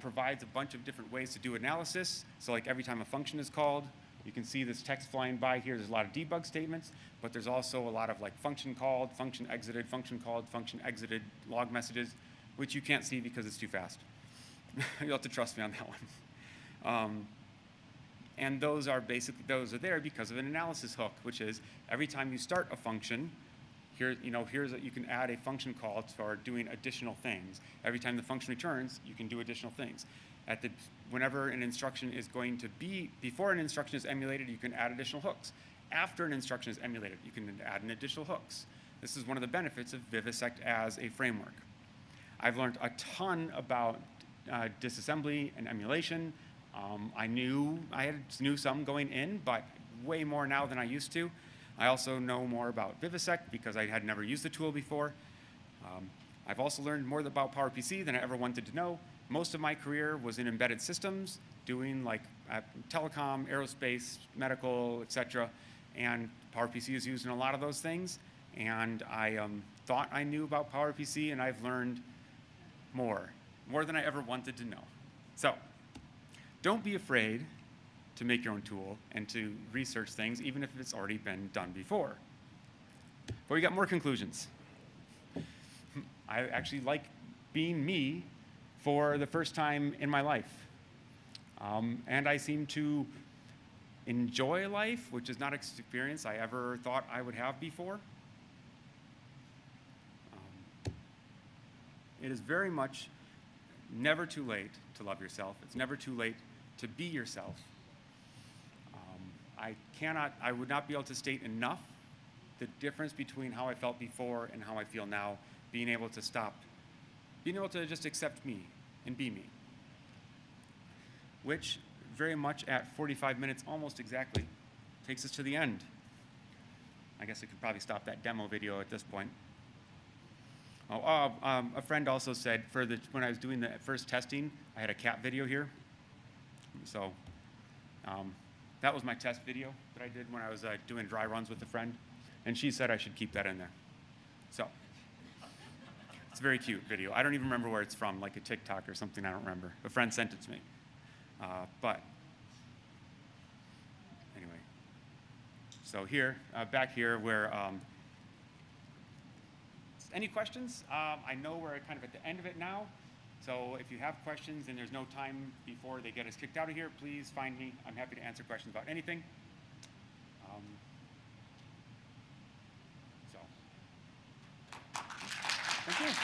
C: Provides a bunch of different ways to do analysis. So every time a function is called, you can see this text flying by here. There's a lot of debug statements, but there's also a lot of function called, function exited, function called, function exited log messages, which you can't see because it's too fast. You'll have to trust me on that one. And those are there because of an analysis hook, which is every time you start a function, Here, you can add a function call for doing additional things. Every time the function returns, you can do additional things. Whenever an instruction is going to be, before an instruction is emulated, you can add additional hooks. After an instruction is emulated, you can add an additional hooks. This is one of the benefits of Vivisect as a framework. I've learned a ton about disassembly and emulation. I knew some going in, but way more now than I used to. I also know more about Vivisect because I had never used the tool before. I've also learned more about PowerPC than I ever wanted to know. Most of my career was in embedded systems, doing like telecom, aerospace, medical, etc. And PowerPC is used in a lot of those things. And I thought I knew about PowerPC, and I've learned more than I ever wanted to know. So don't be afraid to make your own tool and to research things, even if it's already been done before. But we got more conclusions. I actually like being me for the first time in my life. And I seem to enjoy life, which is not an experience I ever thought I would have before. It is very much never too late to love yourself. It's never too late to be yourself. I would not be able to state enough the difference between how I felt before and how I feel now, being able to just accept me and be me. Which very much at 45 minutes, almost exactly, takes us to the end. I guess I could probably stop that demo video at this point. A friend also said when I was doing the first testing, I had a cat video here. So that was my test video that I did when I was doing dry runs with a friend. And she said I should keep that in there. So it's a very cute video. I don't even remember where it's from, like a TikTok or something, I don't remember. A friend sent it to me. But anyway, so here, back here where, any questions? I know we're kind of at the end of it now. So if you have questions and there's no time before they get us kicked out of here, please find me. I'm happy to answer questions about anything. Thank you.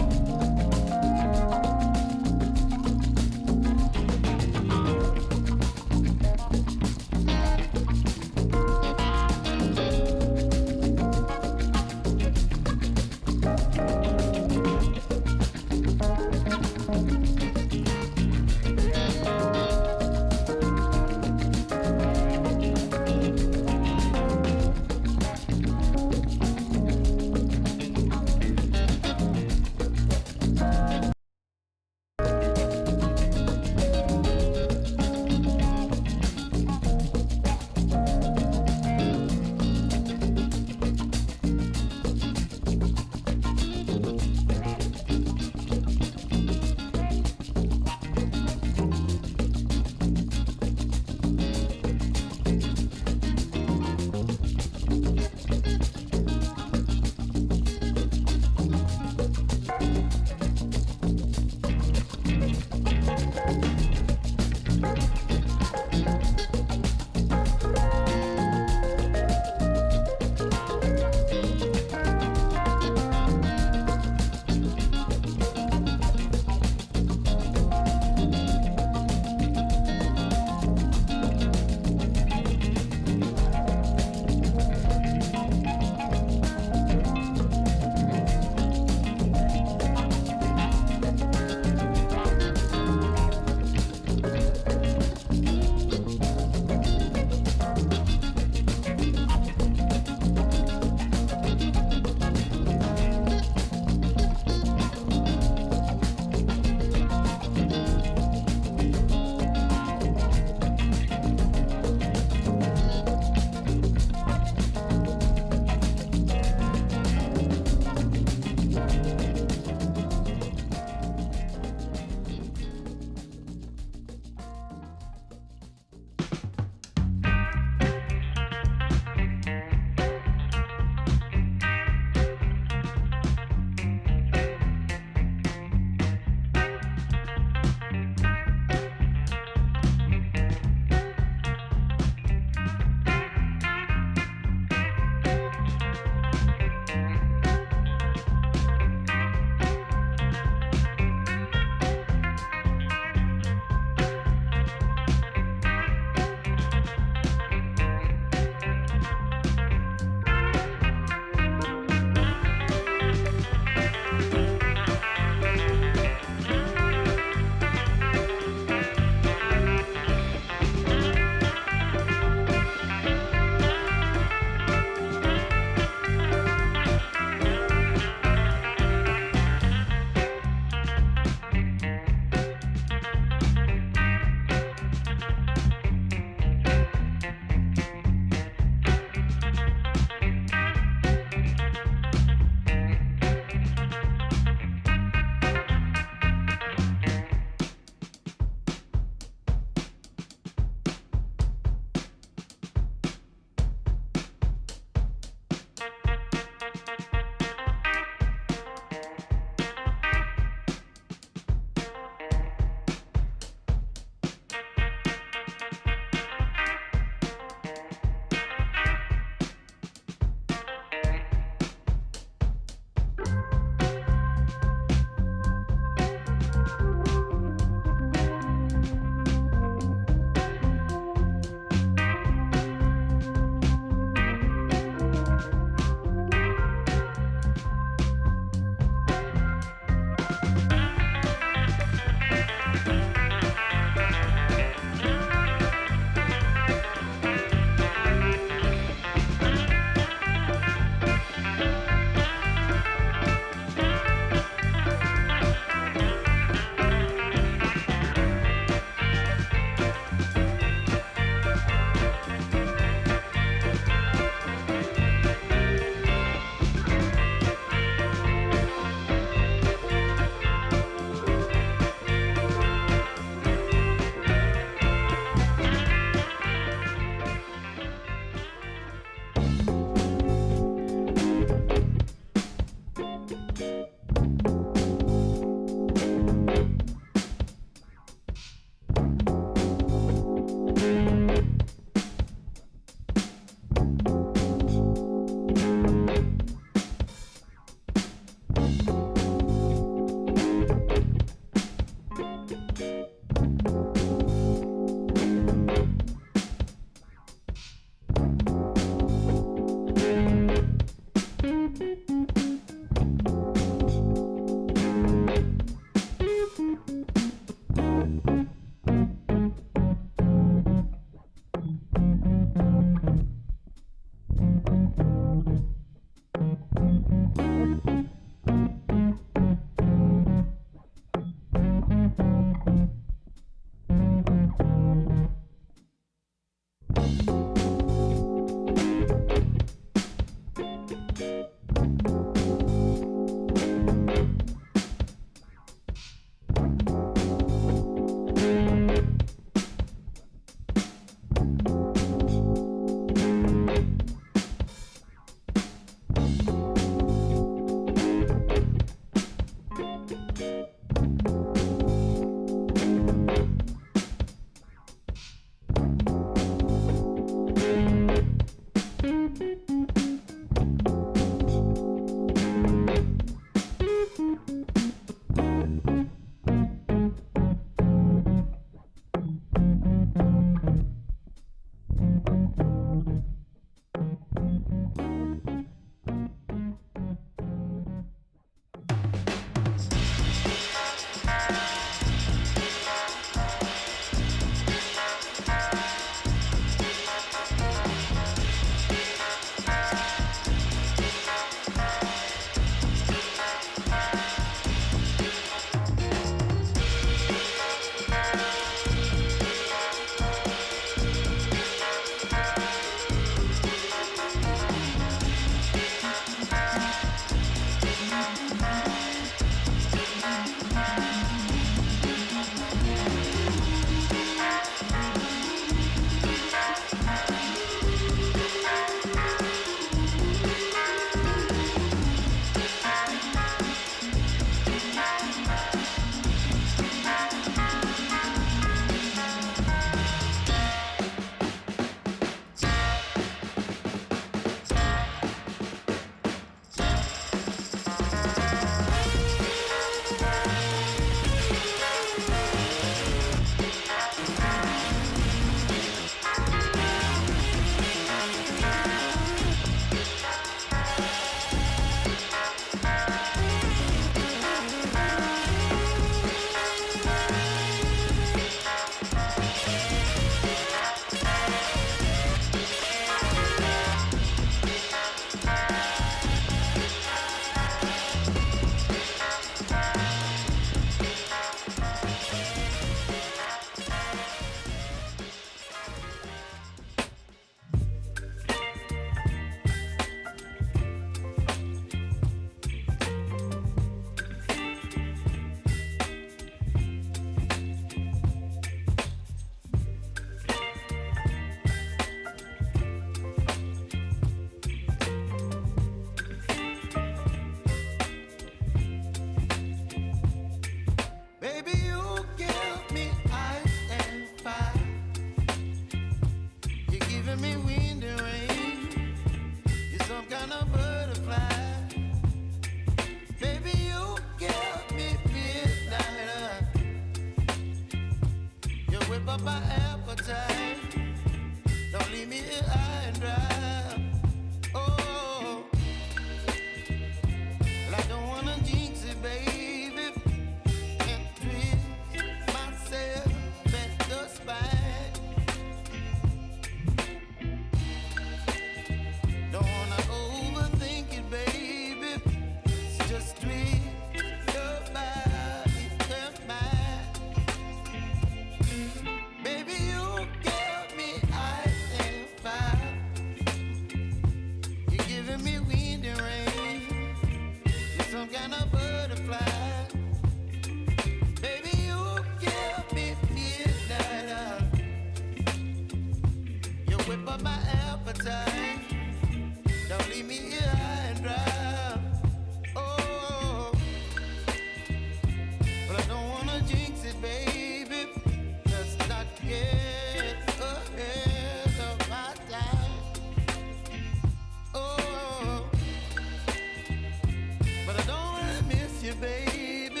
A: you, baby.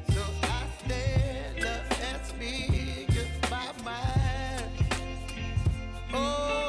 A: So I stand up and speak my mind. Oh.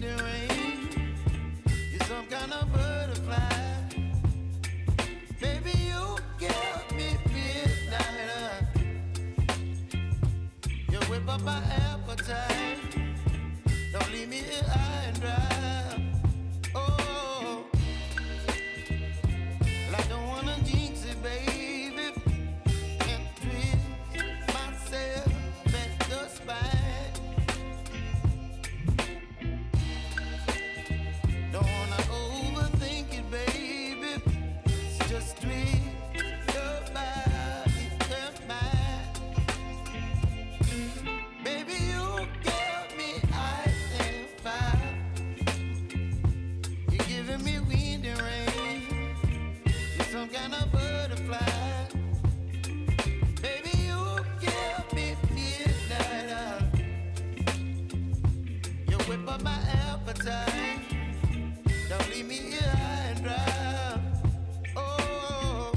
A: and rain. You're some kind of butterfly. Baby, you give me midnight. You whip up my appetite. Don't leave me here high and dry. Oh, well, I don't wanna jinx it, baby, and twist myself at the spine. Don't wanna overthink it, baby. It's just twist your body and mine. Baby, you give me ice and fire. You're giving me wind and rain. You're some kind of butterfly. Baby, you give me midnight. You whip up my appetite. Don't leave me here high and dry. Oh,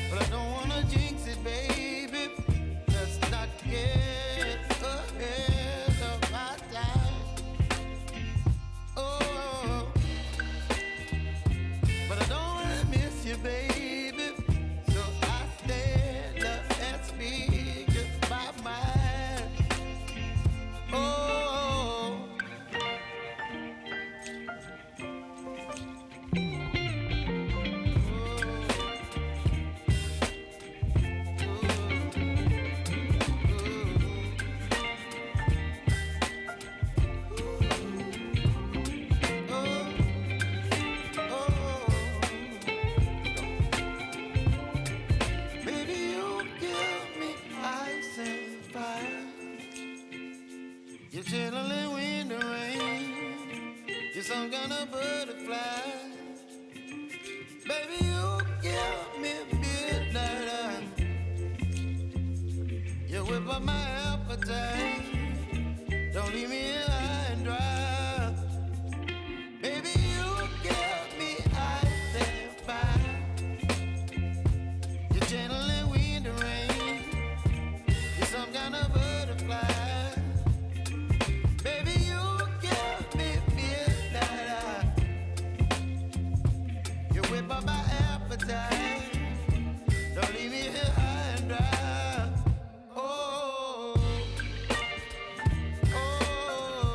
A: but I don't wanna jinx it, baby. Let's not get ahead of my time. Oh, but I don't wanna miss you, baby. So I stand up and speak just my mind. Oh. Baby, you give me ice and fire. You're chilling wind and rain. You're some kind of butterfly. Baby, you give me midnight. You whip up my appetite. Don't leave me here high and dry. Baby, you give me ice and fire. You're channeling wind and rain. You're some kind of butterfly. Baby, you give me midnight. You whip up my appetite. Don't leave me here high and dry. Oh, oh,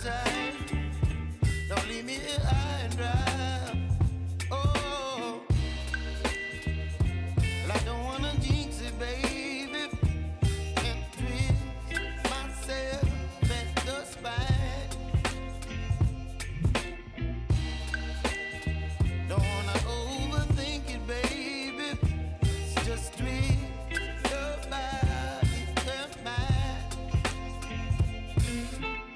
A: appetite. Don't leave me here high and dry. Oh, well, I don't wanna jinx it, baby. Can't twist myself at the spine. Don't wanna overthink it, baby. It's just twist your body and mine.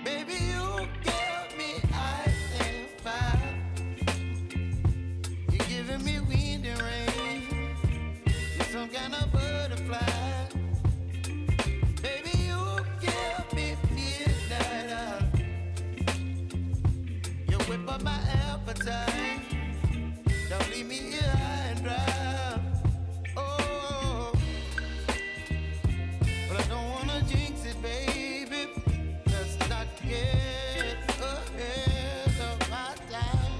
A: Baby, you give me ice and fire. You're giving me wind and rain. You're some kind of butterfly. Baby, you give me midnight. You whip up my appetite. Don't leave me here high and dry. Oh, but I don't wanna jinx it, baby. Let's not get ahead of my time.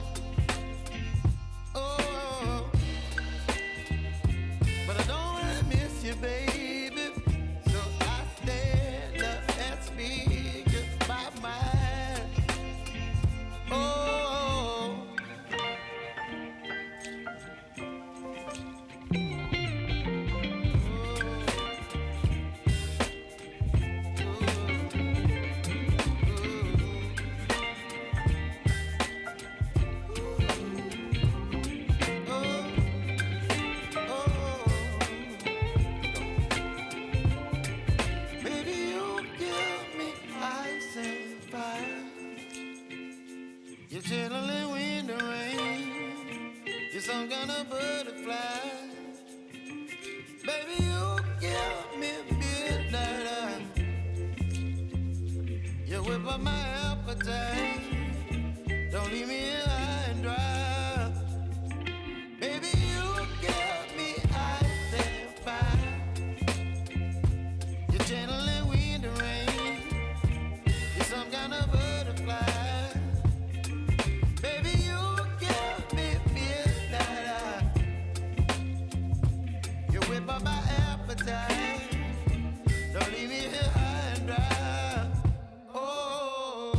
A: Oh, but I don't wanna miss you, baby. So I stand up and speak just my mind. Oh. Baby, you give me ice and fire. You're chilling wind and rain. You're some kind of butterfly. Baby, you give me midnight. You whip up my appetite. Don't leave me here high and dry. Baby, you give me ice and fire. You're channeling wind and rain. You're some kind of butterfly. Baby, you give me midnight. You whip up my appetite. Don't leave me here high and dry. Oh.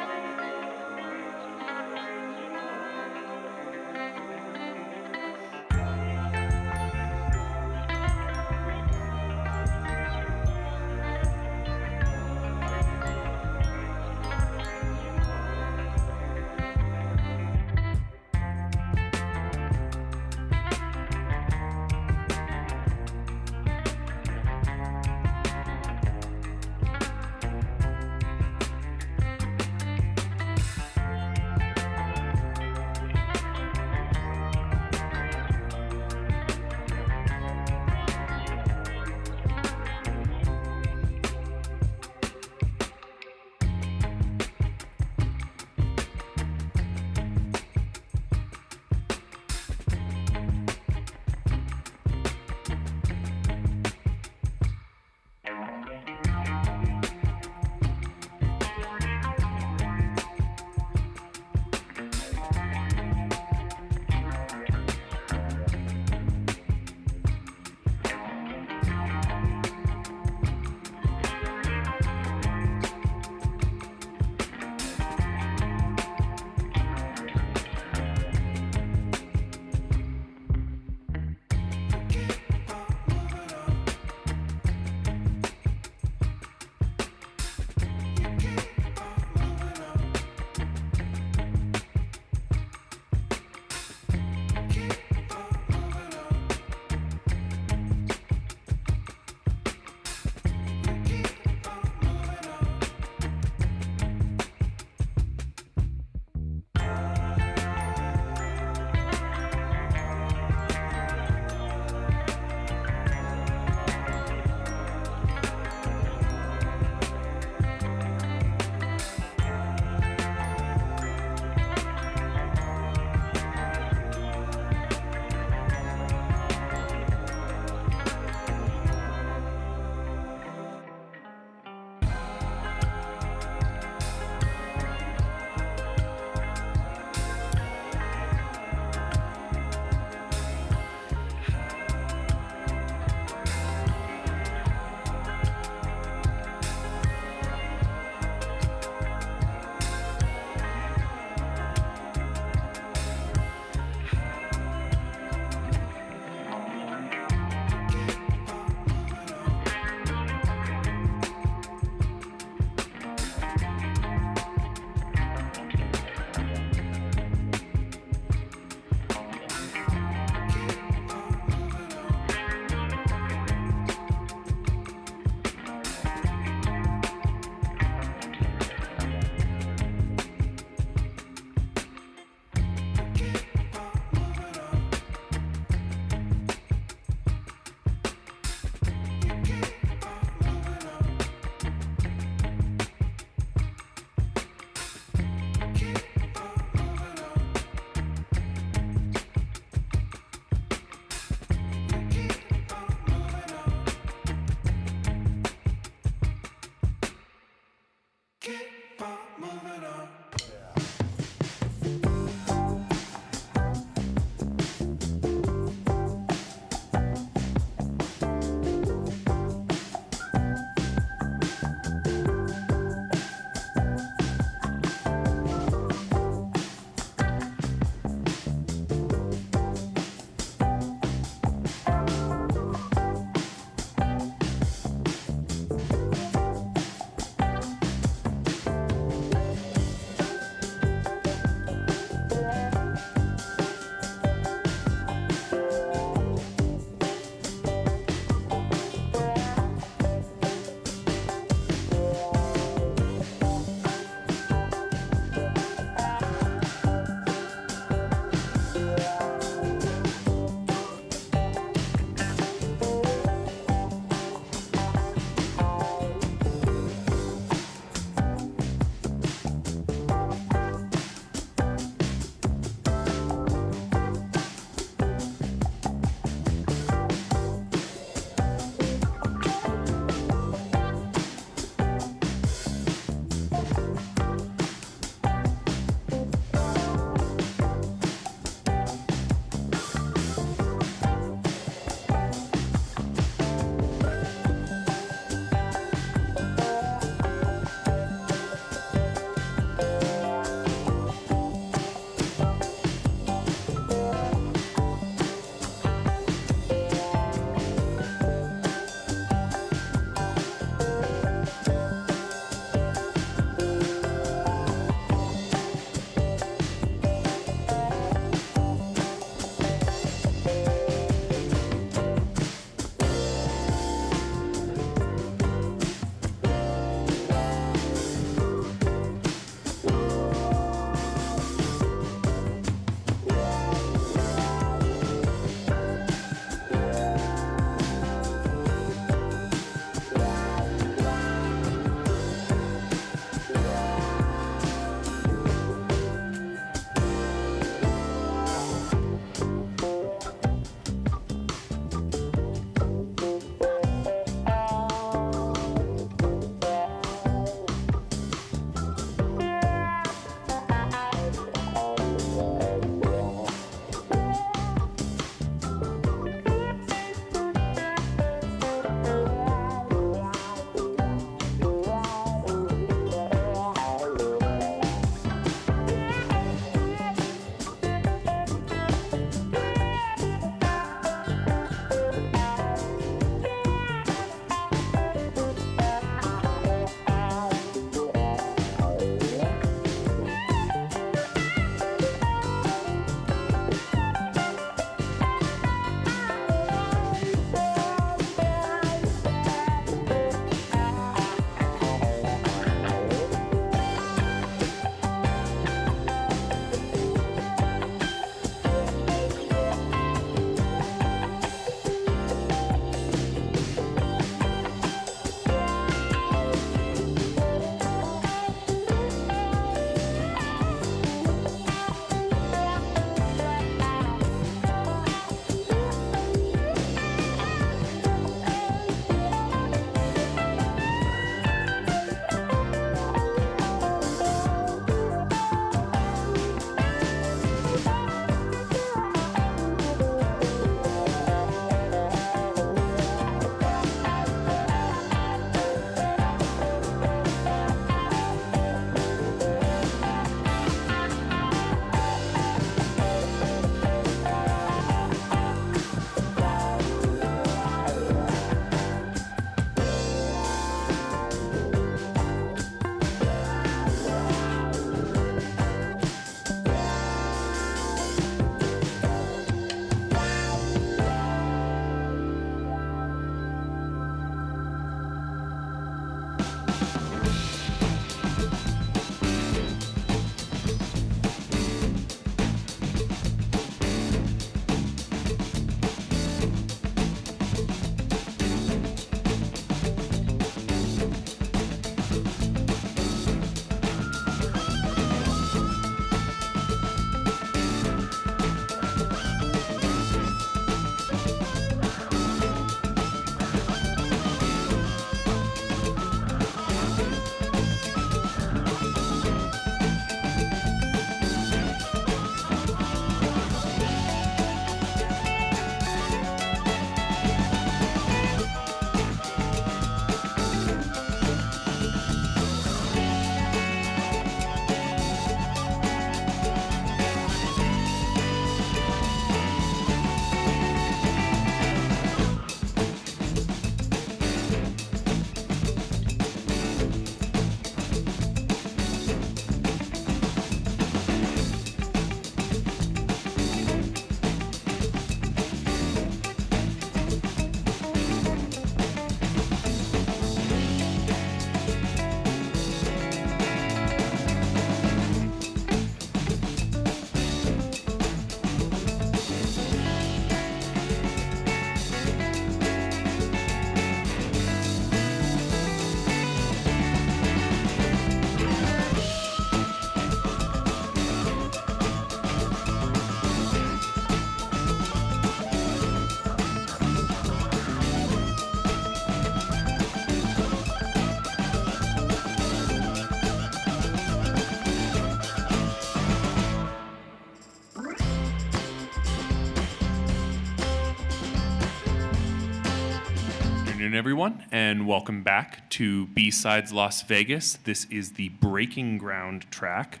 B: afternoon, everyone, and welcome back to BSides Las Vegas. This is the Breaking Ground track.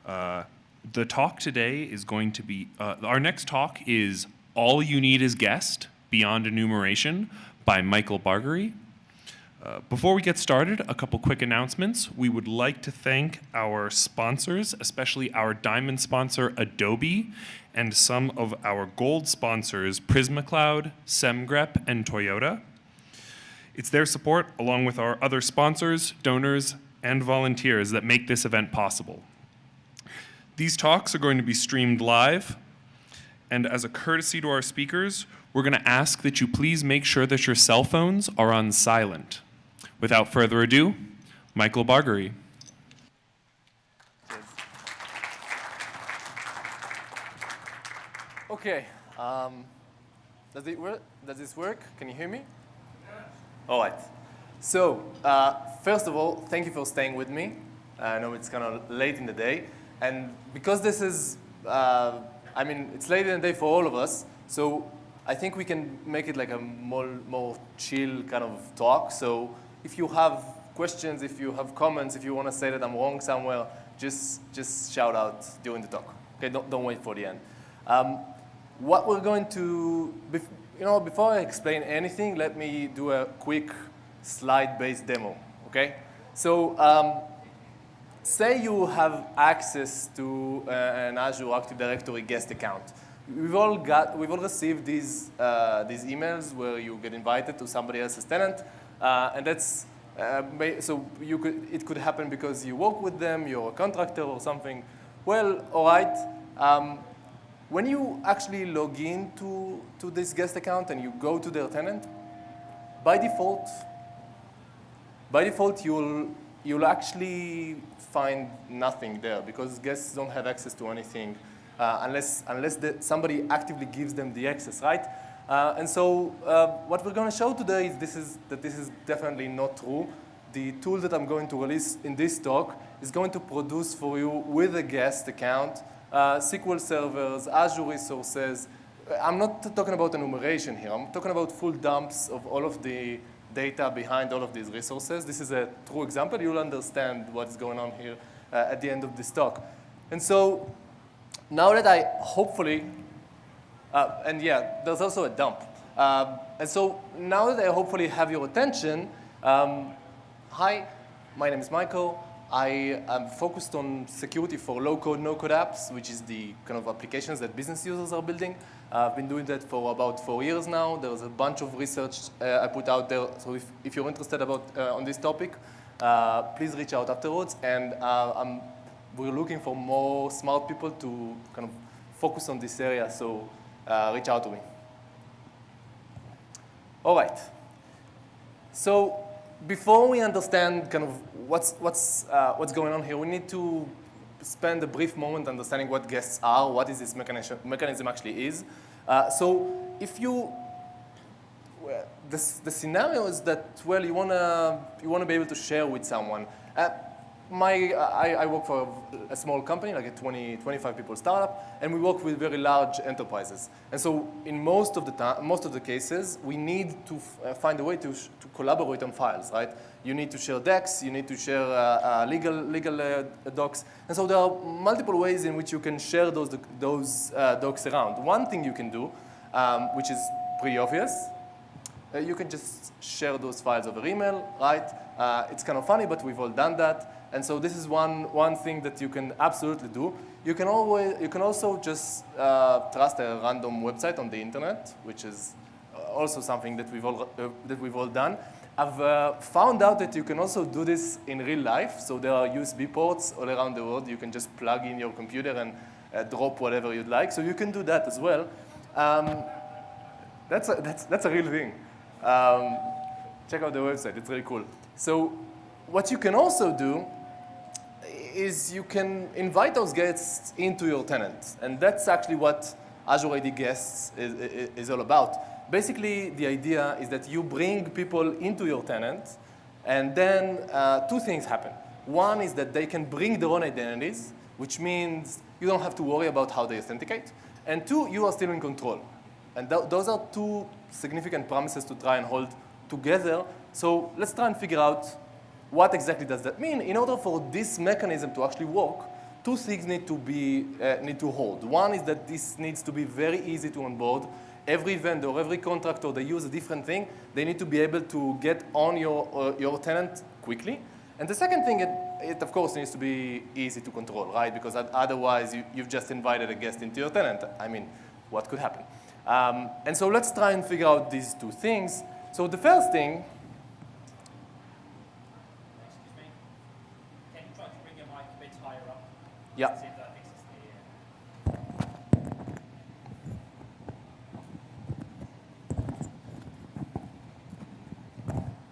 B: The talk today is going to be, our next talk is All You Need Is Guessed, Beyond Enumeration by Michael Bargery. Before we get started, a couple quick announcements. We would like to thank our sponsors, especially our diamond sponsor, Adobe, and some of our gold sponsors, PrismaCloud, SemGrep, and Toyota. It's their support, along with our other sponsors, donors, and volunteers that make this event possible. These talks are going to be streamed live, and as a courtesy to our speakers, we're going to ask that you please make sure that your cell phones are on silent. Without further ado, Michael Bargery.
V: Okay, does this work? Can you hear me? All right. So, first of all, thank you for staying with me. I know it's kind of late in the day. And because this is, it's late in the day for all of us, so I think we can make it like a more chill kind of talk. So if you have questions, if you have comments, if you want to say that I'm wrong somewhere, just shout out during the talk. Okay, don't wait for the end. What we're going to, before I explain anything, let me do a quick slide-based demo, okay? So say you have access to an Azure Active Directory guest account. We've all received these emails where you get invited to somebody else's tenant, and that's so it could happen because you work with them, you're a contractor or something. Well, all right. When you actually log in to this guest account and you go to their tenant, by default you'll actually find nothing there because guests don't have access to anything unless somebody actively gives them the access, right? And so what we're going to show today is that this is definitely not true. The tool that I'm going to release in this talk is going to produce for you with a guest account SQL servers, Azure resources. I'm not talking about enumeration here. I'm talking about full dumps of all of the data behind all of these resources. This is a true example. You'll understand what's going on here at the end of this talk. And so now that I hopefully, and yeah, there's also a dump. And so now that I hopefully have your attention, hi, my name is Michael. I am focused on security for low-code, no-code apps, which is the kind of applications that business users are building. I've been doing that for about 4 years now. There's a bunch of research I put out there. So if you're interested on this topic, please reach out afterwards. And we're looking for more smart people to kind of focus on this area. So reach out to me. All right. So before we understand kind of what's going on here, we need to spend a brief moment understanding what guests are, what is this mechanism actually is. So if you, the scenario is that, well, you wanna be able to share with someone. I work for a small company, like a 25 people startup, and we work with very large enterprises. And so in most of the cases, we need to find a way to collaborate on files, right? You need to share decks, you need to share legal docs. And so there are multiple ways in which you can share those docs around. One thing you can do, which is pretty obvious, you can just share those files over email, right? It's kind of funny, but we've all done that. And so this is one thing that you can absolutely do. You can also just trust a random website on the internet, which is also something that we've all done. I've found out that you can also do this in real life. So there are USB ports all around the world. You can just plug in your computer and drop whatever you'd like. So you can do that as well. That's a real thing. Check out the website. It's really cool. So what you can also do is you can invite those guests into your tenant. And that's actually what Azure AD Guests is all about. Basically, the idea is that you bring people into your tenant, and then two things happen. One is that they can bring their own identities, which means you don't have to worry about how they authenticate. And two, you are still in control. And those are two significant promises to try and hold together. So let's try and figure out what exactly does that mean. In order for this mechanism to actually work, two things need to hold. One is that this needs to be very easy to onboard. Every vendor, every contractor, they use a different thing. They need to be able to get on your tenant quickly. And the second thing, it of course needs to be easy to control, right? Because otherwise you've just invited a guest into your tenant. I mean, what could happen? And so let's try and figure out these two things. So the first thing.
F: Excuse me. Can you try to bring your mic a bit higher up?
V: Yeah.
F: See if that fixes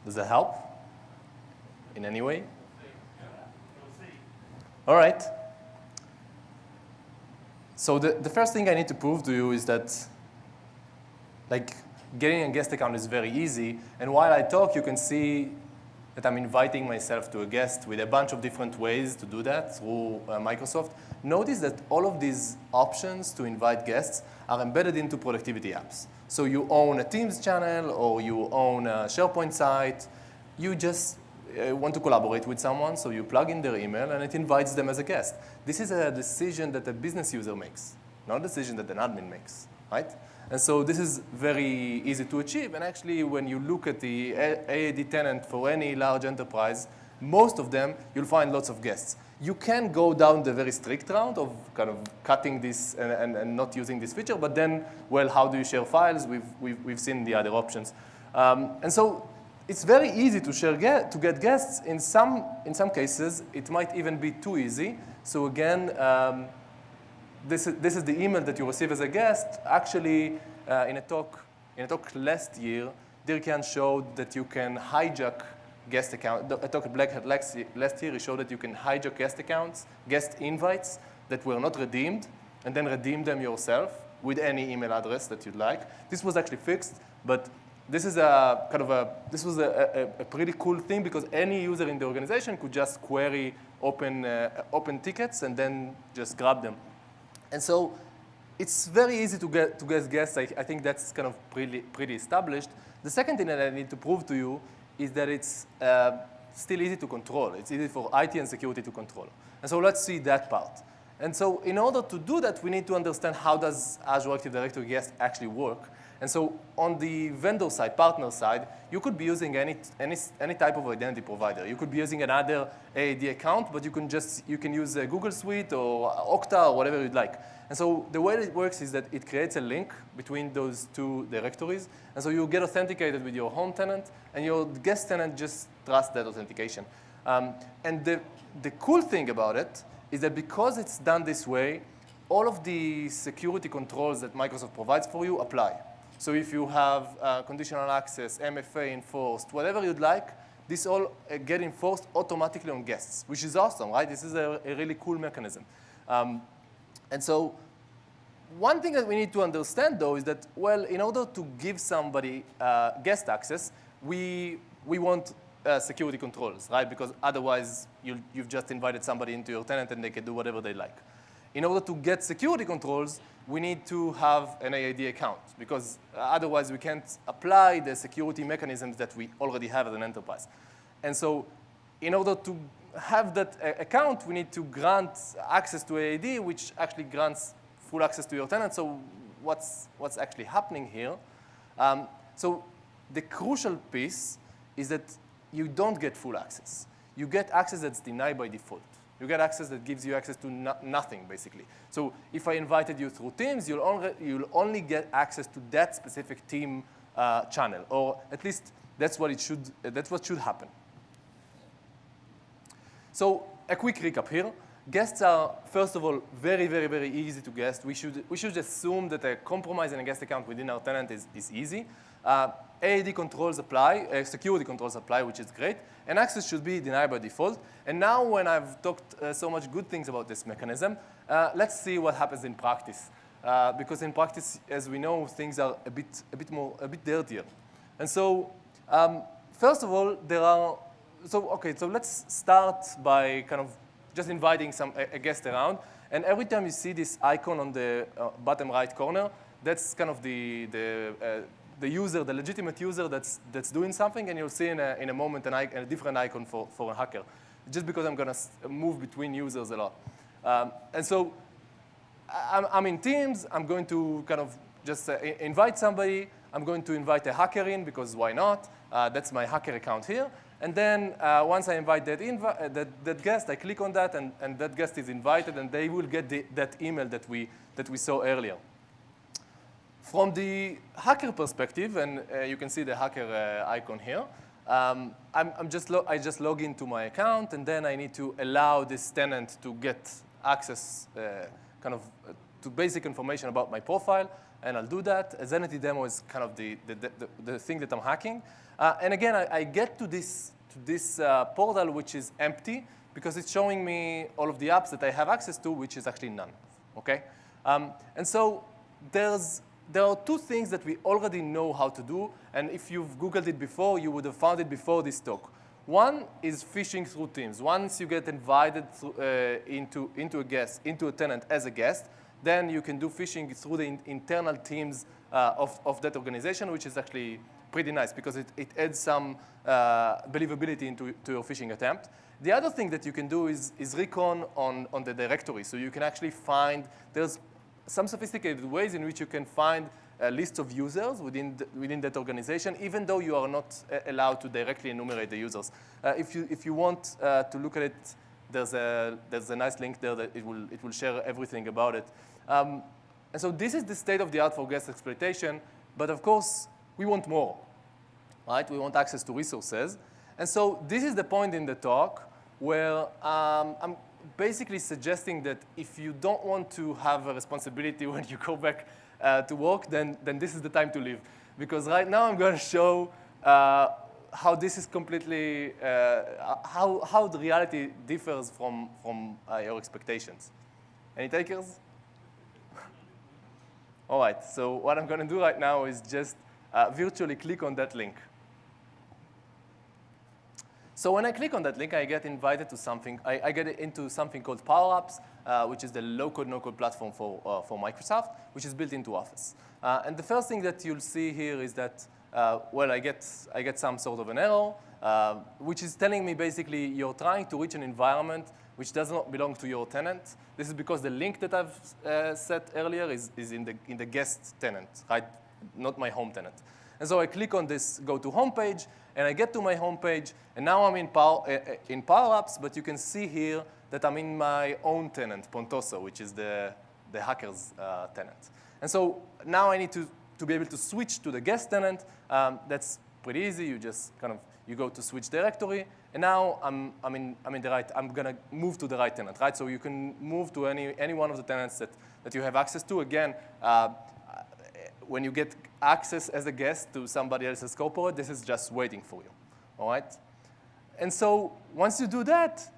V: Does that help in any way? All right. So the first thing I need to prove to you is that getting a guest account is very easy. And while I talk, you can see that I'm inviting myself to a guest with a bunch of different ways to do that through Microsoft. Notice that all of these options to invite guests are embedded into productivity apps. So you own a Teams channel or you own a SharePoint site. You just want to collaborate with someone, so you plug in their email and it invites them as a guest. This is a decision that a business user makes, not a decision that an admin makes, right? And so this is very easy to achieve. And actually, when you look at the AAD tenant for any large enterprise, most of them, you'll find lots of guests. You can go down the very strict route of kind of cutting this and not using this feature, but then, well, how do you share files? We've seen the other options. And so it's very easy to get guests. In some cases, it might even be too easy. So again, this is the email that you receive as a guest. Actually, in a talk last year, Dirk-Jan showed that you can hijack guest account. A talk at Black Hat last year, he showed that you can hijack guest accounts, guest invites that were not redeemed, and then redeem them yourself with any email address that you'd like. This was actually fixed, but this is a pretty cool thing because any user in the organization could just query open tickets and then just grab them. And so it's very easy to get guests. I think that's kind of pretty established. The second thing that I need to prove to you is that it's still easy to control. It's easy for IT and security to control. And so let's see that part. And so in order to do that, we need to understand how does Azure Active Directory guest actually work. And so on the vendor side, partner side, you could be using any type of identity provider. You could be using another AAD account, but you can use a Google Suite or Okta or whatever you'd like. And so the way it works is that it creates a link between those two directories. And so you get authenticated with your home tenant, and your guest tenant just trusts that authentication. And the cool thing about it is that because it's done this way, all of the security controls that Microsoft provides for you apply. So if you have conditional access, MFA enforced, whatever you'd like, this all get enforced automatically on guests, which is awesome, right? This is a really cool mechanism. And so one thing that we need to understand, though, is that, well, in order to give somebody guest access, we want security controls, right? Because otherwise, you've just invited somebody into your tenant and they can do whatever they like. In order to get security controls, we need to have an AAD account, because otherwise we can't apply the security mechanisms that we already have as an enterprise. And so in order to have that account, we need to grant access to AAD, which actually grants full access to your tenant. So what's actually happening here? So the crucial piece is that you don't get full access. You get access that's denied by default. You get access that gives you access to nothing, basically. So if I invited you through Teams, you'll only get access to that specific team channel, or at least that's what should happen. So a quick recap here. Guests are, first of all, very, very, very easy to guest. We should assume that a compromise in a guest account within our tenant is easy. AAD controls apply, security controls apply, which is great, and access should be denied by default. And now when I've talked so much good things about this mechanism, let's see what happens in practice. Because in practice, as we know, things are a bit dirtier. And so, first of all, so let's start by kind of just inviting a guest around. And every time you see this icon on the bottom right corner, that's kind of the the user, the legitimate user that's doing something, and you'll see in a moment a different icon for a hacker, just because I'm going to move between users a lot. And so I'm in Teams. I'm going to kind of just invite somebody. I'm going to invite a hacker in, because why not? That's my hacker account here. And then once I invite that guest, I click on that, and that guest is invited, and they will get that email that we saw earlier. From the hacker perspective, and you can see the hacker icon here, I just log into my account, and then I need to allow this tenant to get access to basic information about my profile, and I'll do that. Zenity demo is kind of the thing that I'm hacking. And again, I get to this portal, which is empty, because it's showing me all of the apps that I have access to, which is actually none. Okay? And so there are two things that we already know how to do, and if you've Googled it before, you would have found it before this talk. One is phishing through Teams. Once you get invited into a tenant as a guest, then you can do phishing through the internal teams of that organization, which is actually pretty nice, because it adds some believability into your phishing attempt. The other thing that you can do is recon on the directory. So you can actually find, there's some sophisticated ways in which you can find a list of users within that organization, even though you are not allowed to directly enumerate the users. If you want to look at it, there's a nice link there that it will share everything about it. And so this is the state of the art for guest exploitation, but of course, we want more, right? We want access to resources. And so this is the point in the talk where I'm basically suggesting that if you don't want to have a responsibility when you go back to work, then this is the time to leave. Because right now I'm going to show how this is completely, how the reality differs from your expectations. Any takers? All right, so what I'm going to do right now is just virtually click on that link. So when I click on that link, I get invited to something. I get into something called PowerApps, which is the low-code, no-code platform for Microsoft, which is built into Office. And the first thing that you'll see here is that, well, I get some sort of an error, which is telling me basically you're trying to reach an environment which does not belong to your tenant. This is because the link that I've set earlier is in the guest tenant, right? Not my home tenant. And so I click on this go to homepage, and I get to my homepage, and now I'm in PowerApps, but you can see here that I'm in my own tenant, Pontoso, which is the hacker's tenant. And so now I need to be able to switch to the guest tenant. That's pretty easy. You just you go to switch directory, and now I'm gonna move to the right tenant, right? So you can move to any one of the tenants that you have access to. Again, when you get access as a guest to somebody else's corporate, this is just waiting for you, all right? And so once you do that,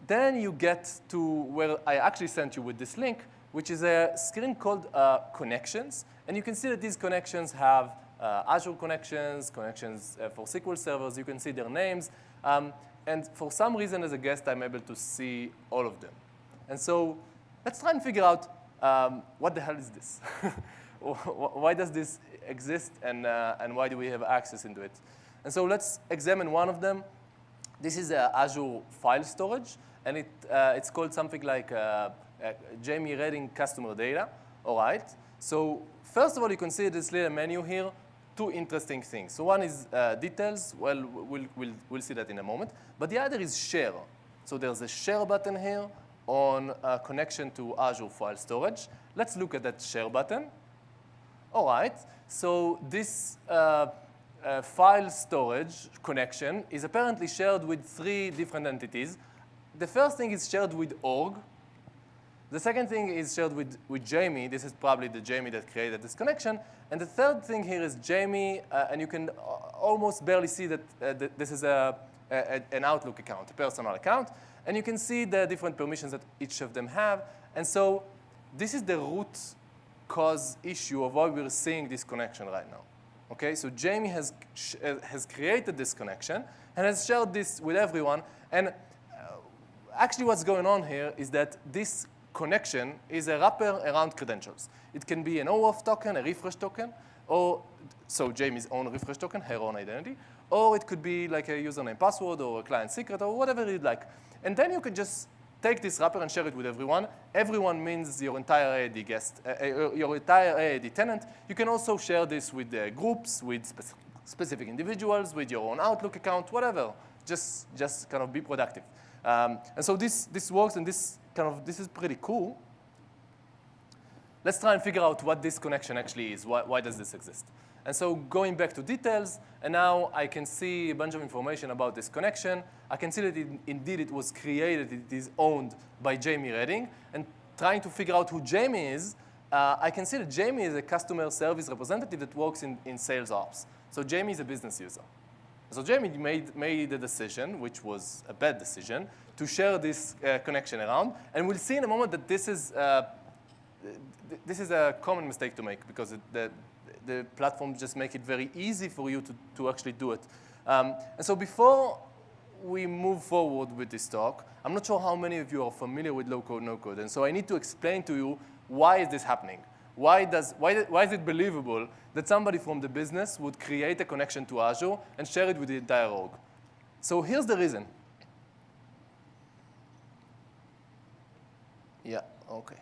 V: then you get to where I actually sent you with this link, which is a screen called Connections. And you can see that these connections have Azure connections for SQL servers. You can see their names. And for some reason, as a guest, I'm able to see all of them. And so let's try and figure out what the hell is this? Why does this exist, and why do we have access into it? And so let's examine one of them. This is Azure file storage, and it's called something like Jamie Redding customer data. All right. So first of all, you can see this little menu here. Two interesting things. So one is details. Well, we'll see that in a moment. But the other is share. So there's a share button here on connection to Azure file storage. Let's look at that share button. All right, so this file storage connection is apparently shared with 3 different entities. The first thing is shared with org. The second thing is shared with Jamie. This is probably the Jamie that created this connection. And the third thing here is Jamie, and you can almost barely see that this is an Outlook account, a personal account. And you can see the different permissions that each of them have. And so this is the root cause issue of why we're seeing this connection right now. Okay, so Jamie has created this connection and has shared this with everyone. And actually what's going on here is that this connection is a wrapper around credentials. It can be an OAuth token, a refresh token, or so Jamie's own refresh token, her own identity, or it could be like a username password or a client secret or whatever you'd like. And then you can just take this wrapper and share it with everyone. Everyone means your entire AAD guest, your entire AAD tenant. You can also share this with groups, with specific individuals, with your own Outlook account, whatever. Just kind of be productive. And so this works, and this is pretty cool. Let's try and figure out what this connection actually is. Why does this exist? And so going back to details, and now I can see a bunch of information about this connection. I can see that indeed it was created, it is owned by Jamie Redding. And trying to figure out who Jamie is, I can see that Jamie is a customer service representative that works in sales ops. So Jamie is a business user. So Jamie made the decision, which was a bad decision, to share this connection around. And we'll see in a moment that this is a common mistake to make, because the platform just make it very easy for you to actually do it. And so before we move forward with this talk, I'm not sure how many of you are familiar with low-code, no-code. And so I need to explain to you, why is this happening? Why is it believable that somebody from the business would create a connection to Azure and share it with the entire org? So here's the reason. Yeah, OK.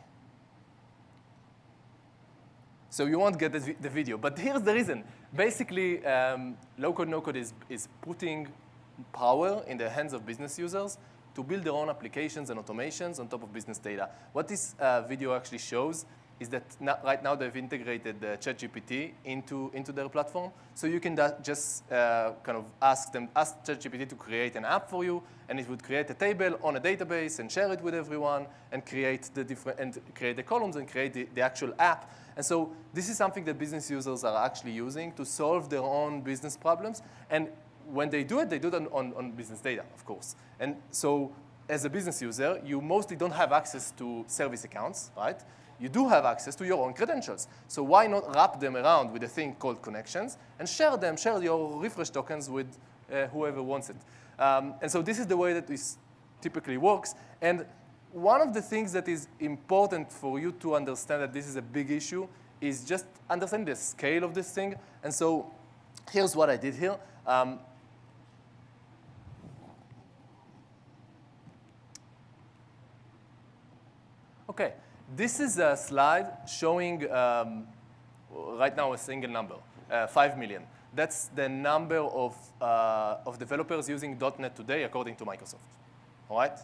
V: So you won't get the video, but here's the reason. Basically, low-code, no-code is putting power in the hands of business users to build their own applications and automations on top of business data. What this video actually shows is that right now they've integrated ChatGPT into their platform. So you can just kind of ask ChatGPT to create an app for you, and it would create a table on a database and share it with everyone, and create the columns and create the actual app. And so this is something that business users are actually using to solve their own business problems. And when they do it on business data, of course. And so as a business user, you mostly don't have access to service accounts, right? You do have access to your own credentials. So why not wrap them around with a thing called connections and share your refresh tokens with whoever wants it. And so this is the way that this typically works. And one of the things that is important for you to understand that this is a big issue is just understand the scale of this thing. And so here's what I did here. OK. This is a slide showing right now a single number, 5 million. That's the number of developers using .NET today, according to Microsoft. All right?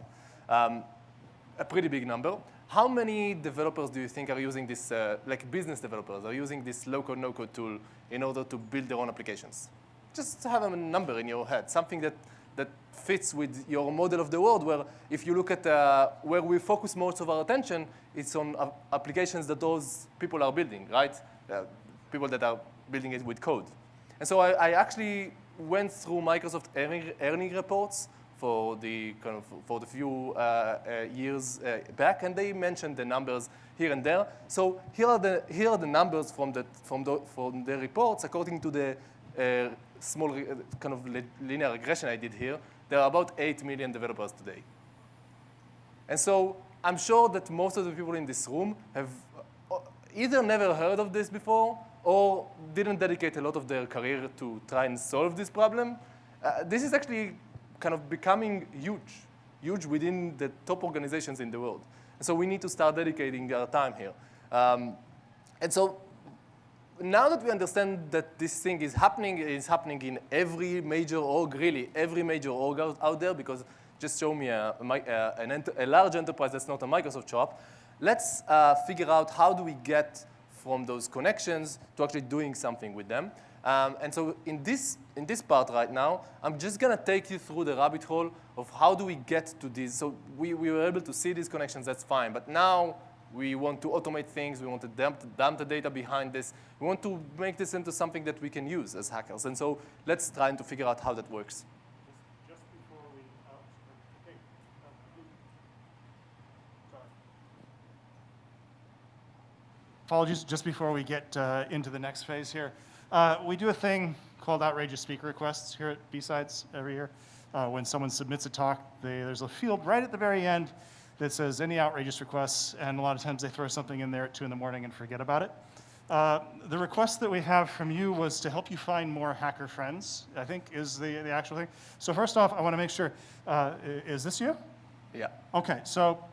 V: A pretty big number. How many developers do you think are using this, like business developers, are using this low-code, no-code tool in order to build their own applications? Just have a number in your head, something that fits with your model of the world, where if you look at where we focus most of our attention, it's on applications that those people are building, right? People that are building it with code. And so I actually went through Microsoft earning reports for the few years back, and they mentioned the numbers here and there. So here are the numbers from the reports according to the small kind of linear regression I did here. There are about 8 million developers today. And so I'm sure that most of the people in this room have either never heard of this before or didn't dedicate a lot of their career to try and solve this problem. This is actually kind of becoming huge within the top organizations in the world. And so we need to start dedicating our time here. And so now that we understand that this thing is happening in every major org, really, every major org out there, because just show me a large enterprise that's not a Microsoft shop, let's figure out how do we get from those connections to actually doing something with them. And so in this part right now, I'm just going to take you through the rabbit hole of how do we get to these. So we were able to see these connections, that's fine. But now we want to automate things. We want to dump the data behind this. We want to make this into something that we can use as hackers. And so let's try to figure out how that works.
P: Just before we, apologies, just before we get into the next phase here, we do a thing called outrageous speaker requests here at BSides every year. When someone submits a talk, there's a field right at the very end that says any outrageous requests, and a lot of times they throw something in there at 2 in the morning and forget about it. The request that we have from you was to help you find more hacker friends, I think is the actual thing. So first off, I want to make sure, is this you?
V: Yeah.
P: Okay, so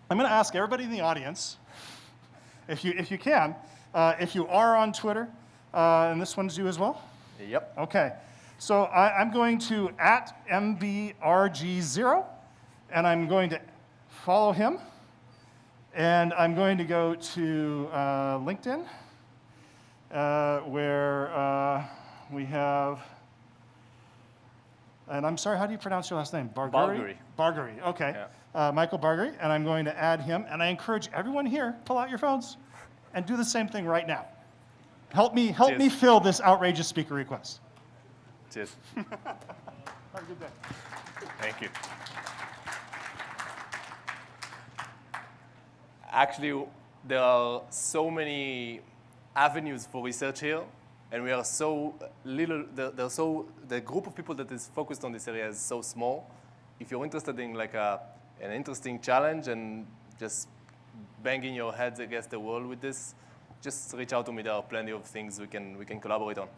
P: I'm going to ask everybody in the audience, if you can, if you are on Twitter, and this one's you as well?
V: Yep.
P: Okay, so I'm going to @MBRG0, and I'm going to follow him, and I'm going to go to LinkedIn, where we have, and I'm sorry, how do you pronounce your last name?
V: Bargary.
P: Bargary, okay.
V: Yeah.
P: Michael Bargary, and I'm going to add him, and I encourage everyone here, pull out your phones and do the same thing right now. Help me fill this outrageous speaker request.
V: Cheers.
P: Have a good day.
V: Thank you. Actually, there are so many avenues for research here, and we are so little. The group of people that is focused on this area is so small. If you're interested in like an interesting challenge and just banging your heads against the wall with this, just reach out to me. There are plenty of things we can collaborate on.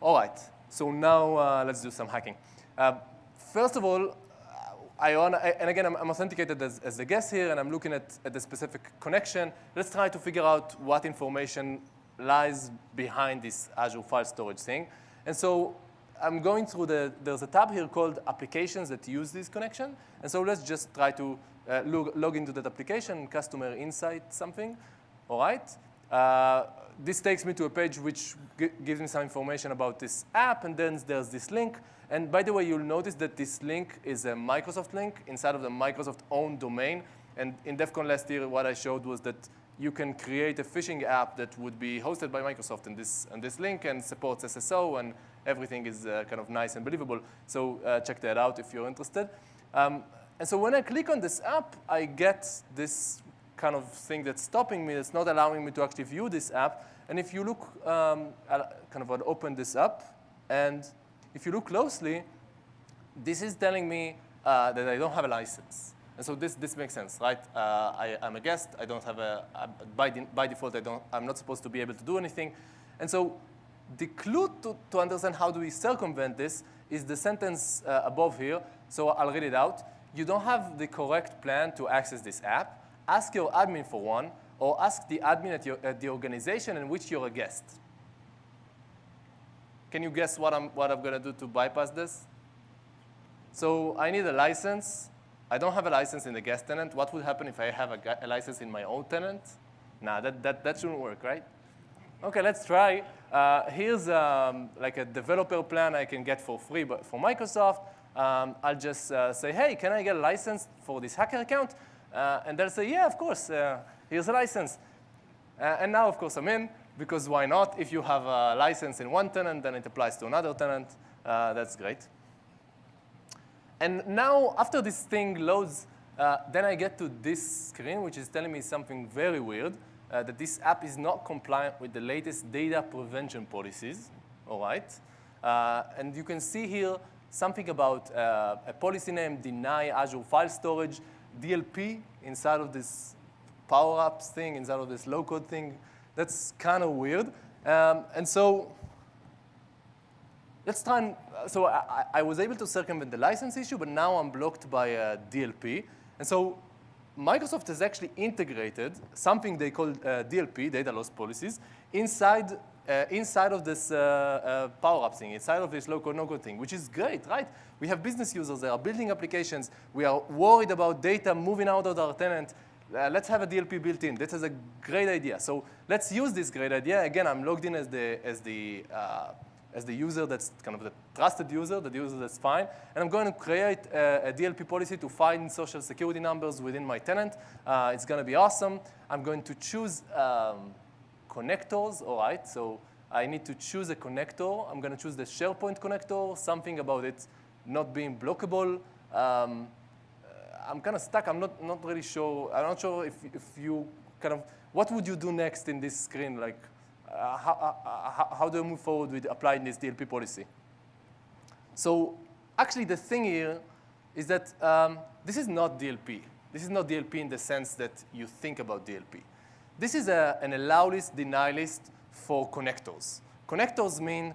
V: All right. So now let's do some hacking. First of all, and again, I'm authenticated as the guest here, and I'm looking at the specific connection. Let's try to figure out what information lies behind this Azure file storage thing. And so I'm going through there's a tab here called Applications that use this connection. And so let's just try to log into that application, Customer Insight something. All right. This takes me to a page which gives me some information about this app, and then there's this link. And by the way, you'll notice that this link is a Microsoft link inside of the Microsoft own domain. And in DEF CON last year, what I showed was that you can create a phishing app that would be hosted by Microsoft in this link and supports SSO, and everything is kind of nice and believable. So check that out if you're interested. And so when I click on this app, I get this kind of thing that's stopping me, that's not allowing me to actually view this app. And if you look, I'll open this up, and if you look closely, this is telling me that I don't have a license. And so this makes sense, right? I'm a guest. I don't have by default, I'm not supposed to be able to do anything. And so the clue to understand how do we circumvent this is the sentence above here. So I'll read it out. You don't have the correct plan to access this app. Ask your admin for one, or ask the admin at the organization in which you're a guest. Can you guess what I'm going to do to bypass this? So I need a license. I don't have a license in the guest tenant. What would happen if I have a license in my own tenant? Nah, that shouldn't work, right? OK, let's try. Here's like a developer plan I can get for free but for Microsoft. I'll just say, hey, can I get a license for this hacker account? And they'll say, yeah, of course. Here's a license. And now, of course, I'm in, because why not? If you have a license in one tenant, then it applies to another tenant. That's great. And now, after this thing loads, then I get to this screen, which is telling me something very weird, that this app is not compliant with the latest data prevention policies. All right. And you can see here something about a policy name, deny Azure file storage, DLP inside of this Power Apps thing, inside of this low-code thing. That's kind of weird. And so let's try and, so I was able to circumvent the license issue, but now I'm blocked by DLP. And so Microsoft has actually integrated something they call DLP, data loss policies, inside of this Power Apps thing, inside of this low-code, no-code thing, which is great, right? We have business users, they are building applications. We are worried about data moving out of our tenant. Let's have a DLP built in. This is a great idea. So let's use this great idea. Again, I'm logged in as the user that's kind of the trusted user, the user that's fine. And I'm going to create a DLP policy to find social security numbers within my tenant. It's going to be awesome. I'm going to choose connectors, all right? So I need to choose a connector. I'm going to choose the SharePoint connector, something about it not being blockable. I'm kind of stuck. I'm not really sure. I'm not sure if you kind of, what would you do next in this screen? Like, how do you move forward with applying this DLP policy? So actually, the thing here is that this is not DLP. This is not DLP in the sense that you think about DLP. This is an allow list, deny list for connectors. Connectors mean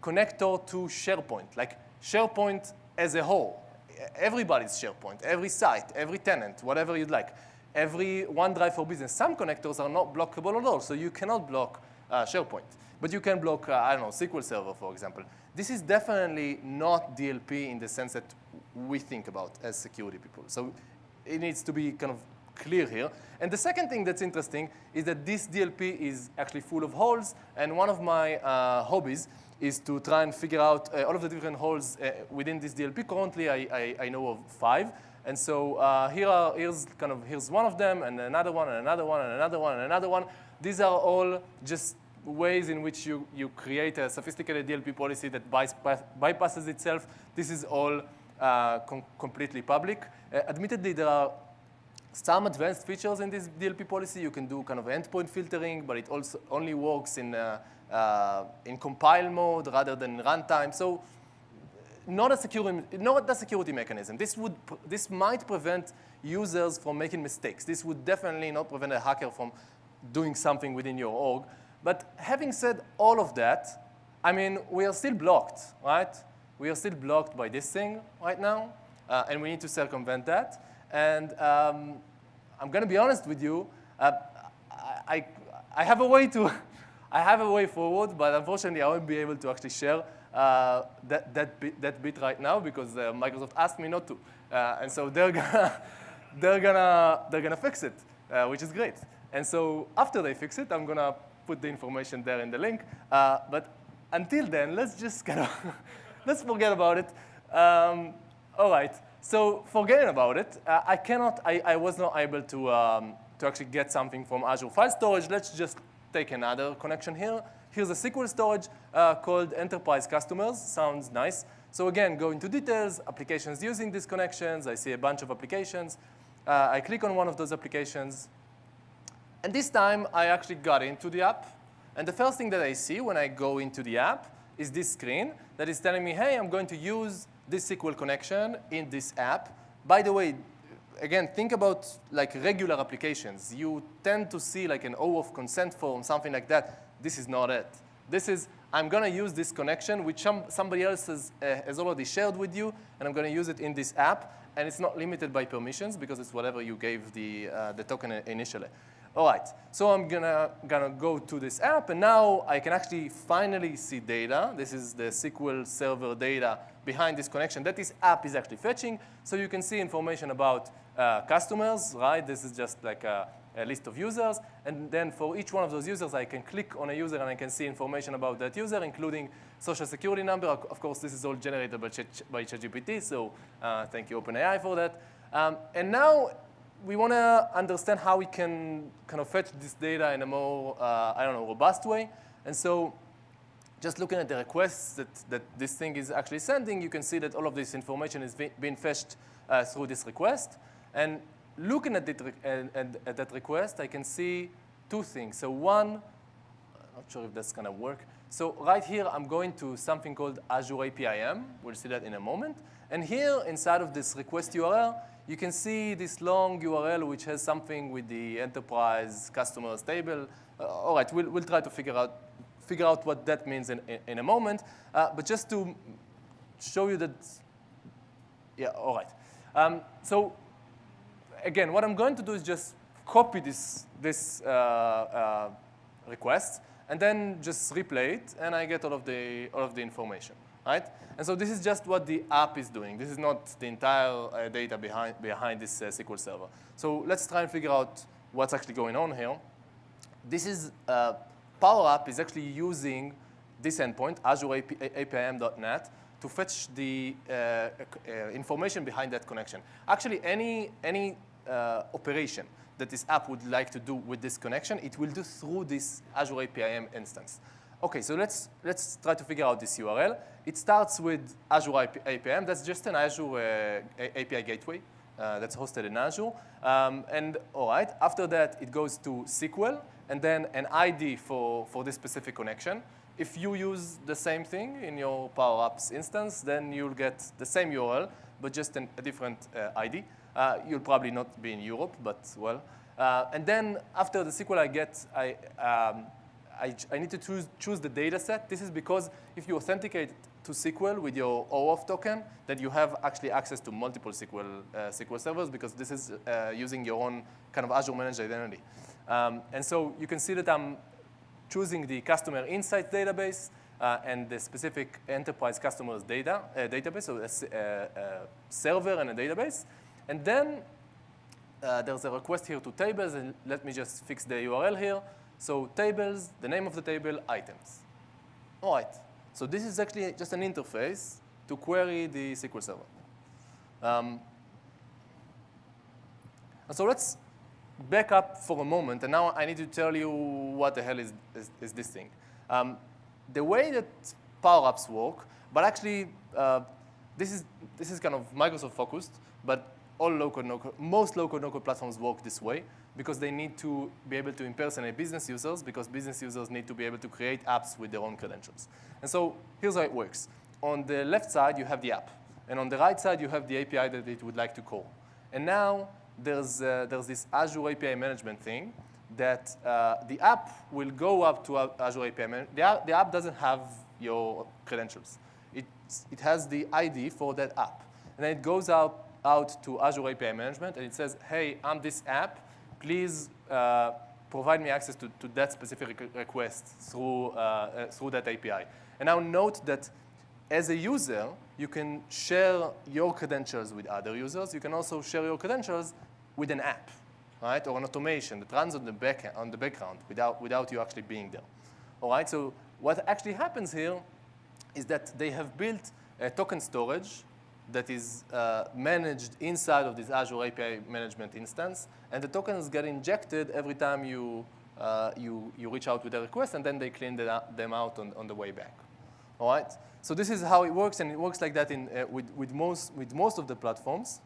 V: connector to SharePoint, like SharePoint as a whole. Everybody's SharePoint, every site, every tenant, whatever you'd like. Every OneDrive for Business. Some connectors are not blockable at all, so you cannot block SharePoint. But you can block, I don't know, SQL Server, for example. This is definitely not DLP in the sense that we think about as security people. So it needs to be kind of clear here. And the second thing that's interesting is that this DLP is actually full of holes. And one of my hobbies is to try and figure out all of the different holes within this DLP. Currently, I know of 5. And so here's one of them, and another one, and another one, and another one, and another one. These are all just ways in which you create a sophisticated DLP policy that bypasses itself. This is all completely public. Admittedly, there are some advanced features in this DLP policy. You can do kind of endpoint filtering, but it also only works in compile mode rather than runtime. So not a security mechanism. This might prevent users from making mistakes. This would definitely not prevent a hacker from doing something within your org. But having said all of that, I mean, we are still blocked, right? We are still blocked by this thing right now, and we need to circumvent that. And I'm going to be honest with you. I have a way forward, but unfortunately, I won't be able to actually share that bit right now because Microsoft asked me not to, and so they're gonna fix it, which is great. And so after they fix it, I'm gonna put the information there in the link. But until then, let's just kind of let's forget about it. All right. So forgetting about it, I was not able to actually get something from Azure File Storage. Let's just take another connection here. Here's a SQL storage called Enterprise Customers. Sounds nice. So again, go into details, applications using these connections. I see a bunch of applications. I click on one of those applications. And this time, I actually got into the app. And the first thing that I see when I go into the app is this screen that is telling me, hey, I'm going to use this SQL connection in this app. By the way, again, think about like regular applications. You tend to see like an OAuth consent form, something like that. This is not it. This is, I'm going to use this connection, which somebody else has already shared with you, and I'm going to use it in this app. And it's not limited by permissions, because it's whatever you gave the token initially. All right, so I'm gonna go to this app, and now I can actually finally see data. This is the SQL Server data behind this connection that this app is actually fetching. So you can see information about customers, right? This is just like a list of users. And then for each one of those users, I can click on a user, and I can see information about that user, including social security number. Of course, this is all generated by ChatGPT, so thank you, OpenAI, for that. And now, we want to understand how we can kind of fetch this data in a more, robust way. And so just looking at the requests that this thing is actually sending, you can see that all of this information is being fetched through this request. And looking at that request, I can see two things. So one, I'm not sure if that's going to work. So right here, I'm going to something called Azure APIM. We'll see that in a moment. And here, inside of this request URL, you can see this long URL which has something with the enterprise customers table. All right, we'll try to figure out what that means in a moment. But just to show you that, yeah, all right. So again, what I'm going to do is just copy this request and then just replay it, and I get all of the information, right? And so this is just what the app is doing. This is not the entire data behind this SQL Server. So let's try and figure out what's actually going on here. This is Power App is actually using this endpoint, Azure APIM.NET, to fetch the information behind that connection. Actually, any operation that this app would like to do with this connection, it will do through this Azure APIM instance. OK, so let's try to figure out this URL. It starts with Azure APIM. That's just an Azure API gateway that's hosted in Azure. And all right, after that, it goes to SQL, and then an ID for this specific connection. If you use the same thing in your Power Apps instance, then you'll get the same URL, but just a different ID. You'll probably not be in Europe, but well. And then after the SQL I need to choose the data set. This is because if you authenticate to SQL with your OAuth token, then you have actually access to multiple SQL servers, because this is using your own kind of Azure managed identity. And so you can see that I'm choosing the customer insights database and the specific enterprise customers database, so a server and a database. And then there's a request here to tables, and let me just fix the URL here. So tables, the name of the table, items. All right. So this is actually just an interface to query the SQL Server. And so let's back up for a moment, and now I need to tell you what the hell is this thing. The way that Power Apps work, but actually this is kind of Microsoft focused, but all most low-code, no-code platforms work this way, because they need to be able to impersonate business users, because business users need to be able to create apps with their own credentials. And so here's how it works. On the left side, you have the app. And on the right side, you have the API that it would like to call. And now there's this Azure API management thing that the app will go up to Azure API management. The app doesn't have your credentials. It has the ID for that app. And then it goes out to Azure API management, and it says, hey, I'm this app. Please provide me access to that specific request through that API. And now note that as a user, you can share your credentials with other users. You can also share your credentials with an app, right, or an automation that runs on the background without you actually being there. All right. So what actually happens here is that they have built a token storage that is managed inside of this Azure API management instance, and the tokens get injected every time you reach out with a request, and then they clean them out on the way back. All right. So this is how it works, and it works like that with most of the platforms.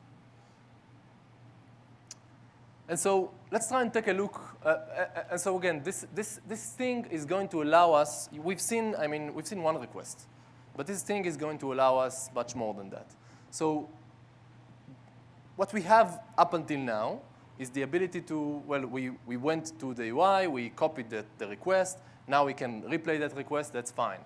V: And so let's try and take a look. And so again, this thing is going to allow us. We've seen one request, but this thing is going to allow us much more than that. So what we have up until now is the ability to, well, we went to the UI, we copied the request. Now we can replay that request. That's fine.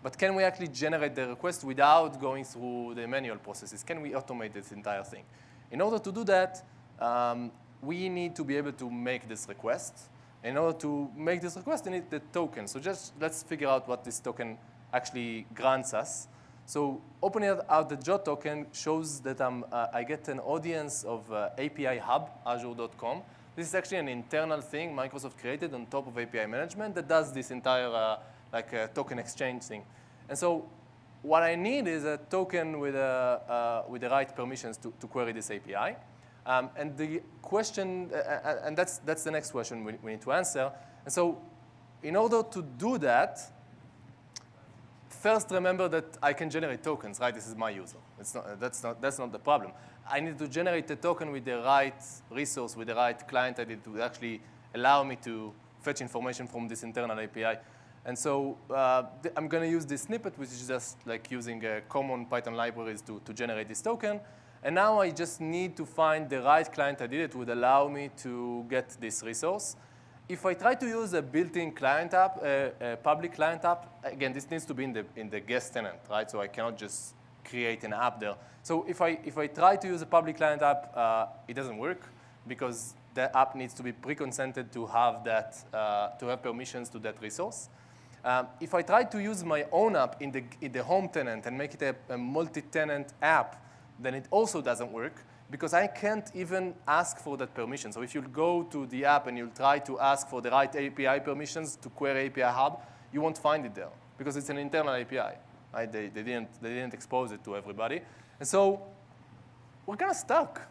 V: But can we actually generate the request without going through the manual processes? Can we automate this entire thing? In order to do that, we need to be able to make this request. In order to make this request, we need the token. So just let's figure out what this token actually grants us. So opening out the JOT token shows that I get an audience of API Hub, Azure.com. This is actually an internal thing Microsoft created on top of API management that does this entire token exchange thing. And so what I need is a token with the right permissions to query this API. And the question, and that's the next question we need to answer. And so in order to do that, first remember that I can generate tokens, right? This is my user. That's not the problem. I need to generate a token with the right resource, with the right client ID to actually allow me to fetch information from this internal API. And so I'm going to use this snippet, which is just like using common Python libraries to generate this token. And now I just need to find the right client ID that would allow me to get this resource. If I try to use a built-in client app, a public client app, again, this needs to be in the guest tenant, right? So I cannot just create an app there. So if I try to use a public client app, it doesn't work because the app needs to be pre-consented to have that, to have permissions to that resource. If I try to use my own app in the home tenant and make it a multi-tenant app, then it also doesn't work because I can't even ask for that permission. So if you go to the app and you'll try to ask for the right API permissions to query API Hub, you won't find it there because it's an internal API. Right? They didn't expose it to everybody. And so we're kind of stuck.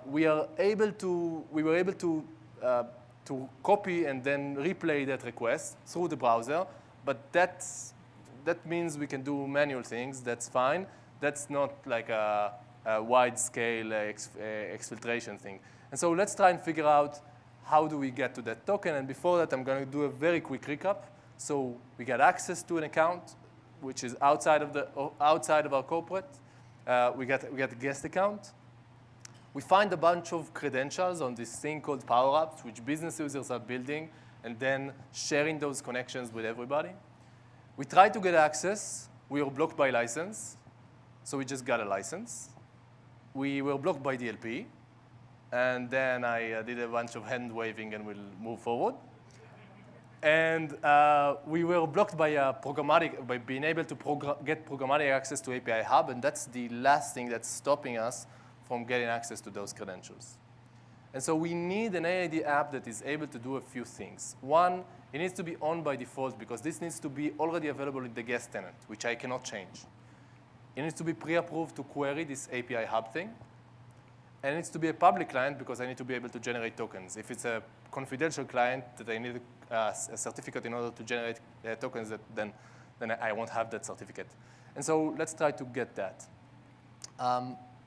V: We were able to copy and then replay that request through the browser, but that means we can do manual things. That's fine. That's not like a wide-scale exfiltration thing. And so let's try and figure out how do we get to that token. And before that, I'm going to do a very quick recap. So we get access to an account, which is outside of our corporate. We get a guest account. We find a bunch of credentials on this thing called Power Apps, which business users are building and then sharing those connections with everybody. We tried to get access. We were blocked by license, so we just got a license. We were blocked by DLP, and then I did a bunch of hand waving and we'll move forward. And we were blocked by by being able to get programmatic access to API Hub, and that's the last thing that's stopping us from getting access to those credentials. And so we need an AID app that is able to do a few things. One, it needs to be on by default because this needs to be already available in the guest tenant, which I cannot change. It needs to be pre-approved to query this API Hub thing. And it needs to be a public client because I need to be able to generate tokens. If it's a confidential client that I need a certificate in order to generate tokens, then I won't have that certificate. And so let's try to get that.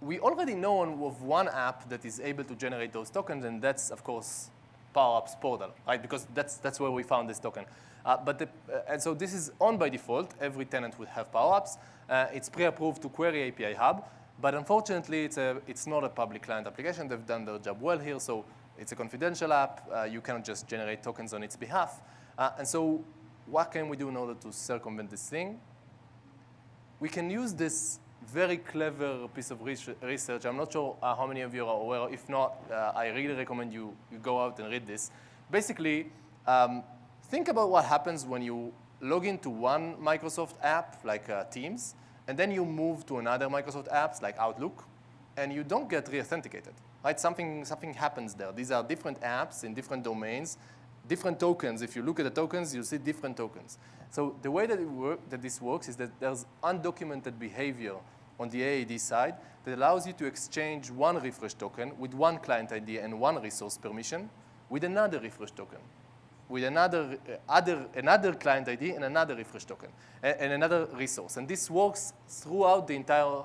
V: We already know of one app that is able to generate those tokens, and that's, of course, PowerApps Portal, right? Because that's where we found this token. And so this is on by default. Every tenant would have PowerApps. It's pre-approved to query API Hub. But unfortunately, it's not a public client application. They've done their job well here. So it's a confidential app. You cannot just generate tokens on its behalf. And so what can we do in order to circumvent this thing? We can use this very clever piece of research. I'm not sure how many of you are aware. If not, I really recommend you go out and read this. Basically, think about what happens when you log into one Microsoft app, like Teams, and then you move to another Microsoft apps, like Outlook, and you don't get re-authenticated. Right? Something happens there. These are different apps in different domains, different tokens. If you look at the tokens, you'll see different tokens. So the way that this works is that there's undocumented behavior on the AAD side that allows you to exchange one refresh token with one client ID and one resource permission with another refresh token, with another client ID and another refresh token, and another resource. And this works throughout the entire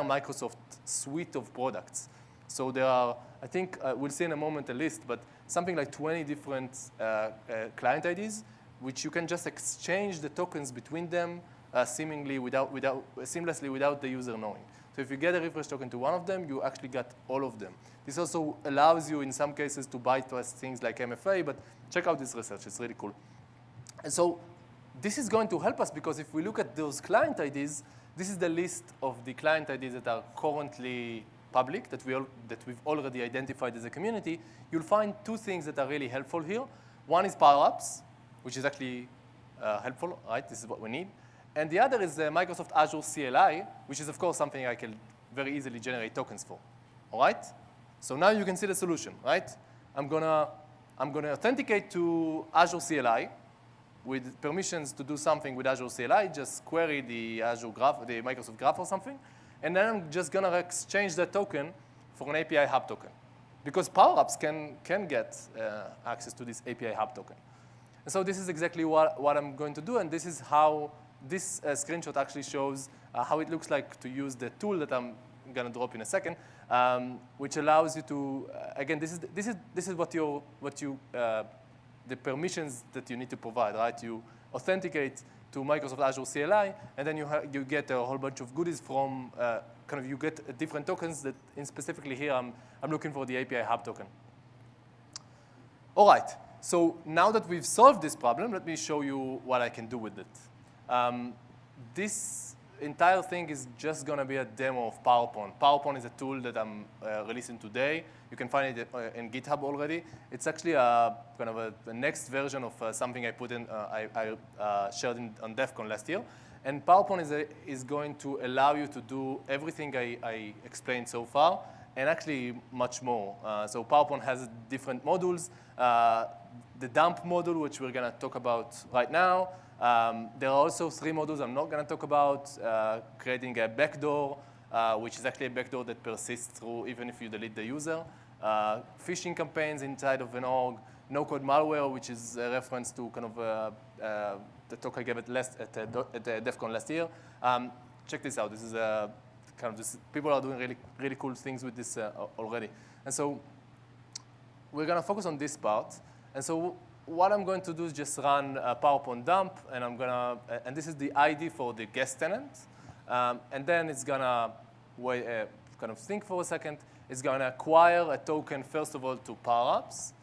V: Microsoft suite of products. So there are, I think, we'll see in a moment a list, but something like 20 different client IDs, which you can just exchange the tokens between them seamlessly without the user knowing. So if you get a refresh token to one of them, you actually get all of them. This also allows you, in some cases, to bypass things like MFA, but check out this research. It's really cool. And so this is going to help us because if we look at those client IDs, this is the list of the client IDs that are currently public, that we've already identified as a community. You'll find two things that are really helpful here. One is PowerApps, which is actually helpful, right? This is what we need. And the other is Microsoft Azure CLI, which is, of course, something I can very easily generate tokens for. All right? So now you can see the solution, right? I'm gonna authenticate to Azure CLI with permissions to do something with Azure CLI. Just query the Azure Graph, the Microsoft Graph or something. And then I'm just gonna exchange that token for an API Hub token. Because PowerApps can get access to this API Hub token. And so this is exactly what I'm going to do, and this is how this screenshot actually shows how it looks like to use the tool that I'm going to drop in a second, which allows you to, again, this is what the permissions that you need to provide, right? You authenticate to Microsoft Azure CLI, and then you get a whole bunch of goodies from, you get different tokens that, specifically here, I'm looking for the API Hub token. All right. So now that we've solved this problem, let me show you what I can do with it. This entire thing is just going to be a demo of PowerPon. PowerPon is a tool that I'm releasing today. You can find it in GitHub already. It's actually the next version of something I put in, I shared on DEF CON last year. And PowerPon is going to allow you to do everything I explained so far, and actually much more. So PowerPon has different modules. The dump module, which we're going to talk about right now. There are also 3 modules I'm not going to talk about. Creating a backdoor, which is actually a backdoor that persists through even if you delete the user. Phishing campaigns inside of an org. No-code malware, which is a reference to the talk I gave at DEF CON last year. Check this out. This is people are doing really, really cool things with this already. And so we're going to focus on this part. And so what I'm going to do is just run a PowerPon dump, and and this is the ID for the guest tenant. And then it's going to think for a second. It's going to acquire a token, first of all, to PowerApps.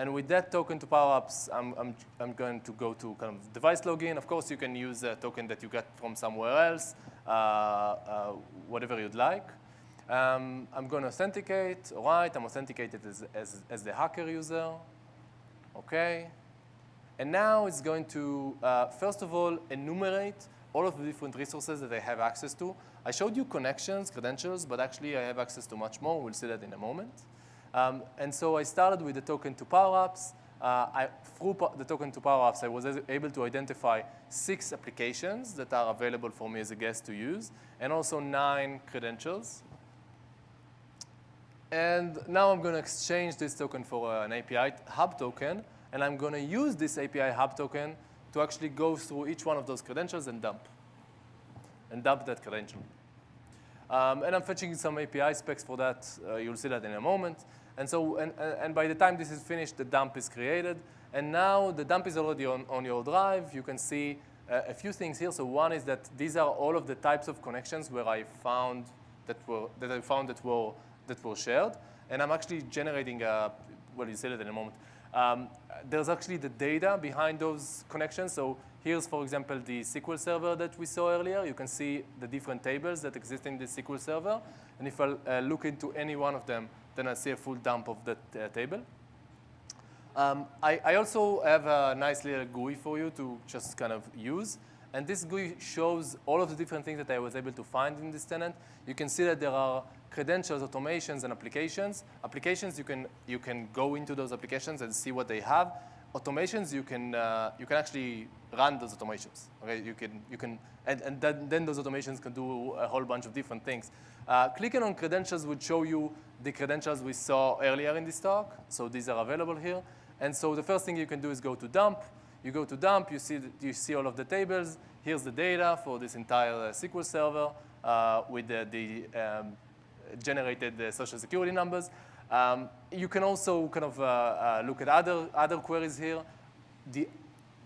V: And with that token to power-ups, I'm going to go to kind of device login. Of course, you can use a token that you get from somewhere else, whatever you'd like. I'm going to authenticate. All right, I'm authenticated as the hacker user. OK. And now it's going to, first of all, enumerate all of the different resources that I have access to. I showed you connections, credentials, but actually I have access to much more. We'll see that in a moment. And so I started with the token to power-ups. Through the token to power-ups, I was able to identify 6 applications that are available for me as a guest to use, and also 9 credentials. And now I'm going to exchange this token for an API hub token, and I'm going to use this API hub token to actually go through each one of those credentials and dump that credential. And I'm fetching some API specs for that. You'll see that in a moment. And so, and by the time this is finished, the dump is created. And now the dump is already on your drive. You can see a few things here. So one is that these are all of the types of connections where I found that were shared. And I'm actually generating well, you see that in a moment. There's actually the data behind those connections. So here's, for example, the SQL server that we saw earlier. You can see the different tables that exist in the SQL server. And if I look into any one of them, then I see a full dump of that table. I also have a nice little GUI for you to just kind of use. And this GUI shows all of the different things that I was able to find in this tenant. You can see that there are credentials, automations, and applications. Applications, you can go into those applications and see what they have. Automations, you can actually run those automations. Okay, and then those automations can do a whole bunch of different things. Clicking on credentials would show you the credentials we saw earlier in this talk. So these are available here. And so the first thing you can do is go to dump. You go to dump, you see all of the tables. Here's the data for this entire SQL server with the generated social security numbers. You can also kind of look at other queries here.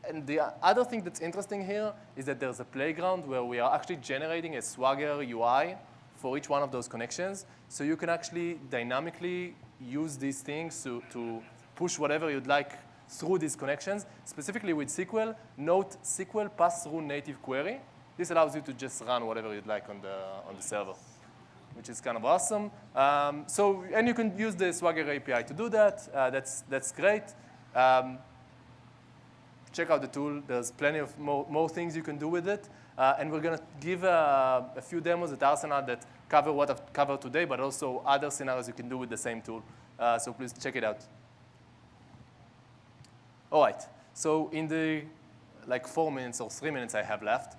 V: And the other thing that's interesting here is that there's a playground where we are actually generating a Swagger UI for each one of those connections. So you can actually dynamically use these things to push whatever you'd like through these connections. Specifically with SQL, note SQL pass-through native query. This allows you to just run whatever you'd like on the server, which is kind of awesome. And you can use the Swagger API to do that. That's great. Check out the tool. There's plenty of more things you can do with it. And we're going to give a few demos at Arsenal that cover what I've covered today, but also other scenarios you can do with the same tool. So please check it out. All right. So in the 4 minutes or 3 minutes I have left,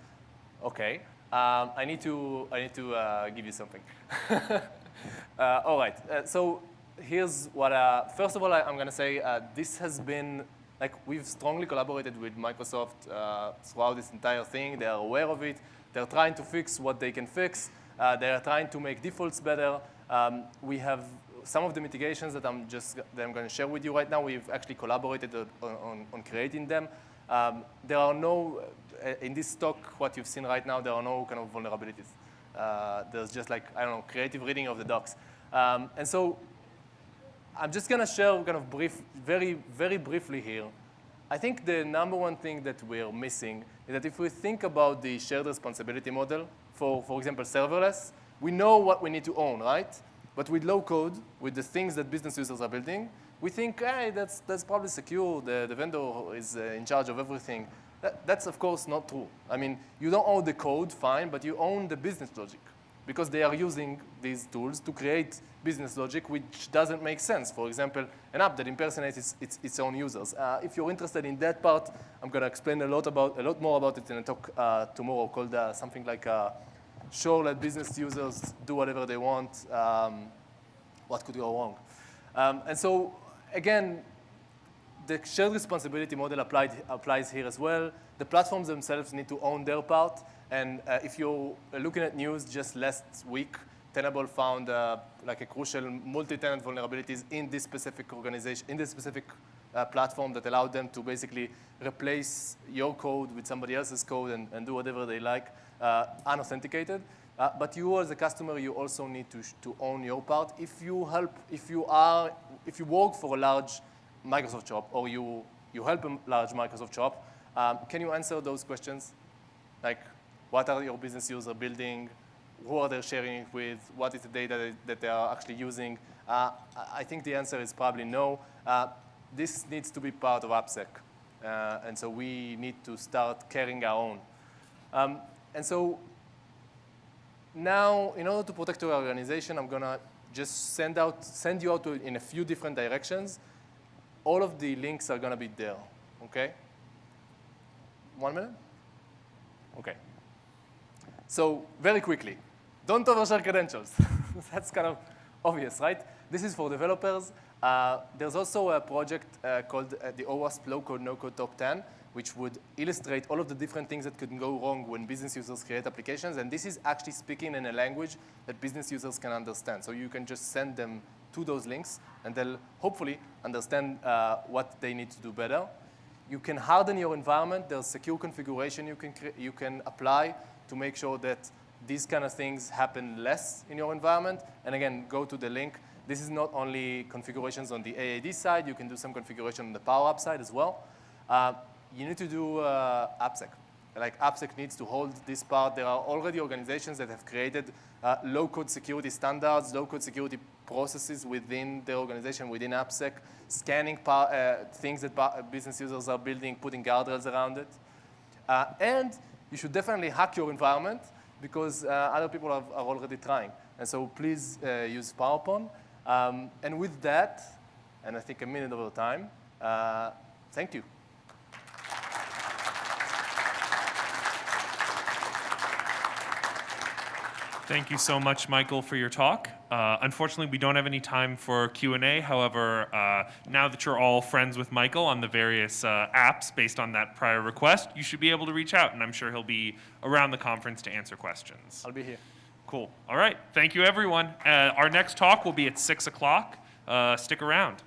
V: okay, I need to give you something. All right. So here's what. First of all, I'm going to say this has been. We've strongly collaborated with Microsoft throughout this entire thing. They are aware of it. They're trying to fix what they can fix. They're trying to make defaults better. We have some of the mitigations that I'm going to share with you right now. We've actually collaborated on creating them. There are no, in this talk, what you've seen right now, there are no kind of vulnerabilities. There's just creative reading of the docs. And so I'm just going to share kind of very, very briefly here. I think the number one thing that we're missing is that if we think about the shared responsibility model for example, serverless, we know what we need to own, right? But with low code, with the things that business users are building, we think, hey, that's probably secure. The vendor is in charge of everything. That's, of course, not true. I mean, you don't own the code, fine, but you own the business logic, because they are using these tools to create business logic which doesn't make sense. For example, an app that impersonates its own users. If you're interested in that part, I'm going to explain a lot more about it in a talk tomorrow called something like sure, let business users do whatever they want. What could go wrong? And so, again, the shared responsibility model applies here as well. The platforms themselves need to own their part. And if you're looking at news, just last week, Tenable found a crucial multi-tenant vulnerabilities in this specific organization, in this specific platform that allowed them to basically replace your code with somebody else's code and do whatever they like, unauthenticated. But you as a customer, you also need to own your part. If you work for a large Microsoft shop, or you help a large Microsoft shop, can you answer those questions? Like, what are your business users building? Who are they sharing it with? What is the data that they are actually using? I think the answer is probably no. This needs to be part of AppSec. And so we need to start carrying our own. And so now, in order to protect your organization, I'm going to just send you out in a few different directions. All of the links are going to be there, OK? 1 minute? OK. So very quickly, don't overshare credentials. That's kind of obvious, right? This is for developers. There's also a project called the OWASP Low Code, No Code Top 10, which would illustrate all of the different things that could go wrong when business users create applications. And this is actually speaking in a language that business users can understand. So you can just send them to those links, and they'll hopefully understand what they need to do better. You can harden your environment. There's secure configuration you can apply to make sure that these kind of things happen less in your environment. And again, go to the link. This is not only configurations on the AAD side. You can do some configuration on the Power App side as well. You need to do AppSec. Like, AppSec needs to hold this part. There are already organizations that have created low-code security standards, low-code security processes within the organization, within AppSec, scanning things that business users are building, putting guardrails around it. And you should definitely hack your environment, because other people are already trying. And so please use PowerPoint. And with that, and I think a minute over time, thank you.
B: Thank you so much, Michael, for your talk. Unfortunately, we don't have any time for Q&A. However, now that you're all friends with Michael on the various apps based on that prior request, you should be able to reach out, and I'm sure he'll be around the conference to answer questions.
V: I'll be here.
B: Cool. All right. Thank you, everyone. Our next talk will be at 6 o'clock. Stick around.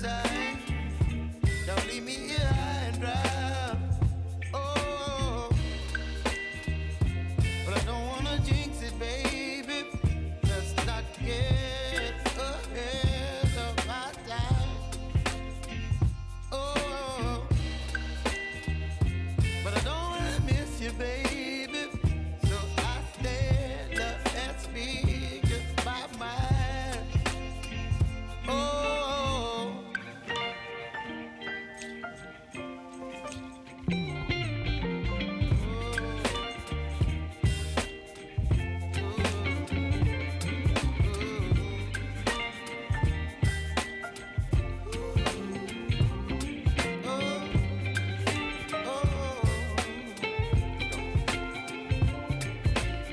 A: appetite. Don't leave me here high and dry. Oh, but I don't wanna jinx it, baby. Let's not get ahead of my time. Oh, but I don't wanna miss you, baby. So I stand up and speak just my mind. Oh.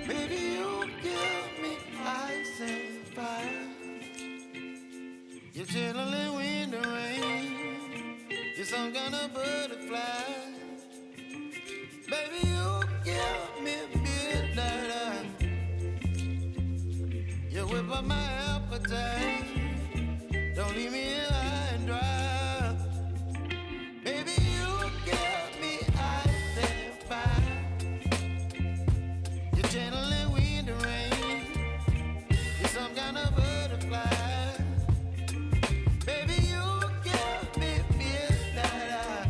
A: Baby, you give me ice and fire. You're chilling wind and rain. You're some kind of butterfly. Baby, you give me midnight. You whip up my appetite. Don't leave me here high and dry. Baby, you give me ice and fire. You're channeling wind and rain. You're some kind of butterfly. Baby, you give me midnight.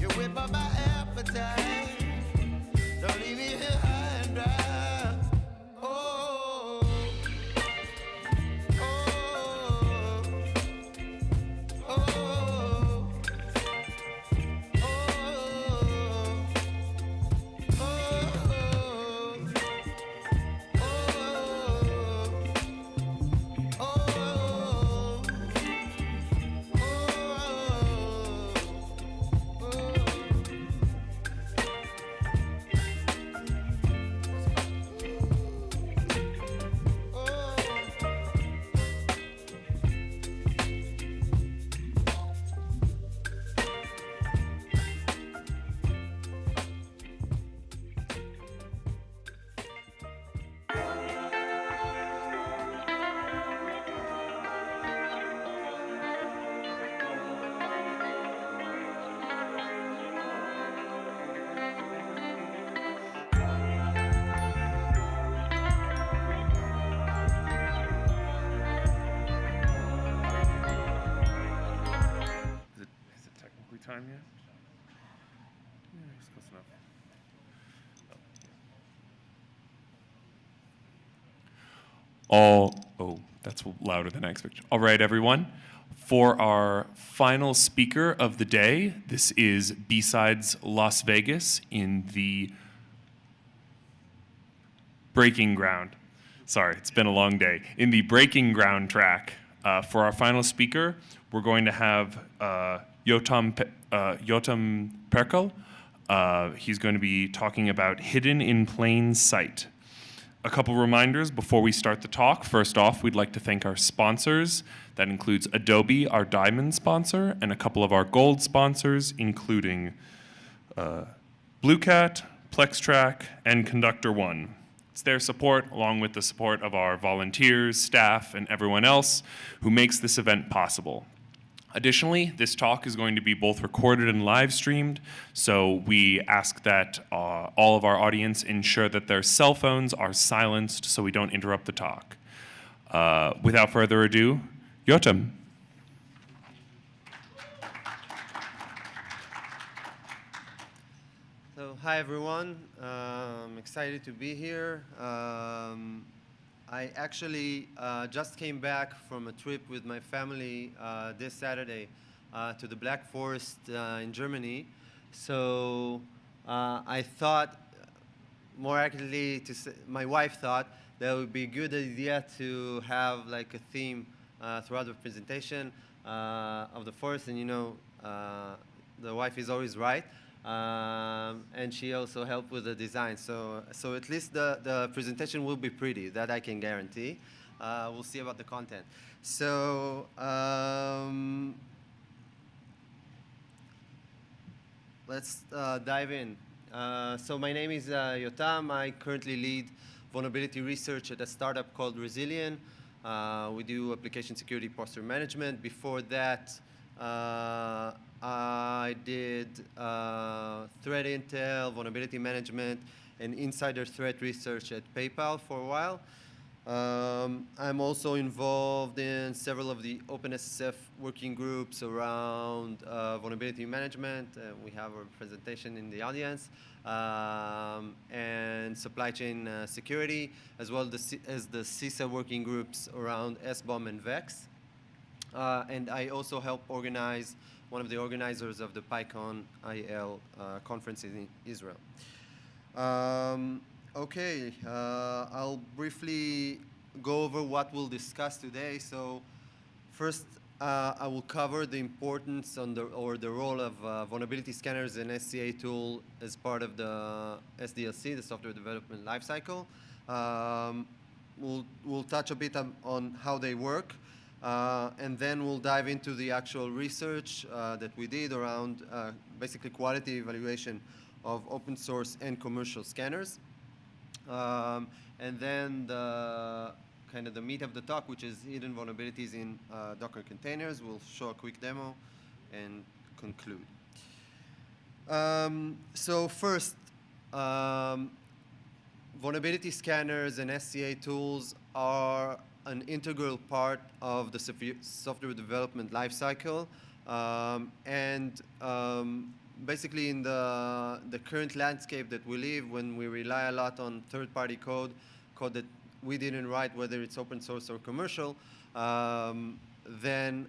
A: You whip up my appetite. Don't leave me here high and dry. Oh, oh, oh, oh,
B: Is it technically time yet? Yeah, it's close enough. That's louder than I expected. All right, everyone. For our final speaker of the day, this is BSides Las Vegas in the Breaking Ground. Sorry, it's been a long day. In the Breaking Ground track, for our final speaker, we're going to have Yotam Perkel. He's going to be talking about hidden in plain sight. A couple reminders before we start the talk. First off, we'd like to thank our sponsors. That includes Adobe, our diamond sponsor, and a couple of our gold sponsors, including BlueCat, PlexTrack, and Conductor One. It's their support, along with the support of our volunteers, staff, and everyone else who makes this event possible. Additionally, this talk is going to be both recorded and live streamed, so we ask that all of our audience ensure that their cell phones are silenced so we don't interrupt the talk. Without further ado, Yotam.
E: So, hi everyone. I'm excited to be here. I actually just came back from a trip with my family this Saturday to the Black Forest in Germany. So I thought, more accurately, my wife thought that it would be a good idea to have like a theme throughout the presentation of the forest. And you know, the wife is always right. And she also helped with the design. So at least the presentation will be pretty, that I can guarantee. We'll see about the content. So let's dive in. So my name is Yotam. I currently lead vulnerability research at a startup called Resilient. We do application security posture management. Before that, I did threat intel, vulnerability management, and insider threat research at PayPal for a while. I'm also involved in several of the OpenSSF working groups around vulnerability management. We have a presentation in the audience. And supply chain security, as well as the CISA working groups around SBOM and VEX. And I also help organize, one of the organizers of the PyCon IL conference in Israel. Okay, I'll briefly go over what we'll discuss today. So first, I will cover the importance or the role of vulnerability scanners and SCA tool as part of the SDLC, the software development lifecycle. We'll touch a bit on how they work, and then we'll dive into the actual research that we did around basically quality evaluation of open source and commercial scanners. And then kind of the meat of the talk, which is hidden vulnerabilities in Docker containers. We'll show a quick demo and conclude. So first, vulnerability scanners and SCA tools are an integral part of the software development lifecycle. Basically in the current landscape that we live, when we rely a lot on third-party code that we didn't write, whether it's open source or commercial, then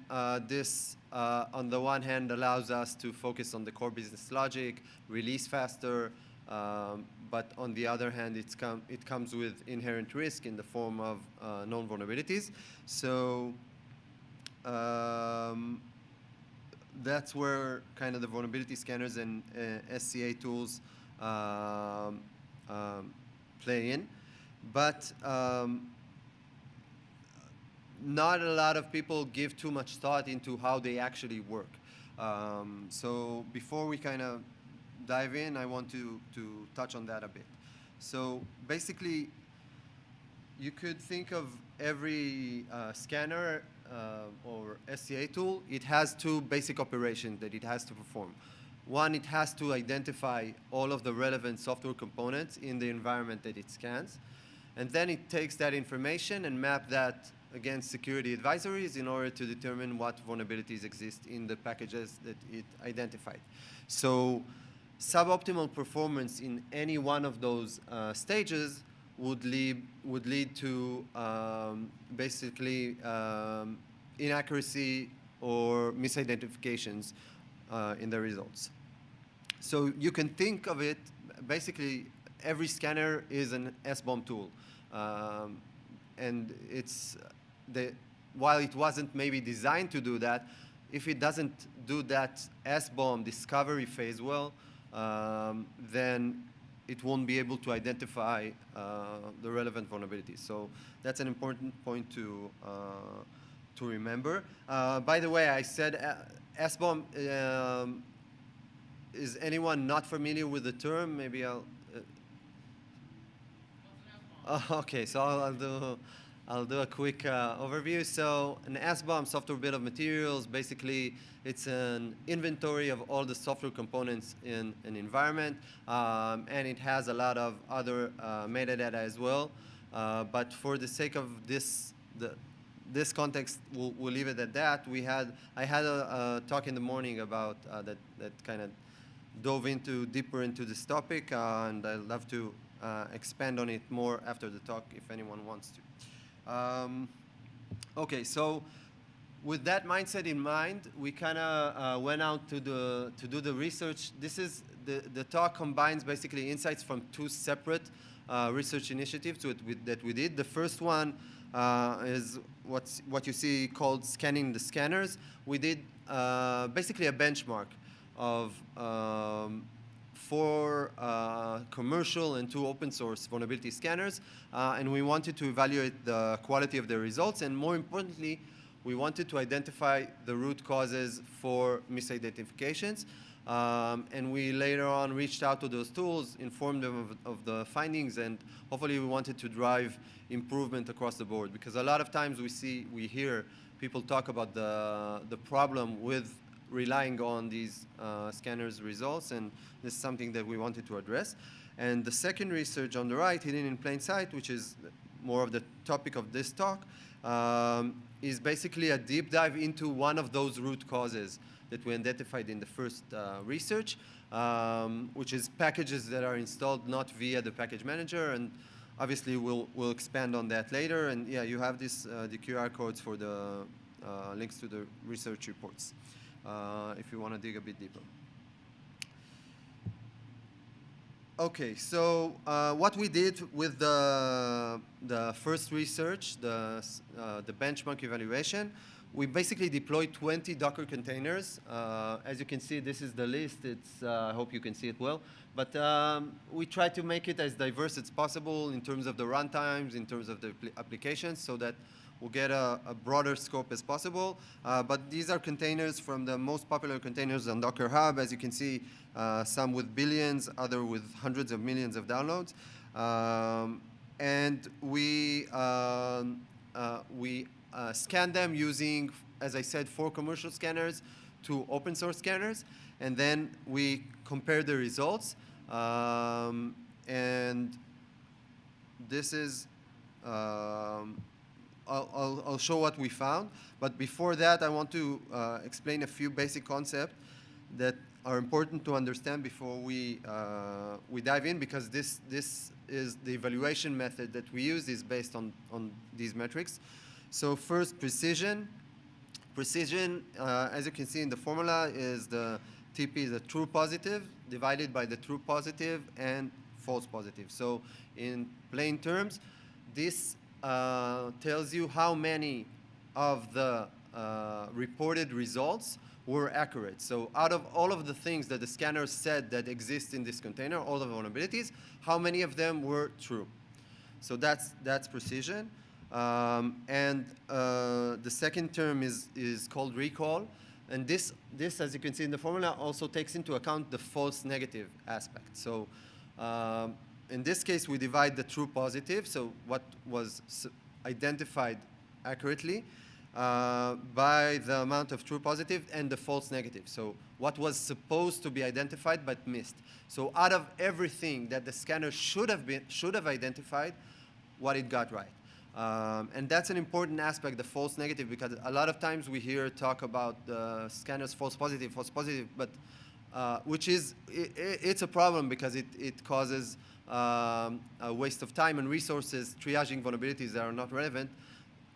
E: this, on the one hand, allows us to focus on the core business logic, release faster, but on the other hand, it comes with inherent risk in the form of known vulnerabilities. So that's where kind of the vulnerability scanners and SCA tools play in. But not a lot of people give too much thought into how they actually work. So before we kind of dive in, I want to touch on that a bit. So basically, you could think of every scanner or SCA tool. It has two basic operations that it has to perform. One, it has to identify all of the relevant software components in the environment that it scans. And then it takes that information and map that against security advisories in order to determine what vulnerabilities exist in the packages that it identified. So suboptimal performance in any one of those stages would lead to basically inaccuracy or misidentifications in the results. So you can think of it, basically every scanner is an SBOM tool. And while it wasn't maybe designed to do that, if it doesn't do that SBOM discovery phase well, then it won't be able to identify the relevant vulnerabilities. So that's an important point to remember. By the way, I said SBOM, is anyone not familiar with the term? Maybe I'll... okay, so I'll do a quick overview. So an SBOM, software bill of materials, basically it's an inventory of all the software components in an environment, and it has a lot of other metadata as well. But for the sake of this context, we'll leave it at that. I had a talk in the morning about that kind of dove deeper into this topic, and I'd love to expand on it more after the talk if anyone wants to. Okay, so with that mindset in mind, we kind of went out to do the research. This is the talk combines basically insights from two separate research initiatives that we did. The first one is what you see called scanning the scanners. We did basically a benchmark of 4 commercial and 2 open source vulnerability scanners, and we wanted to evaluate the quality of the results, and more importantly, we wanted to identify the root causes for misidentifications. And we later on reached out to those tools, informed them of the findings, and hopefully we wanted to drive improvement across the board. Because a lot of times we hear people talk about the problem with relying on these scanners' results, and this is something that we wanted to address. And the second research on the right, hidden in plain sight, which is more of the topic of this talk, is basically a deep dive into one of those root causes that we identified in the first research, which is packages that are installed not via the package manager. And obviously, we'll expand on that later. And yeah, you have this, the QR codes for the links to the research reports if you want to dig a bit deeper. Okay, so what we did with the first research, the benchmark evaluation, we basically deployed 20 Docker containers. As you can see, this is the list. I hope you can see it well. But we try to make it as diverse as possible in terms of the runtimes, in terms of the applications, so that we'll get a broader scope as possible. But these are containers from the most popular containers on Docker Hub. As you can see, some with billions, other with hundreds of millions of downloads. And we scan them using, as I said, 4 commercial scanners, 2 open source scanners, and then we compare the results. And this is, I'll show what we found. But before that, I want to explain a few basic concepts that are important to understand before we dive in, because this is the evaluation method that we use is based on these metrics. So first, precision. Precision, as you can see in the formula, is the TP, the true positive, divided by the true positive and false positive. So in plain terms, this tells you how many of the reported results were accurate. So out of all of the things that the scanner said that exist in this container, all the vulnerabilities, how many of them were true? So that's precision. And the second term is called recall. And this, as you can see in the formula, also takes into account the false negative aspect. So in this case, we divide the true positive, so what was identified accurately, by the amount of true positive and the false negative. So what was supposed to be identified but missed. So out of everything that the scanner should have identified, what it got right. And that's an important aspect, the false negative, because a lot of times we hear talk about the scanner's false positive, but which is, it's a problem because it causes a waste of time and resources, triaging vulnerabilities that are not relevant,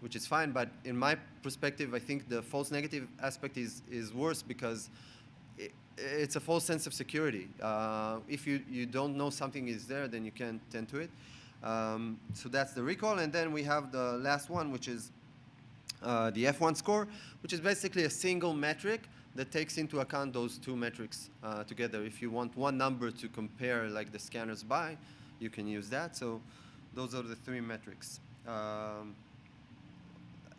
E: which is fine. But in my perspective, I think the false negative aspect is worse because it's a false sense of security. If you don't know something is there, then you can't tend to it. So that's the recall. And then we have the last one, which is the F1 score, which is basically a single metric that takes into account those 2 metrics together. If you want one number to compare like the scanners by, you can use that. So those are the 3 metrics.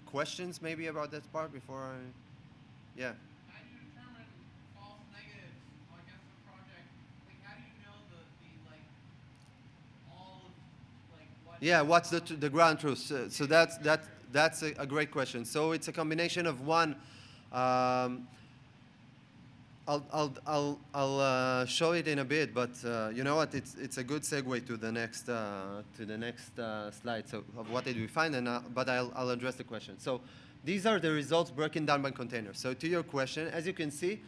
E: Questions maybe about that part before I, yeah.
D: How do you determine false negatives against the project? Like, how do you know what?
E: Yeah, what's the ground truth? So that's a great question. So it's a combination of one. I'll show it in a bit, but you know what? It's a good segue to the next slide. So of what did we find? But I'll address the question. So these are the results broken down by container. So to your question, as you can see,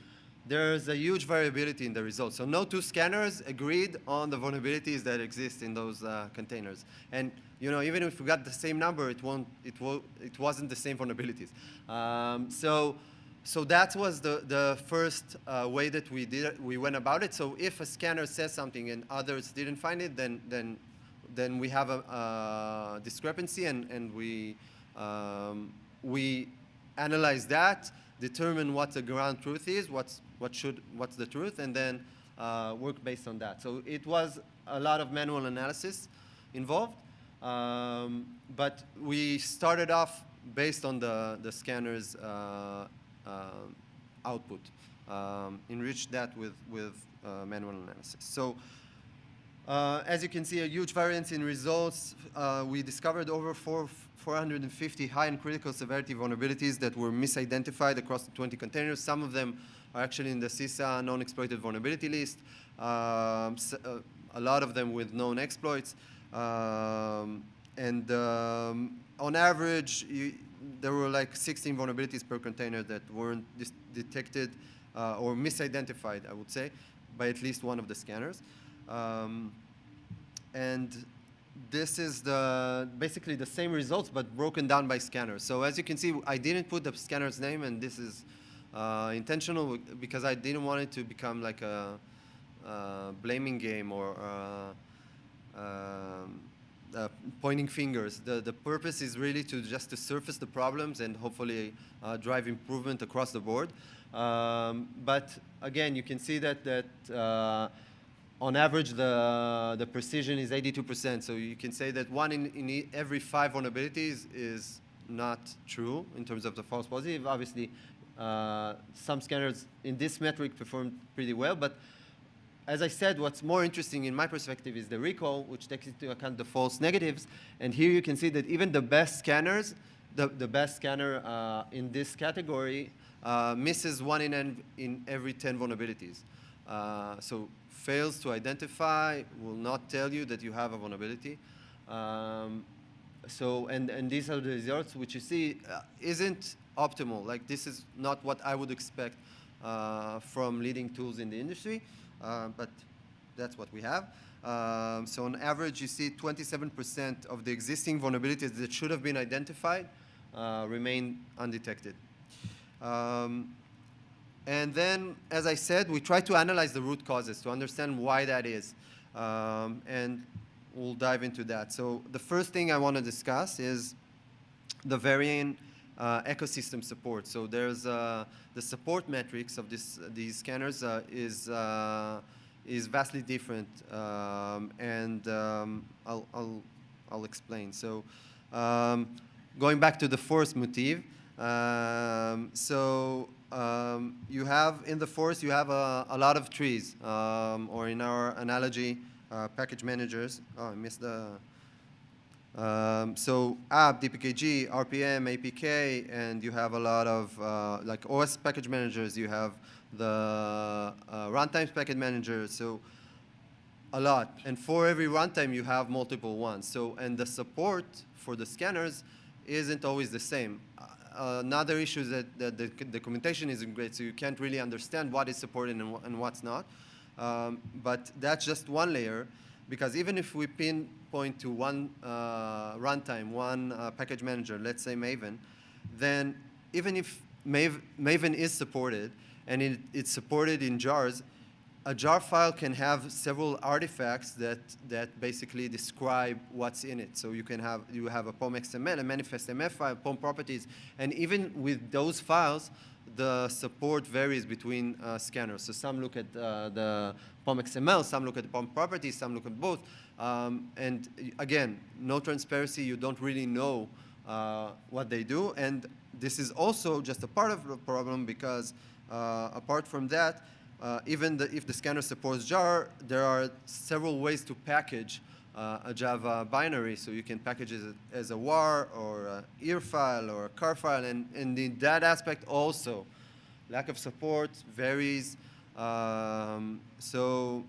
E: there's a huge variability in the results. So no 2 scanners agreed on the vulnerabilities that exist in those containers. And you know, even if we got the same number, it wasn't the same vulnerabilities. So that was the first way that we went about it. So if a scanner says something and others didn't find it, then we have a discrepancy, and we analyze that, determine what the ground truth is, what's the truth, and then work based on that. So it was a lot of manual analysis involved, but we started off based on the scanner's output. Enrich that with manual analysis. So as you can see, a huge variance in results. We discovered over 450 high and critical severity vulnerabilities that were misidentified across the 20 containers. Some of them are actually in the CISA non-exploited vulnerability list. A lot of them with known exploits. On average, there were like 16 vulnerabilities per container that weren't detected or misidentified, I would say, by at least one of the scanners. And this is basically the same results, but broken down by scanner. So as you can see, I didn't put the scanner's name, and this is intentional because I didn't want it to become like a blaming game or pointing fingers. The purpose is really to surface the problems and hopefully drive improvement across the board. But again, you can see that on average the precision is 82%. So you can say that one in every 5 vulnerabilities is not true in terms of the false positive. Obviously, some scanners in this metric performed pretty well, but as I said, what's more interesting in my perspective is the recall, which takes into account the false negatives. And here you can see that even the best scanners, the best scanner in this category misses 1 in every 10 vulnerabilities. So fails to identify, will not tell you that you have a vulnerability. And these are the results which you see isn't optimal. Like, this is not what I would expect from leading tools in the industry. But that's what we have. So on average, you see 27% of the existing vulnerabilities that should have been identified remain undetected. And then, as I said, we try to analyze the root causes to understand why that is. And we'll dive into that. So the first thing I want to discuss is the varying ecosystem support. So there's the support metrics of these scanners is vastly different, and I'll explain. So going back to the forest motif, you have in the forest you have a lot of trees, or in our analogy, package managers. Oh, I missed the. So app, DPKG, RPM, APK, and you have a lot of like OS package managers. You have the runtimes package managers. So a lot. And for every runtime, you have multiple ones. So, and the support for the scanners isn't always the same. Another issue is that the documentation isn't great, so you can't really understand what is supported and what's not. But that's just one layer, because even if we pinpoint to one runtime, one package manager, let's say Maven, then even if Maven is supported and it's supported in jars, a jar file can have several artifacts that basically describe what's in it. So you have a POM XML, a manifest MF file, POM properties, and even with those files, the support varies between scanners. So some look at the POM XML, some look at the POM properties, some look at both. And again, no transparency. You don't really know what they do. And this is also just a part of the problem, because apart from that, even if the scanner supports jar, there are several ways to package a Java binary. So you can package it as a war or a EAR file or a car file. And in that aspect also, lack of support varies. So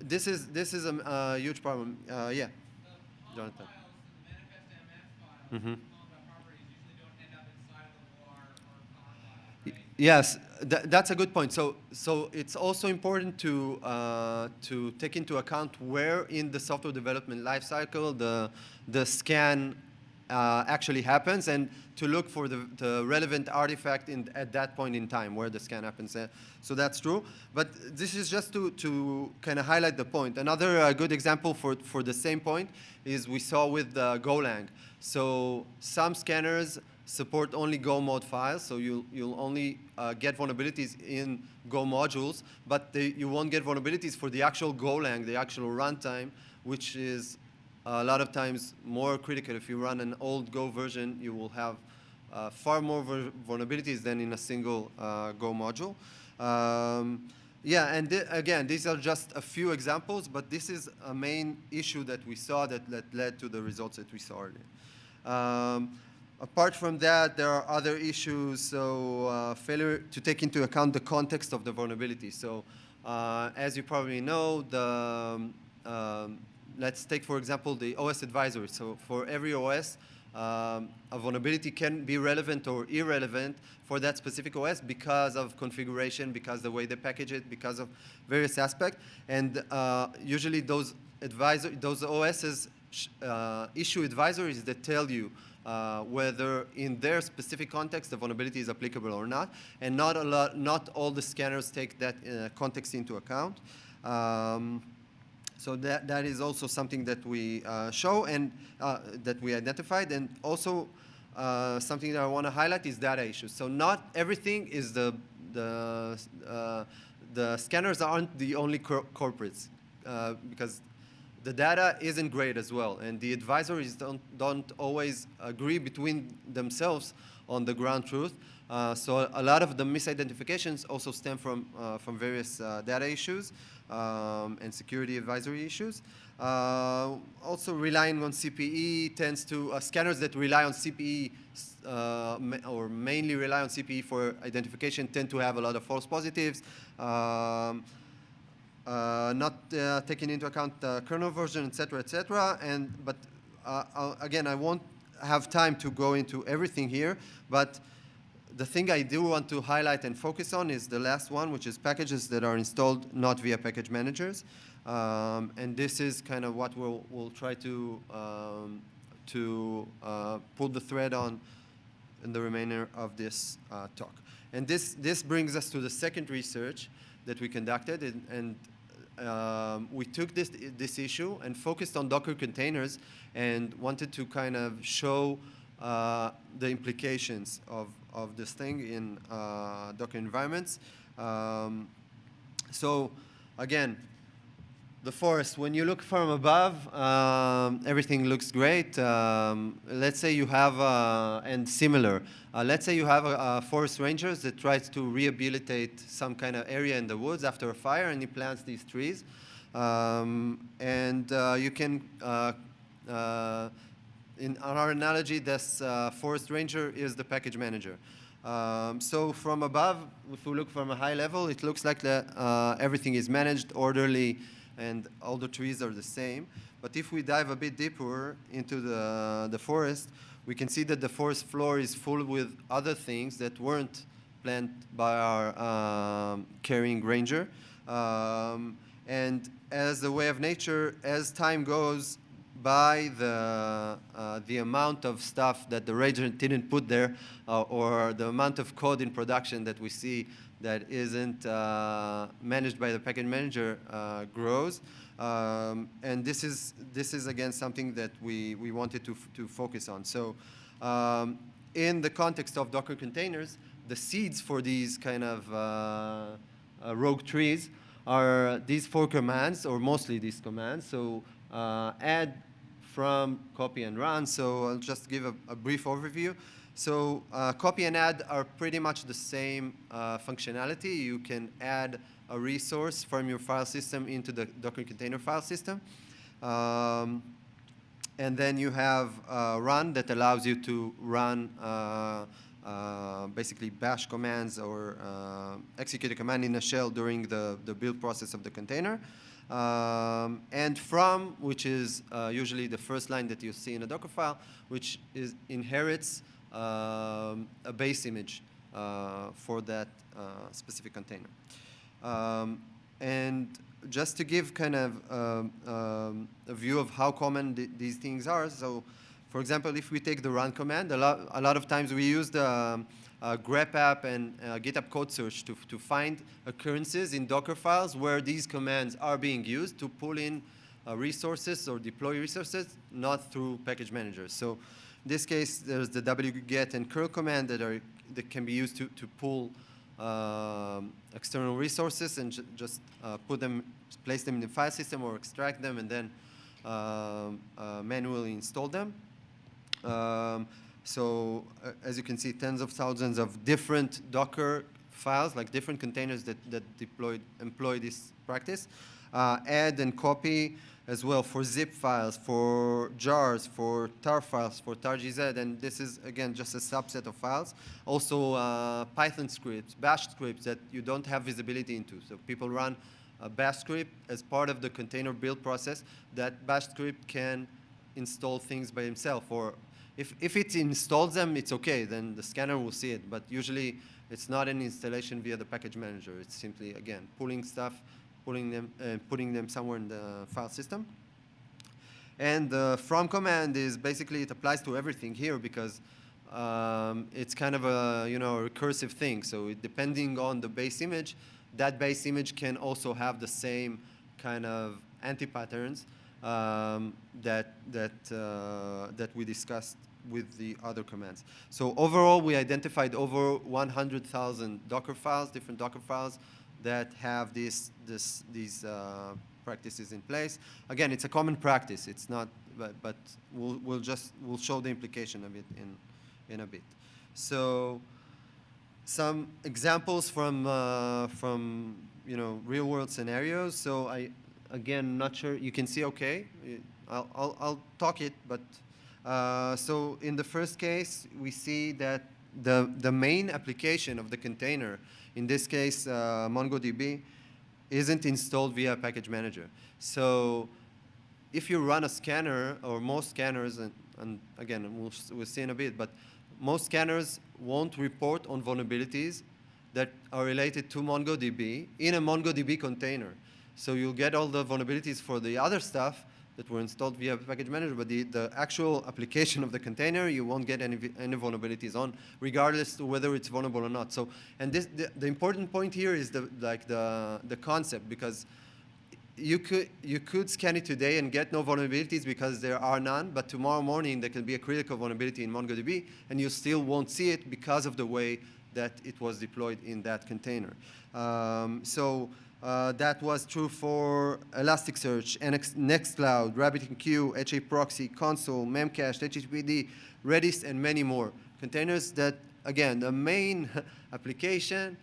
E: this is a huge problem. Yeah, Jonathan. Mm-hmm. Yes, that's a good point. So it's also important to take into account where in the software development lifecycle the scan actually happens, and to look for the relevant artifact at that point in time where the scan happens. So that's true. But this is just to kind of highlight the point. Another good example for the same point is we saw with Golang. So some scanners support only Go mode files, so you'll only get vulnerabilities in Go modules, but you won't get vulnerabilities for the actual Golang, the actual runtime, which is a lot of times more critical. If you run an old Go version, you will have far more vulnerabilities than in a single Go module. Yeah, and again, these are just a few examples, but this is a main issue that we saw that led to the results that we saw earlier. Apart from that, there are other issues. So failure to take into account the context of the vulnerability. So as you probably know, let's take, for example, the OS advisory. So for every OS, a vulnerability can be relevant or irrelevant for that specific OS because of configuration, because the way they package it, because of various aspects. And usually those OSs issue advisories that tell you whether in their specific context the vulnerability is applicable or not. And not all the scanners take that context into account. So that is also something that we show and that we identified. And also something that I want to highlight is data issues. So not everything is the scanners aren't the only culprits because the data isn't great as well. And the advisories don't always agree between themselves on the ground truth. So a lot of the misidentifications also stem from various data issues and security advisory issues. Also relying on CPE tends to, scanners that rely on CPE or mainly rely on CPE for identification tend to have a lot of false positives. Not taking into account the kernel version, et cetera, but again, I won't have time to go into everything here, but the thing I do want to highlight and focus on is the last one, which is packages that are installed not via package managers. And this is kind of what we'll try to pull the thread on in the remainder of this talk. And this brings us to the second research that we conducted, and we took this issue and focused on Docker containers and wanted to kind of show the implications of this thing in Docker environments. So again, the forest, when you look from above, everything looks great. Let's say you have, and similar, let's say you have a forest ranger that tries to rehabilitate some kind of area in the woods after a fire, and he plants these trees. You can, in our analogy, this forest ranger is the package manager. So from above, if we look from a high level, it looks like everything is managed, orderly, and all the trees are the same. But if we dive a bit deeper into the forest, we can see that the forest floor is full with other things that weren't planned by our carrying ranger. And as a way of nature, as time goes by, the amount of stuff that the ranger didn't put there, or the amount of code in production that we see that isn't managed by the package manager grows. And this is again something that we wanted to focus on. So in the context of Docker containers, the seeds for these kind of rogue trees are these 4 commands, or mostly these commands. So add, from, copy, and run. So I'll just give a brief overview. So copy and add are pretty much the same functionality. You can add a resource from your file system into the Docker container file system. And then you have run that allows you to run basically bash commands or execute a command in a shell during the build process of the container. And from, which is usually the first line that you see in a Docker file, which inherits a base image for that specific container. And just to give kind of a view of how common these things are, so for example, if we take the run command, a lot of times we use the grep app and GitHub code search to find occurrences in Docker files where these commands are being used to pull in resources or deploy resources, not through package managers. So in this case, there's the wget and curl command that can be used to pull external resources and just place them in the file system or extract them and then manually install them. As you can see, tens of thousands of different Docker files, like different containers that employ this practice. Add and copy as well for zip files, for jars, for tar files, for tar.gz, and this is, again, just a subset of files. Also, Python scripts, bash scripts that you don't have visibility into. So people run a bash script as part of the container build process. That bash script can install things by himself, or if it installs them, it's okay, then the scanner will see it, but usually it's not an installation via the package manager. It's simply, again, pulling stuff, putting them somewhere in the file system. And the from command is basically, it applies to everything here because it's kind of a recursive thing. So depending on the base image, that base image can also have the same kind of anti-patterns that we discussed with the other commands. So overall, we identified over 100,000 Docker files, different Docker files that have these practices in place. Again, it's a common practice. It's not, but we'll show the implication of it in a bit. So some examples from real world scenarios. So again, not sure you can see. Okay, I'll talk it, but. So in the first case, we see that the main application of the container, in this case MongoDB, isn't installed via a package manager. So if you run a scanner, or most scanners, and again, we'll see in a bit, but most scanners won't report on vulnerabilities that are related to MongoDB in a MongoDB container. So you'll get all the vulnerabilities for the other stuff that were installed via package manager, but the actual application of the container, you won't get any vulnerabilities on, regardless of whether it's vulnerable or not. So, and the important point here is the concept, because you could scan it today and get no vulnerabilities because there are none, but tomorrow morning there can be a critical vulnerability in MongoDB, and you still won't see it because of the way that it was deployed in that container. That was true for Elasticsearch, Nextcloud, RabbitMQ, HA Proxy, Console, Memcached, HTTPD, Redis, and many more. Containers that, again, the main application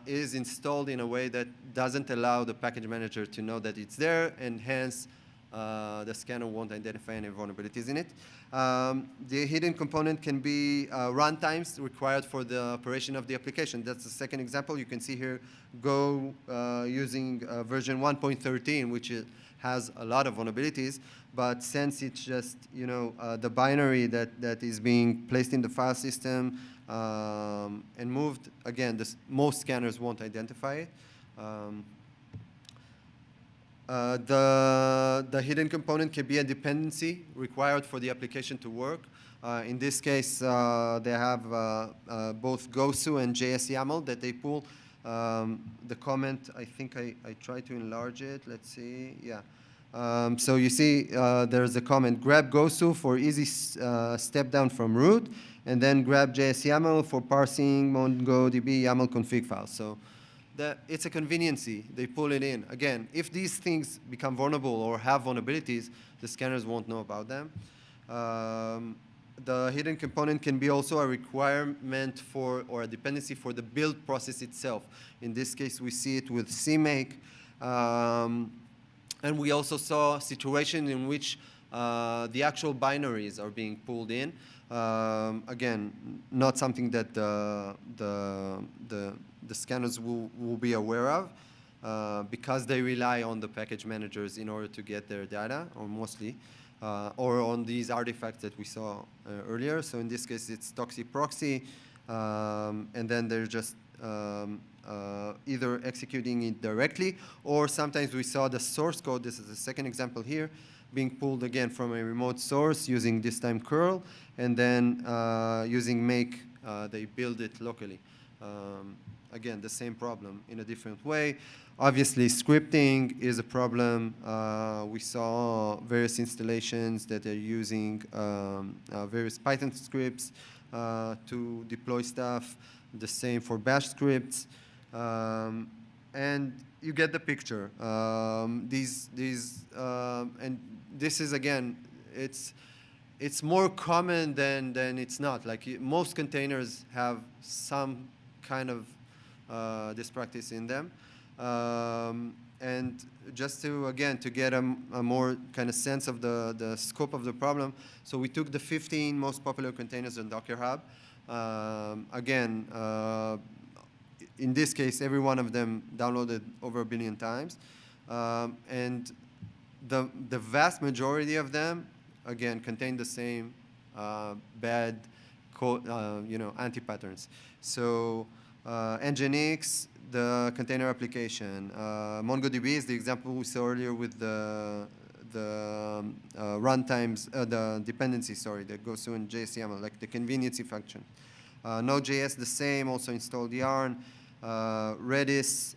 E: is installed in a way that doesn't allow the package manager to know that it's there, and hence the scanner won't identify any vulnerabilities in it. The hidden component can be runtimes required for the operation of the application. That's the second example. You can see here Go using version 1.13, which has a lot of vulnerabilities. But since it's just the binary that is being placed in the file system and moved, again, most scanners won't identify it. The hidden component can be a dependency required for the application to work. In this case, they have both GoSu and JS-YAML that they pull. The comment, I think I tried to enlarge it. Let's see. Yeah. So you see there's a comment, grab GoSu for easy step down from root, and then grab JS-YAML for parsing MongoDB YAML config files. So it's a conveniency. They pull it in. Again, if these things become vulnerable or have vulnerabilities, the scanners won't know about them. The hidden component can be also a requirement for, or a dependency for the build process itself. In this case, we see it with CMake. And we also saw a situation in which the actual binaries are being pulled in. Again, not something that the scanners will be aware of because they rely on the package managers in order to get their data, or mostly, or on these artifacts that we saw earlier. So in this case, it's toxic proxy, and then they're just either executing it directly, or sometimes we saw the source code, this is the second example here, being pulled again from a remote source using this time curl, and then using make, they build it locally. Again, the same problem in a different way. Obviously, scripting is a problem. We saw various installations that are using various Python scripts to deploy stuff. The same for bash scripts. and you get the picture. And this is again, it's more common than it's not. Like most containers have some kind of this practice in them. And just to, again, to get a more kind of sense of the scope of the problem, so we took the 15 most popular containers on Docker Hub. Again, in this case, every one of them downloaded over 1 billion times. And the vast majority of them, again, contain the same bad code, anti-patterns. So Nginx, the container application. MongoDB is the example we saw earlier with the runtimes, the dependency, sorry, that goes through in JSYAML, like the conveniency function. Node.js, the same, also installed Yarn. Redis,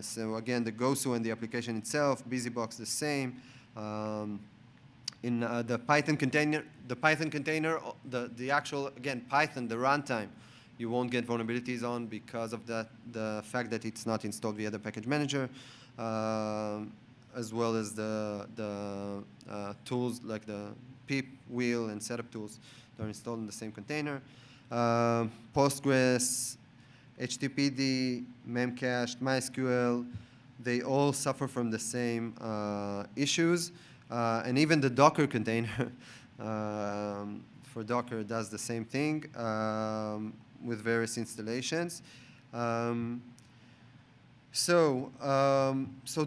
E: so again, the GoSu and the application itself. BusyBox, the same. In the Python container, the actual, again, Python, the runtime, you won't get vulnerabilities on because of the fact that it's not installed via the package manager, as well as the tools like the pip, wheel, and setup tools that are installed in the same container. Postgres, HTTPD, Memcached, MySQL, they all suffer from the same issues. And even the Docker container for Docker does the same thing with various installations. So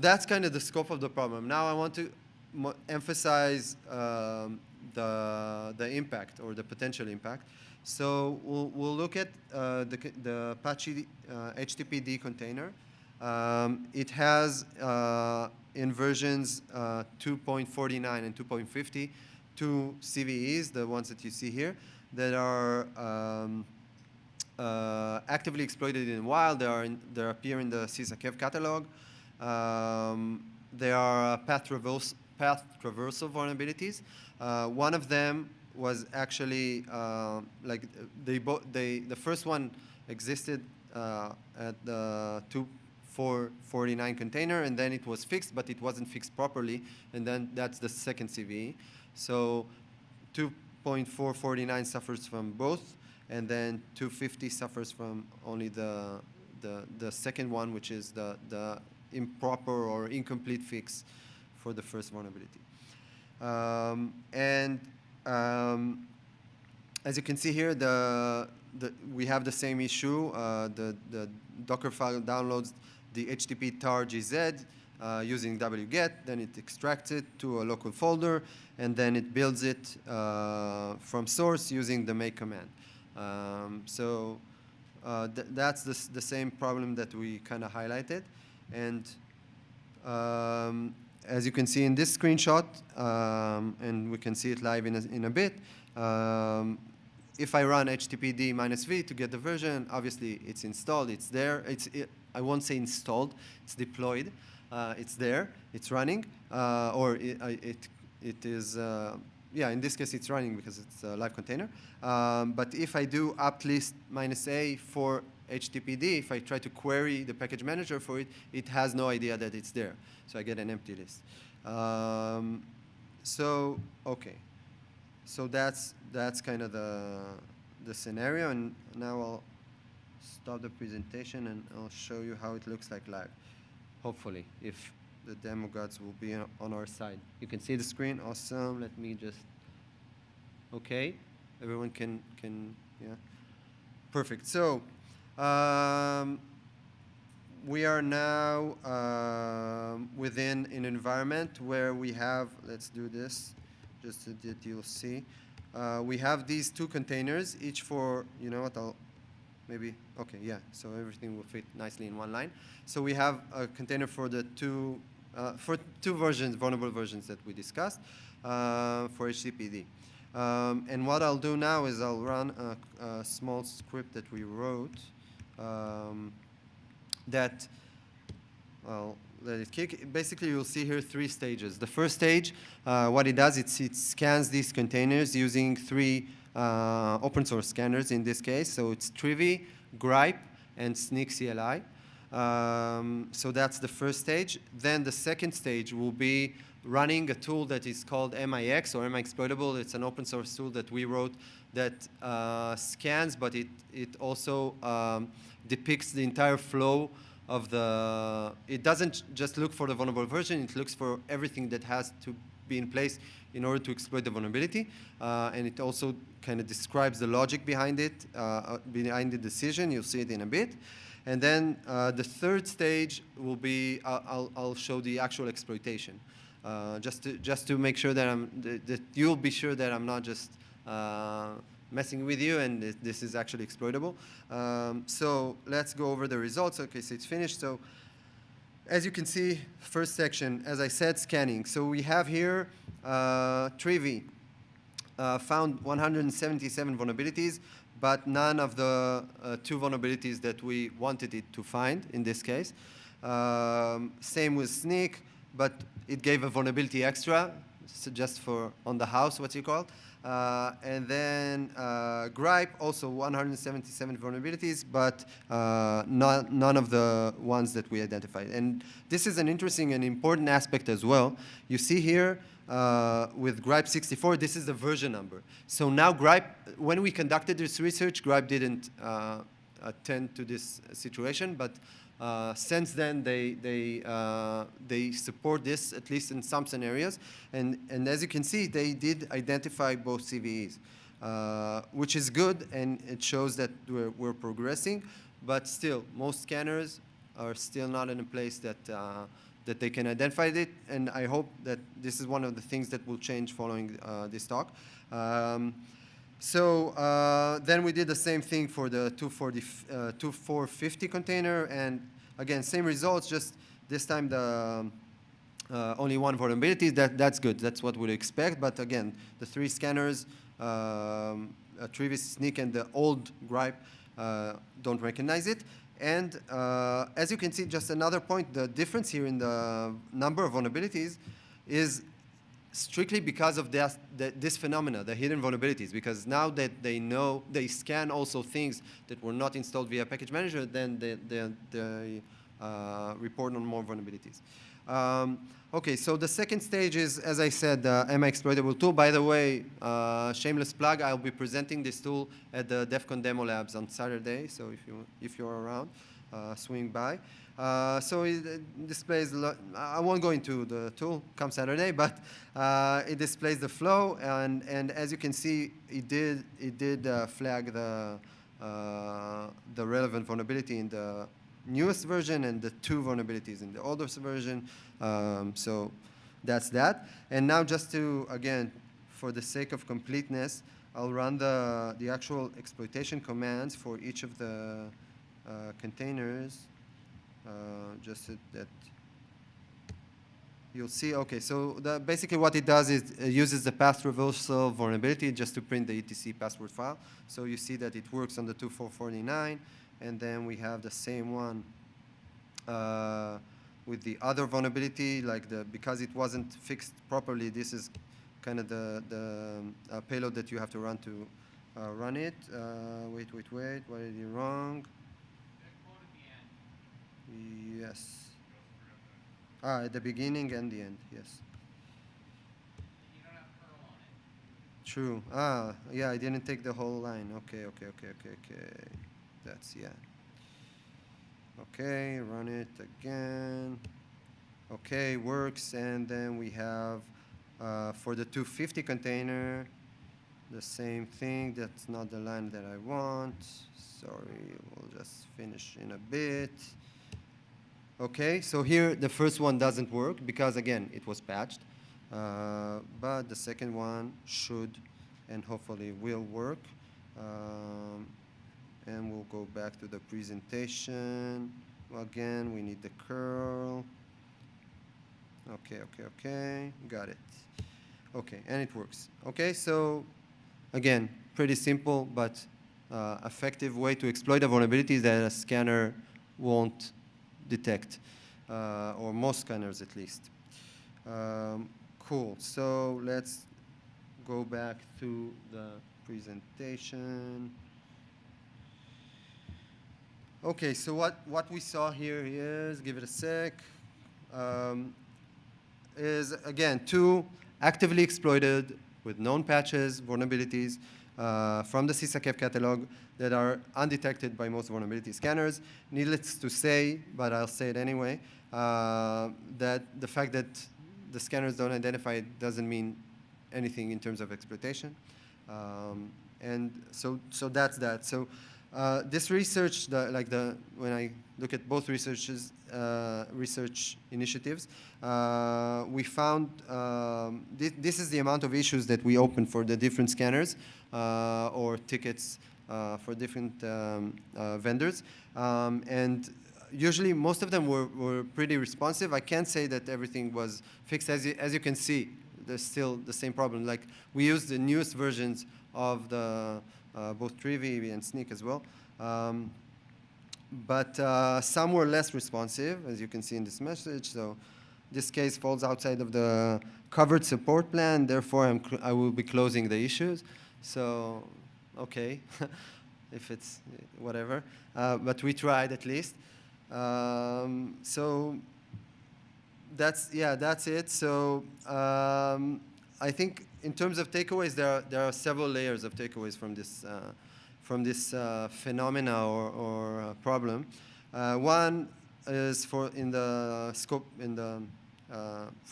E: that's kind of the scope of the problem. Now I want to emphasize the impact or the potential impact. So we'll look at the Apache HTTPD container. It has in versions 2.49 and 2.50 two CVEs, the ones that you see here, that are actively exploited in wild. They appear in the CISA-KEV catalog. There are path traversal vulnerabilities. One of them was actually the first one existed at the 2.449 container, and then it was fixed, but it wasn't fixed properly, and then that's the second CVE. So 2.449 suffers from both, and then 250 suffers from only the second one, which is the improper or incomplete fix for the first vulnerability. As you can see here, we have the same issue. The Docker file downloads the HTTP tar GZ using wget, then it extracts it to a local folder, and then it builds it from source using the make command. That's the same problem that we kind of highlighted. And as you can see in this screenshot, and we can see it live in a bit, if I run HTTPD -v to get the version, obviously it's installed, it's there. I won't say installed, it's deployed. It's there, it's running, or it is, in this case it's running because it's a live container. But if I do apt-list -a for HTTPD, if I try to query the package manager for it, it has no idea that it's there. So I get an empty list. Okay. So that's kind of the scenario, and now I'll stop the presentation and I'll show you how it looks like live. Hopefully, if the demo gods will be on our side. You can see the screen, awesome. Let me just, okay. Everyone can yeah. Perfect, so we are now within an environment where we have, let's do this, just so that you'll see. We have these two containers, each for, you know what, I'll maybe, okay, yeah, so everything will fit nicely in one line. So we have a container for the two versions, vulnerable versions that we discussed for HTTPD. And what I'll do now is I'll run a small script that we wrote that, I'll let it kick. Basically, you'll see here 3 stages. The first stage, what it does, it scans these containers using 3 open source scanners in this case. So it's Trivy, Gripe, and Sneak CLI. So that's the first stage. Then the second stage will be running a tool that is called MIX or MIXploitable. It's an open source tool that we wrote that scans, but it also depicts the entire flow of the, it doesn't just look for the vulnerable version, it looks for everything that has to be in place in order to exploit the vulnerability. And it also kind of describes the logic behind it, behind the decision. You'll see it in a bit. And then the third stage will be, I'll show the actual exploitation. Just to make sure that that you'll be sure that I'm not just messing with you and this is actually exploitable. So let's go over the results. Okay, so it's finished. So as you can see, first section, as I said, scanning. So we have here Trivi found 177 vulnerabilities, but none of the 2 vulnerabilities that we wanted it to find in this case. Same with Sneak, but it gave a vulnerability extra, so just for on the house, what you call. And then Gripe, also 177 vulnerabilities, but none of the ones that we identified. And this is an interesting and important aspect as well. You see here with Gripe 64, this is the version number. So now Gripe, when we conducted this research, Gripe didn't attend to this situation, but since then, they support this, at least in some scenarios. And as you can see, they did identify both CVEs, which is good, and it shows that we're progressing. But still, most scanners are still not in a place that, that they can identify it. And I hope that this is one of the things that will change following this talk. So then we did the same thing for the 2450 container, and again, same results, just this time the only 1 vulnerability. That's good. That's what we'd expect. But again, the 3 scanners, Trivis, Sneak, and the old Gripe don't recognize it. And as you can see, just another point, the difference here in the number of vulnerabilities is strictly because of this phenomena, the hidden vulnerabilities, because now that they know, they scan also things that were not installed via package manager, then they report on more vulnerabilities. Okay, so the second stage is, as I said, the MIXploitable tool. By the way, shameless plug, I'll be presenting this tool at the DEF CON Demo Labs on Saturday, so if you're around, swing by. So it displays, I won't go into the tool come Saturday, but it displays the flow, and as you can see, it did flag the relevant vulnerability in the newest version and the 2 vulnerabilities in the oldest version. So that's that. And now just to, again, for the sake of completeness, I'll run the actual exploitation commands for each of the containers. Just so that you'll see. Okay, so basically what it does is it uses the path reversal vulnerability just to print the etc password file. So you see that it works on the 2449, and then we have the same one with the other vulnerability, like because it wasn't fixed properly. This is kind of the payload that you have to run to run it. Wait, what did you wrong? Yes. At the beginning and the end, yes. True. Yeah, I didn't take the whole line. Okay. That's, yeah. Okay, run it again. Okay, works. And then we have, for the 250 container, the same thing. That's not the line that I want. Sorry, we'll just finish in a bit. Okay, so here the first one doesn't work because, again, it was patched. But the second one should and hopefully will work. And we'll go back to the presentation. Again, we need the curl. Okay, got it. Okay, and it works. Okay, so again, pretty simple but effective way to exploit a vulnerability that a scanner won't detect, or most scanners at least. Cool, so let's go back to the presentation. Okay, so what we saw here is, give it a sec, is again 2 actively exploited with known patches, vulnerabilities from the CISA-KEF catalog that are undetected by most vulnerability scanners. Needless to say, but I'll say it anyway, that the fact that the scanners don't identify it doesn't mean anything in terms of exploitation. And so that's that. So this research, when I look at both research initiatives, we found this is the amount of issues that we opened for the different scanners or tickets for different vendors. And usually most of them were pretty responsive. I can't say that everything was fixed. As you can see, there's still the same problem. Like we use the newest versions of the both Trivi and Sneak as well. But some were less responsive, as you can see in this message. So this case falls outside of the covered support plan. Therefore, I will be closing the issues. So, okay, if it's whatever. But we tried at least. So that's it. So I think in terms of takeaways, there are several layers of takeaways from this phenomena or problem. One is for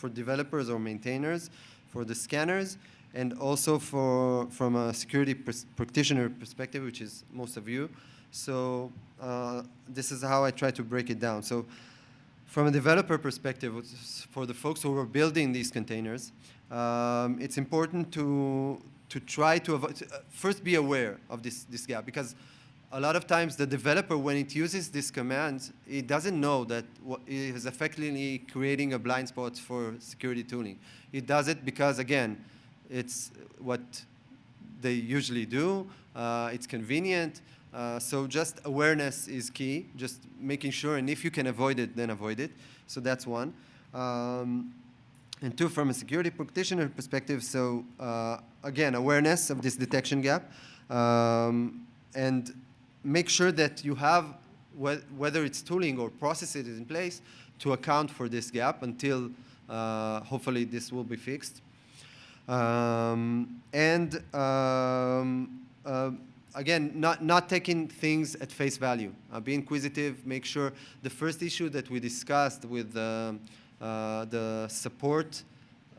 E: developers or maintainers, for the scanners, and also from a security practitioner perspective, which is most of you. So this is how I try to break it down. So from a developer perspective, for the folks who are building these containers, it's important to try to avoid, first be aware of this gap, because a lot of times the developer, when it uses these commands, it doesn't know that it is effectively creating a blind spot for security tooling. It does it because, again, it's what they usually do. It's convenient. So just awareness is key, just making sure, and if you can avoid it, then avoid it. So that's one. And 2, from a security practitioner perspective, so again, awareness of this detection gap, and make sure that you have, whether it's tooling or processes in place, to account for this gap until hopefully this will be fixed. Again, not taking things at face value. Be inquisitive, make sure the first issue that we discussed with the support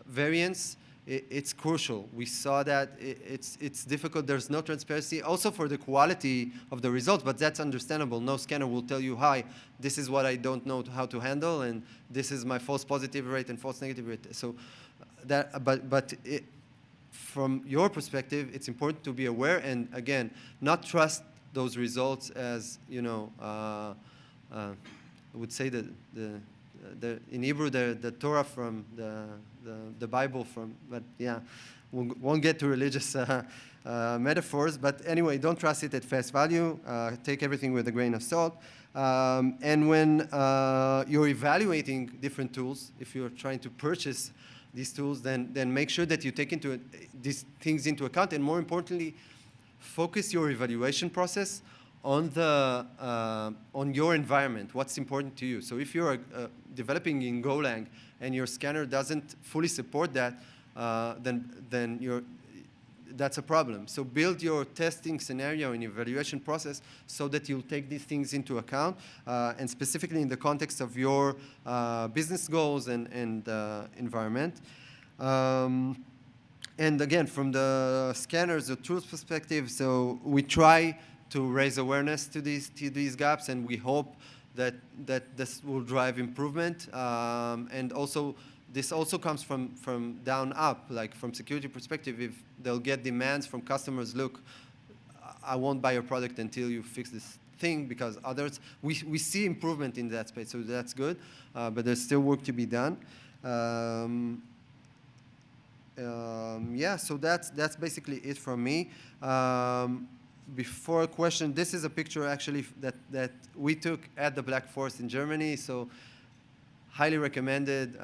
E: variance, it's crucial. We saw that it's difficult. There's no transparency. Also for the quality of the results, but that's understandable. No scanner will tell you, hi, this is what I don't know how to handle, and this is my false positive rate and false negative rate. So that, from your perspective, it's important to be aware and, again, not trust those results as, I would say that in Hebrew, the Torah from the Bible from, but yeah, won't get to religious metaphors. But anyway, don't trust it at face value. Take everything with a grain of salt. And when you're evaluating different tools, if you're trying to purchase these tools, then make sure that you take these things into account, and more importantly, focus your evaluation process on your environment, what's important to you. So if you're developing in Golang and your scanner doesn't fully support that, then that's a problem. So build your testing scenario and evaluation process so that you'll take these things into account, and specifically in the context of your business goals and environment. And again, from the scanners, the tools perspective, so we try to raise awareness to these gaps, and we hope that this will drive improvement. And also, this also comes from down up, like from security perspective. If they'll get demands from customers, look, I won't buy your product until you fix this thing, because others, we see improvement in that space, so that's good. But there's still work to be done. Yeah, so that's basically it from me. Before a question, this is a picture actually that we took at the Black Forest in Germany. So highly recommended.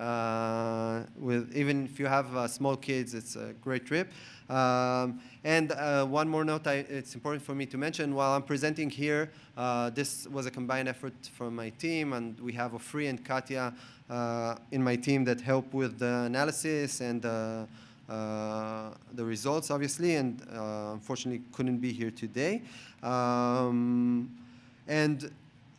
E: With even if you have small kids, it's a great trip. And one more note, it's important for me to mention while I'm presenting here, this was a combined effort from my team, and we have Ofri and Katya in my team that help with the analysis and the results, obviously, and unfortunately couldn't be here today. And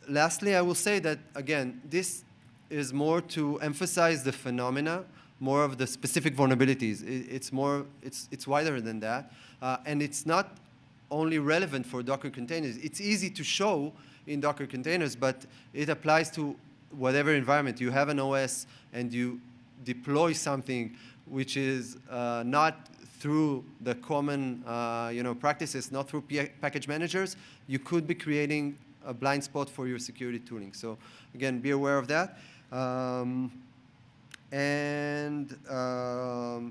E: lastly, I will say that, again, this is more to emphasize the phenomena, more of the specific vulnerabilities. It's wider than that. And it's not only relevant for Docker containers. It's easy to show in Docker containers, but it applies to whatever environment. You have an OS and you deploy something which is not through the common practices, not through package managers, you could be creating a blind spot for your security tooling. So again, be aware of that.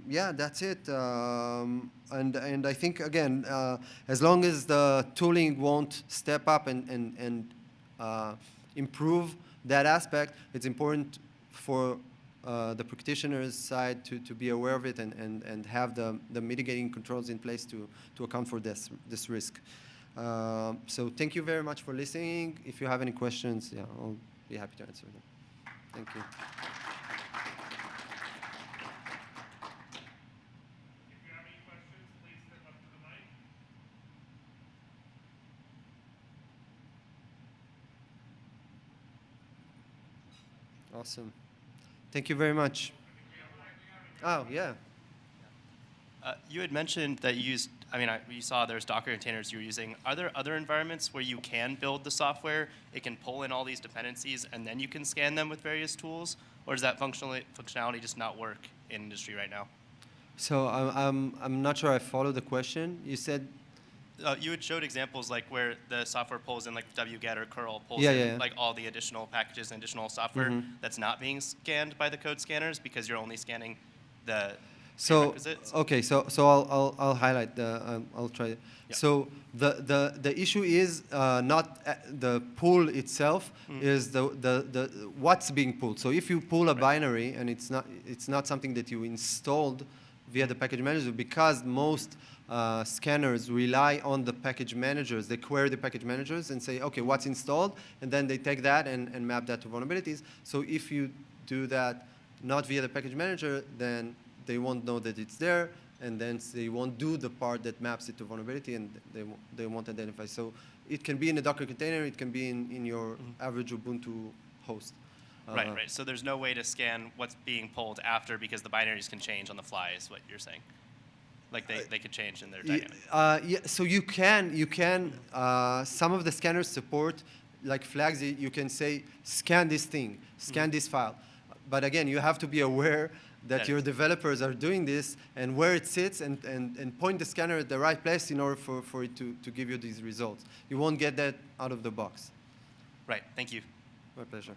E: Yeah, that's it. And I think, again, as long as the tooling won't step up and improve that aspect, it's important for the practitioner's side to be aware of it and have the mitigating controls in place to account for this risk. So thank you very much for listening. If you have any questions, yeah, I'll be happy to answer them. Thank you. Awesome. Thank you very much. Oh, yeah.
G: You had mentioned that you used, you saw there's Docker containers you were using. Are there other environments where you can build the software, it can pull in all these dependencies, and then you can scan them with various tools? Or does that functionality just not work in industry right now?
E: So I'm not sure I followed the question. You said?
G: You had showed examples like where the software pulls in like wget or curl, pulls in like all the additional packages and additional software that's not being scanned by the code scanners because you're only scanning the prerequisites.
E: Okay, so I'll highlight I'll try. Yeah. So the issue is not the pull itself, is the what's being pulled. So if you pull a binary and it's not something that you installed via the package manager, because most scanners rely on the package managers. They query the package managers and say, okay, what's installed? And then they take that and map that to vulnerabilities. So if you do that not via the package manager, then they won't know that it's there, and then they won't do the part that maps it to vulnerability, and they won't identify. So it can be in a Docker container. It can be in your average Ubuntu host.
G: Right. So there's no way to scan what's being pulled after because the binaries can change on the fly is what you're saying. Like they could change in their dynamic.
E: Yeah, so you can some of the scanners support like flags. You can say scan this thing, scan this file, but again you have to be aware that your developers are doing this and where it sits and point the scanner at the right place in order for it to give you these results. You won't get that out of the box.
G: Right. Thank you.
E: My pleasure.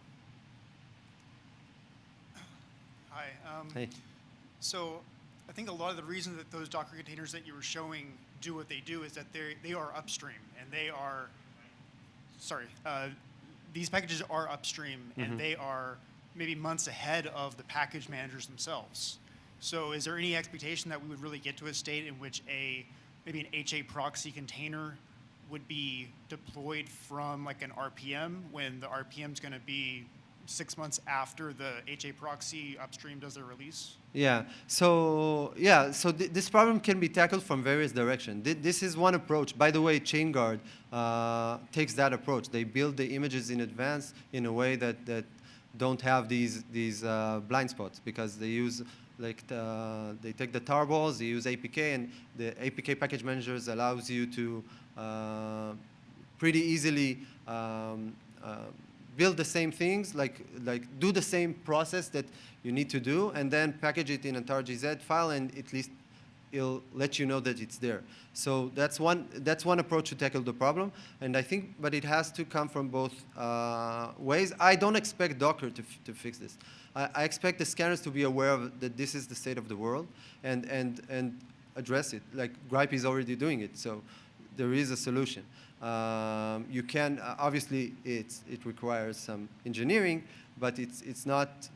K: Hi.
E: Hey.
K: So I think a lot of the reason that those Docker containers that you were showing do what they do is that they are upstream, and they are, these packages are upstream, and they are maybe months ahead of the package managers themselves. So is there any expectation that we would really get to a state in which maybe an HA proxy container would be deployed from like an RPM when the RPM is going to be 6 months after the HA proxy upstream does their release?
E: Yeah. So this problem can be tackled from various directions. This is one approach. By the way, ChainGuard takes that approach. They build the images in advance in a way that don't have these blind spots, because they use they take the tarballs, they use APK, and the APK package managers allows you to pretty easily build the same things, like do the same process that you need to do, and then package it in a targz file, and at least it'll let you know that it's there. So that's one approach to tackle the problem, and I think, but it has to come from both ways. I don't expect Docker to fix this. I expect the scanners to be aware of that this is the state of the world and address it. Like Gripe is already doing it. So there is a solution. You can, obviously, it requires some engineering, but it's not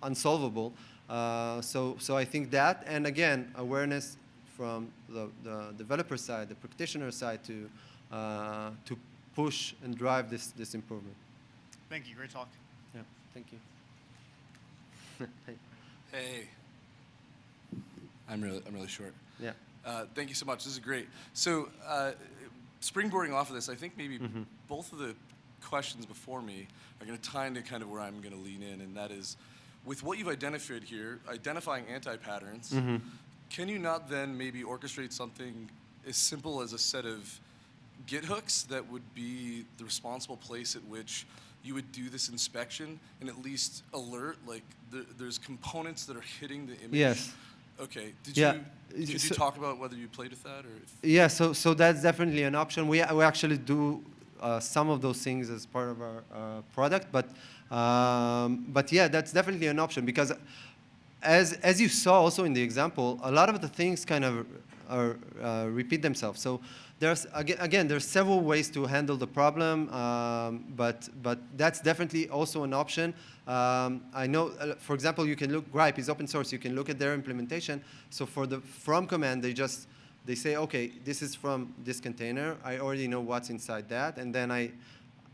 E: unsolvable. So I think that, and again, awareness from the developer side, the practitioner side, to push and drive this improvement.
K: Thank you. Great talk.
E: Yeah. Thank you. Hey.
J: Hey. I'm really short.
E: Yeah.
J: Thank you so much. This is great. So springboarding off of this, I think maybe both of the questions before me are going to tie into kind of where I'm going to lean in, and that is, with what you've identified here, identifying anti-patterns, can you not then maybe orchestrate something as simple as a set of Git hooks that would be the responsible place at which you would do this inspection and at least alert, like there's components that are hitting the image?
E: Yes.
J: Okay. Could you talk about whether you played with that, or?
E: Yeah. So that's definitely an option. We actually do some of those things as part of our product, but yeah, that's definitely an option, because as you saw also in the example, a lot of the things kind of repeat themselves. So there's there's several ways to handle the problem, but that's definitely also an option. I know, for example, you can look, Gripe is open source. You can look at their implementation. So for the from command, they say, okay, this is from this container. I already know what's inside that, and then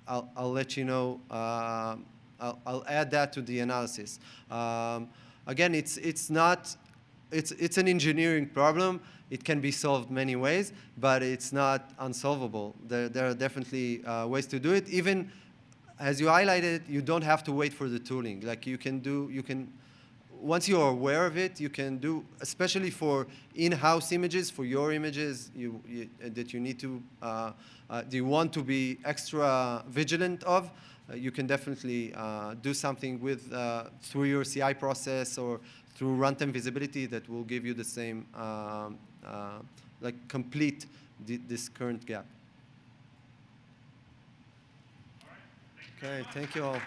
E: I'll let you know. I'll add that to the analysis. Again, it's an engineering problem. It can be solved many ways, but it's not unsolvable. There are definitely ways to do it. Even as you highlighted, you don't have to wait for the tooling. Like once you are aware of it, you can do, especially for in-house images, for your images that you need to, you want to be extra vigilant of. You can definitely do something with through your CI process or through runtime visibility that will give you the same, like complete this current gap. Okay, thank you all.